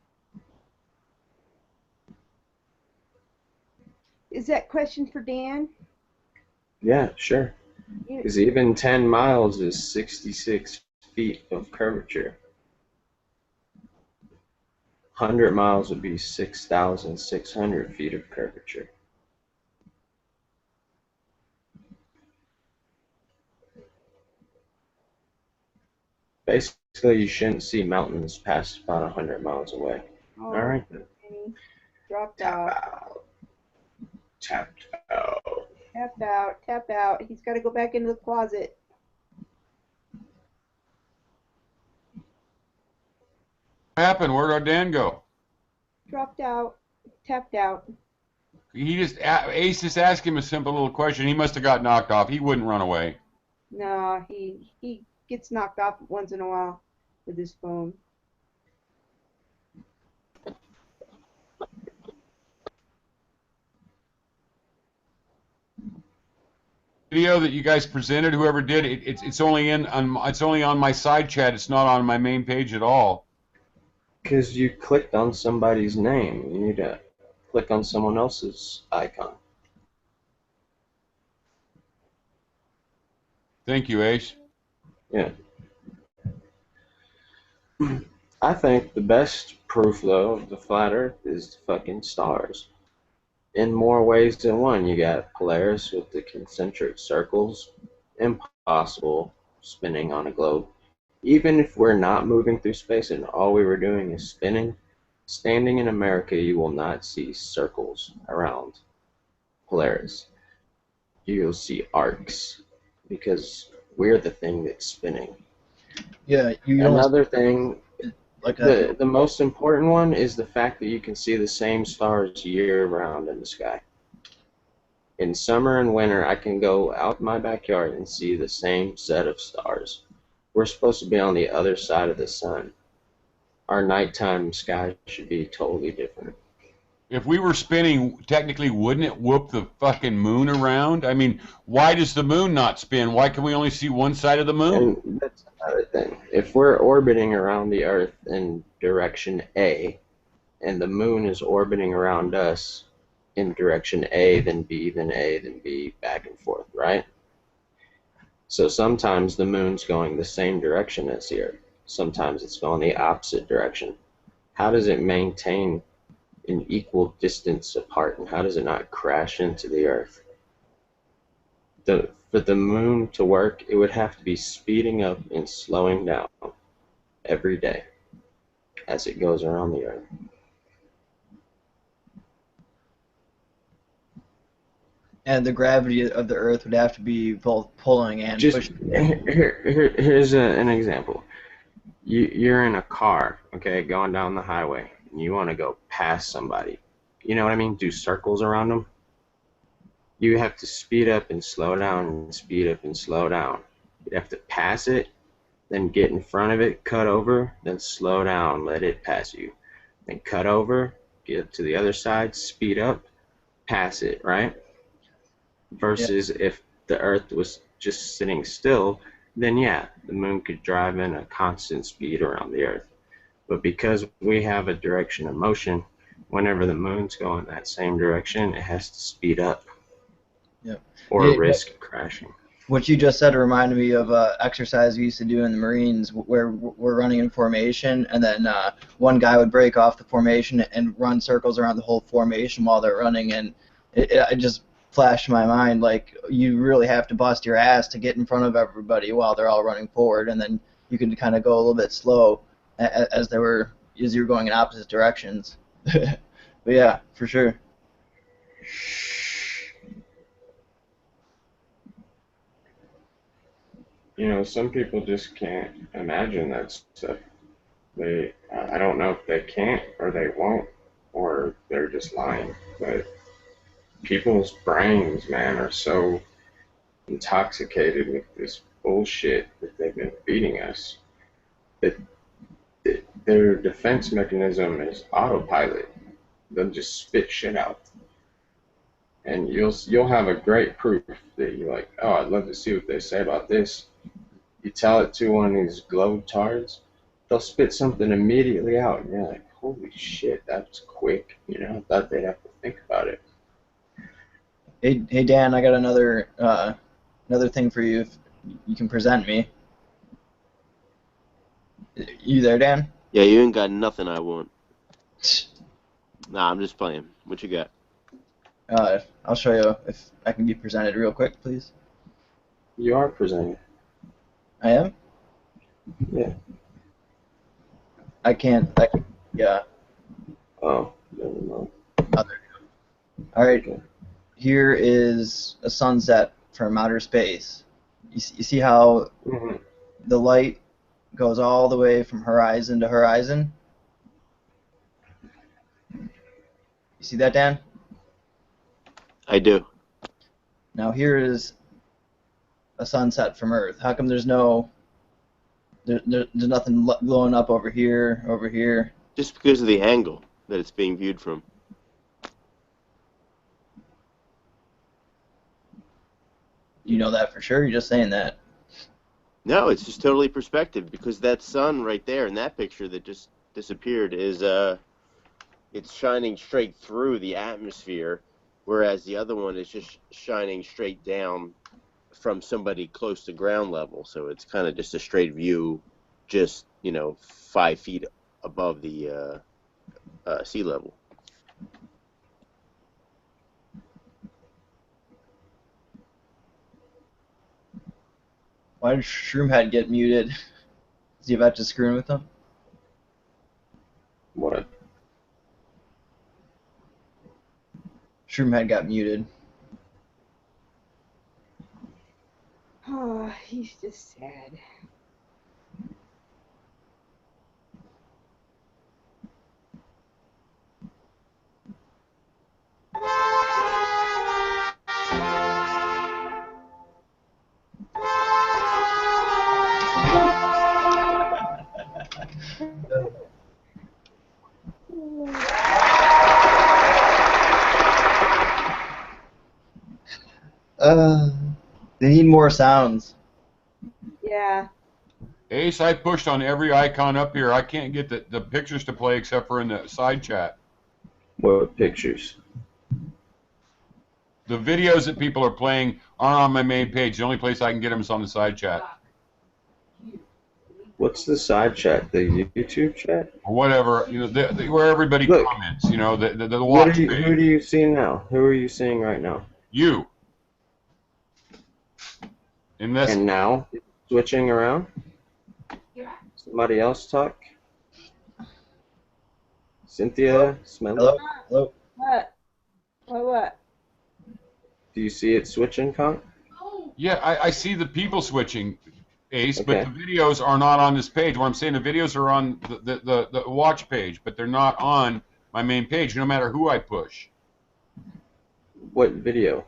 S1: Is that question for Dan?
S2: Yeah, sure. Because even 10 miles is 66 feet of curvature. 100 miles would be 6,600 feet of curvature. Basically, you shouldn't see mountains past about 100 miles away.
S1: Oh,
S2: All right, then.
S1: Dropped
S2: Tap
S1: off.
S2: out. Tapped out.
S1: Tapped out. Tapped out. He's got to go back into the closet.
S7: What happened? Where'd our Dan go?
S1: Dropped out. Tapped out.
S7: Ace just asked him a simple little question. He must have got knocked off. He wouldn't run away.
S1: No, he gets knocked off once in a while with his phone.
S7: Video that you guys presented, whoever did it, it's only on my side chat. It's not on my main page at all.
S2: Because you clicked on somebody's name. You need to click on someone else's icon.
S7: Thank you, Ace.
S2: Yeah. I think the best proof, though, of the flat Earth is the fucking stars. In more ways than one. You got Polaris with the concentric circles. Impossible spinning on a globe. Even if we're not moving through space and all we were doing is spinning, standing in America, you will not see circles around Polaris. You'll see arcs because we're the thing that's spinning.
S3: Yeah,
S2: Another thing,
S3: like
S2: the most important one is the fact that you can see the same stars year-round in the sky. In summer and winter, I can go out my backyard and see the same set of stars. We're supposed to be on the other side of the sun. Our nighttime sky should be totally different.
S7: If we were spinning, technically, wouldn't it whoop the fucking moon around? I mean, why does the moon not spin? Why can we only see one side of the moon?
S2: And that's another thing. If we're orbiting around the Earth in direction A, and the moon is orbiting around us in direction A, then B, then A, then B, back and forth, right? So sometimes the moon's going the same direction as the Earth. Sometimes it's going the opposite direction. How does it maintain an equal distance apart, and how does it not crash into the Earth? For the moon to work, it would have to be speeding up and slowing down every day as it goes around the Earth.
S3: And the gravity of the Earth would have to be both pulling and pushing.
S2: Here's an example. You're in a car, okay, going down the highway, and you want to go past somebody. You know what I mean? Do circles around them. You have to speed up and slow down and speed up and slow down. You have to pass it, then get in front of it, cut over, then slow down, let it pass you. Then cut over, get to the other side, speed up, pass it, right? Versus if the Earth was just sitting still, then yeah, the moon could drive in a constant speed around the Earth. But because we have a direction of motion, whenever the moon's going that same direction, it has to speed up.
S3: Yep.
S2: Or risk crashing.
S3: What you just said reminded me of exercise we used to do in the Marines, where we're running in formation, and then one guy would break off the formation and run circles around the whole formation while they're running, and it just flashed in my mind, like, you really have to bust your ass to get in front of everybody while they're all running forward, and then you can kind of go a little bit slow as you're going in opposite directions. But yeah, for sure.
S2: You know, some people just can't imagine that stuff. I don't know if they can't or they won't, or they're just lying, but people's brains, man, are so intoxicated with this bullshit that they've been feeding us that their defense mechanism is autopilot. They'll just spit shit out. And you'll have a great proof that you're like, oh, I'd love to see what they say about this. You tell it to one of these globetards, they'll spit something immediately out, and you're like, holy shit, that's quick. You know, I thought they'd have to think about it.
S3: Hey Dan, I got another thing for you if you can present me. You there, Dan?
S11: Yeah, you ain't got nothing I want. Nah, I'm just playing. What you got?
S3: I'll show you if I can be presented real quick, please.
S2: You are presenting.
S3: I am?
S2: Yeah.
S3: I can't. Yeah.
S2: Oh, never mind.
S3: Oh, there you go. All right.
S2: Okay.
S3: Here is a sunset from outer space. You see how the light goes all the way from horizon to horizon? You see that, Dan?
S11: I do.
S3: Now here is a sunset from Earth. How come there's nothing glowing up over here?
S11: Just because of the angle that it's being viewed from.
S3: You know that for sure? You're just saying that.
S11: No, it's just totally perspective, because that sun right there in that picture that just disappeared is it's shining straight through the atmosphere, whereas the other one is just shining straight down from somebody close to ground level. So it's kind of just a straight view, just 5 feet above the sea level.
S3: Why did Shroomhead get muted? Is he about to screw with him?
S2: What?
S3: Shroomhead got muted.
S1: Oh, he's just sad.
S3: They need more sounds.
S1: Yeah.
S7: Ace, I pushed on every icon up here. I can't get the pictures to play except for in the side chat.
S2: What pictures?
S7: The videos that people are playing aren't on my main page. The only place I can get them is on the side chat.
S2: What's the side chat? The YouTube chat?
S7: Or whatever, where everybody comments, the watch page.
S2: Who do you see now? Who are you seeing right now?
S7: You.
S2: And now, switching around? Somebody else talk? Cynthia, Smelly?
S3: Hello?
S1: What? What?
S2: Do you see it switching, Con?
S7: Yeah, I see the people switching, Ace,
S2: Okay.
S7: but the videos are not on this page. What I'm saying, the videos are on the watch page, but they're not on my main page, no matter who I push.
S2: What video?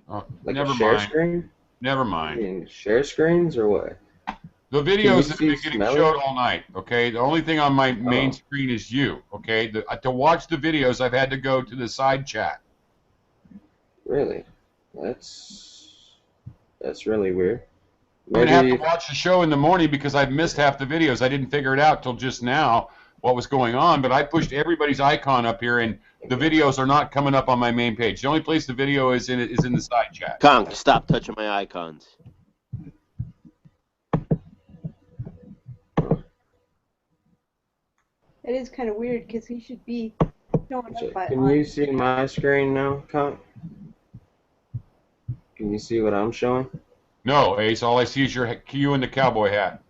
S2: Like
S7: Never
S2: a share
S7: mind.
S2: screen?
S7: Never mind.
S2: You mean share screens or what?
S7: The
S2: Can you
S7: videos have
S2: see
S7: been getting
S2: Smelly?
S7: showed all night, okay? The only thing on my main screen is you, okay? To watch the videos, I've had to go to the side chat.
S2: Really? That's really weird.
S7: I'm going to have to watch the show in the morning because I've missed half the videos. I didn't figure it out till just now what was going on, but I pushed everybody's icon up here, and the videos are not coming up on my main page. The only place the video is in the side chat.
S11: Conk, stop touching my icons.
S1: That is kind of weird because he should be showing up.
S2: Can you see my screen now, Con? Can you see what I'm showing?
S7: No, Ace, all I see is you in the cowboy hat.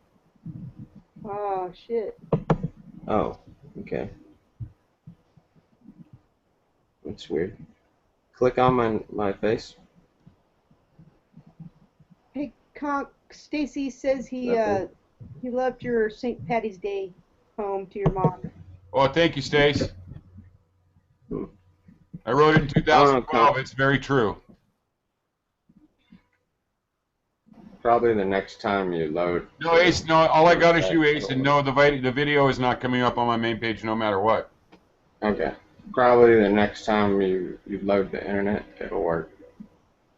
S1: Oh, shit.
S2: Oh, okay. That's weird. Click on my face.
S1: Hey, Conk, Stacy says he loved your St. Patty's Day poem to your mom.
S7: Oh, thank you, Stace. I wrote it in 2012. It's very true.
S2: Probably the next time you load.
S7: No, Ace, no, all I got is you, Ace, and no, the video is not coming up on my main page no matter what.
S2: Okay. Probably the next time you load the internet, it'll work.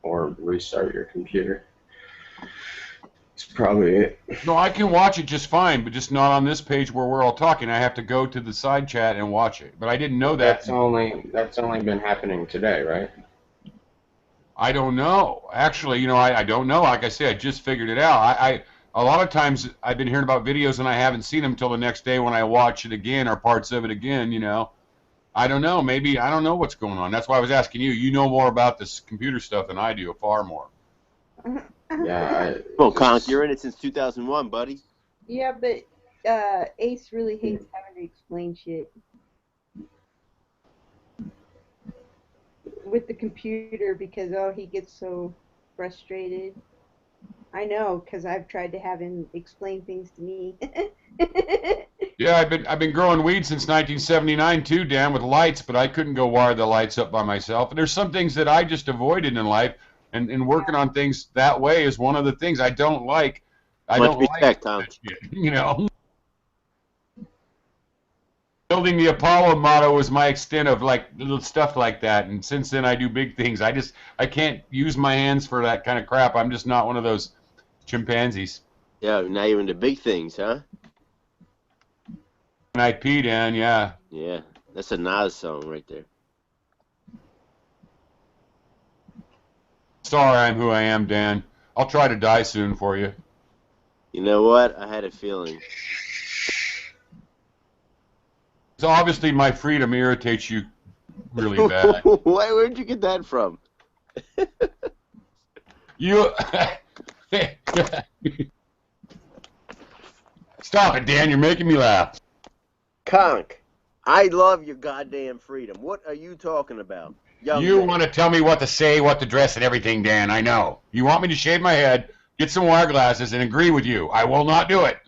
S2: Or restart your computer. That's probably it.
S7: No, I can watch it just fine, but just not on this page where we're all talking. I have to go to the side chat and watch it. But I didn't know that.
S2: That's only been happening today, right?
S7: I don't know. Actually, I don't know. Like I said, I just figured it out. a lot of times I've been hearing about videos and I haven't seen them till the next day when I watch it again or parts of it again, you know. I don't know. Maybe I don't know what's going on. That's why I was asking you. You know more about this computer stuff than I do, far more.
S2: Yeah.
S11: Well, Conk, you're in it since 2001, buddy.
S1: Yeah, but Ace really hates having to explain shit. With the computer because, oh, he gets so frustrated. I know, because I've tried to have him explain things to me.
S7: Yeah, I've been growing weed since 1979 too, Dan, with lights, but I couldn't go wire the lights up by myself. And there's some things that I just avoided in life, and working on things that way is one of the things I don't like. I
S11: Much
S7: don't
S11: respect,
S7: like
S11: Tom.
S7: that shit, you know. Building the Apollo motto was my extent of like little stuff like that, and since then I do big things. I can't use my hands for that kind of crap. I'm just not one of those chimpanzees.
S11: Yeah, now you're into big things, huh?
S7: NIP, Dan, yeah.
S11: Yeah, that's a Nas song right there.
S7: Sorry, I'm who I am, Dan. I'll try to die soon for you.
S11: You know what? I had a feeling.
S7: So obviously my freedom irritates you really bad.
S11: Why? Where'd you get that from?
S7: You stop it, Dan. You're making me laugh.
S11: Conk, I love your goddamn freedom. What are you talking about?
S7: You want to tell me what to say, what to dress, and everything, Dan. I know. You want me to shave my head, get some wire glasses, and agree with you. I will not do it.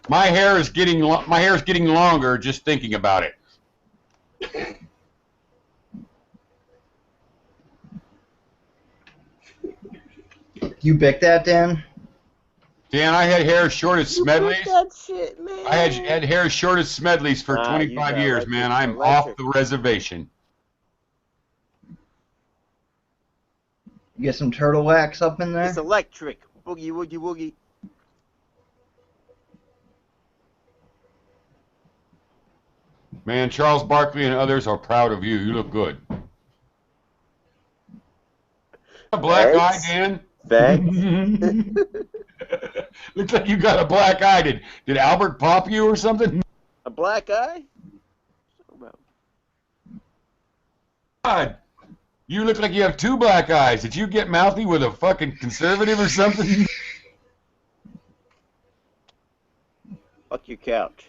S7: My hair is getting longer just thinking about it.
S3: You picked that, Dan?
S7: Dan, I had hair as short as Smedley's.
S11: That shit, man.
S7: I had hair as short as Smedley's for 25 years, man. I'm off the reservation.
S3: You get some turtle wax up in there?
S11: It's electric. Boogie, woogie, woogie.
S7: Man, Charles Barkley and others are proud of you. You look good. A black eye, Dan?
S11: Thanks.
S7: Looks like you got a black eye. Did Albert pop you or something?
S11: A black eye?
S7: God, you look like you have two black eyes. Did you get mouthy with a fucking conservative or something?
S11: Fuck your couch.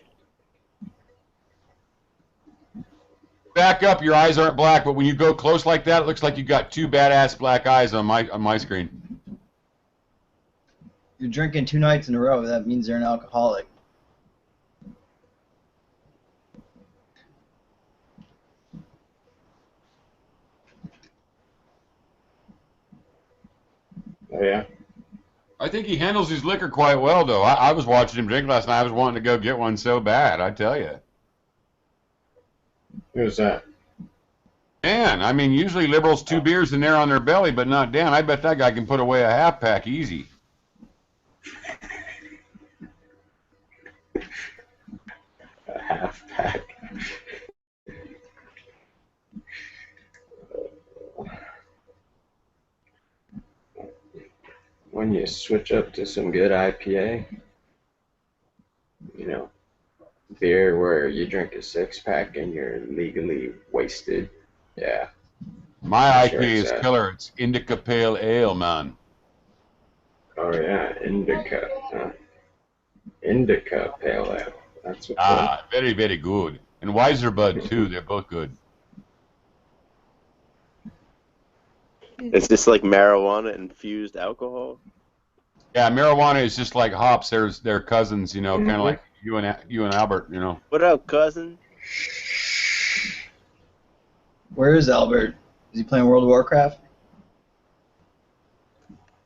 S7: Back up, your eyes aren't black, but when you go close like that, it looks like you got two badass black eyes on my screen.
S3: You're drinking 2 nights in a row. That means you're an alcoholic.
S2: Oh, yeah?
S7: I think he handles his liquor quite well, though. I was watching him drink last night. I was wanting to go get one so bad, I tell you.
S2: Who's that?
S7: Dan, I mean, usually liberals 2 beers and they're on their belly, but not Dan. I bet that guy can put away a half pack easy.
S2: A half pack. When you switch up to some good IPA, you know, beer where you drink a 6-pack and you're legally wasted, yeah.
S7: My
S2: Sure
S7: IPA is
S2: it's
S7: killer. It's Indica Pale Ale, man.
S2: Oh yeah, Indica. Indica Pale Ale. That's what.
S7: Very, very good. And Weiserbud, too. They're both good.
S11: Is this like marijuana infused alcohol?
S7: Yeah, marijuana is just like hops. They're cousins, you know, kind of like you and Albert, you know.
S11: What up, cousin?
S3: Where is Albert? Is he playing World of Warcraft?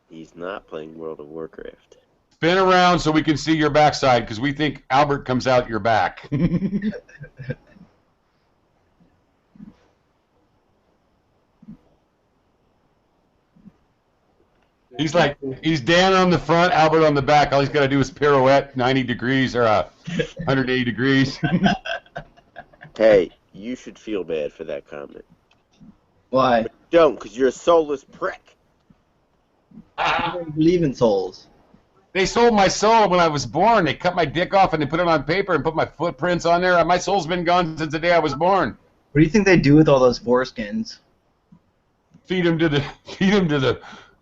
S11: He's not playing World of Warcraft.
S7: Spin around so we can see your backside, because we think Albert comes out your back. He's Dan on the front, Albert on the back. All he's got to do is pirouette 90 degrees or 180 degrees.
S11: Hey, you should feel bad for that comment.
S3: Why?
S11: But don't, because you're a soulless prick.
S3: I don't believe in souls.
S7: They sold my soul when I was born. They cut my dick off and they put it on paper and put my footprints on there. My soul's been gone since the day I was born.
S3: What do you think they do with all those foreskins?
S7: Feed them to the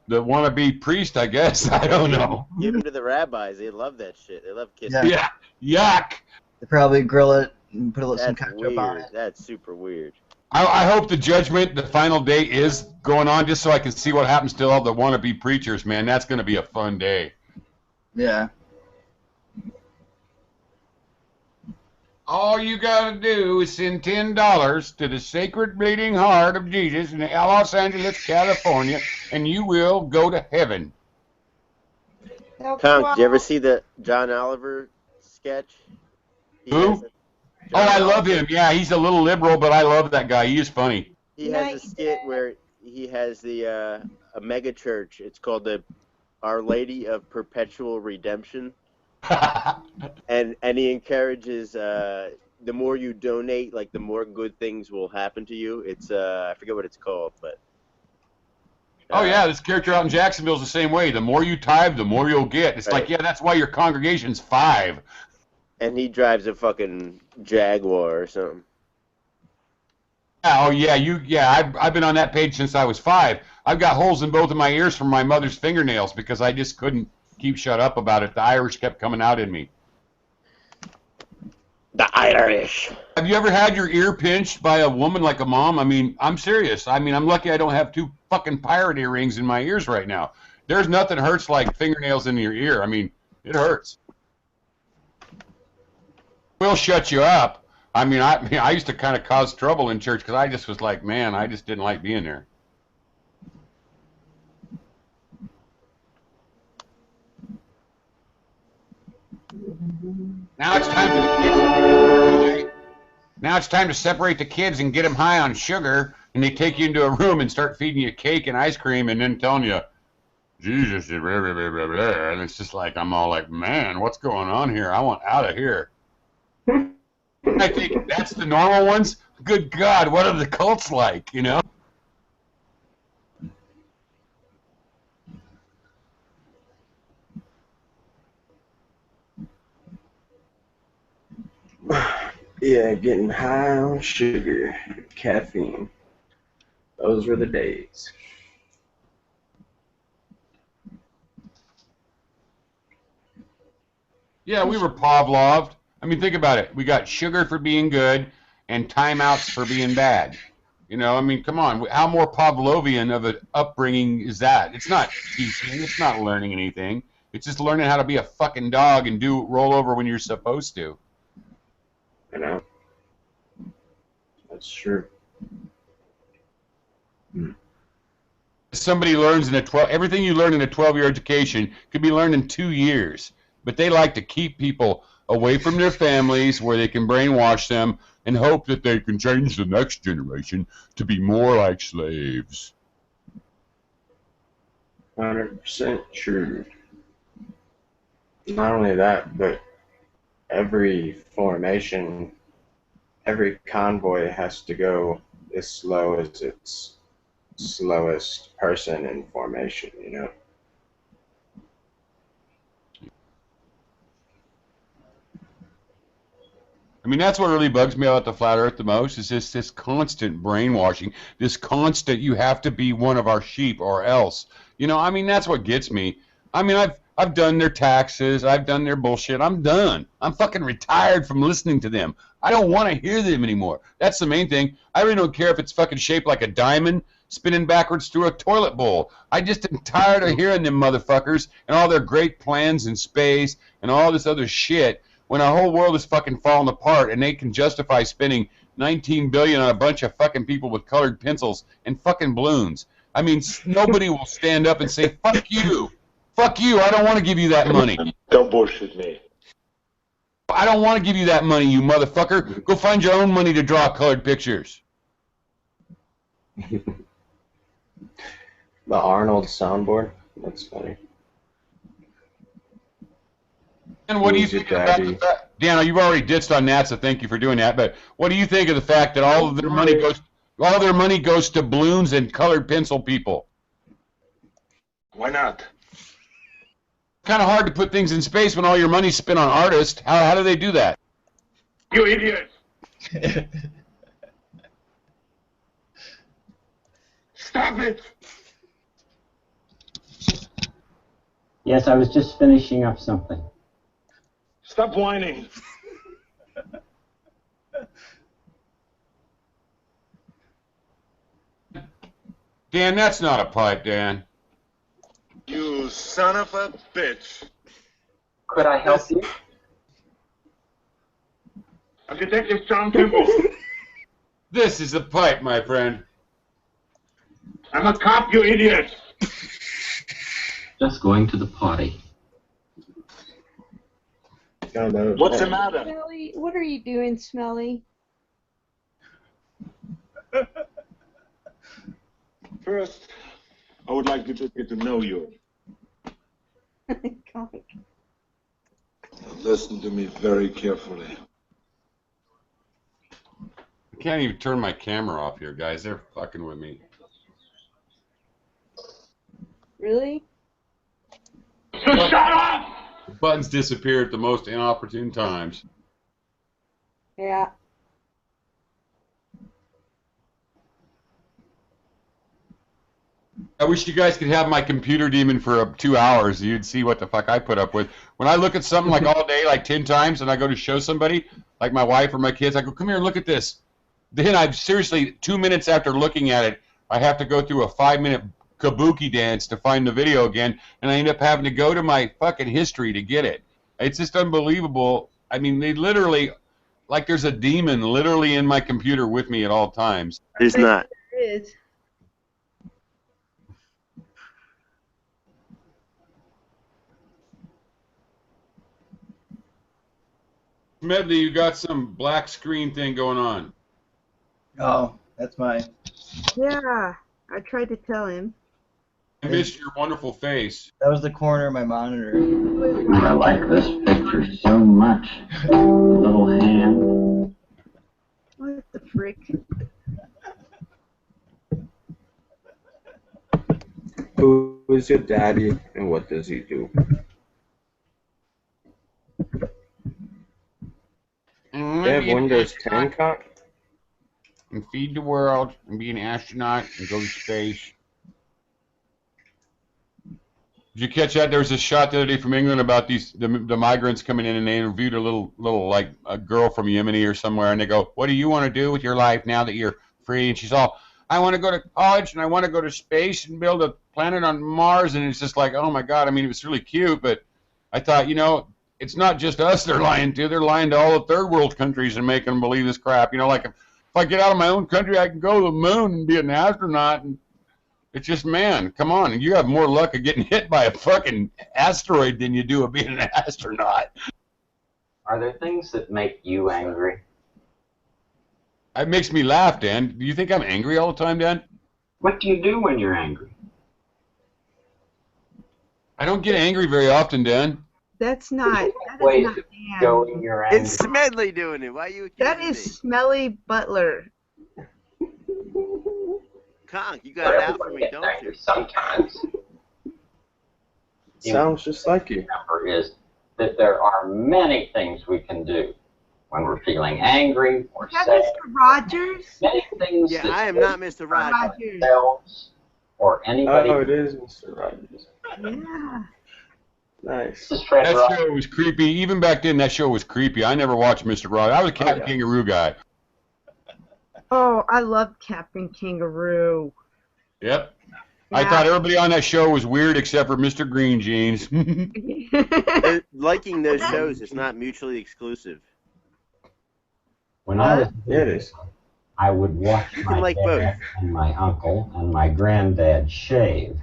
S7: wannabe priest, I guess. I don't know.
S11: Give them to the rabbis. They love that shit. They love kissing.
S7: Yeah. Yuck.
S3: They probably grill it and put some
S11: That's
S3: ketchup on
S11: weird.
S3: it.
S11: That's super weird.
S7: I hope the judgment, the final day, is going on just so I can see what happens to all the wannabe preachers, man. That's going to be a fun day.
S3: Yeah.
S7: All you got to do is send $10 to the Sacred Bleeding Heart of Jesus in Los Angeles, California, and you will go to heaven.
S11: Conk, did you ever see the John Oliver sketch?
S7: Who? Oh, I love him. Yeah, he's a little liberal, but I love that guy. He is funny.
S11: He has a skit where he has the a mega church. It's called the Our Lady of Perpetual Redemption, and he encourages the more you donate, like the more good things will happen to you. It's I forget what it's called, but
S7: oh yeah, this character out in Jacksonville's the same way. The more you tithe, the more you'll get. It's like, yeah, that's why your congregation's 5.
S11: And he drives a fucking Jaguar or something.
S7: Oh yeah, I've been on that page since I was 5. I've got holes in both of my ears from my mother's fingernails because I just couldn't keep shut up about it. The Irish kept coming out in me.
S11: The Irish.
S7: Have you ever had your ear pinched by a woman like a mom? I mean, I'm serious. I mean, I'm lucky I don't have 2 fucking pirate earrings in my ears right now. There's nothing hurts like fingernails in your ear. I mean, it hurts. Will shut you up. I mean, I used to kind of cause trouble in church because I just was like, man, I just didn't like being there. Now it's time for the kids. Now it's time to separate the kids and get them high on sugar, and they take you into a room and start feeding you cake and ice cream and then telling you, Jesus, blah, blah, blah, blah, blah. And it's just like, I'm all like, man, what's going on here? I want out of here. I think that's the normal ones. Good God, what are the cults like, you know?
S2: Yeah, getting high on sugar, caffeine. Those were the days.
S7: Yeah, we were Pavloved. I mean, think about it. We got sugar for being good and timeouts for being bad. You know, I mean, come on. How more Pavlovian of an upbringing is that? It's not teaching. It's not learning anything. It's just learning how to be a fucking dog and roll over when you're supposed to.
S2: You know? That's true.
S7: Somebody learns in everything you learn in a 12-year education could be learned in 2 years. But they like to keep people away from their families where they can brainwash them and hope that they can change the next generation to be more like slaves.
S2: 100% true. Not only that, but every formation, every convoy has to go as slow as its slowest person in formation, you know?
S7: I mean, that's what really bugs me about the flat earth the most is this constant brainwashing, this constant you have to be one of our sheep or else. You know, I mean, that's what gets me. I mean, I've done their taxes. I've done their bullshit. I'm done. I'm fucking retired from listening to them. I don't want to hear them anymore. That's the main thing. I really don't care if it's fucking shaped like a diamond spinning backwards through a toilet bowl. I just am tired of hearing them motherfuckers and all their great plans in space and all this other shit when our whole world is fucking falling apart and they can justify spending $19 billion on a bunch of fucking people with colored pencils and fucking balloons. I mean, nobody will stand up and say, fuck you. Fuck you, I don't want to give you that money.
S14: Don't bullshit me.
S7: I don't want to give you that money, you motherfucker. Go find your own money to draw colored pictures.
S2: The Arnold soundboard? That's funny.
S7: And what do you think about the fact, Daniel, you've already ditched on that, so thank you for doing that, but what do you think of the fact that all of their money goes to balloons and colored pencil people?
S14: Why not?
S7: Kind of hard to put things in space when all your money's spent on artists. How do they do that?
S14: You idiot! Stop it!
S17: Yes, I was just finishing up something.
S14: Stop whining.
S7: Dan, that's not a pipe, Dan.
S14: You son of a bitch.
S17: Could I help you?
S14: I'm Detective John Temple.
S7: This is a pipe, my friend.
S14: I'm a cop, you idiot.
S17: Just going to the potty.
S14: What's the matter?
S1: Smelly, what are you doing, Smelly?
S14: First, I would like to just get to know you.
S1: God.
S14: Listen to me very carefully.
S7: I can't even turn my camera off here, guys. They're fucking with me.
S1: Really?
S14: Shut up!
S7: The buttons disappear at the most inopportune times.
S1: Yeah.
S7: I wish you guys could have my computer demon for 2 hours. You'd see what the fuck I put up with. When I look at something like all day, like 10 times, and I go to show somebody, like my wife or my kids, I go, come here and look at this. Then I seriously, 2 minutes after looking at it, I have to go through a 5-minute kabuki dance to find the video again, and I end up having to go to my fucking history to get it. It's just unbelievable. I mean, they literally, like there's a demon literally in my computer with me at all times.
S11: There's not.
S1: There is.
S7: Medley, you got some black screen thing going on.
S3: Oh, that's my.
S1: Yeah, I tried to tell him.
S7: I missed your wonderful face.
S3: That was the corner of my monitor.
S17: I like this picture so much. Little hand.
S1: What the frick?
S2: Who is your daddy and what does he do? They have Windows 10 cock?
S7: And feed the world and be an astronaut and go to space. Did you catch that? There was a shot the other day from England about the migrants coming in, and they interviewed a little like a girl from Yemeni or somewhere, and they go, "What do you want to do with your life now that you're free?" And she's all, "I want to go to college and I want to go to space and build a planet on Mars." And it's just like, oh my God. I mean, it was really cute, but I thought, you know, it's not just us they're lying to. They're lying to all the third world countries and making them believe this crap. You know, like if I get out of my own country, I can go to the moon and be an astronaut. And it's just, man, come on. You have more luck of getting hit by a fucking asteroid than you do of being an astronaut.
S17: Are there things that make you angry?
S7: It makes me laugh, Dan. Do you think I'm angry all the time, Dan?
S17: What do you do when you're angry?
S7: I don't get angry very often, Dan.
S1: That's not. That
S17: Ways
S1: is not
S17: of
S1: Dan.
S17: showing your anger.
S11: It's Smedley doing it. Why are you accusing
S1: That is
S11: me?
S1: Smelly Butler.
S11: Conk, you got it out for me, don't you?
S17: Sometimes.
S2: Sounds just like you.
S17: Remember is that there are many things we can do when we're feeling angry or
S1: Is that
S17: sad.
S1: Mr. Rogers?
S17: Many things
S11: Yeah,
S17: that
S11: I am not Mr. Rogers.
S17: themselves or anybody.
S2: Oh, it is Mr. Rogers.
S1: Yeah.
S2: Nice.
S7: That show was creepy. Even back then, that show was creepy. I never watched Mr. Rogers. I was a Captain Kangaroo guy.
S1: Oh, I loved Captain Kangaroo.
S7: Yep. I thought everybody on that show was weird except for Mr. Green Jeans.
S11: Liking those shows is not mutually exclusive.
S17: When I was
S2: Yeah, it is.
S17: I would watch my
S11: like
S17: dad and my uncle and my granddad shave.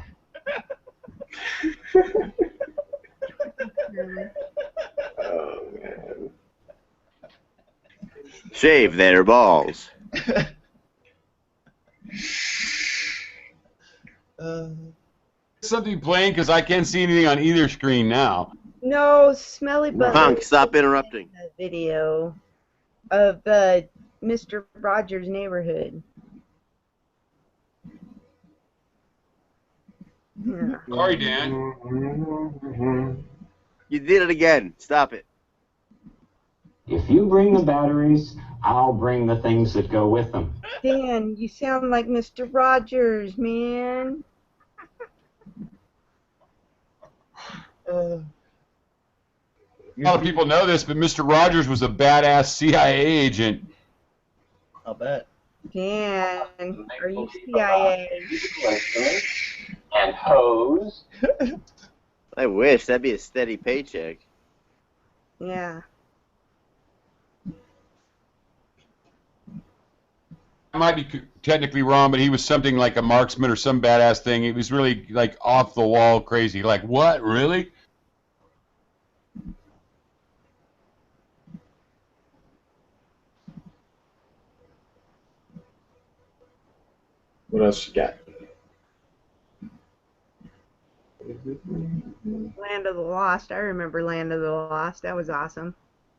S2: Oh, man.
S11: Shave their balls.
S7: Something playing because I can't see anything on either screen now.
S1: No, Smelly Butler.
S11: Conk, stop interrupting.
S1: A video of Mr. Rogers' Neighborhood. Yeah.
S7: Sorry, Dan.
S11: You did it again. Stop it.
S17: If you bring the batteries, I'll bring the things that go with them.
S1: Dan, you sound like Mr. Rogers, man.
S7: A lot of people know this, but Mr. Rogers was a badass CIA agent.
S3: I'll bet.
S1: Dan, are you CIA?
S17: And hose.
S11: I wish. That'd be a steady paycheck.
S1: Yeah.
S7: I might be technically wrong, but he was something like a marksman or some badass thing. It was really like off the wall crazy. Like, what? Really?
S2: What else you got?
S1: Land of the Lost. I remember Land of the Lost. That was awesome.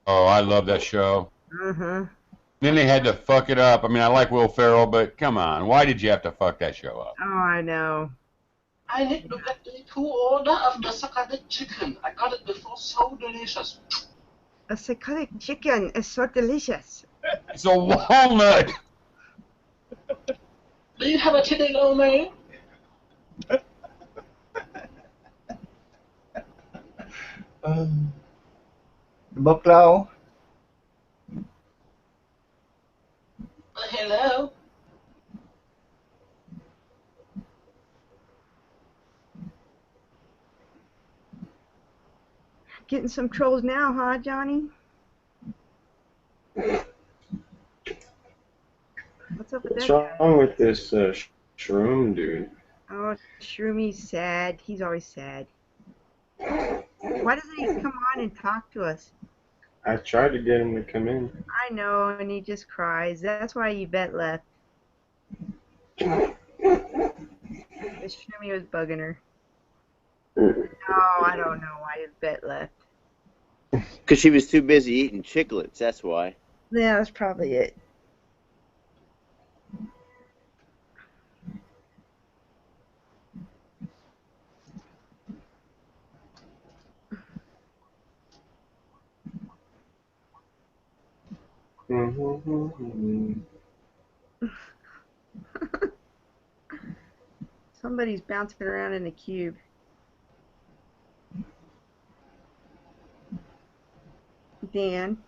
S7: Oh, I love that show.
S1: Uh-huh.
S7: Then they had to fuck it up. I mean, I like Will Ferrell, but come on. Why did you have to fuck that show up?
S1: Oh, I know.
S6: I need to get the 2 order of the Sakadek chicken. I got it before, so delicious.
S1: A psychotic chicken is so delicious.
S7: It's a walnut.
S6: Do you have a chicken, old man?
S3: Bucklow.
S6: Hello?
S1: Getting some trolls now, huh, Johnny? What's up with
S2: What's
S1: that guy?
S2: wrong with this shroom dude?
S1: Oh, Shroomi's sad. He's always sad. Why doesn't he come on and talk to us?
S2: I tried to get him to come in.
S1: I know, and he just cries. That's why Yvette left. Shroomy was bugging her. Oh, I don't know why Yvette left.
S11: Because she was too busy eating chiclets, that's why.
S1: Yeah, that's probably it. Somebody's bouncing around in a cube. Dan.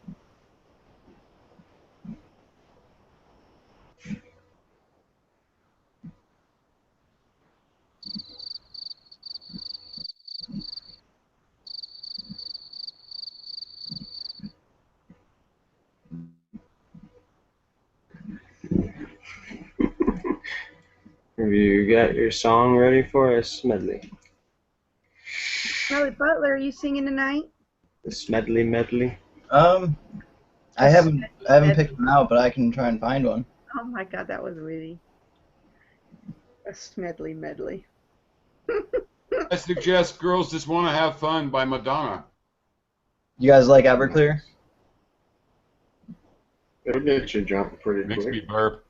S2: Have you got your song ready for us, Smedley?
S1: Smelly Butler, are you singing tonight?
S2: The Smedley medley?
S3: I haven't picked one out, but I can try and find one.
S1: Oh my god, that was witty. A Smedley medley.
S7: I suggest Girls Just Want to Have Fun by Madonna.
S3: You guys like Everclear?
S2: It'll get you jumping pretty
S7: Makes
S2: quick.
S7: me burp.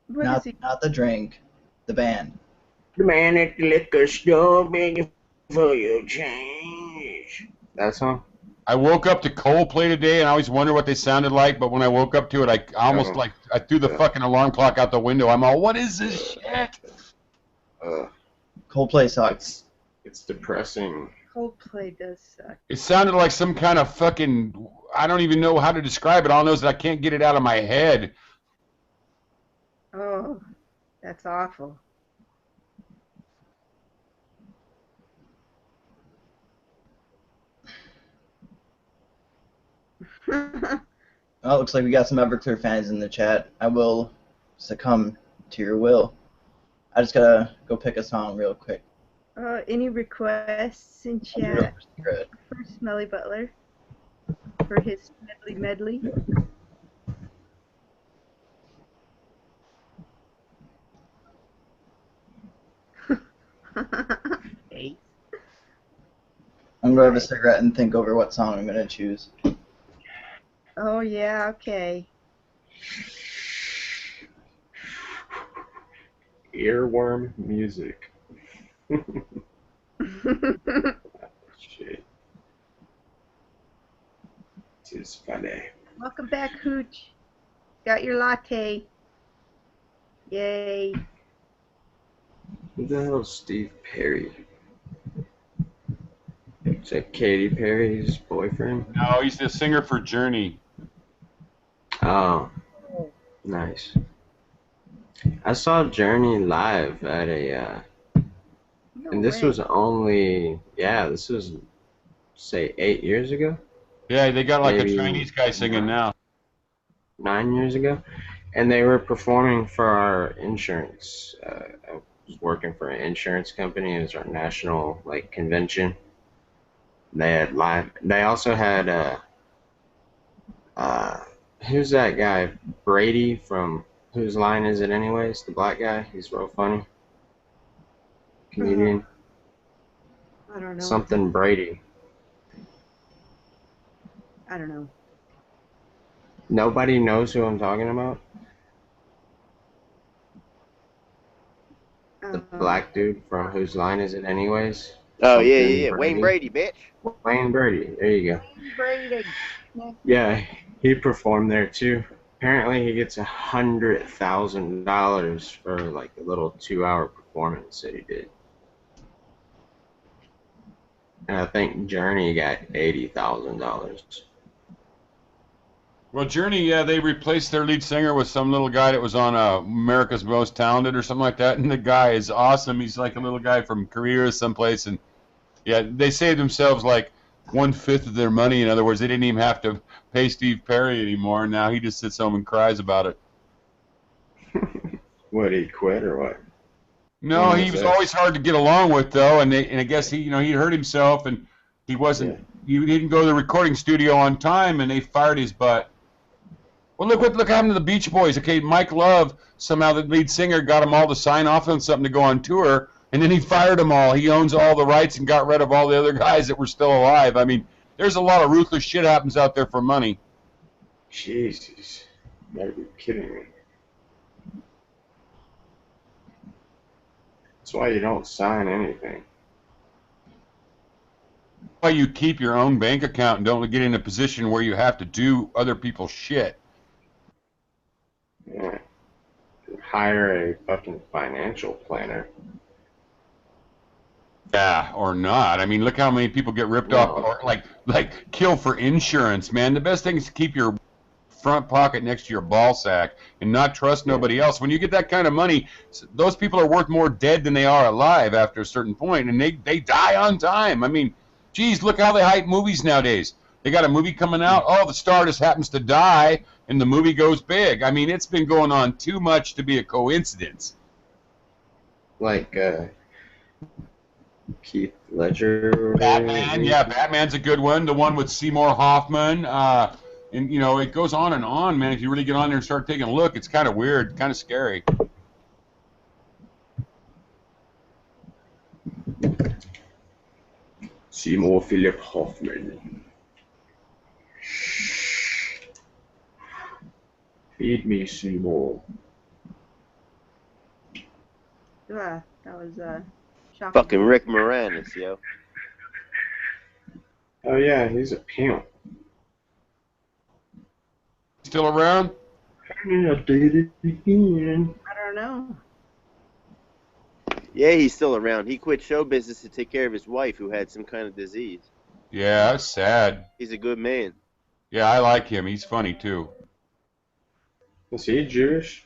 S3: Not the drink, the band.
S2: The man at the liquor store begging for your change. That song?
S7: I woke up to Coldplay today, and I always wonder what they sounded like. But when I woke up to it, I almost I threw the fucking alarm clock out the window. I'm all, what is this shit?
S3: Coldplay sucks.
S2: It's depressing.
S1: Coldplay does suck.
S7: It sounded like some kind of fucking. I don't even know how to describe it. All I know is that I can't get it out of my head.
S1: Oh, that's awful.
S3: Well, it looks like we got some Everclear fans in the chat. I will succumb to your will. I just gotta go pick a song real quick.
S1: Any requests in chat for Smelly Butler? For his Smedley medley? Hey.
S3: I'm gonna have a cigarette and think over what song I'm gonna choose.
S1: Oh yeah, okay.
S2: Earworm music. Shit. This is funny.
S1: Welcome back, Hooch. Got your latte. Yay.
S2: Who the hell is Steve Perry? Is that Katy Perry's boyfriend?
S7: No, he's the singer for Journey.
S2: Oh, nice. I saw Journey live at a, and this was only, this was, say, 8 years ago?
S7: Yeah, they got like
S2: Maybe
S7: a Chinese guy singing now.
S2: 9 years ago, and they were performing for our insurance. I was working for an insurance company. It was our national like convention. They had live. They also had who's that guy? Brady from Whose Line Is It Anyways? The black guy. He's real funny. Comedian.
S1: I don't know.
S2: Something Brady.
S1: I don't know.
S2: Nobody knows who I'm talking about. The black dude from Whose Line Is It Anyways?
S11: Oh,
S2: Something
S11: yeah. Wayne Brady, bitch.
S2: Wayne Brady. There you go.
S1: Brady.
S2: Yeah, he performed there too. Apparently, he gets $100,000 for like a little 2-hour performance that he did. And I think Journey got $80,000.
S7: Well, Journey, they replaced their lead singer with some little guy that was on America's Most Talented or something like that, and the guy is awesome. He's like a little guy from Korea or someplace, and yeah, they saved themselves like 1/5 of their money. In other words, they didn't even have to pay Steve Perry anymore. Now he just sits home and cries about it.
S2: What, he quit or what?
S7: No, he was always hard to get along with, though, and I guess he hurt himself, and he wasn't. He didn't go to the recording studio on time, and they fired his butt. Well, look what happened to the Beach Boys. Okay, Mike Love, somehow the lead singer, got them all to sign off on something to go on tour, and then he fired them all. He owns all the rights and got rid of all the other guys that were still alive. I mean, there's a lot of ruthless shit happens out there for money.
S2: Jesus, you gotta be kidding me. That's why you don't sign anything.
S7: Why you keep your own bank account and don't get in a position where you have to do other people's shit.
S2: Yeah. Hire a fucking financial planner.
S7: Yeah, or not. I mean, look how many people get ripped off, or like kill for insurance, man. The best thing is to keep your front pocket next to your ball sack and not trust nobody else. When you get that kind of money, those people are worth more dead than they are alive after a certain point, and they die on time. I mean, geez, look how they hype movies nowadays. They got a movie coming out, the star just happens to die, and the movie goes big. I mean, it's been going on too much to be a coincidence.
S2: Like, Keith Ledger.
S7: Batman, yeah, Batman's a good one. The one with Seymour Hoffman. And, it goes on and on, man. If you really get on there and start taking a look, it's kind of weird, kind of scary.
S2: Seymour Philip Hoffman. Feed me, Seymour.
S1: That was shocking.
S11: Fucking Rick Moranis, yo.
S2: Oh yeah, he's a pimp.
S7: Still around?
S2: I did it again.
S1: I don't know.
S11: Yeah, he's still around. He quit show business to take care of his wife who had some kind of disease.
S7: Yeah, that's sad.
S11: He's a good man.
S7: Yeah, I like him. He's funny, too.
S2: Is he Jewish?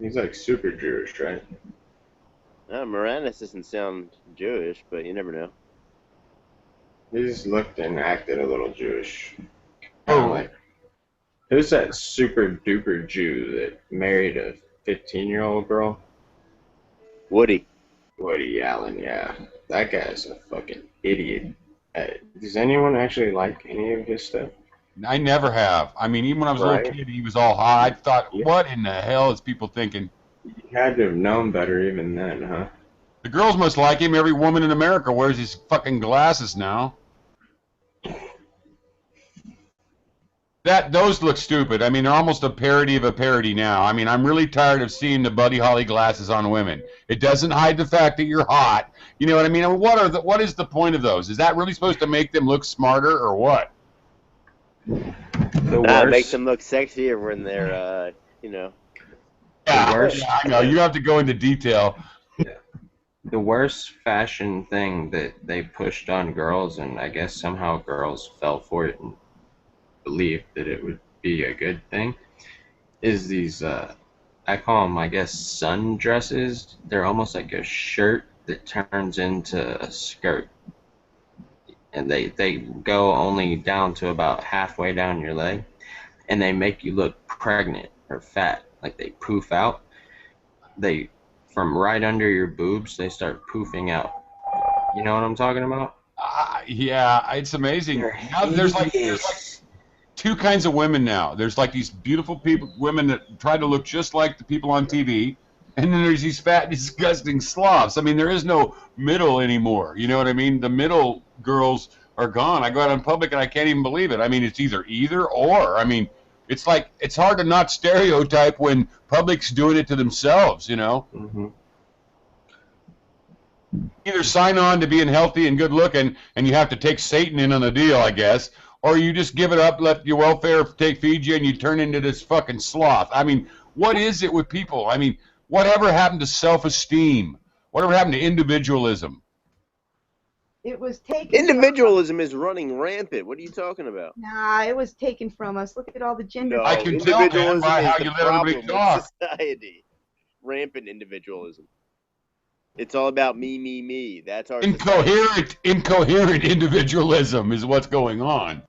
S2: He's like super Jewish, right?
S11: Moranis doesn't sound Jewish, but you never know.
S2: He just looked and acted a little Jewish. Like, who's that super duper Jew that married a 15-year-old girl?
S11: Woody
S2: Allen, yeah. That guy's a fucking idiot. Does anyone actually like any of his stuff?
S7: I never have. I mean, even when I was a little kid, he was all high. I thought, what in the hell is people thinking?
S2: You had to have known better even then, huh?
S7: The girls must like him. Every woman in America wears these fucking glasses now. Those look stupid. I mean, they're almost a parody of a parody now. I mean, I'm really tired of seeing the Buddy Holly glasses on women. It doesn't hide the fact that you're hot. You know what I mean? I mean, what is the point of those? Is that really supposed to make them look smarter or what?
S2: The
S11: It makes
S2: worst,
S11: them look sexier when they're, you know.
S2: the worst,
S7: Yeah, I know. You don't have to go into detail.
S2: the worst fashion thing that they pushed on girls, and I guess somehow girls fell for it and believed that it would be a good thing, is these, I call them, I guess, sundresses. They're almost like a shirt that turns into a skirt. And they go only down to about halfway down your leg. And they make you look pregnant or fat. Like they poof out. They, from right under your boobs, they start poofing out. You know what I'm talking about?
S7: Yeah, it's amazing. Now there's like two kinds of women now. There's like these beautiful women that try to look just like the people on TV, and then there's these fat, disgusting sloths. I mean, there is no middle anymore. You know what I mean? The middle girls are gone. I go out in public and I can't even believe it. I mean, it's either or. I mean, it's like it's hard to not stereotype when public's doing it to themselves. You know.
S2: Mm-hmm.
S7: Either sign on to being healthy and good looking, and you have to take Satan in on the deal, I guess, or you just give it up, let your welfare feed you, and you turn into this fucking sloth. I mean, what is it with people? I mean, whatever happened to self-esteem? Whatever happened to individualism?
S1: It was taken.
S11: Individualism is running rampant. What are you talking about?
S1: Nah, it was taken from us. Look at all the gender.
S11: No,
S7: I can tell, man, by how you let everybody
S11: problem
S7: talk.
S11: with society. Rampant individualism. It's all about me, me, me. That's our society.
S7: Incoherent individualism is what's going on.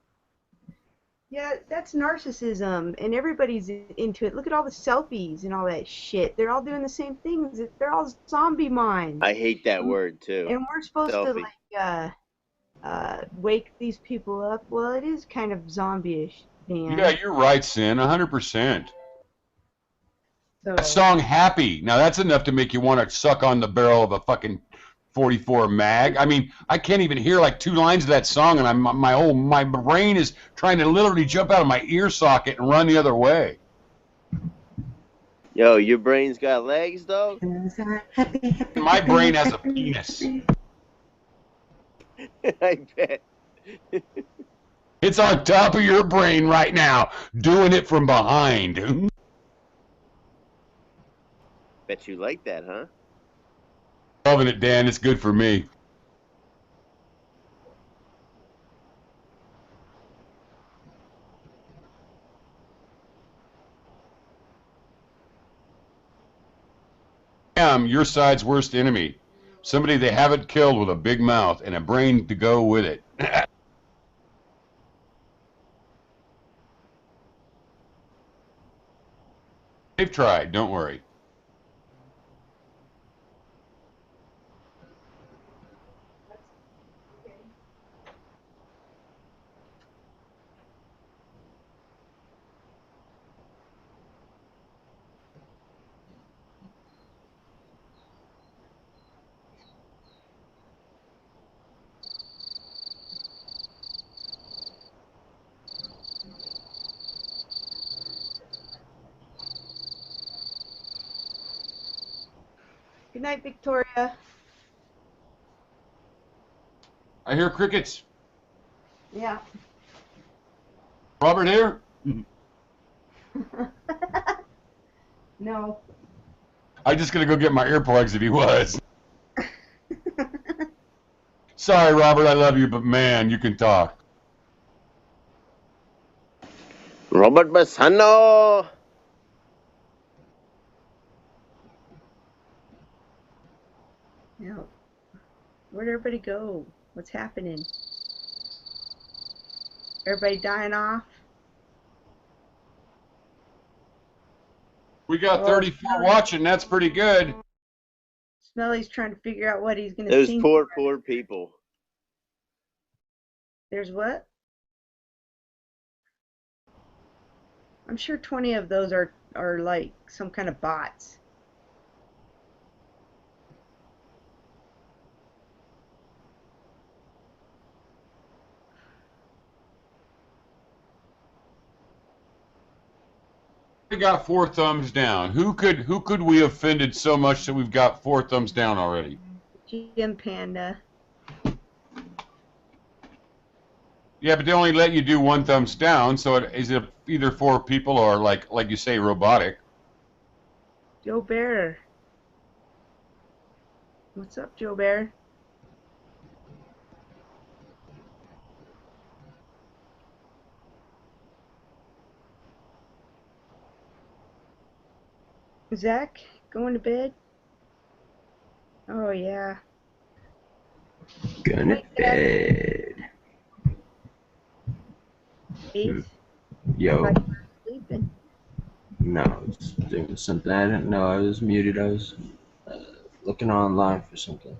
S1: Yeah, that's narcissism, and everybody's into it. Look at all the selfies and all that shit. They're all doing the same things. They're all zombie minds.
S11: I hate that word too.
S1: And we're supposed
S11: Selfie.
S1: to like wake these people up. Well, it is kind of zombie-ish, Dan.
S7: Yeah, you're right, Sin, 100%.
S1: So,
S7: That song "Happy." Now that's enough to make you want to suck on the barrel of a fucking 44 mag. I mean, I can't even hear like 2 lines of that song, and my brain is trying to literally jump out of my ear socket and run the other way.
S11: Yo, your brain's got legs, though?
S7: My brain has a penis.
S11: I bet.
S7: It's on top of your brain right now, doing it from behind.
S11: Bet you like that, huh?
S7: Loving it, Dan. It's good for me. I am your side's worst enemy. Somebody they haven't killed with a big mouth and a brain to go with it. They've tried, don't worry.
S1: good night, Victoria.
S7: I hear crickets.
S1: Yeah.
S7: Robert here?
S1: No.
S7: I'm just gonna go get my earplugs if he was. Sorry, Robert, I love you, but man, you can talk.
S11: Robert Bassano!
S1: No. Where'd everybody go? What's happening? Everybody dying off?
S7: We got 34 watching. That's pretty good.
S1: Smelly's trying to figure out what he's going to
S11: Those
S1: sing.
S11: poor people.
S1: There's what? I'm sure 20 of those are like some kind of bots.
S7: got 4 thumbs down? Who could we offended so much that we've got 4 thumbs down already?
S1: Jim Panda.
S7: Yeah, but they only let you do 1 thumbs down, so is it either 4 people or like you say, robotic?
S1: Joe Bear. What's up, Joe Bear? Zach, going to bed? Oh, yeah.
S2: Going to bed.
S1: Ace?
S2: Yo.
S1: Like you were sleeping.
S2: No, I was doing something. I didn't know I was muted. I was looking online for something.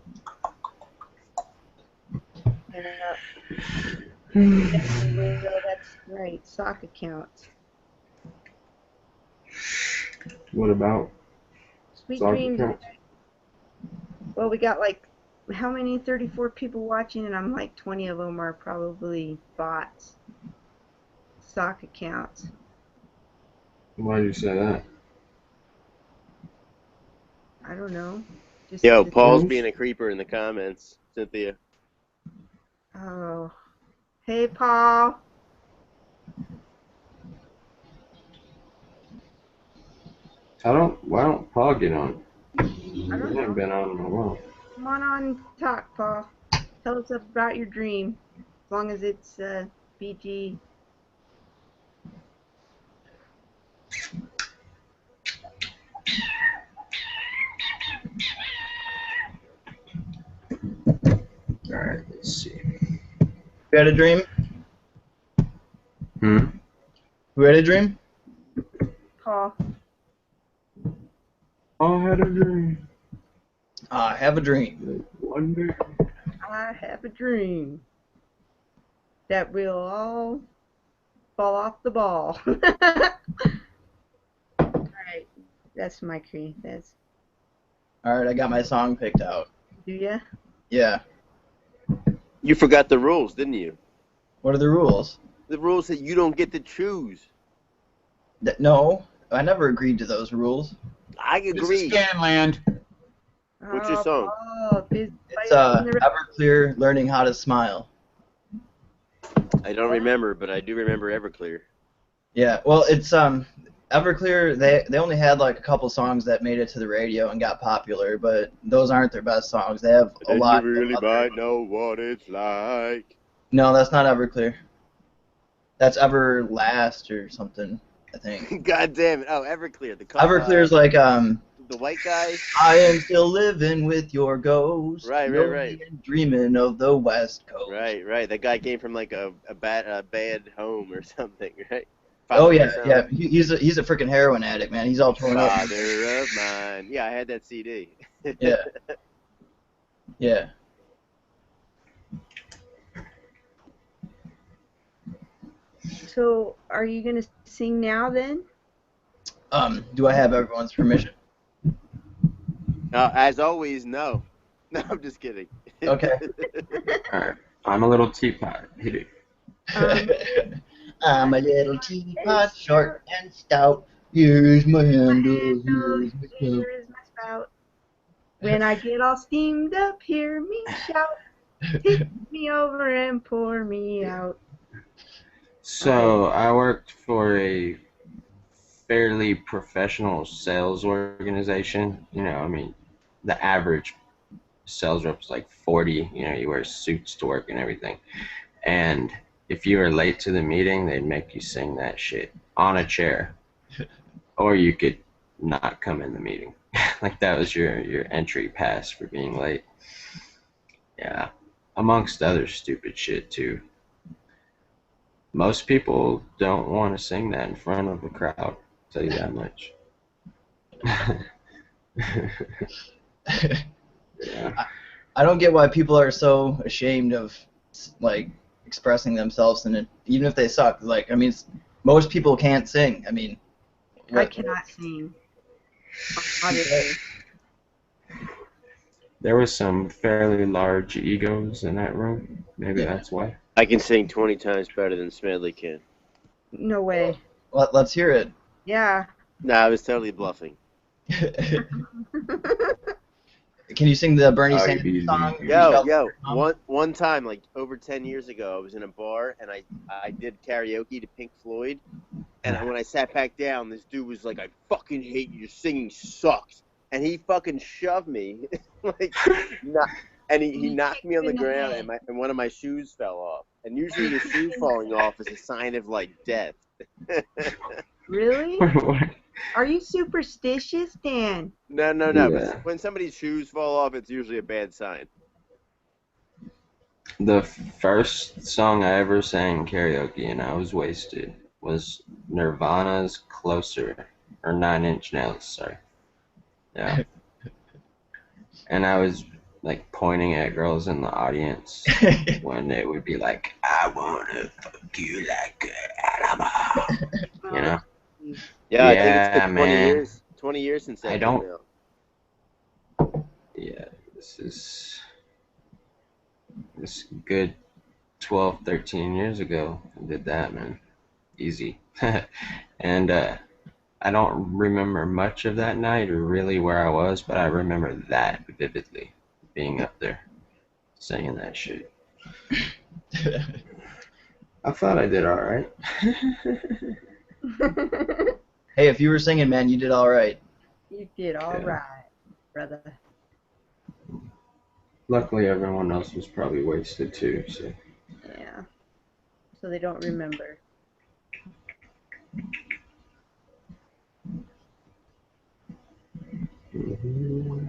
S1: Definitely will. That's right. Sock accounts.
S2: What about?
S1: Sweet
S2: sock
S1: dreams.
S2: accounts?
S1: Well, we got like, how many? 34 people watching, and I'm like 20 of them are probably bots. Sock accounts.
S2: Why did you say that?
S1: I don't know. Just
S11: Yo,
S1: the-
S11: Paul's being a creeper in the comments, Cynthia.
S1: Oh. Hey, Paul.
S2: Why don't Paul get on?
S1: I
S2: He
S1: don't
S2: hasn't
S1: know.
S2: been on in a while.
S1: Come on and talk, Paul. Tell us about your dream. As long as it's BG.
S2: Alright, let's see.
S3: You had a dream?
S2: Hmm?
S3: Who had a dream?
S1: Paul.
S2: I had a dream.
S3: I have a dream.
S2: One day.
S1: I have a dream that we'll all fall off the ball. Alright, that's my cream. That's.
S3: Alright, I got my song picked out.
S1: Do ya?
S3: Yeah.
S11: You forgot the rules, didn't you?
S3: What are the rules?
S11: The rules that you don't get to choose.
S3: No, I never agreed to those rules.
S11: I agree.
S7: This is Scanland.
S11: What's your song?
S1: Oh,
S3: It's Everclear, Learning How to Smile.
S11: I don't remember, but I do remember Everclear.
S3: Yeah, well, it's Everclear. They only had like a couple songs that made it to the radio and got popular, but those aren't their best songs. They have a lot.
S11: You really might know what it's like.
S3: No, that's not Everclear. That's Everlast or something, I think.
S11: God damn it! Oh, Everclear.
S3: Everclear's like
S11: the white guy.
S3: I am still living with your ghost.
S11: Right.
S3: And dreaming of the West Coast.
S11: Right. That guy came from like a bad home or something, right?
S3: Oh yeah. He's a freaking heroin addict, man. He's all torn up.
S11: Father of mine. Yeah, I had that CD.
S3: Yeah. Yeah.
S1: So, are you gonna sing now then?
S3: Do I have everyone's permission?
S11: As always, no. No, I'm just kidding.
S3: Okay.
S2: Alright, I'm a little teapot. Hit it.
S3: I'm a little teapot, short and stout. Here's my handle, here's my spout.
S1: Here's my spout. When I get all steamed up, hear me shout. Tip me over and pour me out.
S2: So, I worked for a fairly professional sales organization. You know, I mean, the average sales rep is like 40. You know, you wear suits to work and everything. And if you were late to the meeting, they'd make you sing that shit on a chair. Or you could not come in the meeting. Like that was your entry pass for being late. Yeah. Amongst other stupid shit too. Most people don't want to sing that in front of a crowd. I'll tell you that much. Yeah.
S3: I don't get why people are so ashamed of like expressing themselves in it, even if they suck. Like, I mean, most people can't sing. I mean,
S1: I cannot sing. Obviously.
S2: There was some fairly large egos in that room. Maybe that's why.
S11: I can sing 20 times better than Smedley can.
S1: No way.
S3: Let's hear it.
S1: Yeah.
S11: No, I was totally bluffing.
S3: Can you sing the Bernie
S2: Oh,
S3: Sanders
S2: you
S3: song?
S11: Yo, one time, like over 10 years ago, I was in a bar and I did karaoke to Pink Floyd, and when I sat back down, this dude was like, "I fucking hate you. Your singing sucks," and he fucking shoved me, like, and he knocked me on the ground, and one of my shoes fell off. And usually, the shoe falling off is a sign of like death.
S1: Really? Are you superstitious, Dan?
S11: No.
S2: Yeah.
S11: But when somebody's shoes fall off, it's usually a bad sign.
S2: The first song I ever sang karaoke, and I was wasted, was Nirvana's Closer, or 9 Inch Nails, sorry. Yeah. And I was like pointing at girls in the audience when they would be like, "I wanna fuck you like an animal," you know?
S11: Yeah, I think it's been 20
S2: man.
S11: years. 20 years since that
S2: I
S11: came
S2: don't.
S11: out.
S2: Yeah, this is good 12, 13 years ago. I did that, man. Easy. And I don't remember much of that night or really where I was, but I remember that vividly, being up there, singing that shit. I thought I did all right.
S3: Hey, if you were singing, man, you did all right.
S1: You did all right, brother.
S2: Luckily, everyone else was probably wasted too, so.
S1: Yeah. So they don't remember.
S2: Mm-hmm.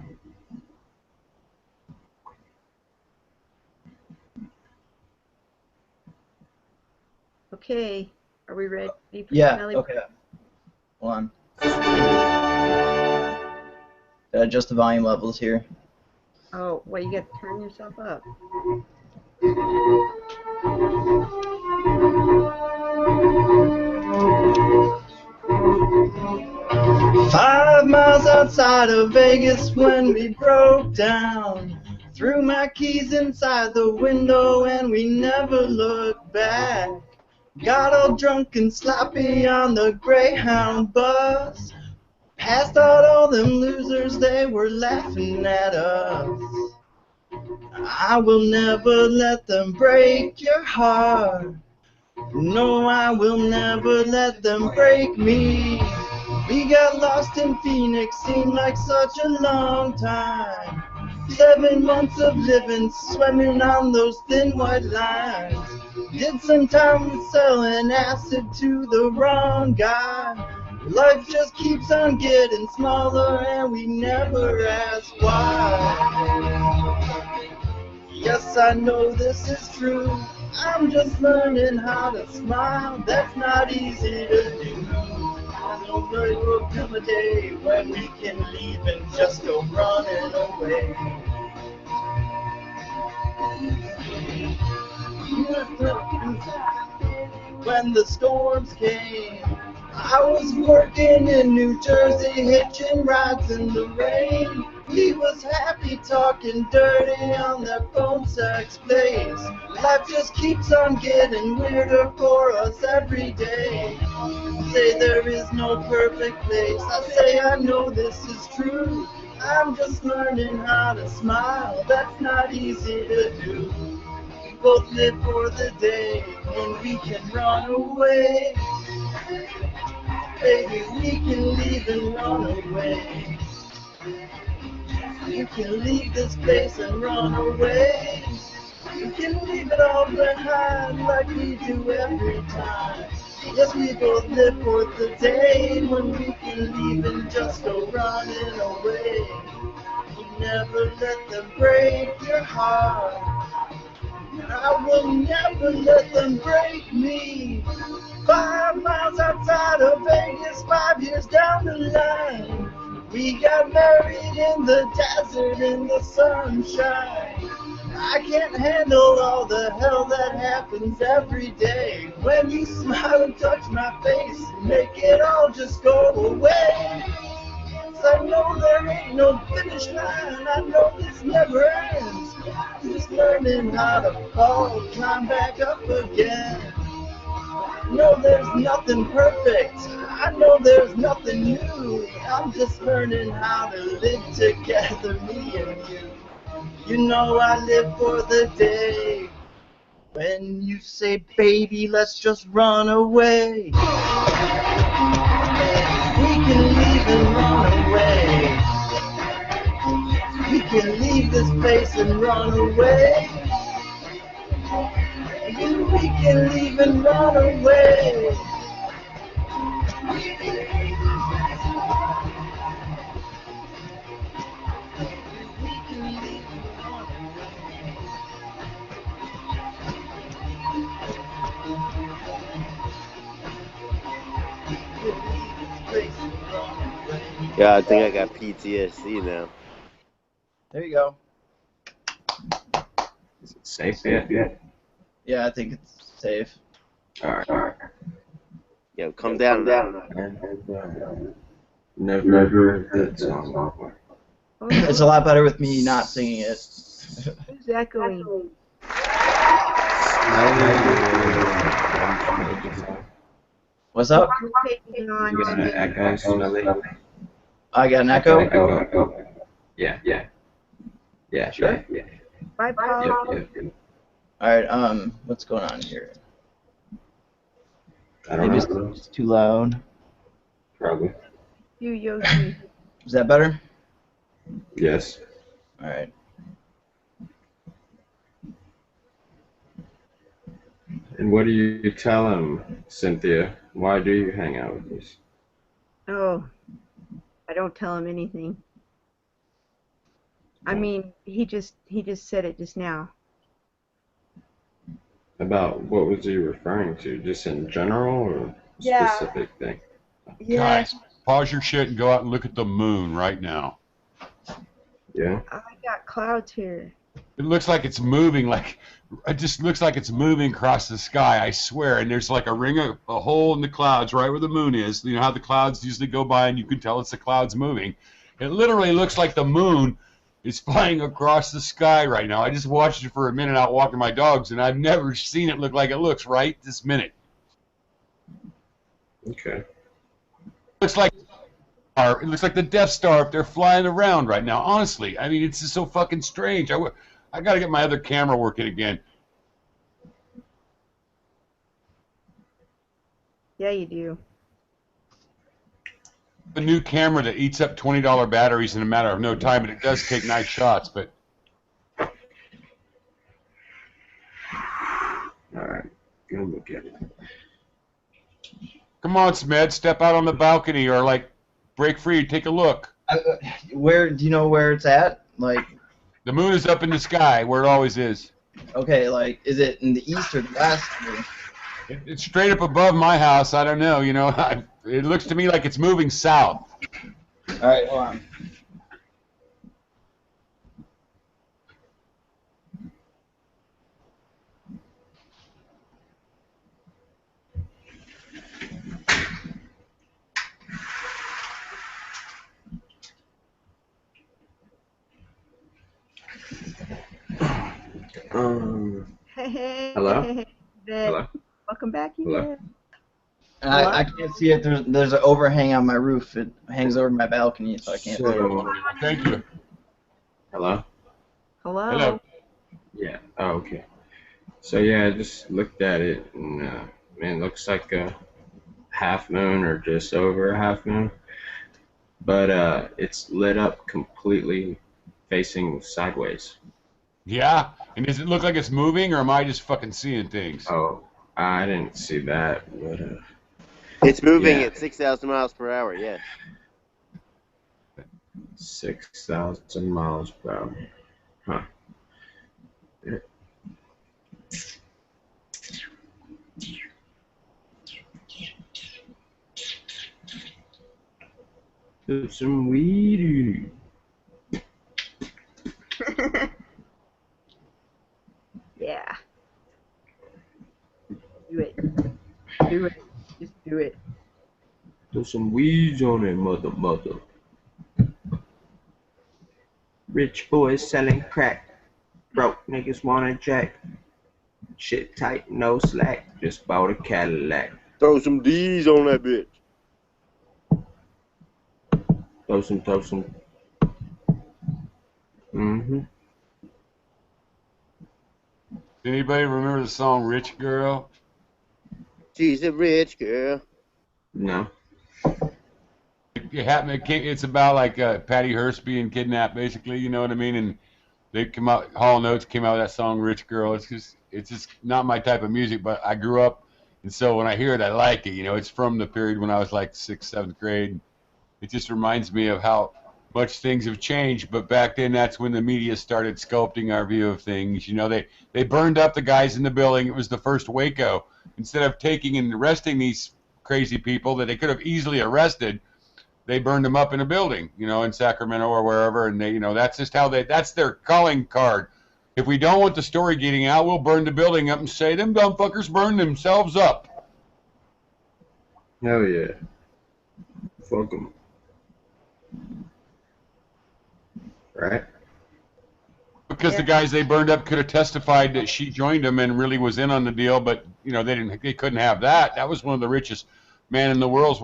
S1: Okay. Are we ready for
S3: Yeah,
S1: Smelly?
S3: okay. Hold on. Gotta adjust the volume levels here.
S1: Oh, well, you got to turn yourself up.
S3: 5 miles outside of Vegas when we broke down. Threw my keys inside the window and we never looked back. Got all drunk and sloppy on the Greyhound bus. Passed out all them losers, they were laughing at us. I will never let them break your heart. No, I will never let them break me. We got lost in Phoenix, seemed like such a long time. 7 months of living, swimming on those thin white lines. Did some time with selling acid to the wrong guy. Life just keeps on getting smaller and we never ask why. Yes, I know this is true. I'm just learning how to smile. That's not easy to do. I know there will come a day when we can leave and just go running away. When the storms came, I was working in New Jersey, hitching rides in the rain. He was happy talking dirty on that phone sex place. Life just keeps on getting weirder for us every day. Say there is no perfect place. I say I know this is true. I'm just learning how to smile. That's not easy to do. We both live for the day when we can run away. Baby, we can leave and run away. You can leave this place and run away. You can leave it all behind like we do every time. Yes, we both live for the day when we can leave and just go running away. You never let them break your heart. I will never let them break me. 5 miles outside of Vegas, 5 years down the line. We got married in the desert in the sunshine. I can't handle all the hell that happens every day. When you smile and touch my face, make it all just go away. 'Cause I know there ain't no finish line, I know this never ends. Just learning how to fall, climb back up again. No, there's nothing perfect. I know there's nothing new. I'm just learning how to live together, me and you. You know I live for the day when you say, baby, let's just run away. We can leave and run away. We can leave this place and run away. We can leave and run away.
S11: Yeah, I think I got PTSD now.
S3: There you go.
S2: Is it safe yet?
S3: Yeah, I think it's safe.
S2: Alright.
S11: Yeah, come down now.
S2: Never heard that song.
S3: It's a lot better with me not singing it.
S1: Who's echoing?
S3: What's up?
S2: You got an echo, Smelly?
S3: I got an echo?
S2: Yeah.
S3: Sure.
S2: Yeah.
S1: Bye, Paul.
S2: Yep.
S3: Alright, what's going on here?
S2: I don't
S3: Maybe
S2: know.
S3: it's too loud.
S2: Probably.
S1: You, Yoshi.
S3: Is that better?
S2: Yes.
S3: Alright.
S2: And what do you tell him, Cynthia? Why do you hang out with us?
S1: Oh, I don't tell him anything. I mean, he just said it just now.
S2: About what was he referring to? Just in general or
S1: Yeah.
S2: specific thing?
S1: Yeah.
S7: Guys, pause your shit and go out and look at the moon right now.
S2: Yeah.
S1: I got clouds here.
S7: It looks like it's moving, it just looks like it's moving across the sky, I swear. And there's like a hole in the clouds right where the moon is. You know how the clouds usually go by and you can tell it's the clouds moving. It literally looks like the moon is flying across the sky right now. I just watched it for a minute out walking my dogs, and I've never seen it look like it looks right this minute.
S2: Okay.
S7: It looks like the Death Star if they're flying around right now. Honestly, I mean, it's just so fucking strange. I got to get my other camera working again.
S1: Yeah, you do.
S7: A new camera that eats up $20 batteries in a matter of no time, and it does take nice shots, but...
S2: Alright, go look at it.
S7: Come on, Smed, step out on the balcony or, break free, take a look.
S3: Where, do you know where it's at?
S7: The moon is up in the sky, where it always is.
S3: Okay, is it in the east or the west?
S7: It's straight up above my house, I don't know, it looks to me like it's moving south.
S3: Alright, hold on.
S1: Hey.
S2: Hello? Hello?
S1: Welcome back
S2: Hello?
S1: here.
S3: I can't see it. There's an overhang on my roof. It hangs over my balcony, so I can't see it.
S7: Thank you.
S2: Hello?
S1: Hello.
S2: Yeah. Oh, okay. So yeah, I just looked at it, and man, it looks like a half moon or just over a half moon, but it's lit up completely facing sideways.
S7: Yeah? And does it look like it's moving, or am I just fucking seeing things?
S2: Oh, I didn't see that, but
S11: It's moving
S2: yeah.
S11: at 6,000 miles per hour, yes.
S2: 6,000 miles per hour. Huh. Do some weed.
S1: Yeah. Do it. Do it. Just do it.
S2: Throw some weeds on it, mother. Rich boys selling crack. Broke niggas wanna jack. Shit tight, no slack. Just bought a Cadillac.
S11: Throw some D's on that bitch.
S2: Throw some. Mm-hmm.
S7: Anybody remember the song Rich Girl?
S11: She's a rich girl.
S2: No.
S7: It's about like Patty Hearst being kidnapped, basically. You know what I mean? And they come out. Hall & Oates came out with that song "Rich Girl." It's just not my type of music, but I grew up, and so when I hear it, I like it. You know, it's from the period when I was like 6th, 7th grade. It just reminds me of how much things have changed. But back then, that's when the media started sculpting our view of things. You know, they burned up the guys in the building. It was the first Waco. Instead of taking and arresting these crazy people that they could have easily arrested, they burned them up in a building, you know, in Sacramento or wherever, and they, you know, that's just how that's their calling card. If we don't want the story getting out, we'll burn the building up and say, them dumb fuckers burned themselves up.
S2: Hell yeah. Fuck them. Right?
S7: Because the guys they burned up could have testified that she joined them and really was in on the deal, but, you know, they couldn't have that. That was one of the richest man in the world's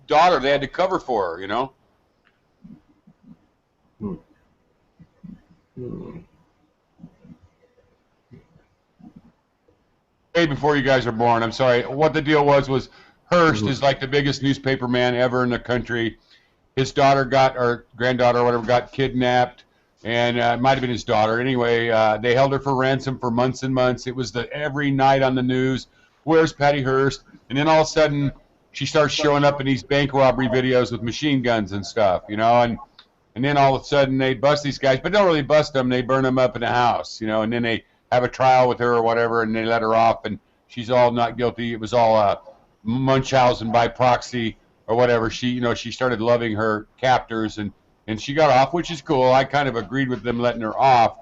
S7: daughter. They had to cover for her, you know? Way before you guys are born. I'm sorry. What the deal was Hearst is like the biggest newspaper man ever in the country. His daughter or granddaughter or whatever got kidnapped, and it might have been his daughter. Anyway, they held her for ransom for months and months. It was every night on the news, where's Patty Hearst? And then all of a sudden, she starts showing up in these bank robbery videos with machine guns and stuff, you know, and then all of a sudden they bust these guys, but don't really bust them. They burn them up in a house, you know, and then they have a trial with her or whatever, and they let her off, and she's all not guilty. It was all Munchausen by proxy or whatever. She, you know, she started loving her captors, and she got off, which is cool. I kind of agreed with them letting her off,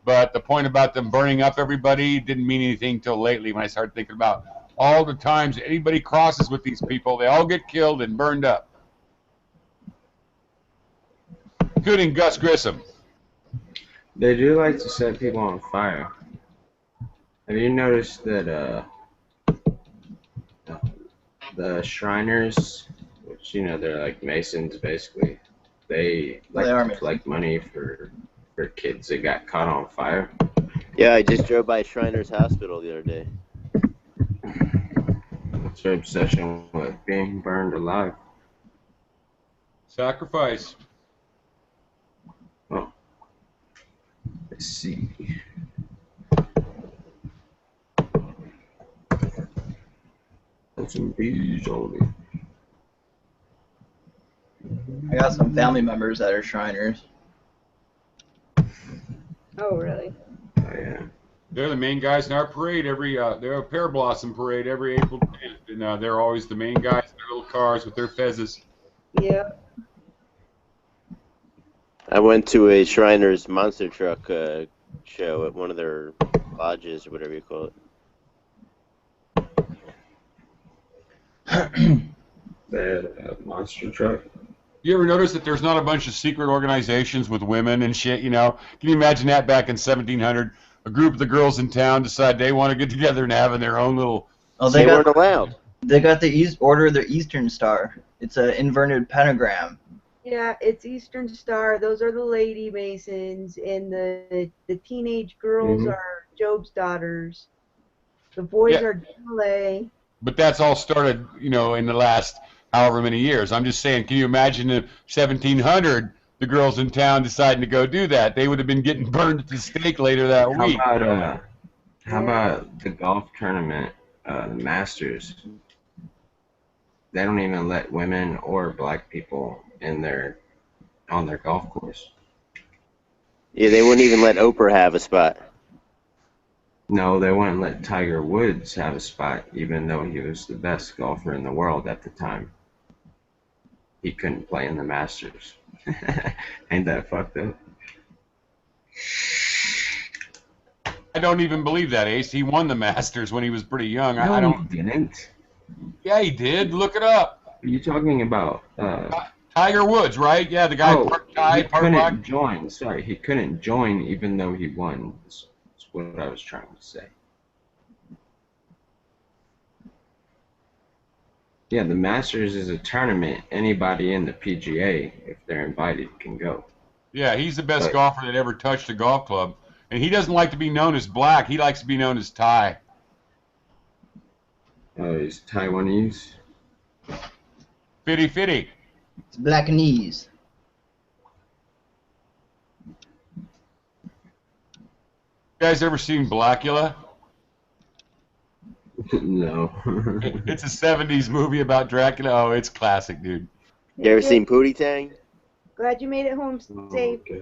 S7: but the point about them burning up everybody didn't mean anything till lately when I started thinking about all the times anybody crosses with these people, they all get killed and burned up. Including Gus Grissom.
S2: They do like to set people on fire. Have you noticed that the Shriners, which, you know, they're like Masons basically, they like to collect money for kids that got caught on fire?
S11: Yeah, I just drove by Shriners Hospital the other day.
S2: It's their obsession with being burned alive.
S7: Sacrifice.
S2: Oh. Let's see. Put some bees on me.
S3: I got some family members that are Shriners.
S1: Oh, really?
S2: Oh, yeah.
S7: They're the main guys in our parade. They're a pear blossom parade every April 10th, and they're always the main guys in their little cars with their fezzes.
S1: Yeah.
S11: I went to a Shriners monster truck show at one of their lodges or whatever you call it.
S2: They had a monster truck.
S7: You ever notice that there's not a bunch of secret organizations with women and shit, you know? Can you imagine that back in 1700? A group of the girls in town decide they want to get together and have their own little...
S3: Oh,
S11: they weren't allowed.
S3: They got the Order of the Eastern Star. It's an inverted pentagram.
S1: Yeah, it's Eastern Star. Those are the Lady Masons, and the teenage girls are Job's daughters. The boys are Demolay.
S7: But that's all started, you know, in the last however many years. I'm just saying, can you imagine in 1700, the girls in town deciding to go do that? They would have been getting burned at the stake later that week.
S2: How about the golf tournament, the Masters? They don't even let women or black people on their golf course.
S11: Yeah, they wouldn't even let Oprah have a spot.
S2: No, they wouldn't let Tiger Woods have a spot, even though he was the best golfer in the world at the time. He couldn't play in the Masters. Ain't that fucked up?
S7: I don't even believe that, Ace. He won the Masters when he was pretty young.
S2: No,
S7: I don't.
S2: He didn't.
S7: Yeah, he did. Look it up.
S2: Are you talking about
S7: Tiger Woods, right? Yeah, the guy part Thai, part black.
S2: Couldn't join. Sorry, he couldn't join even though he won. That's what I was trying to say. Yeah, the Masters is a tournament. Anybody in the PGA, if they're invited, can go.
S7: Yeah, he's the best
S2: But
S7: golfer that ever touched a golf club. And he doesn't like to be known as black. He likes to be known as Thai.
S2: he's Taiwanese.
S7: Fitty fitty.
S3: It's Blackanese.
S7: You guys ever seen Blackula?
S2: No.
S7: It's a 70s movie about Dracula. Oh, it's classic, dude.
S11: You ever seen Pootie Tang?
S1: Glad you made it home safe.
S2: Okay.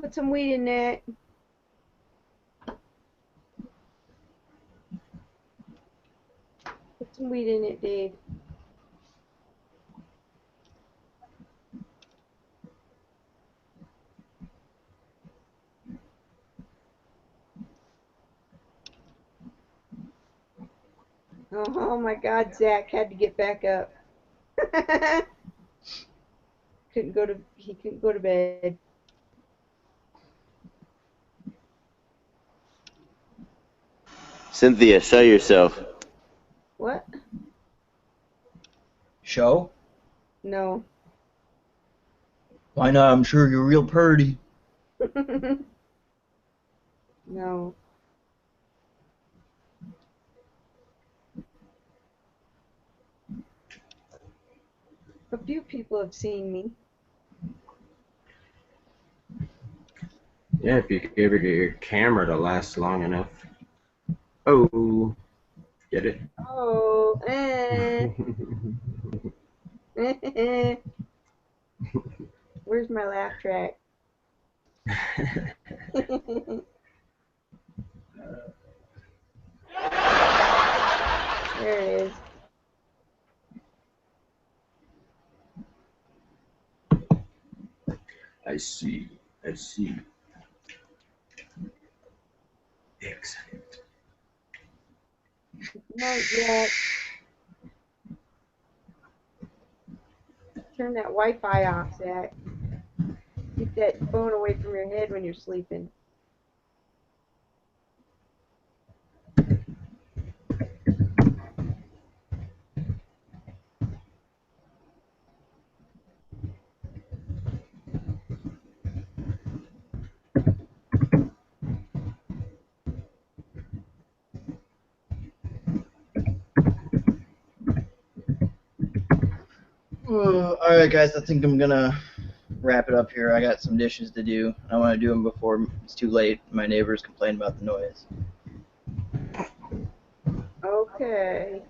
S1: Put some weed in that. Put some weed in it, Dave. Oh my God, Zach had to get back up. He couldn't go to bed.
S11: Cynthia, show yourself.
S1: What?
S3: Show?
S1: No.
S3: Why not? I'm sure you're real pretty.
S1: No. A few people have seen me.
S2: Yeah, if you could ever get your camera to last long enough. Oh, get it?
S1: Oh, Where's my laugh track? There it is.
S2: I see. I see. Excellent.
S1: Not yet. Turn that Wi-Fi off, Zach. Keep that phone away from your head when you're sleeping.
S3: Alright, guys, I think I'm gonna wrap it up here. I got some dishes to do. I want to do them before it's too late. My neighbors complain about the noise.
S1: Okay.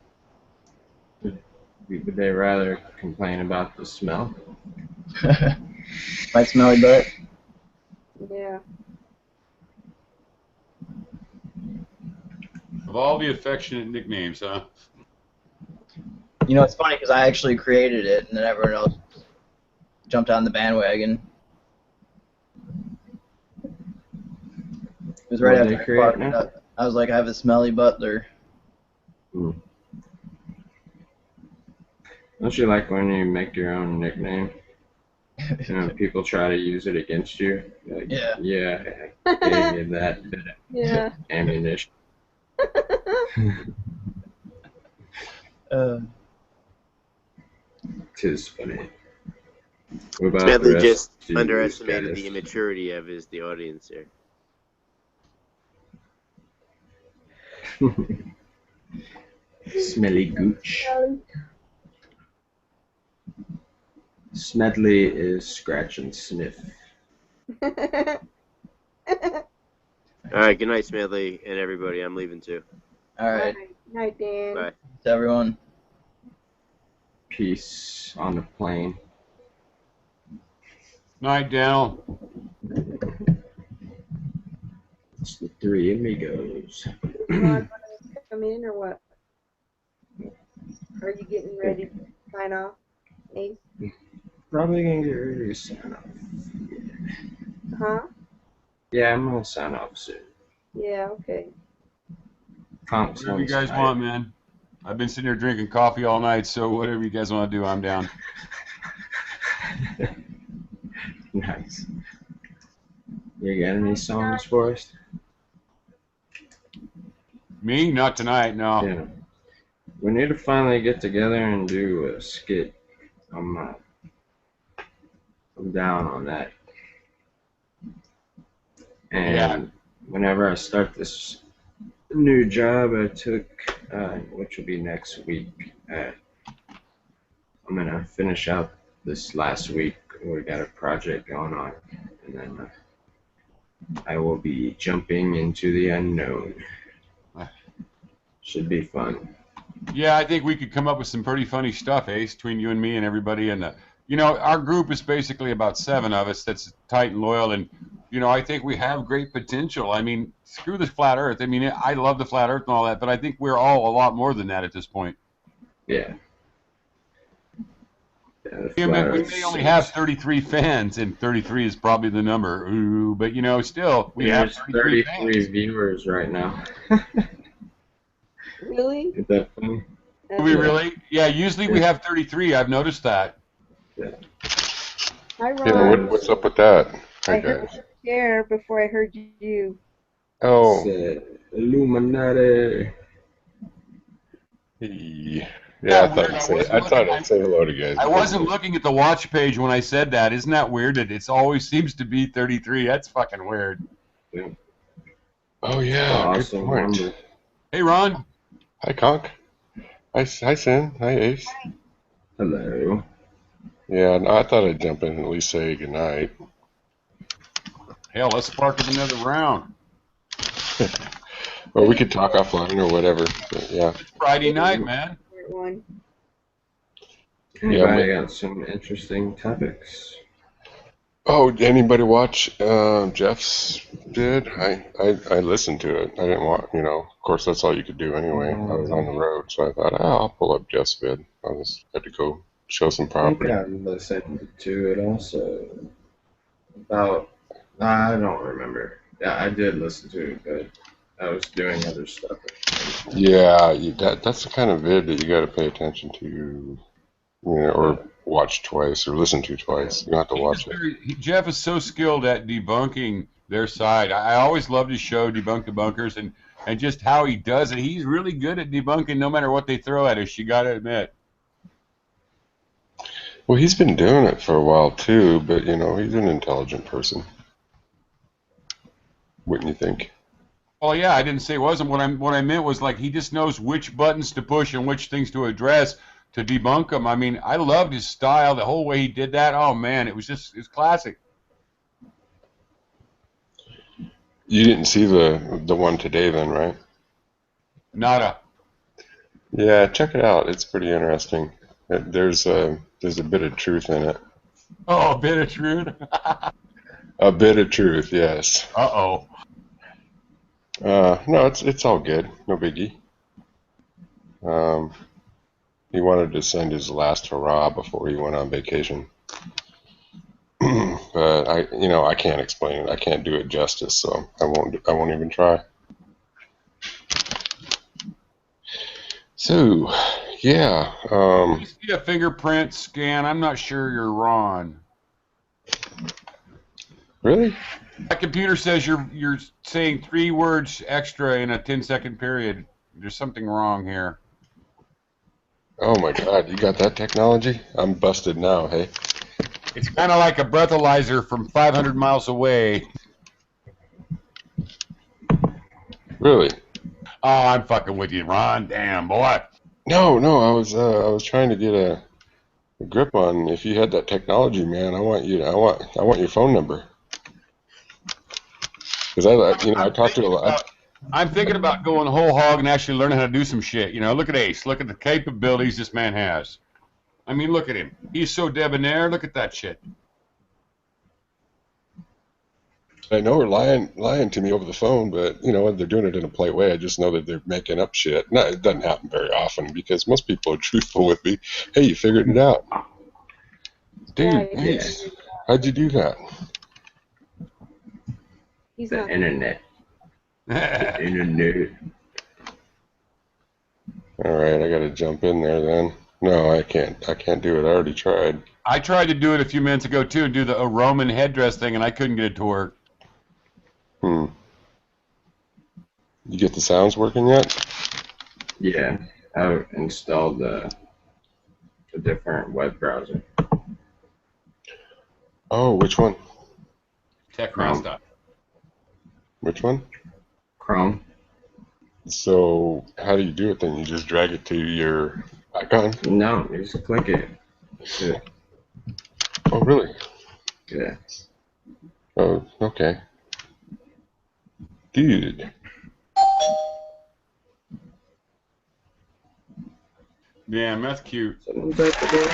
S2: Would they rather complain about the smell?
S3: My smelly butt.
S1: Yeah.
S7: Of all the affectionate nicknames, huh?
S3: You know, it's funny because I actually created it, and then everyone else jumped on the bandwagon. It was right
S2: What did
S3: after
S2: they
S3: I
S2: create
S3: farted
S2: now?
S3: up. I was like, I have a smelly butler.
S2: Don't you like when you make your own nickname? You know, people try to use it against you. Like,
S3: Yeah.
S2: I gave you that bit of
S1: Yeah.
S2: ammunition. Tis funny. What about the
S11: Smedley
S2: rest
S11: just
S2: of you
S11: underestimated
S2: guys?
S11: the immaturity of the audience here.
S2: Smelly gooch. Smedley is scratch and sniff.
S11: All right, good night, Smedley, and everybody. I'm leaving too.
S3: Alright.
S1: Night, Dan.
S11: Bye.
S3: To everyone.
S2: Peace on the plane.
S7: Night, Daniel.
S2: It's the three amigos.
S1: You want to come in or what? Are you getting ready to sign off, Ace?
S2: Probably gonna get ready to sign off.
S1: Huh?
S2: Yeah, I'm gonna sign off soon.
S1: Yeah, okay.
S7: Whatever you guys want, man. I've been sitting here drinking coffee all night, so whatever you guys want to do, I'm down.
S2: Nice. You got any songs for us?
S7: Me? Not tonight, no.
S2: Yeah. We need to finally get together and do a skit. I'm down on that. And whenever I start this new job I took, which will be next week, I'm gonna finish out this last week. We got a project going on, and then I will be jumping into the unknown. Should be fun.
S7: Yeah, I think we could come up with some pretty funny stuff, Ace, between you and me and everybody. And you know, our group is basically about 7 of us. That's tight and loyal, and you know, I think we have great potential. I mean, screw the flat Earth. I mean, I love the flat Earth and all that, but I think we're all a lot more than that at this point.
S2: Yeah.
S7: We may only have 33 fans, and 33 is probably the number. Ooh, but you know, still, we have 33 fans.
S2: viewers right now.
S1: Really?
S2: Is that funny?
S7: Do we really? Yeah, usually we have 33. I've noticed that.
S2: Yeah.
S1: Hi, Ron.
S18: Yeah, what's up with that?
S1: I heard you share before I heard you.
S18: Oh.
S2: Illuminati.
S18: Yeah, I thought I'd say hello to you guys.
S7: I wasn't looking at the watch page when I said that. Isn't that weird? It always seems to be 33. That's fucking weird.
S2: Yeah.
S18: Oh, yeah.
S2: Awesome
S18: Good point.
S2: number.
S7: Hey, Ron.
S18: Hi, Conk. Hi, Sin. Hi, Ace.
S2: Hello.
S18: Yeah, no, I thought I'd jump in and at least say goodnight.
S7: Hell, let's spark up another round.
S18: Or we could talk offline or whatever. But yeah.
S7: It's Friday night, man.
S18: Yeah,
S2: I got some interesting topics.
S18: Oh, did anybody watch Jeff's bid? I listened to it. I didn't want, you know, of course that's all you could do anyway. I was on the road, so I thought, I'll pull up Jeff's bid. I had to go show some property.
S2: I think I listened to it also. About, I don't remember. Yeah, I did listen to it, but I was doing other stuff.
S18: Yeah, that's the kind of vid that you got to pay attention to, you know, or watch twice or listen to twice. You don't have to watch it.
S7: Jeff is so skilled at debunking their side. I always loved his show, Debunk Debunkers, and just how he does it. He's really good at debunking no matter what they throw at us, you got to admit.
S18: Well, he's been doing it for a while too, but you know, he's an intelligent person. Wouldn't you think?
S7: Well, yeah, I didn't say it wasn't. What I meant was like he just knows which buttons to push and which things to address to debunk them. I mean, I loved his style, the whole way he did that. Oh man, it was classic.
S18: You didn't see the one today, then, right?
S7: Nada.
S18: Yeah, check it out. It's pretty interesting. There's a bit of truth in it.
S7: Oh, a bit of truth.
S18: A bit of truth, yes.
S7: Uh-oh.
S18: No, it's all good. No biggie. He wanted to send his last hurrah before he went on vacation. But I can't explain it. I can't do it justice, so I won't even try. So, yeah.
S7: You see a fingerprint scan? I'm not sure you're Ron.
S18: Really?
S7: My computer says you're saying 3 words extra in a 10-second period. There's something wrong here.
S18: Oh my God, you got that technology? I'm busted now, hey?
S7: It's kind of like a breathalyzer from 500 miles away.
S18: Really?
S7: Oh, I'm fucking with you, Ron. Damn, boy.
S18: No, I was trying to get a grip on if you had that technology, man. I want your phone number. Because I talked to a lot.
S7: I'm thinking about going whole hog and actually learning how to do some shit. You know, look at Ace. Look at the capabilities this man has. I mean, look at him. He's so debonair. Look at that shit.
S18: I know we're lying to me over the phone, but you know they're doing it in a polite way. I just know that they're making up shit. No, it doesn't happen very often because most people are truthful with me. Hey, you figured it out, dude.
S1: Yeah,
S18: how'd you do that?
S1: He's
S2: The
S1: not
S2: internet. The internet.
S18: All right, I got to jump in there then. No, I can't do it. I already tried.
S7: I tried to do it a few minutes ago too, and do the Roman headdress thing, and I couldn't get it to work.
S18: You get the sounds working yet?
S2: Yeah, I installed a different web browser.
S18: Oh, which one?
S7: TechCross.
S18: Which one?
S2: Chrome.
S18: So how do you do it then? You just drag it to your icon?
S2: No, you just click it. That's it.
S18: Oh, really?
S2: Yeah.
S18: Oh, okay. Dude.
S7: Yeah, that's cute.
S1: Someone's at the door.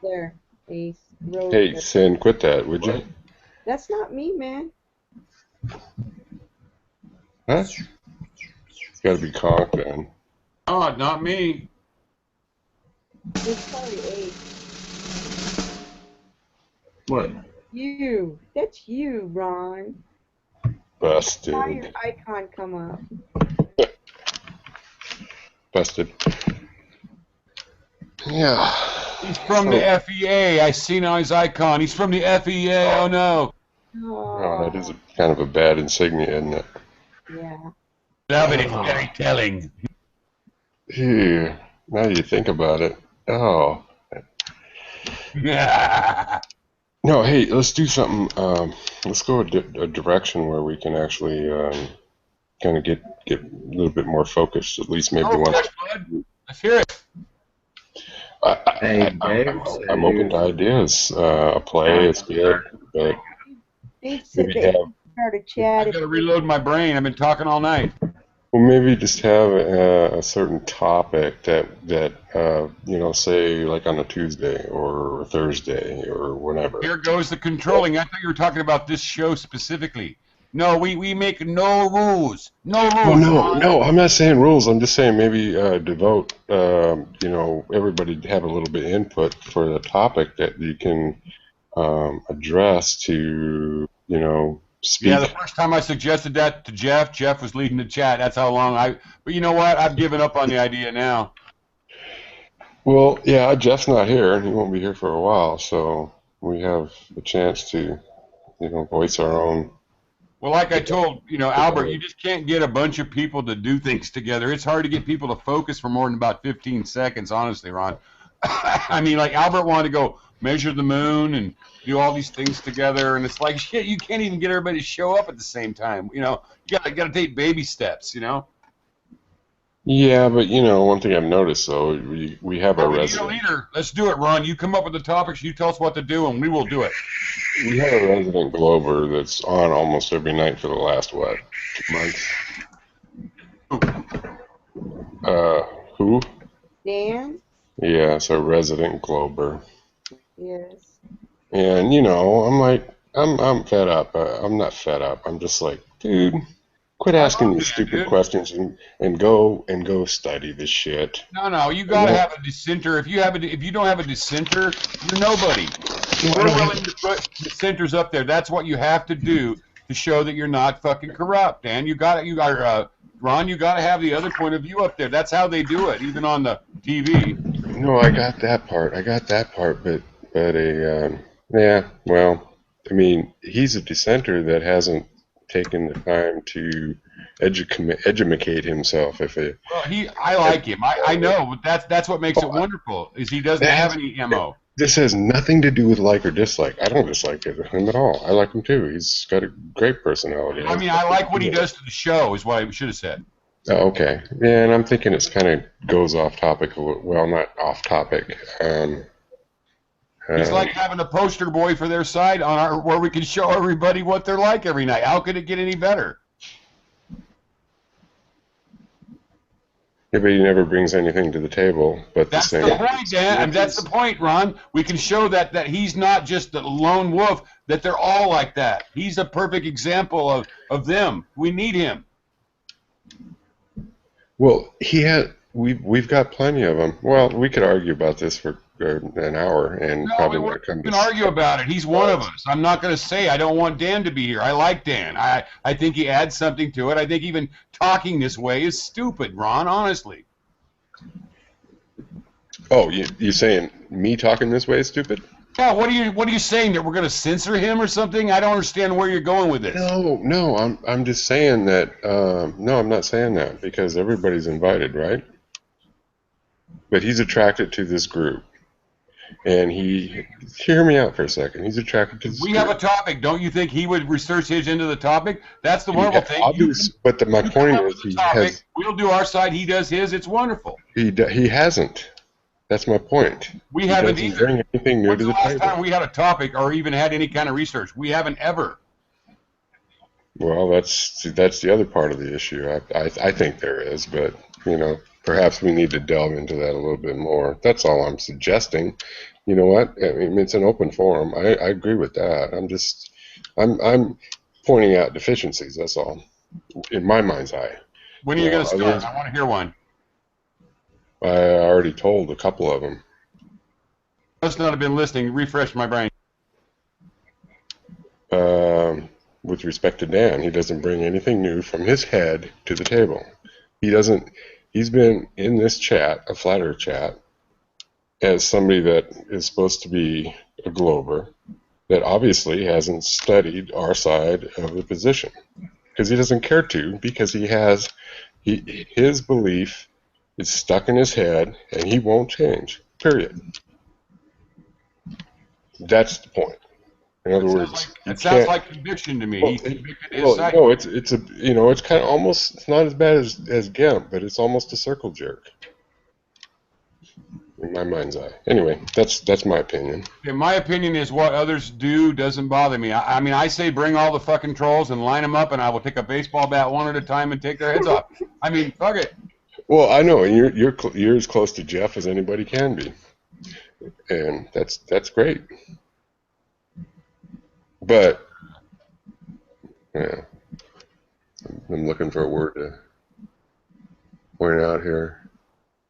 S1: There, Ace. Rose.
S18: Hey, Sin, quit that, would you?
S1: That's not me, man.
S18: Huh? It's gotta be conked then.
S7: Oh, not me.
S1: It's probably Ace.
S2: What?
S1: You. That's you, Ron.
S18: Busted.
S1: Saw your icon come up.
S18: Busted. Yeah.
S7: He's from the FEA. I seen on his icon. He's from the FEA. Oh no.
S18: Oh, that is kind of a bad insignia, isn't it?
S1: Yeah.
S7: Love it. It's very telling.
S18: Ew. Now you think about it. Oh. No, hey, let's do something. Let's go a direction where we can actually kind of get a little bit more focused. At least maybe once.
S7: Let's hear it.
S18: I'm open to ideas. A play is good, but
S1: Dave said
S18: maybe
S1: that
S18: have.
S1: he started chatting.
S7: I gotta reload my brain. I've been talking all night.
S18: Well, maybe just have a certain topic that you know, say like on a Tuesday or a Thursday or whenever.
S7: Here goes the controlling. I thought you were talking about this show specifically. No, we make no rules. No rules.
S18: Well, no, I'm not saying rules. I'm just saying maybe devote, you know, everybody to have a little bit of input for the topic that you can address to, you know, speak.
S7: Yeah, the first time I suggested that to Jeff, Jeff was leading the chat. That's how long But you know what? I've given up on the idea now.
S18: Well, yeah, Jeff's not here, and he won't be here for a while, so we have a chance to, you know, voice our own.
S7: Well, like I told, you know, Albert, you just can't get a bunch of people to do things together. It's hard to get people to focus for more than about 15 seconds, honestly, Ron. I mean, like Albert wanted to go measure the moon and do all these things together, and it's like, shit, you can't even get everybody to show up at the same time. You know, you gotta take baby steps, you know?
S18: Yeah, but, you know, one thing I've noticed, though, we have our
S7: We need a
S18: resident.
S7: leader. Let's do it, Ron. You come up with the topics, you tell us what to do, and we will do it.
S18: We have a resident Glover that's on almost every night for the last, what, 2 months? Who?
S1: Dan?
S18: Yeah, it's a resident Glover.
S1: Yes.
S18: And, you know, I'm like, I'm fed up. I'm not fed up. I'm just like, dude, quit asking these stupid questions and go study this shit.
S7: No, you gotta have a dissenter. If you don't have a dissenter, you're nobody. We're willing to put dissenters up there. That's what you have to do to show that you're not fucking corrupt. And Ron, you gotta have the other point of view up there. That's how they do it, even on the TV.
S18: No, I got that part. But yeah, well, I mean, he's a dissenter that hasn't taken the time to educate himself.
S7: Well, I like him. I know, but that's what makes it wonderful. Is he doesn't have any MO.
S18: This has nothing to do with like or dislike. I don't dislike him at all. I like him too. He's got a great personality.
S7: I mean, I like what he does to the show. Is what I should have said.
S18: Oh, okay. Yeah, and I'm thinking it's kind of goes off topic. Well, not off topic.
S7: It's like having a poster boy for their side on where we can show everybody what they're like every night. How could it get any better?
S18: Yeah, but he never brings anything to the table. But
S7: That's the point, Dan. And that's the point, Ron. We can show that he's not just the lone wolf. That they're all like that. He's a perfect example of them. We need him.
S18: Well, we've got plenty of them. Well, we could argue about this for an hour and probably not come
S7: We
S18: to.
S7: can argue about it. He's one of us. I'm not going to say I don't want Dan to be here. I like Dan. I think he adds something to it. I think even talking this way is stupid, Ron, honestly.
S18: Oh, you saying me talking this way is stupid?
S7: Yeah, what are you saying, that we're going to censor him or something? I don't understand where you're going with this.
S18: No, I'm just saying that. No, I'm not saying that, because everybody's invited, right? But he's attracted to this group, and hear me out for a second. He's attracted to this
S7: We
S18: group.
S7: have a topic. Don't you think he would research his into the topic? That's the wonderful thing.
S18: My point is,
S7: we'll do our side. He does his. It's wonderful.
S18: He hasn't. That's my point.
S7: We haven't
S18: doesn't
S7: either.
S18: bring anything new
S7: When's
S18: to
S7: the
S18: the
S7: last
S18: table.
S7: time we had a topic or even had any kind of research? We haven't ever.
S18: Well, that's the other part of the issue. I think there is, but perhaps we need to delve into that a little bit more. That's all I'm suggesting. You know what? I mean, it's an open forum. I agree with that. I'm pointing out deficiencies. That's all, in my mind's eye.
S7: When are you going to start? I want to hear one.
S18: I already told a couple of them.
S7: Must not have been listening. Refresh my brain.
S18: With respect to Dan, he doesn't bring anything new from his head to the table. He's been in this chat, a flat earth chat, as somebody that is supposed to be a glober, that obviously hasn't studied our side of the position. Because he doesn't care to, because his belief is stuck in his head, and he won't change, period. That's the point. In other words,
S7: it sounds like conviction to me. He's convicted his side.
S18: No, it's it's kind of almost, it's not as bad as Gimp, but it's almost a circle jerk in my mind's eye. Anyway, that's my opinion.
S7: Okay, my opinion is what others do doesn't bother me. I mean, I say bring all the fucking trolls and line them up, and I will take a baseball bat one at a time and take their heads off. I mean, fuck it.
S18: Well, I know, and you're as close to Jeff as anybody can be, and that's great. But yeah, I'm looking for a word to point out here.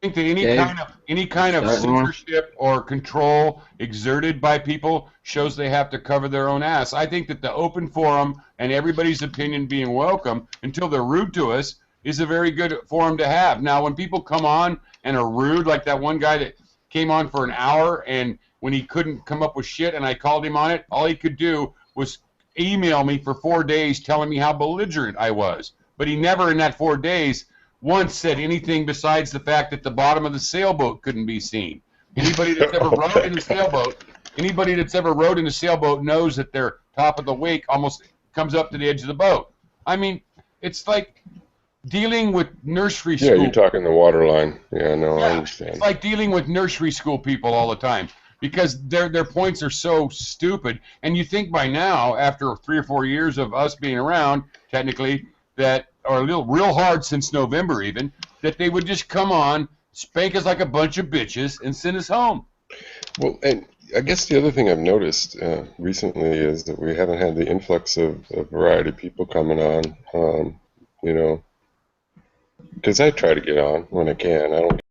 S7: I think that any kind of censorship or control exerted by people shows they have to cover their own ass. I think that the open forum and everybody's opinion being welcome until they're rude to us is a very good forum to have. Now, when people come on and are rude, like that one guy that came on for an hour, and when he couldn't come up with shit and I called him on it, all he could do was email me for 4 days telling me how belligerent I was. But he never in that 4 days once said anything besides the fact that the bottom of the sailboat couldn't be seen. Anybody that's ever rowed in a sailboat knows that their top of the wake almost comes up to the edge of the boat. I mean, it's like dealing with nursery school.
S18: Yeah, you're talking the water line. Yeah, no, I understand.
S7: It's like dealing with nursery school people all the time because their points are so stupid. And you think by now, after 3 or 4 years of us being around, technically, that or real hard since November even, that they would just come on, spank us like a bunch of bitches, and send us home.
S18: Well, and I guess the other thing I've noticed recently is that we haven't had the influx of a variety of people coming on, because I try to get on when I can. I don't